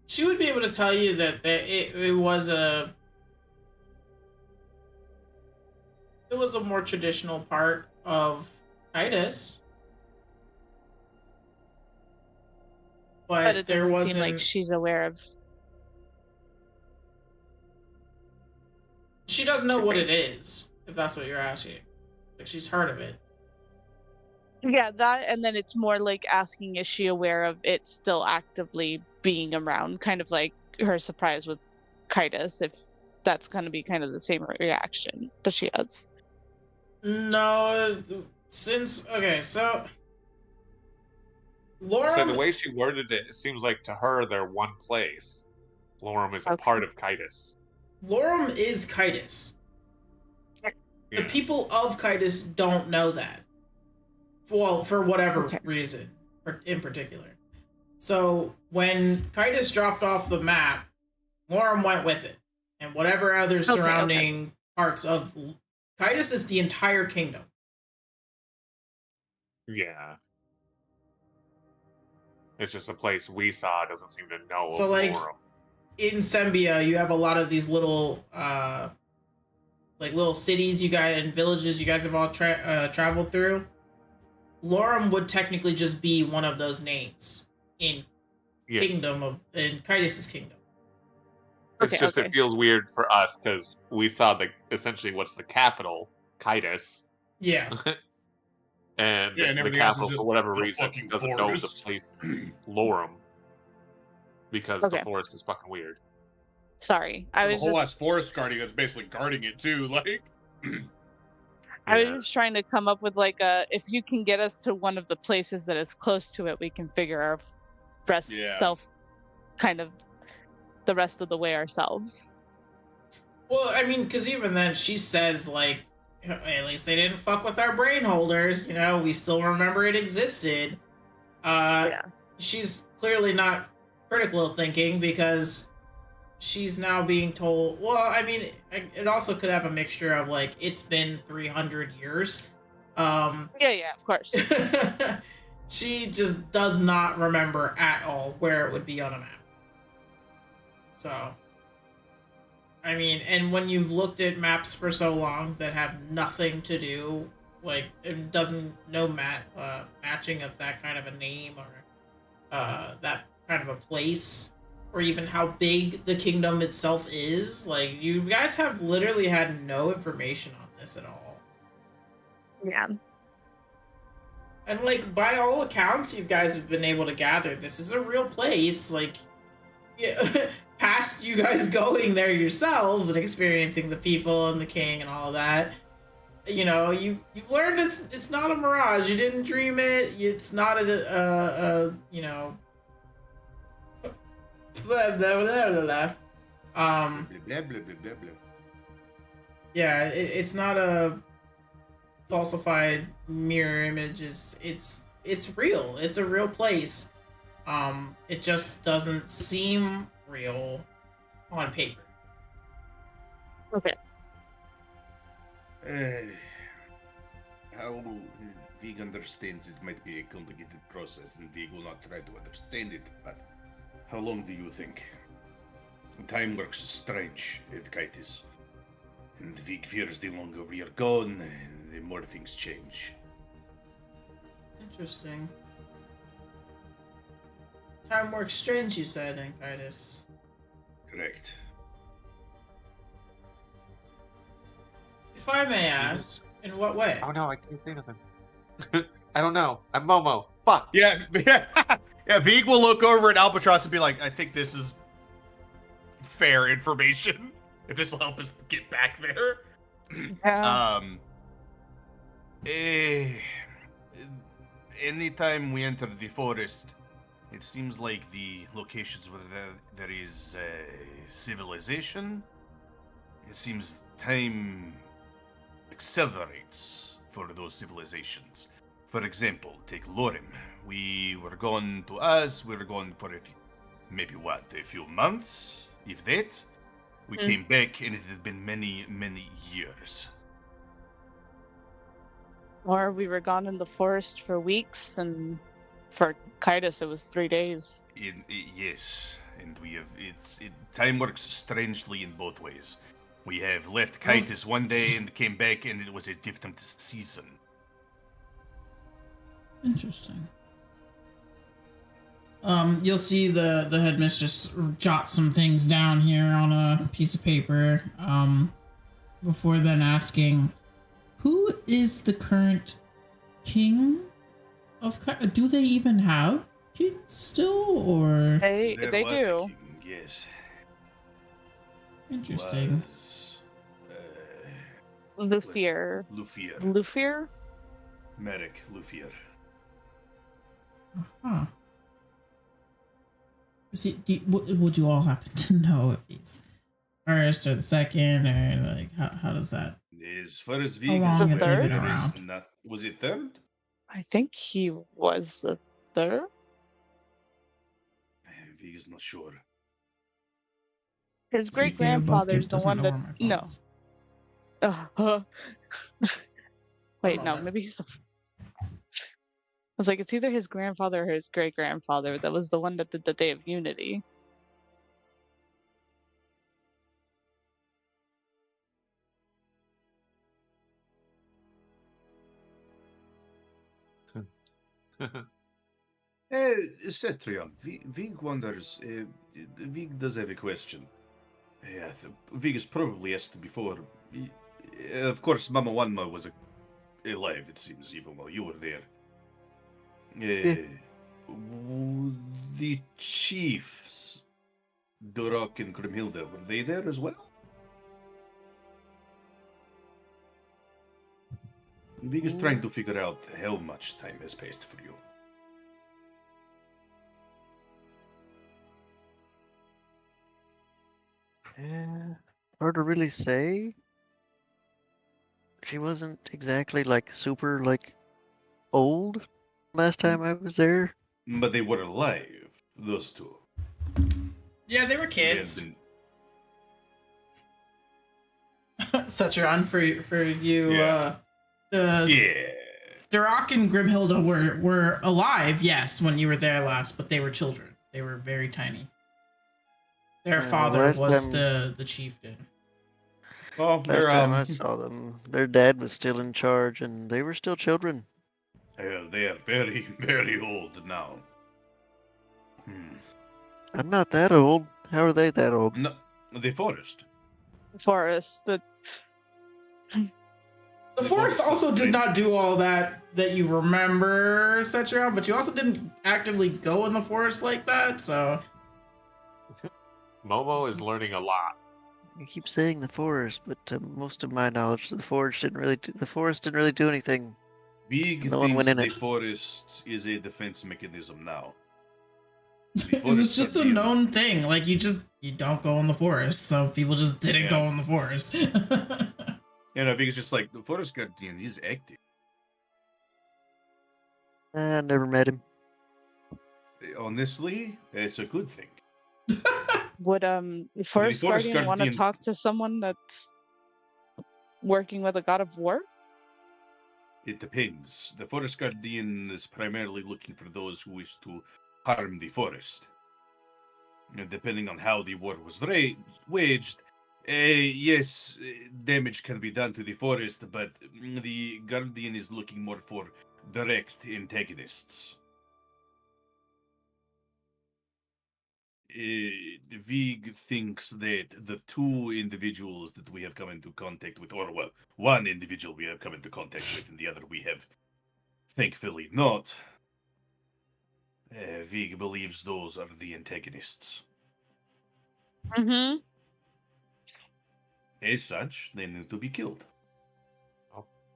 Speaker 1: She would be able to tell you that it was a more traditional part of Titus,
Speaker 2: But it
Speaker 1: there
Speaker 2: doesn't
Speaker 1: wasn't.
Speaker 2: seem like she's aware of.
Speaker 1: She doesn't know what it is, if that's what you're asking. Like she's heard of it.
Speaker 2: Yeah, that, and then it's more like asking, is she aware of it still actively being around? Kind of like her surprise with Kitus, if that's going to be kind of the same reaction that she has.
Speaker 1: No, since okay, so Lorem.
Speaker 4: So the way she worded it, it seems like to her they're one place. Lorem is a
Speaker 2: Okay.
Speaker 4: part of Kitus.
Speaker 1: Lorem is Kitus. The people of Kitus don't know that. Well, for whatever reason, in particular. So when Kitus dropped off the map, Lorem went with it, and whatever other surrounding parts of Kitus is the entire kingdom.
Speaker 4: Yeah. It's just a place we saw doesn't seem to know
Speaker 1: So
Speaker 4: of
Speaker 1: like
Speaker 4: Lorem.
Speaker 1: in Sembia, you have a lot of these little like little cities you guys and villages you guys have all traveled through. Lorem would technically just be one of those names in kingdom of in Kitus's kingdom.
Speaker 4: It's just it feels weird for us because we saw essentially what's the capital, Kitus.
Speaker 1: Yeah.
Speaker 4: and
Speaker 3: Yeah, and
Speaker 4: the
Speaker 3: everything else is
Speaker 4: capital
Speaker 3: just
Speaker 4: for whatever
Speaker 3: a
Speaker 4: reason
Speaker 3: fucking
Speaker 4: doesn't know the
Speaker 3: forest.
Speaker 4: place Lorem because the forest is fucking weird.
Speaker 2: Sorry, I
Speaker 3: There's
Speaker 2: was
Speaker 3: a whole
Speaker 2: just
Speaker 3: ass forest guardian that's basically guarding it too. Like,
Speaker 2: I was just trying to come up with like if you can get us to one of the places that is close to it, we can figure our rest kind of the rest of the way ourselves.
Speaker 1: Well, I mean, because even then, she says, like, at least they didn't fuck with our brain holders. You know, we still remember it existed. She's clearly not critical thinking because she's now being told, well, I mean, it also could have a mixture of, like, it's been 300 years.
Speaker 2: Yeah, of course.
Speaker 1: She just does not remember at all where it would be on a map. So, I mean, and when you've looked at maps for so long that have nothing to do, like, it doesn't know matching of that kind of a name or that kind of a place, or even how big the kingdom itself is, like, you guys have literally had no information on this at all.
Speaker 2: Yeah.
Speaker 1: And, like, by all accounts you guys have been able to gather, this is a real place, like, yeah, past you guys going there yourselves and experiencing the people and the king and all of that, you know, you've learned it's not a mirage. You didn't dream it. It's not a you know, blah, blah, blah, blah, blah.
Speaker 3: blah, blah, blah, blah, blah.
Speaker 1: Yeah, it's not a falsified mirror image is it's real. It's a real place. It just doesn't seem real on paper.
Speaker 2: Okay.
Speaker 3: How Vig understands it might be a complicated process, and Vig will not try to understand it, but how long do you think? Time works strange at Kitus, and Vig fears the longer we are gone, the more things change.
Speaker 1: Interesting. Time works strange, you said, in Kitus.
Speaker 3: Correct.
Speaker 1: If I may ask, in what way?
Speaker 4: Oh no, I can't say nothing. I don't know. I'm Momo. Fuck.
Speaker 3: Yeah, yeah. Vig will look over at Albatross and be like, "I think this is fair information. If this will help us get back there."
Speaker 2: Yeah.
Speaker 3: Anytime we enter the forest, it seems like the locations where there is civilization, it seems time accelerates for those civilizations. For example, take Lorim. We were gone to us, we were gone for a few months, if that. We came back and it had been many, many years.
Speaker 2: Or we were gone in the forest for weeks, and for Kitus it was 3 days.
Speaker 3: Yes, and we have time works strangely in both ways. We have left Kitus one day and came back and it was a different season.
Speaker 1: Interesting. You'll see the headmistress jot some things down here on a piece of paper. Before then asking, who is the current king of Kitus? Do they even have kings still, or?
Speaker 2: They
Speaker 3: There was a
Speaker 2: do.
Speaker 3: king, yes.
Speaker 1: Interesting.
Speaker 3: Was,
Speaker 2: Lufier.
Speaker 3: Lufier.
Speaker 2: Lufier?
Speaker 3: Merrick Lufier.
Speaker 1: Huh. Would you all happen to know if he's first or the second, or like how does that?
Speaker 3: As far as
Speaker 1: How
Speaker 3: Vig
Speaker 1: long
Speaker 3: is
Speaker 2: have
Speaker 3: aware,
Speaker 2: they been
Speaker 3: there is
Speaker 1: around?
Speaker 3: not. Was it third?
Speaker 2: I think he was the third.
Speaker 3: Vig is not sure.
Speaker 2: His
Speaker 1: So you
Speaker 2: great
Speaker 1: both
Speaker 2: grandfather's the
Speaker 1: doesn't
Speaker 2: one
Speaker 1: know
Speaker 2: that.
Speaker 1: where my phone
Speaker 2: No.
Speaker 1: is.
Speaker 2: Wait,
Speaker 1: on,
Speaker 2: no,
Speaker 1: man.
Speaker 2: maybe he's. I was like, it's either his grandfather or his great grandfather that was the one that did the Day of Unity.
Speaker 3: Cetrion, Vig wonders. Vig does have a question. Yeah, Vig has probably asked before. Of course, Mama Wanma was alive, it seems, even while you were there. The chiefs, Duroc and Grimhilda, were they there as well? Vig is trying to figure out how much time has passed for you.
Speaker 5: Yeah, hard to really say. She wasn't exactly like super like old last time I was there.
Speaker 3: But they were alive, those two.
Speaker 1: Yeah, they were
Speaker 3: They had
Speaker 1: kids.
Speaker 3: been-
Speaker 1: Such a run for you.
Speaker 3: Yeah. Yeah.
Speaker 1: Duroc and Grimhilda were alive, yes, when you were there last, but they were children. They were very tiny. Their father
Speaker 5: last
Speaker 1: was
Speaker 5: time-
Speaker 1: the chieftain.
Speaker 3: Well,
Speaker 5: Last
Speaker 3: they're
Speaker 5: time I saw them, their dad was still in charge, and they were still children.
Speaker 3: they are very, very old now.
Speaker 5: I'm not that old. How are they that old?
Speaker 3: No, the forest.
Speaker 2: Forest.
Speaker 1: The forest also did not do all that you remember, Cetrion, but you also didn't actively go in the forest like that, so.
Speaker 4: Momo is learning a lot.
Speaker 5: You keep saying the forest, but to most of my knowledge, the forest didn't really do anything.
Speaker 3: Big
Speaker 5: No one went
Speaker 3: thinks
Speaker 5: in
Speaker 3: the
Speaker 5: it.
Speaker 3: forest is a defense mechanism now.
Speaker 1: It was just a known thing. Like, you don't go in the forest, so people just didn't
Speaker 3: Yeah.
Speaker 1: go in the forest.
Speaker 3: And I think it's just like the forest guardian is active.
Speaker 7: I never met him.
Speaker 3: Honestly, it's a good thing.
Speaker 2: Would Forest
Speaker 3: Forest
Speaker 2: Guardian want to
Speaker 3: Guardian-
Speaker 2: talk to someone that's working with a god of war?
Speaker 3: It depends. The forest guardian is primarily looking for those who wish to harm the forest. And depending on how the war was waged, yes, damage can be done to the forest, but the guardian is looking more for direct antagonists. Vig thinks that the two individuals that we have come into contact with, or well, one individual we have come into contact with, and the other we have thankfully not. Vig believes those are the antagonists.
Speaker 2: Mm-hmm.
Speaker 3: As such, they need to be killed.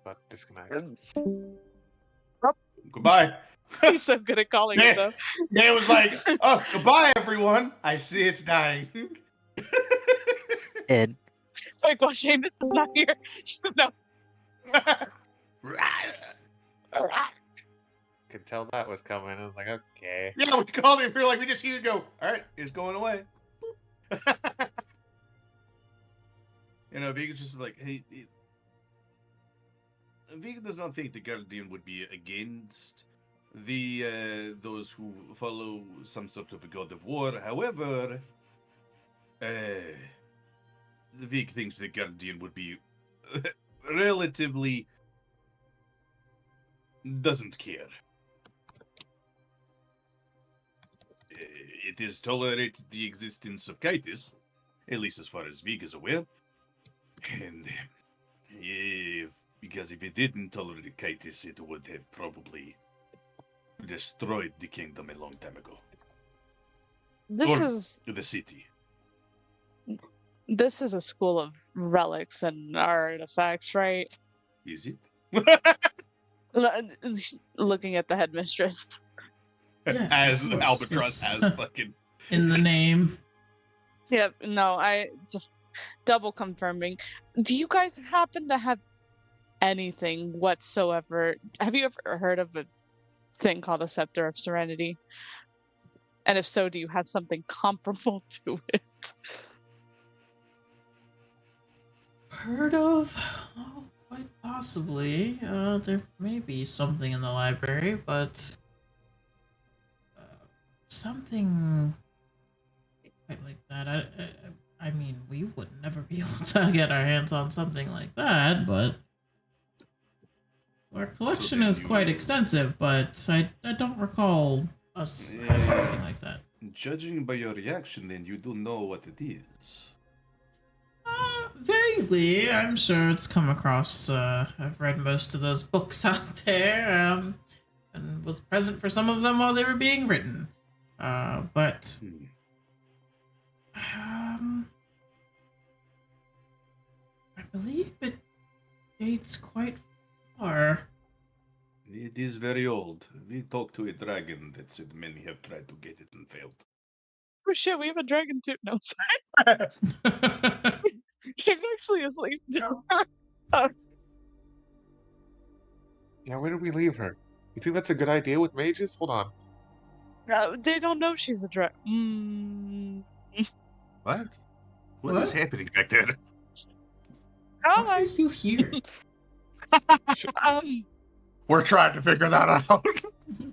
Speaker 4: But disconnect.
Speaker 3: Goodbye.
Speaker 2: He's so good at calling it, though.
Speaker 3: It was like, oh, goodbye, everyone. I see it's dying.
Speaker 5: Ed,
Speaker 2: Like, well, Seamus is not here. No.
Speaker 4: Could tell that was coming. I was like, okay.
Speaker 3: Yeah, we called him. We were like, we just hear you go, all right, it's going away. Vega just like, hey, Vega does not think the Guardian would be against the those who follow some sort of a god of war. However, Vig thinks the Guardian would be relatively doesn't care. It is tolerated the existence of Kitus, at least as far as Vig is aware. And because if it didn't tolerate Kitus, it would have probably destroyed the kingdom a long time ago.
Speaker 2: This
Speaker 3: Or
Speaker 2: is
Speaker 3: the city.
Speaker 2: this is a school of relics and artifacts, right?
Speaker 3: Is it?
Speaker 2: Looking at the headmistress.
Speaker 1: Yes,
Speaker 3: As
Speaker 1: of course,
Speaker 3: Albatross
Speaker 1: it's
Speaker 3: has fucking.
Speaker 1: in the name.
Speaker 2: Yep. No, I just double confirming. Do you guys happen to have anything whatsoever? Have you ever heard of a thing called a Scepter of Serenity? And if so, do you have something comparable to it?
Speaker 1: Heard of? Oh, quite possibly. There may be something in the library, but something quite like that. I mean, we would never be able to get our hands on something like that, but our collection is quite extensive. But I don't recall us having anything like that.
Speaker 3: Judging by your reaction, then you do know what it is.
Speaker 1: Vaguely, I'm sure it's come across. I've read most of those books out there, and was present for some of them while they were being written. But I believe it dates quite far.
Speaker 3: It is very old. We talked to a dragon that said many have tried to get it and failed.
Speaker 2: Oh shit, we have a dragon too. No, sorry. She's actually asleep.
Speaker 4: Yeah, where did we leave her? You think that's a good idea with mages? Hold on.
Speaker 2: They don't know she's a dragon.
Speaker 3: What? What
Speaker 1: What?
Speaker 3: is happening back there?
Speaker 1: Why are
Speaker 2: Hi.
Speaker 1: you here?
Speaker 3: We're trying to figure that out.
Speaker 1: Can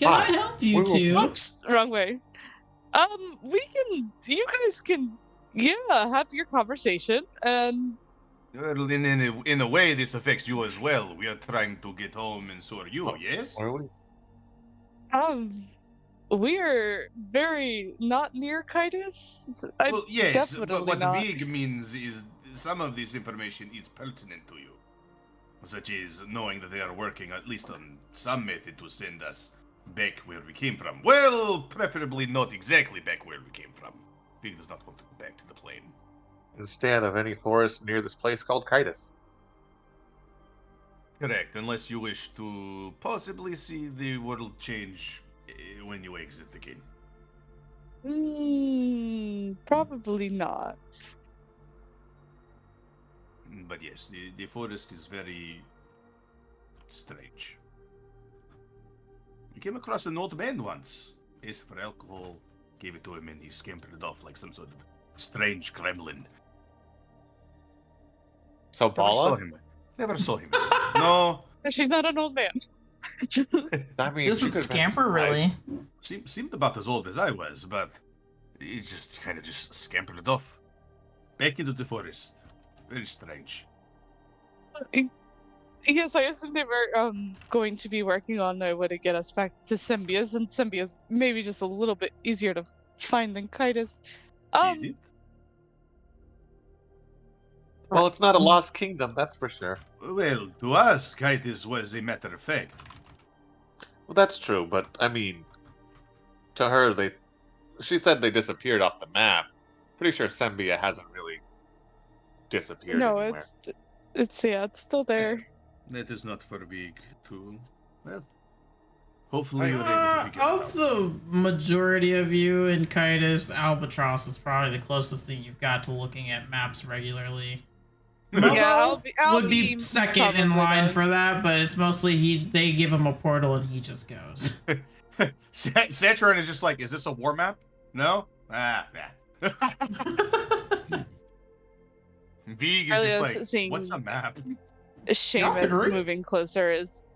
Speaker 1: I
Speaker 4: Hi.
Speaker 1: help you
Speaker 4: We will
Speaker 1: two?
Speaker 2: Oops, wrong way. You guys can, have your conversation, and
Speaker 3: Well, in a way, this affects you as well. We are trying to get home, and so are you.
Speaker 4: Oh,
Speaker 3: Yes.
Speaker 4: Where are we?
Speaker 2: we're very not near Kitus.
Speaker 3: Well, yes,
Speaker 2: definitely
Speaker 3: but what
Speaker 2: not.
Speaker 3: Vig means is some of this information is pertinent to you, such as knowing that they are working at least on some method to send us back where we came from. Well, preferably not exactly back where we came from. Vig does not want to go back to the plane.
Speaker 4: Instead of any forest near this place called Kitus.
Speaker 3: Correct, unless you wish to possibly see the world change when you exit the game.
Speaker 2: Probably not.
Speaker 3: But yes, the forest is very strange. We came across an old man once. Asked for alcohol, gave it to him, and he scampered off like some sort of strange gremlin.
Speaker 4: So
Speaker 3: Never saw
Speaker 4: Bala?
Speaker 3: him. Never saw him. No,
Speaker 2: She's not an old man.
Speaker 4: I mean,
Speaker 1: She doesn't
Speaker 4: could've been
Speaker 1: scamper,
Speaker 4: right.
Speaker 1: really.
Speaker 3: seemed about as old as I was, but he just kind of just scampered off. Back into the forest. Very strange.
Speaker 2: Yes, I assume they were going to be working on a way to get us back to Symbia's, and Symbia's maybe just a little bit easier to find than Kitus.
Speaker 3: Is
Speaker 2: Um,
Speaker 3: it?
Speaker 4: Well, it's not a lost kingdom, that's for sure.
Speaker 3: Well, to us, Kitus was a matter of fact.
Speaker 4: Well, that's true, but I mean, to her, she said they disappeared off the map. Pretty sure Sembia hasn't really disappeared
Speaker 2: no,
Speaker 4: anywhere.
Speaker 2: it's still there.
Speaker 3: That is not for Vig to. Well, hopefully you're able to figure it out.
Speaker 1: Of the majority of you in Kitus, Albatross is probably the closest thing you've got to looking at maps regularly. Momo
Speaker 2: I'll
Speaker 1: would be second in line for that, but it's mostly they give him a portal and he just goes.
Speaker 3: Saturnine is just like, is this a war map? No? Ah, nah. Vig is
Speaker 2: Earlier,
Speaker 3: just like,
Speaker 2: seeing-
Speaker 3: what's a map?
Speaker 2: Seamus
Speaker 1: agree.
Speaker 2: moving closer is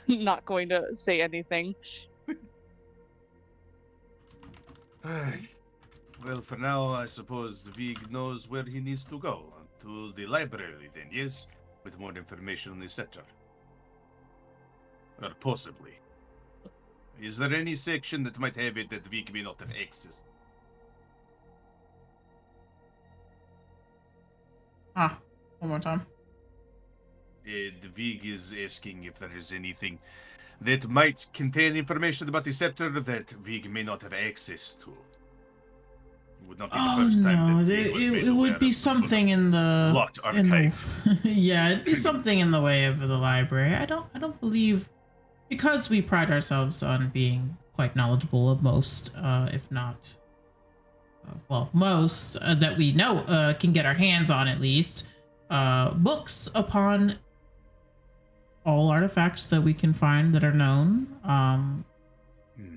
Speaker 2: not going to say anything.
Speaker 3: Well, for now, I suppose Vig knows where he needs to go. To the library, then, yes? With more information on the scepter. Or possibly. Is there any section that might have it that Vig may not have access?
Speaker 1: One more time.
Speaker 3: The Vig is asking if there is anything that might contain information about the scepter that Vig may not have access to. It would not be the
Speaker 1: Oh
Speaker 3: first time
Speaker 1: no,
Speaker 3: that Vig was made
Speaker 1: it
Speaker 3: aware
Speaker 1: would be
Speaker 3: of some sort of
Speaker 1: something in the
Speaker 3: locked
Speaker 1: in
Speaker 3: archive.
Speaker 1: the, yeah, it'd be something in the way of the library. I don't believe, because we pride ourselves on being quite knowledgeable of most, if not, most that we know can get our hands on at least, books upon all artifacts that we can find that are known.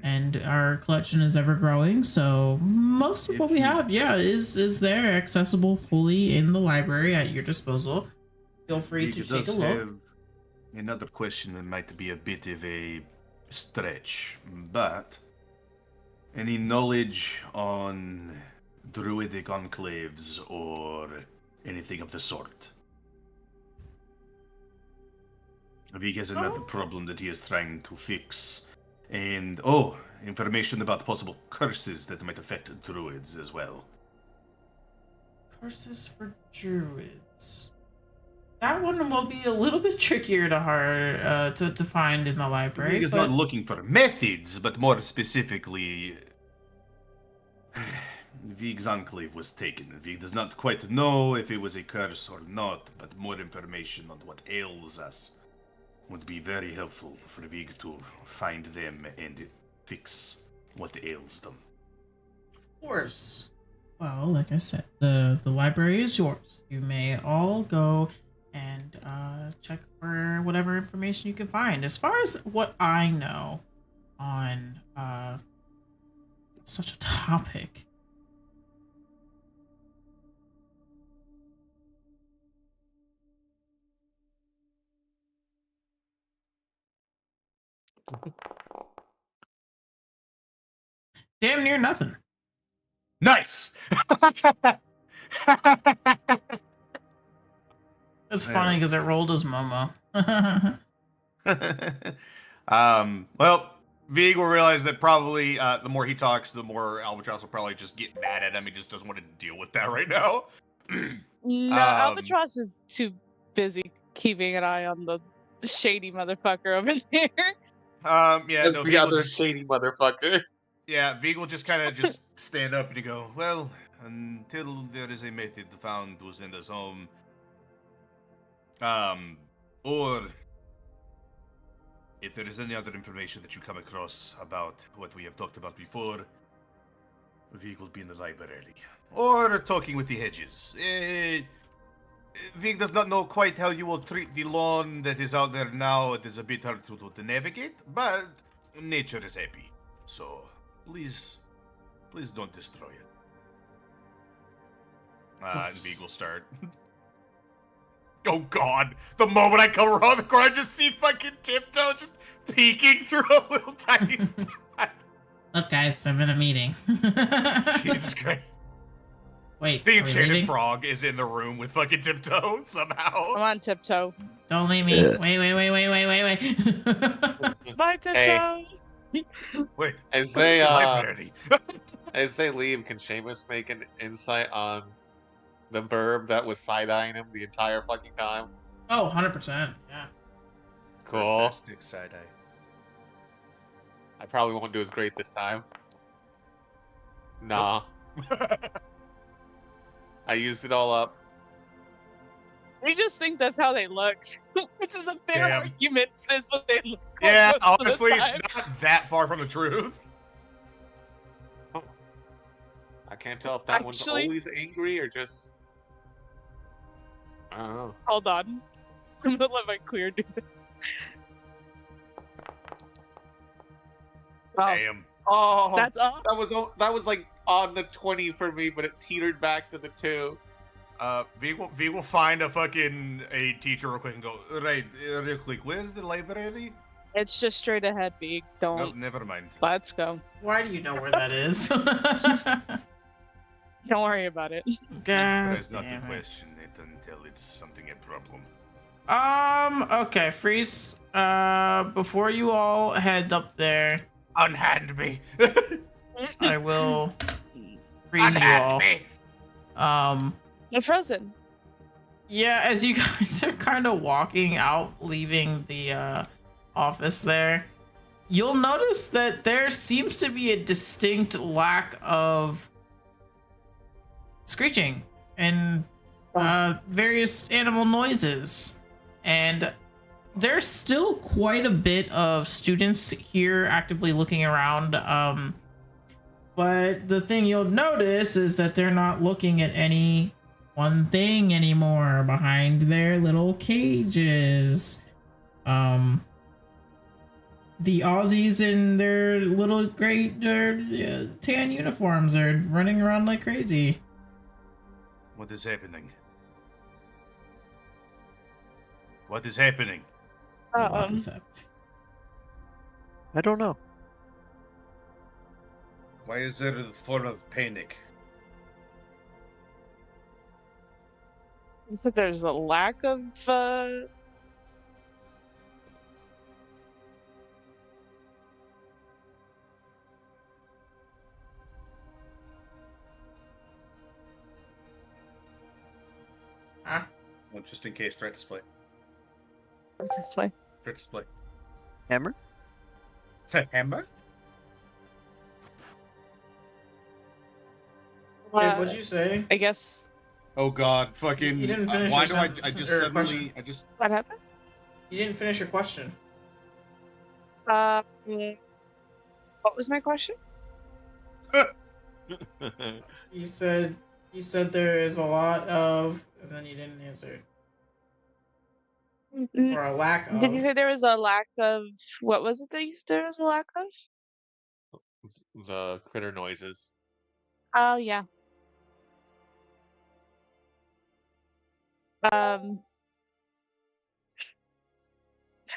Speaker 1: And our collection is ever growing, so most of what we have, is there, accessible fully in the library at your disposal. Feel free to take a look.
Speaker 3: Have another question that might be a bit of a stretch, but any knowledge on druidic enclaves or anything of the sort? Vig has another problem that he is trying to fix. And, information about possible curses that might affect druids as well.
Speaker 1: Curses for druids. That one will be a little bit trickier to find in the library.
Speaker 3: Vig is not looking for methods, but more specifically, Vig's enclave was taken. Vig does not quite know if it was a curse or not, but more information on what ails us would be very helpful for Vig to find them and fix what ails them.
Speaker 1: Of course. Well, like I said, the library is yours. You may all go and check for whatever information you can find. As far as what I know on such a topic, damn near nothing.
Speaker 3: Nice!
Speaker 1: It's funny because it rolled as Momo.
Speaker 3: Well, Vig will realize that probably the more he talks, the more Albatross will probably just get mad at him. He just doesn't want to deal with that right now.
Speaker 2: No, Albatross is too busy keeping an eye on the shady motherfucker over there.
Speaker 3: Yeah,
Speaker 4: As
Speaker 3: no,
Speaker 4: the
Speaker 3: Vig will
Speaker 4: other
Speaker 3: just,
Speaker 4: shady motherfucker.
Speaker 3: yeah, Vig will just kind of just stand up and he go, well, until there is a method found to send us home, or if there is any other information that you come across about what we have talked about before, Vig will be in the library. Or talking with the hedges. Vig does not know quite how you will treat the lawn that is out there now. It is a bit hard to navigate, but nature is happy. So please don't destroy it. And Vig will start. Oh God! The moment I come around the corner, I just see fucking Tiptoe just peeking through a little tiny spot.
Speaker 1: Look, guys, I'm in a meeting.
Speaker 3: Jesus Christ.
Speaker 1: Wait,
Speaker 3: The
Speaker 1: are we
Speaker 3: enchanted
Speaker 1: leaving?
Speaker 3: frog is in the room with fucking Tiptoe somehow.
Speaker 2: I'm on Tiptoe.
Speaker 1: Don't leave me.
Speaker 7: Yeah.
Speaker 1: Wait.
Speaker 2: Bye, Tiptoe.
Speaker 3: Wait,
Speaker 4: As
Speaker 3: where's
Speaker 4: they
Speaker 3: the library?
Speaker 4: as they leave, can Seamus make an insight on the burb that was side-eyeing him the entire fucking time?
Speaker 1: Oh, 100%. Yeah.
Speaker 4: Cool.
Speaker 3: Bombastic side eye.
Speaker 4: I probably won't do as great this time. Nah. I used it all up.
Speaker 2: We just think that's how they look. This is a fair
Speaker 3: Damn.
Speaker 2: argument. It's what they look like
Speaker 3: Yeah,
Speaker 2: most of the
Speaker 3: honestly, it's
Speaker 2: time.
Speaker 3: not that far from the truth.
Speaker 4: I can't tell if that one's
Speaker 2: Actually-
Speaker 4: always angry or just... I don't know.
Speaker 2: Hold on. I'm gonna let my queer do this. Oh,
Speaker 3: Damn.
Speaker 4: Oh,
Speaker 2: that's all.
Speaker 4: that was like on the 20 for me, but it teetered back to the 2.
Speaker 3: V will find a teacher real quick and go, right, real quick, where's the library?
Speaker 2: It's just straight ahead, Big.
Speaker 3: No,
Speaker 2: Don't.
Speaker 3: never mind.
Speaker 2: Let's go.
Speaker 1: Why do you know where that is?
Speaker 2: Don't worry about it.
Speaker 1: God
Speaker 3: That's not
Speaker 1: damn
Speaker 3: to
Speaker 1: it.
Speaker 3: question it until it's something a problem.
Speaker 1: Okay, Freeze. Before you all head up there,
Speaker 3: Unhand me.
Speaker 1: I will freeze you all.
Speaker 3: Unhand me.
Speaker 2: They're frozen.
Speaker 1: Yeah, as you guys are kind of walking out, leaving the office there, you'll notice that there seems to be a distinct lack of screeching and various animal noises. And there's still quite a bit of students here actively looking around. But the thing you'll notice is that they're not looking at any one thing anymore behind their little cages. The Aussies in their little tan uniforms are running around like crazy.
Speaker 3: What is happening? What is happening?
Speaker 1: What is happening?
Speaker 7: I don't know.
Speaker 3: Why is there a form of panic?
Speaker 2: You said there's a lack of.
Speaker 1: Huh?
Speaker 3: Well, just in case, threat display.
Speaker 2: What's this way?
Speaker 3: Threat display.
Speaker 7: Hammer?
Speaker 3: Hammer?
Speaker 1: Wait, what'd you say?
Speaker 2: I guess.
Speaker 3: Oh God, fucking!
Speaker 1: You didn't finish
Speaker 3: why
Speaker 1: your
Speaker 3: do I
Speaker 1: sentence
Speaker 3: just
Speaker 1: or
Speaker 3: suddenly?
Speaker 1: question.
Speaker 3: I just.
Speaker 2: What happened?
Speaker 1: You didn't finish your question.
Speaker 2: What was my question?
Speaker 1: You said there is a lot of, and then you didn't answer. Or a lack of.
Speaker 2: Did you say there was a lack of? What was it that you said there was a lack of?
Speaker 4: The critter noises.
Speaker 2: Oh yeah.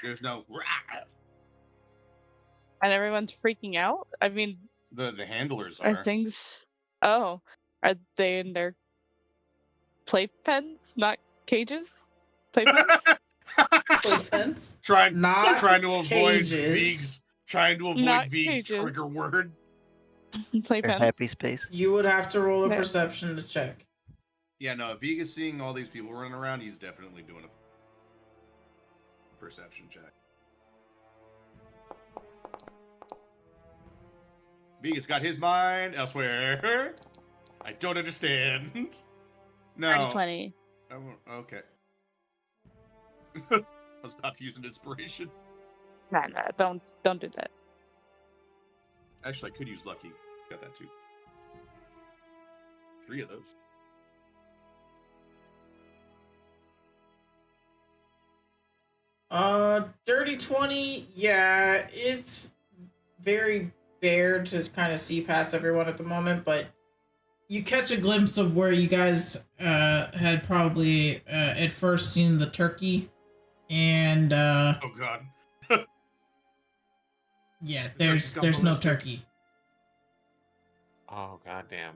Speaker 3: There's no.
Speaker 2: And everyone's freaking out. I mean,
Speaker 3: The handlers
Speaker 2: are
Speaker 3: are.
Speaker 2: things? Oh, are they in their playpens, not cages? Playpens.
Speaker 1: Playpens?
Speaker 3: trying
Speaker 1: Not
Speaker 3: to avoid
Speaker 1: cages.
Speaker 3: Vig's
Speaker 2: Not
Speaker 3: Vig's
Speaker 2: cages.
Speaker 3: trigger word.
Speaker 7: Or
Speaker 2: Playpens.
Speaker 7: happy space?
Speaker 1: You would have to roll a
Speaker 2: There.
Speaker 1: perception to check.
Speaker 3: Yeah, no. If Vig is seeing all these people running around, he's definitely doing a perception check. Vig has got his mind elsewhere. I don't understand. No.
Speaker 2: 20.
Speaker 3: Oh, okay. I was about to use an inspiration.
Speaker 2: Nah, don't do that.
Speaker 3: Actually, I could use lucky. Got that too. 3 of those.
Speaker 1: Dirty 20, yeah, it's very bare to kind of see past everyone at the moment, but you catch a glimpse of where you guys had probably at first seen the turkey, and
Speaker 3: Oh god.
Speaker 1: yeah,
Speaker 3: The turkey's
Speaker 1: there's
Speaker 3: gone
Speaker 1: no
Speaker 3: ballistic.
Speaker 1: turkey.
Speaker 4: Oh goddamn.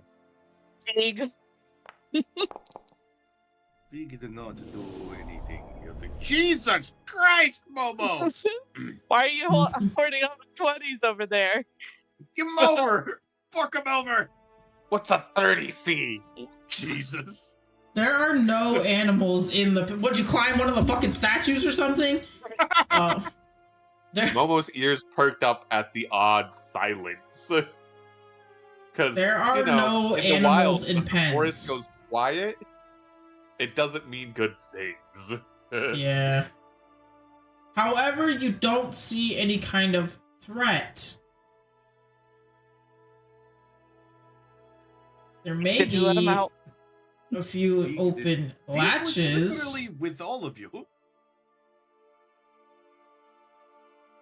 Speaker 2: Big.
Speaker 3: Vig did not do anything. You're like, Jesus Christ, Momo!
Speaker 2: Why are you hoarding all the 20s over there?
Speaker 3: Give him over! Fuck him over!
Speaker 4: What's a 30C?
Speaker 3: Jesus.
Speaker 1: There are no animals in the. Would you climb one of the fucking statues or something? There,
Speaker 4: Momo's ears perked up at the odd silence. Because
Speaker 1: there are
Speaker 4: you know,
Speaker 1: no
Speaker 4: in the
Speaker 1: animals
Speaker 4: wild,
Speaker 1: in
Speaker 4: when the forest
Speaker 1: pens.
Speaker 4: goes quiet, it doesn't mean good things.
Speaker 1: Yeah. However, you don't see any kind of threat. There may
Speaker 2: Did you let him
Speaker 1: be
Speaker 2: out?
Speaker 1: a few
Speaker 3: Vig
Speaker 1: open
Speaker 3: Vig was
Speaker 1: latches.
Speaker 3: literally with all of you.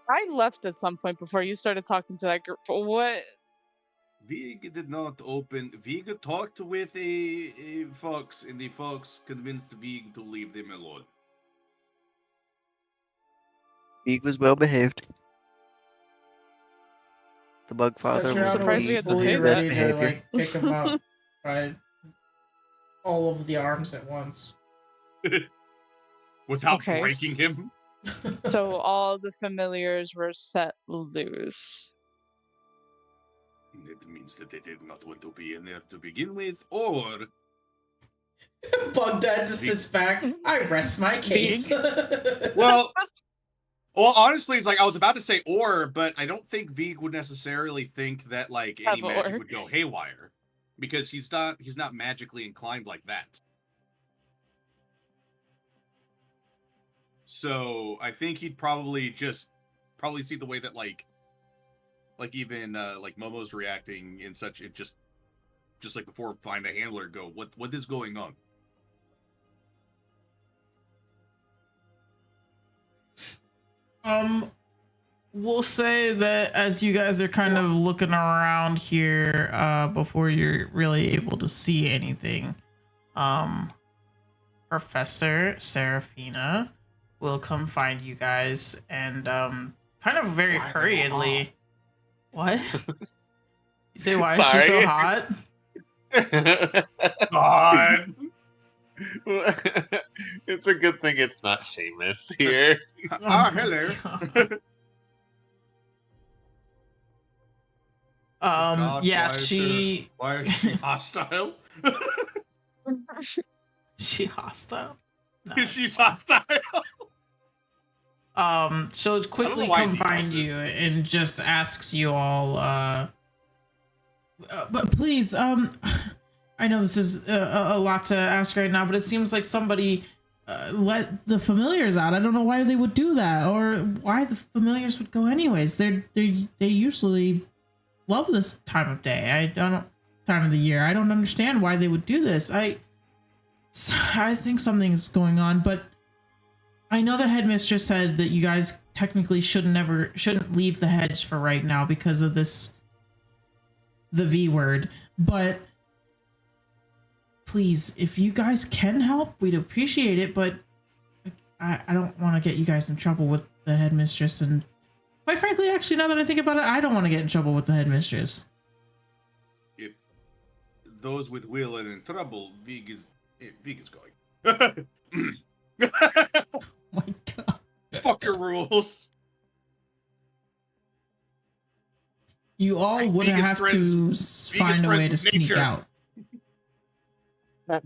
Speaker 2: I left at some point before you started talking to that group. What?
Speaker 3: Vig did not open. Vig talked with a fox, and the fox convinced Vig to leave them alone.
Speaker 5: Vig was well behaved. The bug father was,
Speaker 2: surprised we had to
Speaker 5: was
Speaker 2: say
Speaker 5: his
Speaker 2: that.
Speaker 5: best
Speaker 1: ready to
Speaker 5: behavior.
Speaker 1: like pick him up by all of the arms at once.
Speaker 3: Without
Speaker 2: Okay,
Speaker 3: breaking him.
Speaker 2: So all the familiars were set loose.
Speaker 3: That means that they did not want to be in there to begin with, or
Speaker 1: Bugdad just sits back. I rest my case.
Speaker 3: well, honestly, it's like I was about to say or, but I don't think Vig would necessarily think that like any
Speaker 2: Have a
Speaker 3: magic
Speaker 2: or.
Speaker 3: would go haywire, because he's not magically inclined like that. So I think he'd probably see the way that like even like Momo's reacting in such, it just like before find a handler, go, what is going on?
Speaker 1: We'll say that as you guys are kind of looking around here, before you're really able to see anything, Professor Serafina will come find you guys and kind of very hurriedly. What? You say why is she so
Speaker 4: Sorry.
Speaker 1: hot?
Speaker 3: God.
Speaker 4: It's a good thing it's not Seamus here.
Speaker 3: Ah, hello. God,
Speaker 1: Yeah,
Speaker 3: why is she hostile?
Speaker 1: she hostile. No,
Speaker 3: She's hostile.
Speaker 1: she'll quickly
Speaker 3: why
Speaker 1: come
Speaker 3: he
Speaker 1: find
Speaker 3: does it.
Speaker 1: you and just asks you all, but please, I know this is a lot to ask right now, but it seems like somebody let the familiars out. I don't know why they would do that, or why the familiars would go anyways. They usually love this time of day. Time of the year. I don't understand why they would do this. I think something's going on, but I know the headmistress said that you guys technically shouldn't leave the hedge for right now because of the V word, but please, if you guys can help, we'd appreciate it, but I don't want to get you guys in trouble with the headmistress, and quite frankly, actually, now that I think about it, I don't want to get in trouble with the headmistress.
Speaker 3: If those with will are in trouble, Vig is going.
Speaker 1: Oh my god.
Speaker 3: Fuck your rules.
Speaker 1: You all would
Speaker 3: Vig is
Speaker 1: have to find a way to sneak
Speaker 3: nature.
Speaker 1: out.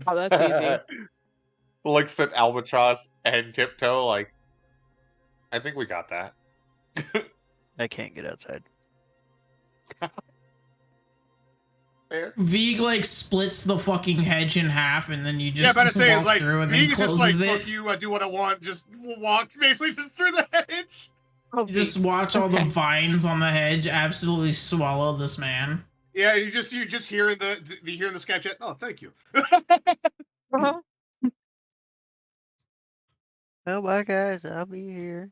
Speaker 2: Oh, that's easy.
Speaker 4: Looks at Albatross and Tiptoe like, I think we got that.
Speaker 5: I can't get outside.
Speaker 4: Fair.
Speaker 1: Vig like splits the fucking hedge in half, and then you
Speaker 3: Yeah,
Speaker 1: just
Speaker 3: but I say
Speaker 1: walk
Speaker 3: it's like
Speaker 1: through and then
Speaker 3: Vig is just
Speaker 1: closes
Speaker 3: like,
Speaker 1: it.
Speaker 3: fuck you, I do what I want, just walk basically just through the hedge.
Speaker 2: Oh,
Speaker 1: You just watch all the vines on the hedge absolutely swallow this man.
Speaker 3: Yeah, you just hear in the Skype chat. Oh, thank you.
Speaker 2: Uh-huh.
Speaker 5: Oh, bye, guys. I'll be here.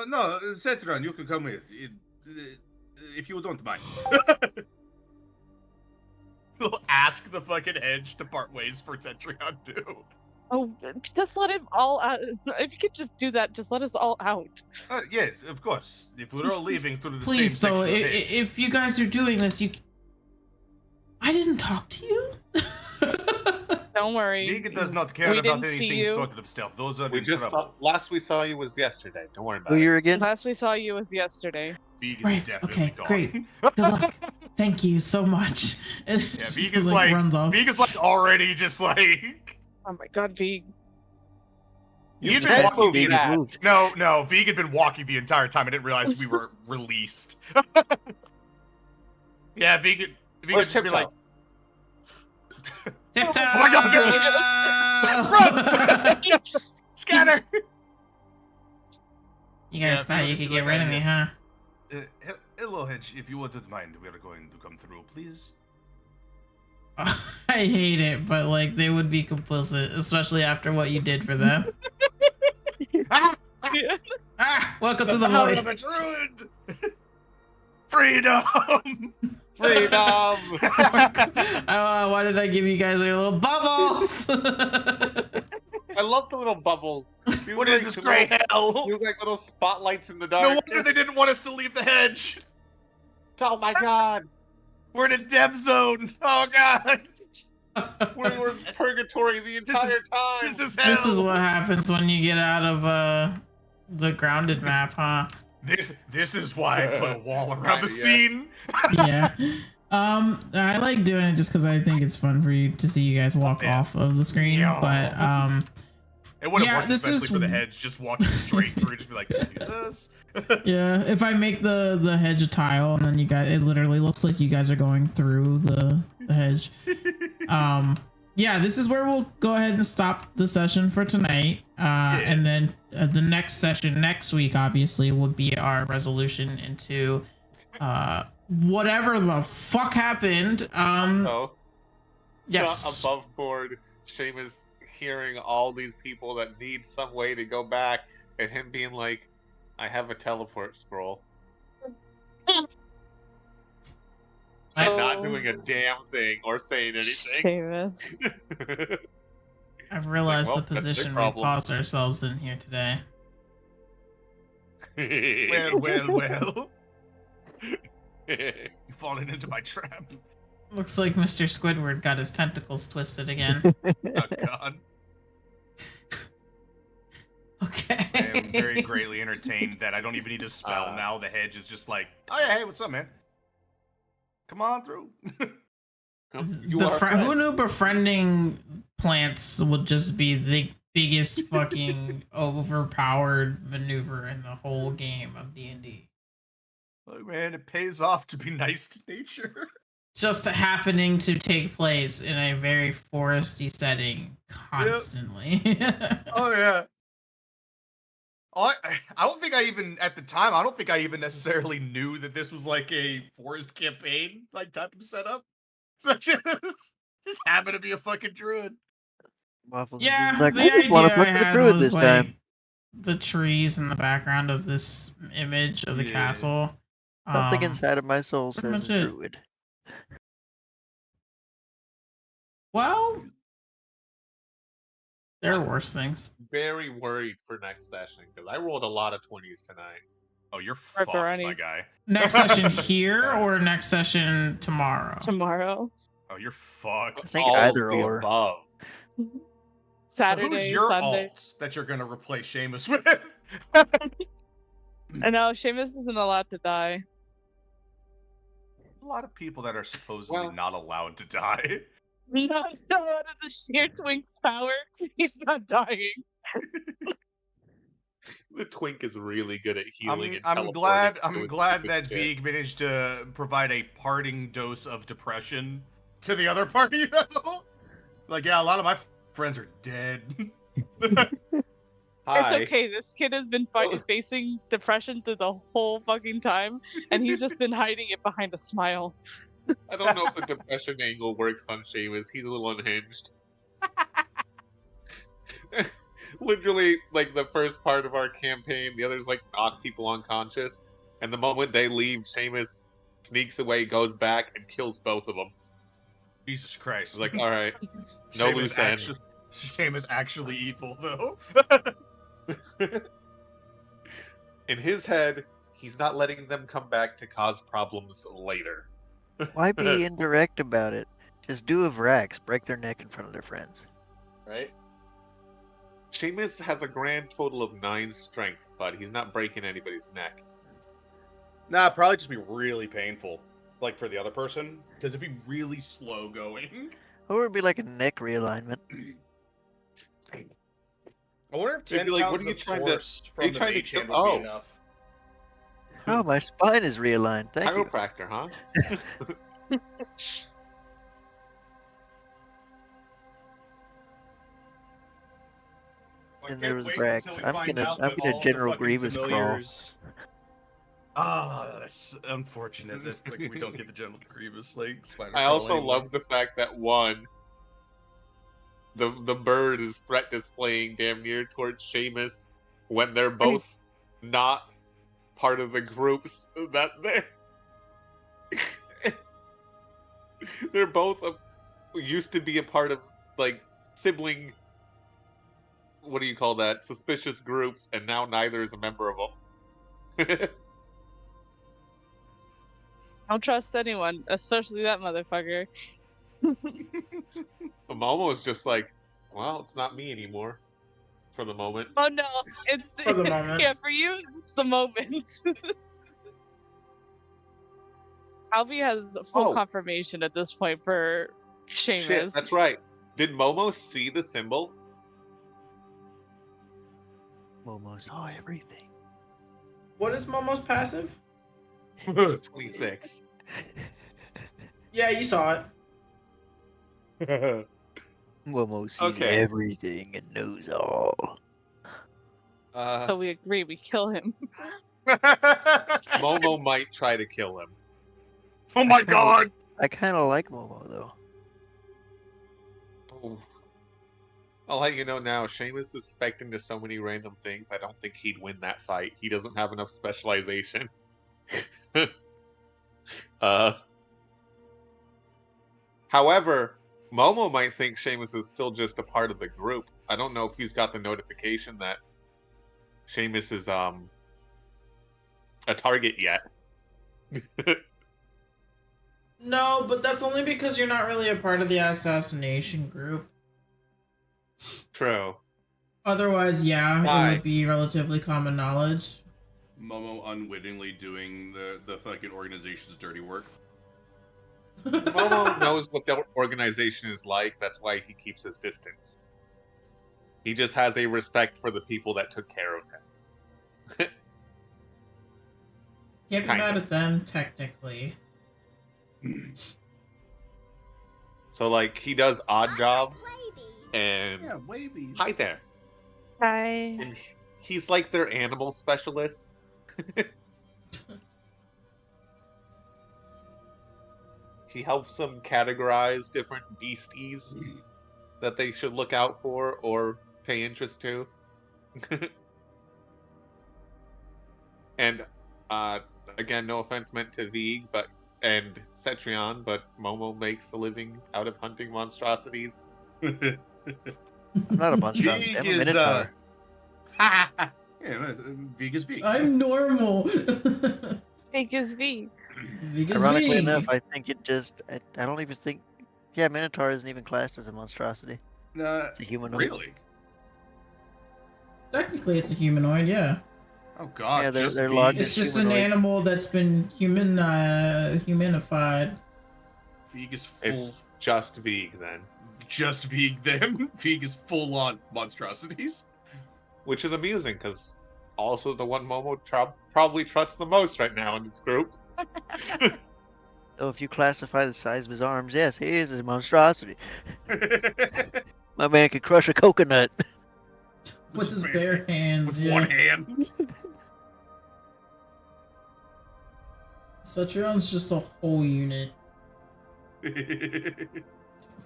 Speaker 3: No, Cetron, you can come with. If you don't mind. We'll ask the fucking hedge to part ways for Cetrion too.
Speaker 2: Oh, just let him all out. If you could just do that, just let us all out.
Speaker 3: Yes, of course. If we're all leaving through the
Speaker 1: Please,
Speaker 3: same
Speaker 1: though,
Speaker 3: section of hedge.
Speaker 1: if you guys are doing this, I didn't talk to you.
Speaker 2: Don't worry.
Speaker 3: Vegan does not care
Speaker 2: we
Speaker 3: about
Speaker 2: didn't see
Speaker 3: anything
Speaker 2: you.
Speaker 3: sort of stealth. Those are
Speaker 4: We
Speaker 3: in
Speaker 4: just
Speaker 3: trouble.
Speaker 4: last we saw you was yesterday. Don't worry about
Speaker 5: Who
Speaker 4: it.
Speaker 5: you're again?
Speaker 2: Last we saw you was yesterday.
Speaker 3: Vegan's
Speaker 1: Right,
Speaker 3: definitely
Speaker 1: okay,
Speaker 3: gone.
Speaker 1: great. Good luck. Thank you so much. And
Speaker 3: Yeah,
Speaker 1: she
Speaker 3: Vegan's
Speaker 1: just, runs off.
Speaker 3: Vegan's like already just like.
Speaker 2: Oh my god, Vig.
Speaker 3: He'd
Speaker 4: You
Speaker 3: been
Speaker 4: can't
Speaker 3: walking
Speaker 4: move
Speaker 3: the
Speaker 4: that.
Speaker 5: moved.
Speaker 3: No, Vig had been walking the entire time. I didn't realize we were released. Yeah, Vegan
Speaker 4: Where's
Speaker 3: just be like,
Speaker 1: Tiptoe!
Speaker 3: Oh my God, run! Scatter!
Speaker 1: You guys
Speaker 3: Yeah,
Speaker 1: thought you
Speaker 3: just
Speaker 1: could
Speaker 3: be
Speaker 1: get
Speaker 3: like,
Speaker 1: rid of me, huh?
Speaker 3: Hello, Hedge. If you wouldn't mind, we are going to come through, please.
Speaker 1: I hate it, but like they would be complicit, especially after what you did for them. Ah, welcome to the
Speaker 3: power
Speaker 1: void.
Speaker 3: of a druid! Freedom!
Speaker 4: Freedom!
Speaker 1: Why did I give you guys your little bubbles?
Speaker 4: I love the little bubbles. These
Speaker 3: What
Speaker 4: are
Speaker 3: is
Speaker 4: like
Speaker 3: this
Speaker 4: the
Speaker 3: gray
Speaker 4: little-
Speaker 3: hell?
Speaker 4: These like little spotlights in the dark.
Speaker 3: No wonder they didn't want us to leave the hedge.
Speaker 4: Oh my god!
Speaker 3: We're in a dev zone. Oh god.
Speaker 4: We're in purgatory the entire time.
Speaker 3: This is hell.
Speaker 1: This is what happens when you get out of the grounded map, huh?
Speaker 3: This is why I put a wall around the
Speaker 4: Yeah.
Speaker 3: scene.
Speaker 1: Yeah. I like doing it just because I think it's fun for you to see you guys walk
Speaker 3: Yeah.
Speaker 1: off of the screen.
Speaker 3: Yeah.
Speaker 1: But
Speaker 3: It would have
Speaker 1: Yeah,
Speaker 3: worked
Speaker 1: this
Speaker 3: especially
Speaker 1: is-
Speaker 3: for the hedge, just walking straight through, just be like, Jesus.
Speaker 1: yeah, if I make the hedge a tile and then you guys, it literally looks like you guys are going through the hedge. Yeah, this is where we'll go ahead and stop the session for tonight. And then the next session next week, obviously, would be our resolution into whatever the fuck happened.
Speaker 4: So,
Speaker 1: Yes.
Speaker 4: above board, Seamus hearing all these people that need some way to go back, and him being like, I have a teleport scroll. I'm not doing a damn thing or saying anything.
Speaker 2: Seamus.
Speaker 1: I've realized
Speaker 4: well,
Speaker 1: the
Speaker 4: that's their
Speaker 1: position we
Speaker 4: problem.
Speaker 1: paused ourselves in here today.
Speaker 3: Well. You've fallen into my trap.
Speaker 1: Looks like Mr. Squidward got his tentacles twisted again.
Speaker 3: Oh god.
Speaker 1: Okay.
Speaker 3: I am very greatly entertained that I don't even need to spell now. The hedge is just like, oh yeah, hey, what's up, man? Come on through.
Speaker 4: You are
Speaker 1: Who knew befriending plants would just be the biggest fucking overpowered maneuver in the whole game of D&D?
Speaker 3: Look, man, it pays off to be nice to nature.
Speaker 1: Just happening to take place in a very foresty setting constantly.
Speaker 3: Oh yeah. I don't think I even at the time. I don't think I even necessarily knew that this was like a forest campaign like type of setup. So just happened to be a fucking druid.
Speaker 5: Waffles is
Speaker 1: Yeah,
Speaker 5: like,
Speaker 1: the
Speaker 5: I just want
Speaker 1: idea
Speaker 5: to
Speaker 1: I
Speaker 5: fuck the
Speaker 1: had
Speaker 5: druid
Speaker 1: was
Speaker 5: this
Speaker 1: like
Speaker 5: time.
Speaker 1: the trees in the background of this image of the
Speaker 3: Yeah.
Speaker 1: castle.
Speaker 5: Something inside of my soul
Speaker 1: pretty
Speaker 5: says
Speaker 1: much it.
Speaker 5: druid.
Speaker 1: Well, there are worse things.
Speaker 4: very worried for next session because I rolled a lot of 20s tonight.
Speaker 3: Oh, you're fucked,
Speaker 2: Pepperoni.
Speaker 3: my guy.
Speaker 1: Next session here or next session tomorrow?
Speaker 2: Tomorrow.
Speaker 3: Oh, you're fucked.
Speaker 5: I think
Speaker 4: All
Speaker 5: either
Speaker 4: of the
Speaker 5: or.
Speaker 4: above.
Speaker 2: Saturday,
Speaker 3: So who's your
Speaker 2: Sunday.
Speaker 3: alt that you're gonna replace Seamus with?
Speaker 2: I know, Seamus isn't allowed to die.
Speaker 3: A lot of people that are supposedly
Speaker 4: Well-
Speaker 3: not allowed to die.
Speaker 2: Not out of the sheer Twink's power. He's not dying.
Speaker 4: The twink is really good at healing and
Speaker 3: I'm
Speaker 4: teleporting,
Speaker 3: glad.
Speaker 4: so
Speaker 3: I'm
Speaker 4: it's
Speaker 3: glad
Speaker 4: good
Speaker 3: that
Speaker 4: shit.
Speaker 3: Vig managed to provide a parting dose of depression to the other party, though. Like, yeah, a lot of my friends are dead.
Speaker 4: Hi.
Speaker 2: It's okay. This kid has been facing depression through the whole fucking time, and he's just been hiding it behind a smile.
Speaker 4: I don't know if the depression angle works on Seamus. He's a little unhinged. literally like the first part of our campaign. The others like knock people unconscious, and the moment they leave, Seamus sneaks away, goes back, and kills both of them.
Speaker 3: Jesus Christ.
Speaker 4: It's like, all right, no
Speaker 3: Seamus
Speaker 4: loose ends.
Speaker 3: Seamus actually evil, though.
Speaker 4: In his head, he's not letting them come back to cause problems later.
Speaker 5: Why be indirect about it? Just do a Vrax, break their neck in front of their friends.
Speaker 3: Right?
Speaker 4: Seamus has a grand total of 9 strength, but he's not breaking anybody's neck.
Speaker 3: Nah, probably just be really painful. Like for the other person, because it'd be really slow going.
Speaker 5: Or it'd be like a neck realignment.
Speaker 3: I wonder if 10
Speaker 4: It'd be like,
Speaker 3: pounds
Speaker 4: what are you
Speaker 3: of
Speaker 4: trying
Speaker 3: force
Speaker 4: are
Speaker 3: from
Speaker 4: you
Speaker 3: the
Speaker 4: trying to
Speaker 3: mage hand
Speaker 4: kill-
Speaker 3: would
Speaker 4: oh.
Speaker 3: be enough.
Speaker 5: Oh, my spine is realigned. Thank you.
Speaker 4: Chiropractor, huh?
Speaker 5: And there was Vrax. I'm gonna General Grievous crawl.
Speaker 3: Ah, that's unfortunate that like, we don't get the General Grievous like spider.
Speaker 4: I
Speaker 3: crawl
Speaker 4: also
Speaker 3: anymore.
Speaker 4: love the fact that the bird is threat displaying damn near towards Seamus when they're both not part of the groups that they're both used to be a part of like sibling. What do you call that? Suspicious groups, and now neither is a member of them.
Speaker 2: Don't trust anyone, especially that motherfucker.
Speaker 4: Momo is just like, well, it's not me anymore for the moment.
Speaker 2: Oh no, it's
Speaker 1: For the moment.
Speaker 2: Yeah, for you, it's the moment. Albie has full
Speaker 4: Oh.
Speaker 2: confirmation at this point for Seamus.
Speaker 4: Shit, that's right. Did Momo see the symbol?
Speaker 5: Momo saw everything.
Speaker 1: What is Momo's passive?
Speaker 4: 26.
Speaker 1: Yeah, you saw it.
Speaker 5: Momo sees
Speaker 4: Okay.
Speaker 5: everything and knows all.
Speaker 2: So we agree, we kill him.
Speaker 4: Momo might try to kill him.
Speaker 3: Oh my god!
Speaker 5: I kind of like Momo though.
Speaker 4: Oh. I'll let you know now, Seamus is spec'ing to so many random things, I don't think he'd win that fight. He doesn't have enough specialization. However, Momo might think Seamus is still just a part of the group. I don't know if he's got the notification that Seamus is a target yet.
Speaker 1: No, but that's only because you're not really a part of the assassination group.
Speaker 4: True.
Speaker 1: Otherwise, yeah,
Speaker 4: Why?
Speaker 1: it would be relatively common knowledge.
Speaker 3: Momo unwittingly doing the fucking organization's dirty work.
Speaker 4: Momo knows what the organization is like, that's why he keeps his distance. He just has a respect for the people that took care of him.
Speaker 1: Can't be
Speaker 4: Kinda.
Speaker 1: mad at them, technically.
Speaker 4: So, like, he does odd jobs, and
Speaker 3: maybe.
Speaker 4: hi there.
Speaker 2: Hi.
Speaker 4: And he's like their animal specialist. He helps them categorize different beasties that they should look out for or pay interest to. And again, no offense meant to Vig, and Cetrion, but Momo makes a living out of hunting monstrosities.
Speaker 5: I'm not a monstrosity. I'm a Minotaur.
Speaker 3: Yeah, Vig is Vig.
Speaker 1: I'm normal.
Speaker 2: Fake is V.
Speaker 1: Vig is
Speaker 5: Ironically
Speaker 1: Vig.
Speaker 5: enough, I think it just. I don't even think. Yeah, Minotaur isn't even classed as a monstrosity. It's a humanoid.
Speaker 3: Really?
Speaker 1: Technically, it's a humanoid, yeah.
Speaker 3: Oh god.
Speaker 5: Yeah, they're
Speaker 3: just
Speaker 5: logged
Speaker 3: Vig.
Speaker 1: It's
Speaker 5: as
Speaker 1: just an
Speaker 5: humanoids.
Speaker 1: animal that's been humanified.
Speaker 3: Vig is full.
Speaker 4: It's just Vig then.
Speaker 3: Just Vig then. Vig is full on monstrosities.
Speaker 4: Which is amusing, because also the one Momo probably trusts the most right now in its group.
Speaker 5: So if you classify the size of his arms, yes, he is a monstrosity. My man could crush a coconut.
Speaker 1: With his bare hands,
Speaker 3: With
Speaker 1: yeah.
Speaker 3: one hand.
Speaker 1: Cetrion's just a whole unit.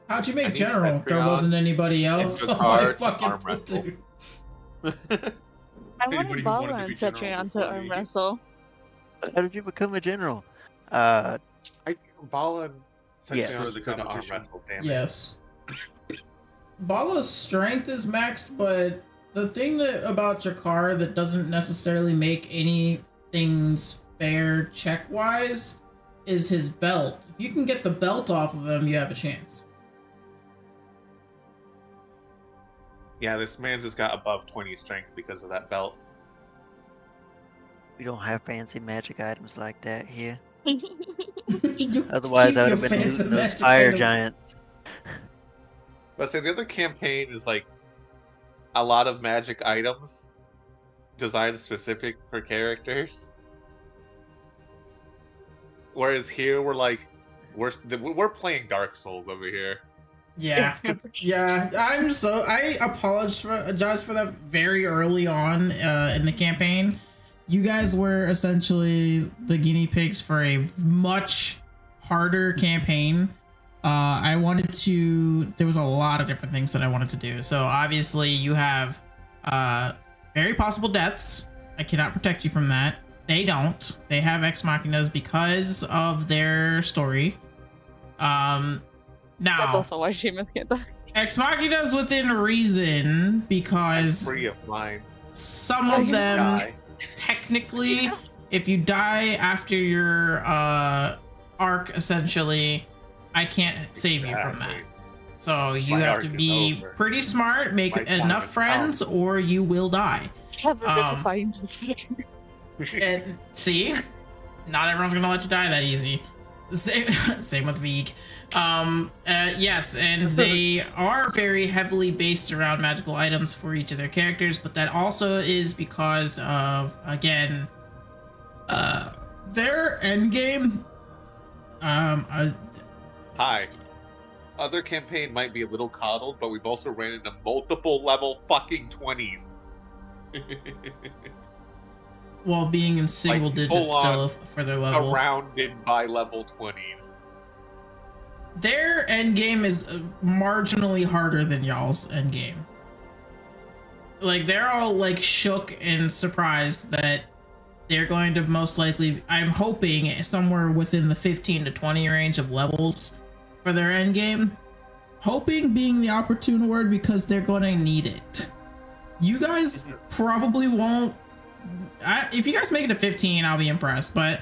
Speaker 1: How'd you
Speaker 4: I
Speaker 1: make
Speaker 4: think
Speaker 1: General? There
Speaker 4: Cetrion
Speaker 1: wasn't anybody else
Speaker 4: is
Speaker 1: on my
Speaker 4: hard
Speaker 1: fucking
Speaker 4: arm wrestle.
Speaker 1: platoon.
Speaker 2: I
Speaker 3: Anybody
Speaker 2: wanted
Speaker 3: who wanted
Speaker 2: Bala
Speaker 3: to
Speaker 2: and
Speaker 3: be
Speaker 2: Cetri
Speaker 3: general
Speaker 2: onto
Speaker 3: before
Speaker 2: arm
Speaker 3: me.
Speaker 2: wrestle.
Speaker 5: How did you become a general?
Speaker 4: Bala and
Speaker 5: Yes.
Speaker 4: Section
Speaker 3: For the
Speaker 4: are arm
Speaker 3: competition.
Speaker 4: wrestle, damn it.
Speaker 1: Yes. Bala's strength is maxed, but the thing about Jakar that doesn't necessarily make any things fair check-wise is his belt. If you can get the belt off of him, you have a chance.
Speaker 4: Yeah, this man's just got above 20 strength because of that belt.
Speaker 5: We don't have fancy magic items like that here.
Speaker 1: You
Speaker 5: Otherwise,
Speaker 1: keep
Speaker 5: I would
Speaker 1: your
Speaker 5: have been
Speaker 1: fancy
Speaker 5: looting those
Speaker 1: magic
Speaker 5: fire
Speaker 1: items.
Speaker 5: giants.
Speaker 4: But say the other campaign is like a lot of magic items designed specific for characters. Whereas here we're playing Dark Souls over here.
Speaker 1: Yeah, yeah. I apologize for that very early on in the campaign. You guys were essentially the guinea pigs for a much harder campaign. There was a lot of different things that I wanted to do. So obviously you have very possible deaths. I cannot protect you from that. They don't. They have ex machinas because of their story.
Speaker 2: That's
Speaker 1: Now,
Speaker 2: also why Seamus can't die.
Speaker 1: ex machinas within reason,
Speaker 4: I'm
Speaker 1: because
Speaker 4: free of mine.
Speaker 1: some of them
Speaker 4: Die.
Speaker 1: technically, if you die after your arc, essentially, I can't save you from that.
Speaker 4: Exactly.
Speaker 1: So you
Speaker 4: My
Speaker 1: have
Speaker 4: arc
Speaker 1: to
Speaker 4: is
Speaker 1: be
Speaker 4: over.
Speaker 1: pretty smart, make
Speaker 4: My time
Speaker 1: enough
Speaker 4: has
Speaker 1: friends, or you will die.
Speaker 2: Never been
Speaker 1: Um,
Speaker 2: to find
Speaker 1: And see, not everyone's gonna let you die that easy. Same with Veek. Yes, and they are very heavily based around magical items for each of their characters, but that also is because of, again, their endgame.
Speaker 4: Hi. Other campaign might be a little coddled, but we've also ran into multiple level fucking 20s.
Speaker 1: While being in single
Speaker 4: Like,
Speaker 1: digits
Speaker 4: full
Speaker 1: still
Speaker 4: on
Speaker 1: for their level.
Speaker 4: Surrounded by level 20s.
Speaker 1: Their endgame is marginally harder than y'all's endgame. Like, they're all, like, shook and surprised that they're going to most likely, I'm hoping, somewhere within the 15 to 20 range of levels for their endgame. Hoping being the opportune word because they're going to need it. You guys probably won't. If you guys make it to 15, I'll be impressed, but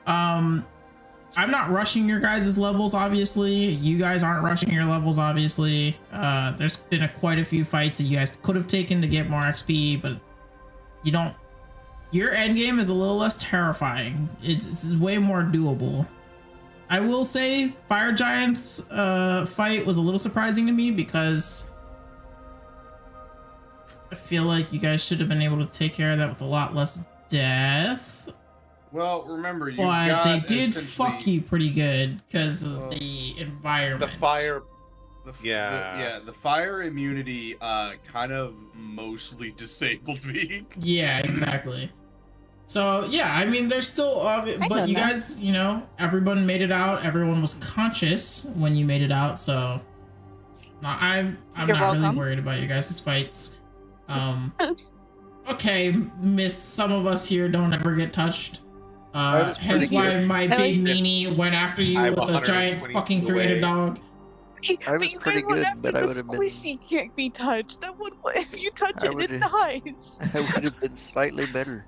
Speaker 1: I'm not rushing your guys' levels, obviously. You guys aren't rushing your levels, obviously. There's been quite a few fights that you guys could have taken to get more XP, but you don't. Your endgame is a little less terrifying. It's way more doable. I will say Fire Giants fight was a little surprising to me because I feel like you guys should have been able to take care of that with a lot less death.
Speaker 3: Well, remember, you
Speaker 1: But
Speaker 3: got
Speaker 1: they did
Speaker 3: essentially
Speaker 1: fuck you pretty good because of the environment.
Speaker 4: The fire.
Speaker 3: The fire immunity kind of mostly disabled me.
Speaker 1: Yeah, exactly. So yeah, I mean, there's still, but you guys, you know, everyone made it out. Everyone was conscious when you made it out. So I'm
Speaker 2: You're
Speaker 1: not really
Speaker 2: welcome.
Speaker 1: worried about you guys' fights. Okay, Miss, some of us here don't ever get touched.
Speaker 5: was
Speaker 1: Hence
Speaker 5: pretty
Speaker 1: why
Speaker 5: good.
Speaker 1: my
Speaker 2: I
Speaker 1: big
Speaker 2: like
Speaker 1: meanie went after you
Speaker 4: I'm
Speaker 1: with a giant
Speaker 4: 120
Speaker 1: fucking
Speaker 4: feet
Speaker 1: three-headed
Speaker 4: away.
Speaker 1: dog.
Speaker 5: I was
Speaker 2: You
Speaker 5: pretty
Speaker 2: guys went
Speaker 5: good,
Speaker 2: after
Speaker 5: but I
Speaker 2: the
Speaker 5: would have been.
Speaker 2: squishy can't be touched. That would, if you touch
Speaker 5: I
Speaker 2: it, it
Speaker 5: would've-
Speaker 2: dies.
Speaker 5: I would have been slightly better.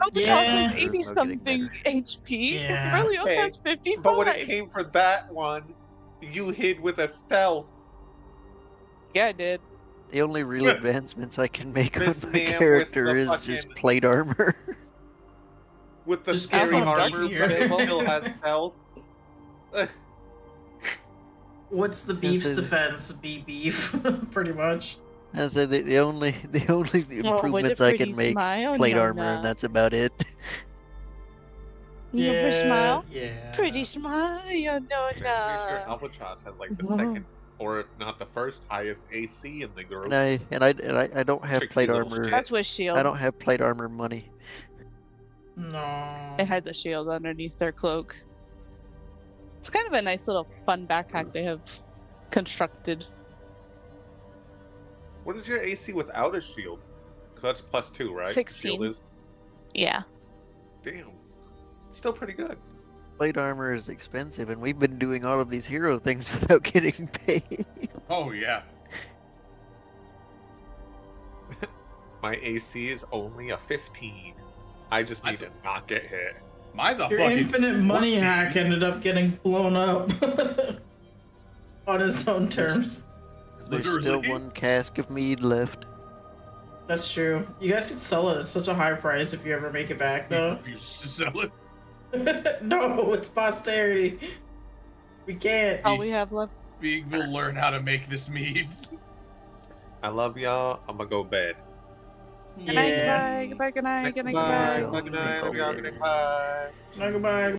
Speaker 2: Albatross
Speaker 1: Yeah.
Speaker 2: has
Speaker 5: There was
Speaker 2: 80
Speaker 5: no getting
Speaker 2: something
Speaker 5: better.
Speaker 2: HP.
Speaker 1: Yeah.
Speaker 2: Berlioz
Speaker 4: Hey,
Speaker 2: has 55.
Speaker 4: But when it came for that one, you hid with a stealth.
Speaker 2: Yeah, I did.
Speaker 5: The only real advancements I can make on
Speaker 4: Miss
Speaker 5: my
Speaker 4: Ma'am with
Speaker 5: character
Speaker 4: the
Speaker 5: is
Speaker 4: fucking-
Speaker 5: just plate armor.
Speaker 4: With the
Speaker 1: Just get
Speaker 4: scary
Speaker 2: some
Speaker 4: armor,
Speaker 1: beefier.
Speaker 4: but it still has stealth.
Speaker 1: What's the
Speaker 5: beef's
Speaker 1: beef's
Speaker 5: This is-
Speaker 1: defense? Be beef, pretty much.
Speaker 5: I said the only
Speaker 2: Oh, with a
Speaker 5: improvements I
Speaker 2: pretty
Speaker 5: can make
Speaker 2: smile,
Speaker 5: plate
Speaker 2: no,
Speaker 5: armor,
Speaker 2: no.
Speaker 5: and that's about it.
Speaker 2: You have a smile?
Speaker 1: Yeah.
Speaker 2: Pretty smile, no,
Speaker 4: I'm pretty sure
Speaker 2: no.
Speaker 4: Albatross has like the second, or if not the first highest AC in the group.
Speaker 5: And I don't have
Speaker 4: Tricksy
Speaker 5: plate
Speaker 4: little
Speaker 5: armor.
Speaker 4: shit.
Speaker 2: That's with shield.
Speaker 5: I don't have plate armor money.
Speaker 1: No.
Speaker 2: They had the shield underneath their cloak. It's kind of a nice little fun backpack they have constructed.
Speaker 4: What is your AC without a shield? Because that's +2, right?
Speaker 2: 16.
Speaker 4: Shield is.
Speaker 2: Yeah.
Speaker 4: Damn. Still pretty good.
Speaker 5: Plate armor is expensive, and we've been doing all of these hero things without getting paid.
Speaker 3: Oh yeah.
Speaker 4: My AC is only a 15. I just need
Speaker 3: That's
Speaker 4: to not get hit.
Speaker 3: Mine's a
Speaker 1: Your
Speaker 3: fucking
Speaker 1: infinite money
Speaker 3: 14.
Speaker 1: hack ended up getting blown up on its own terms.
Speaker 5: There's still
Speaker 3: Literally.
Speaker 5: one cask of mead left.
Speaker 1: That's true. You guys could sell it at such a high price if you ever make it back,
Speaker 3: He
Speaker 1: though.
Speaker 3: refuses to sell it.
Speaker 1: No, it's posterity. We can't.
Speaker 2: All we have left.
Speaker 3: Big will learn how to make this mead.
Speaker 4: I love y'all. I'm gonna go bed.
Speaker 2: Good night,
Speaker 1: Yeah.
Speaker 2: goodbye, goodbye, good night, good night,
Speaker 4: Goodbye.
Speaker 2: goodbye.
Speaker 4: Good night. Love y'all. Good night. Bye.
Speaker 1: No, goodbye.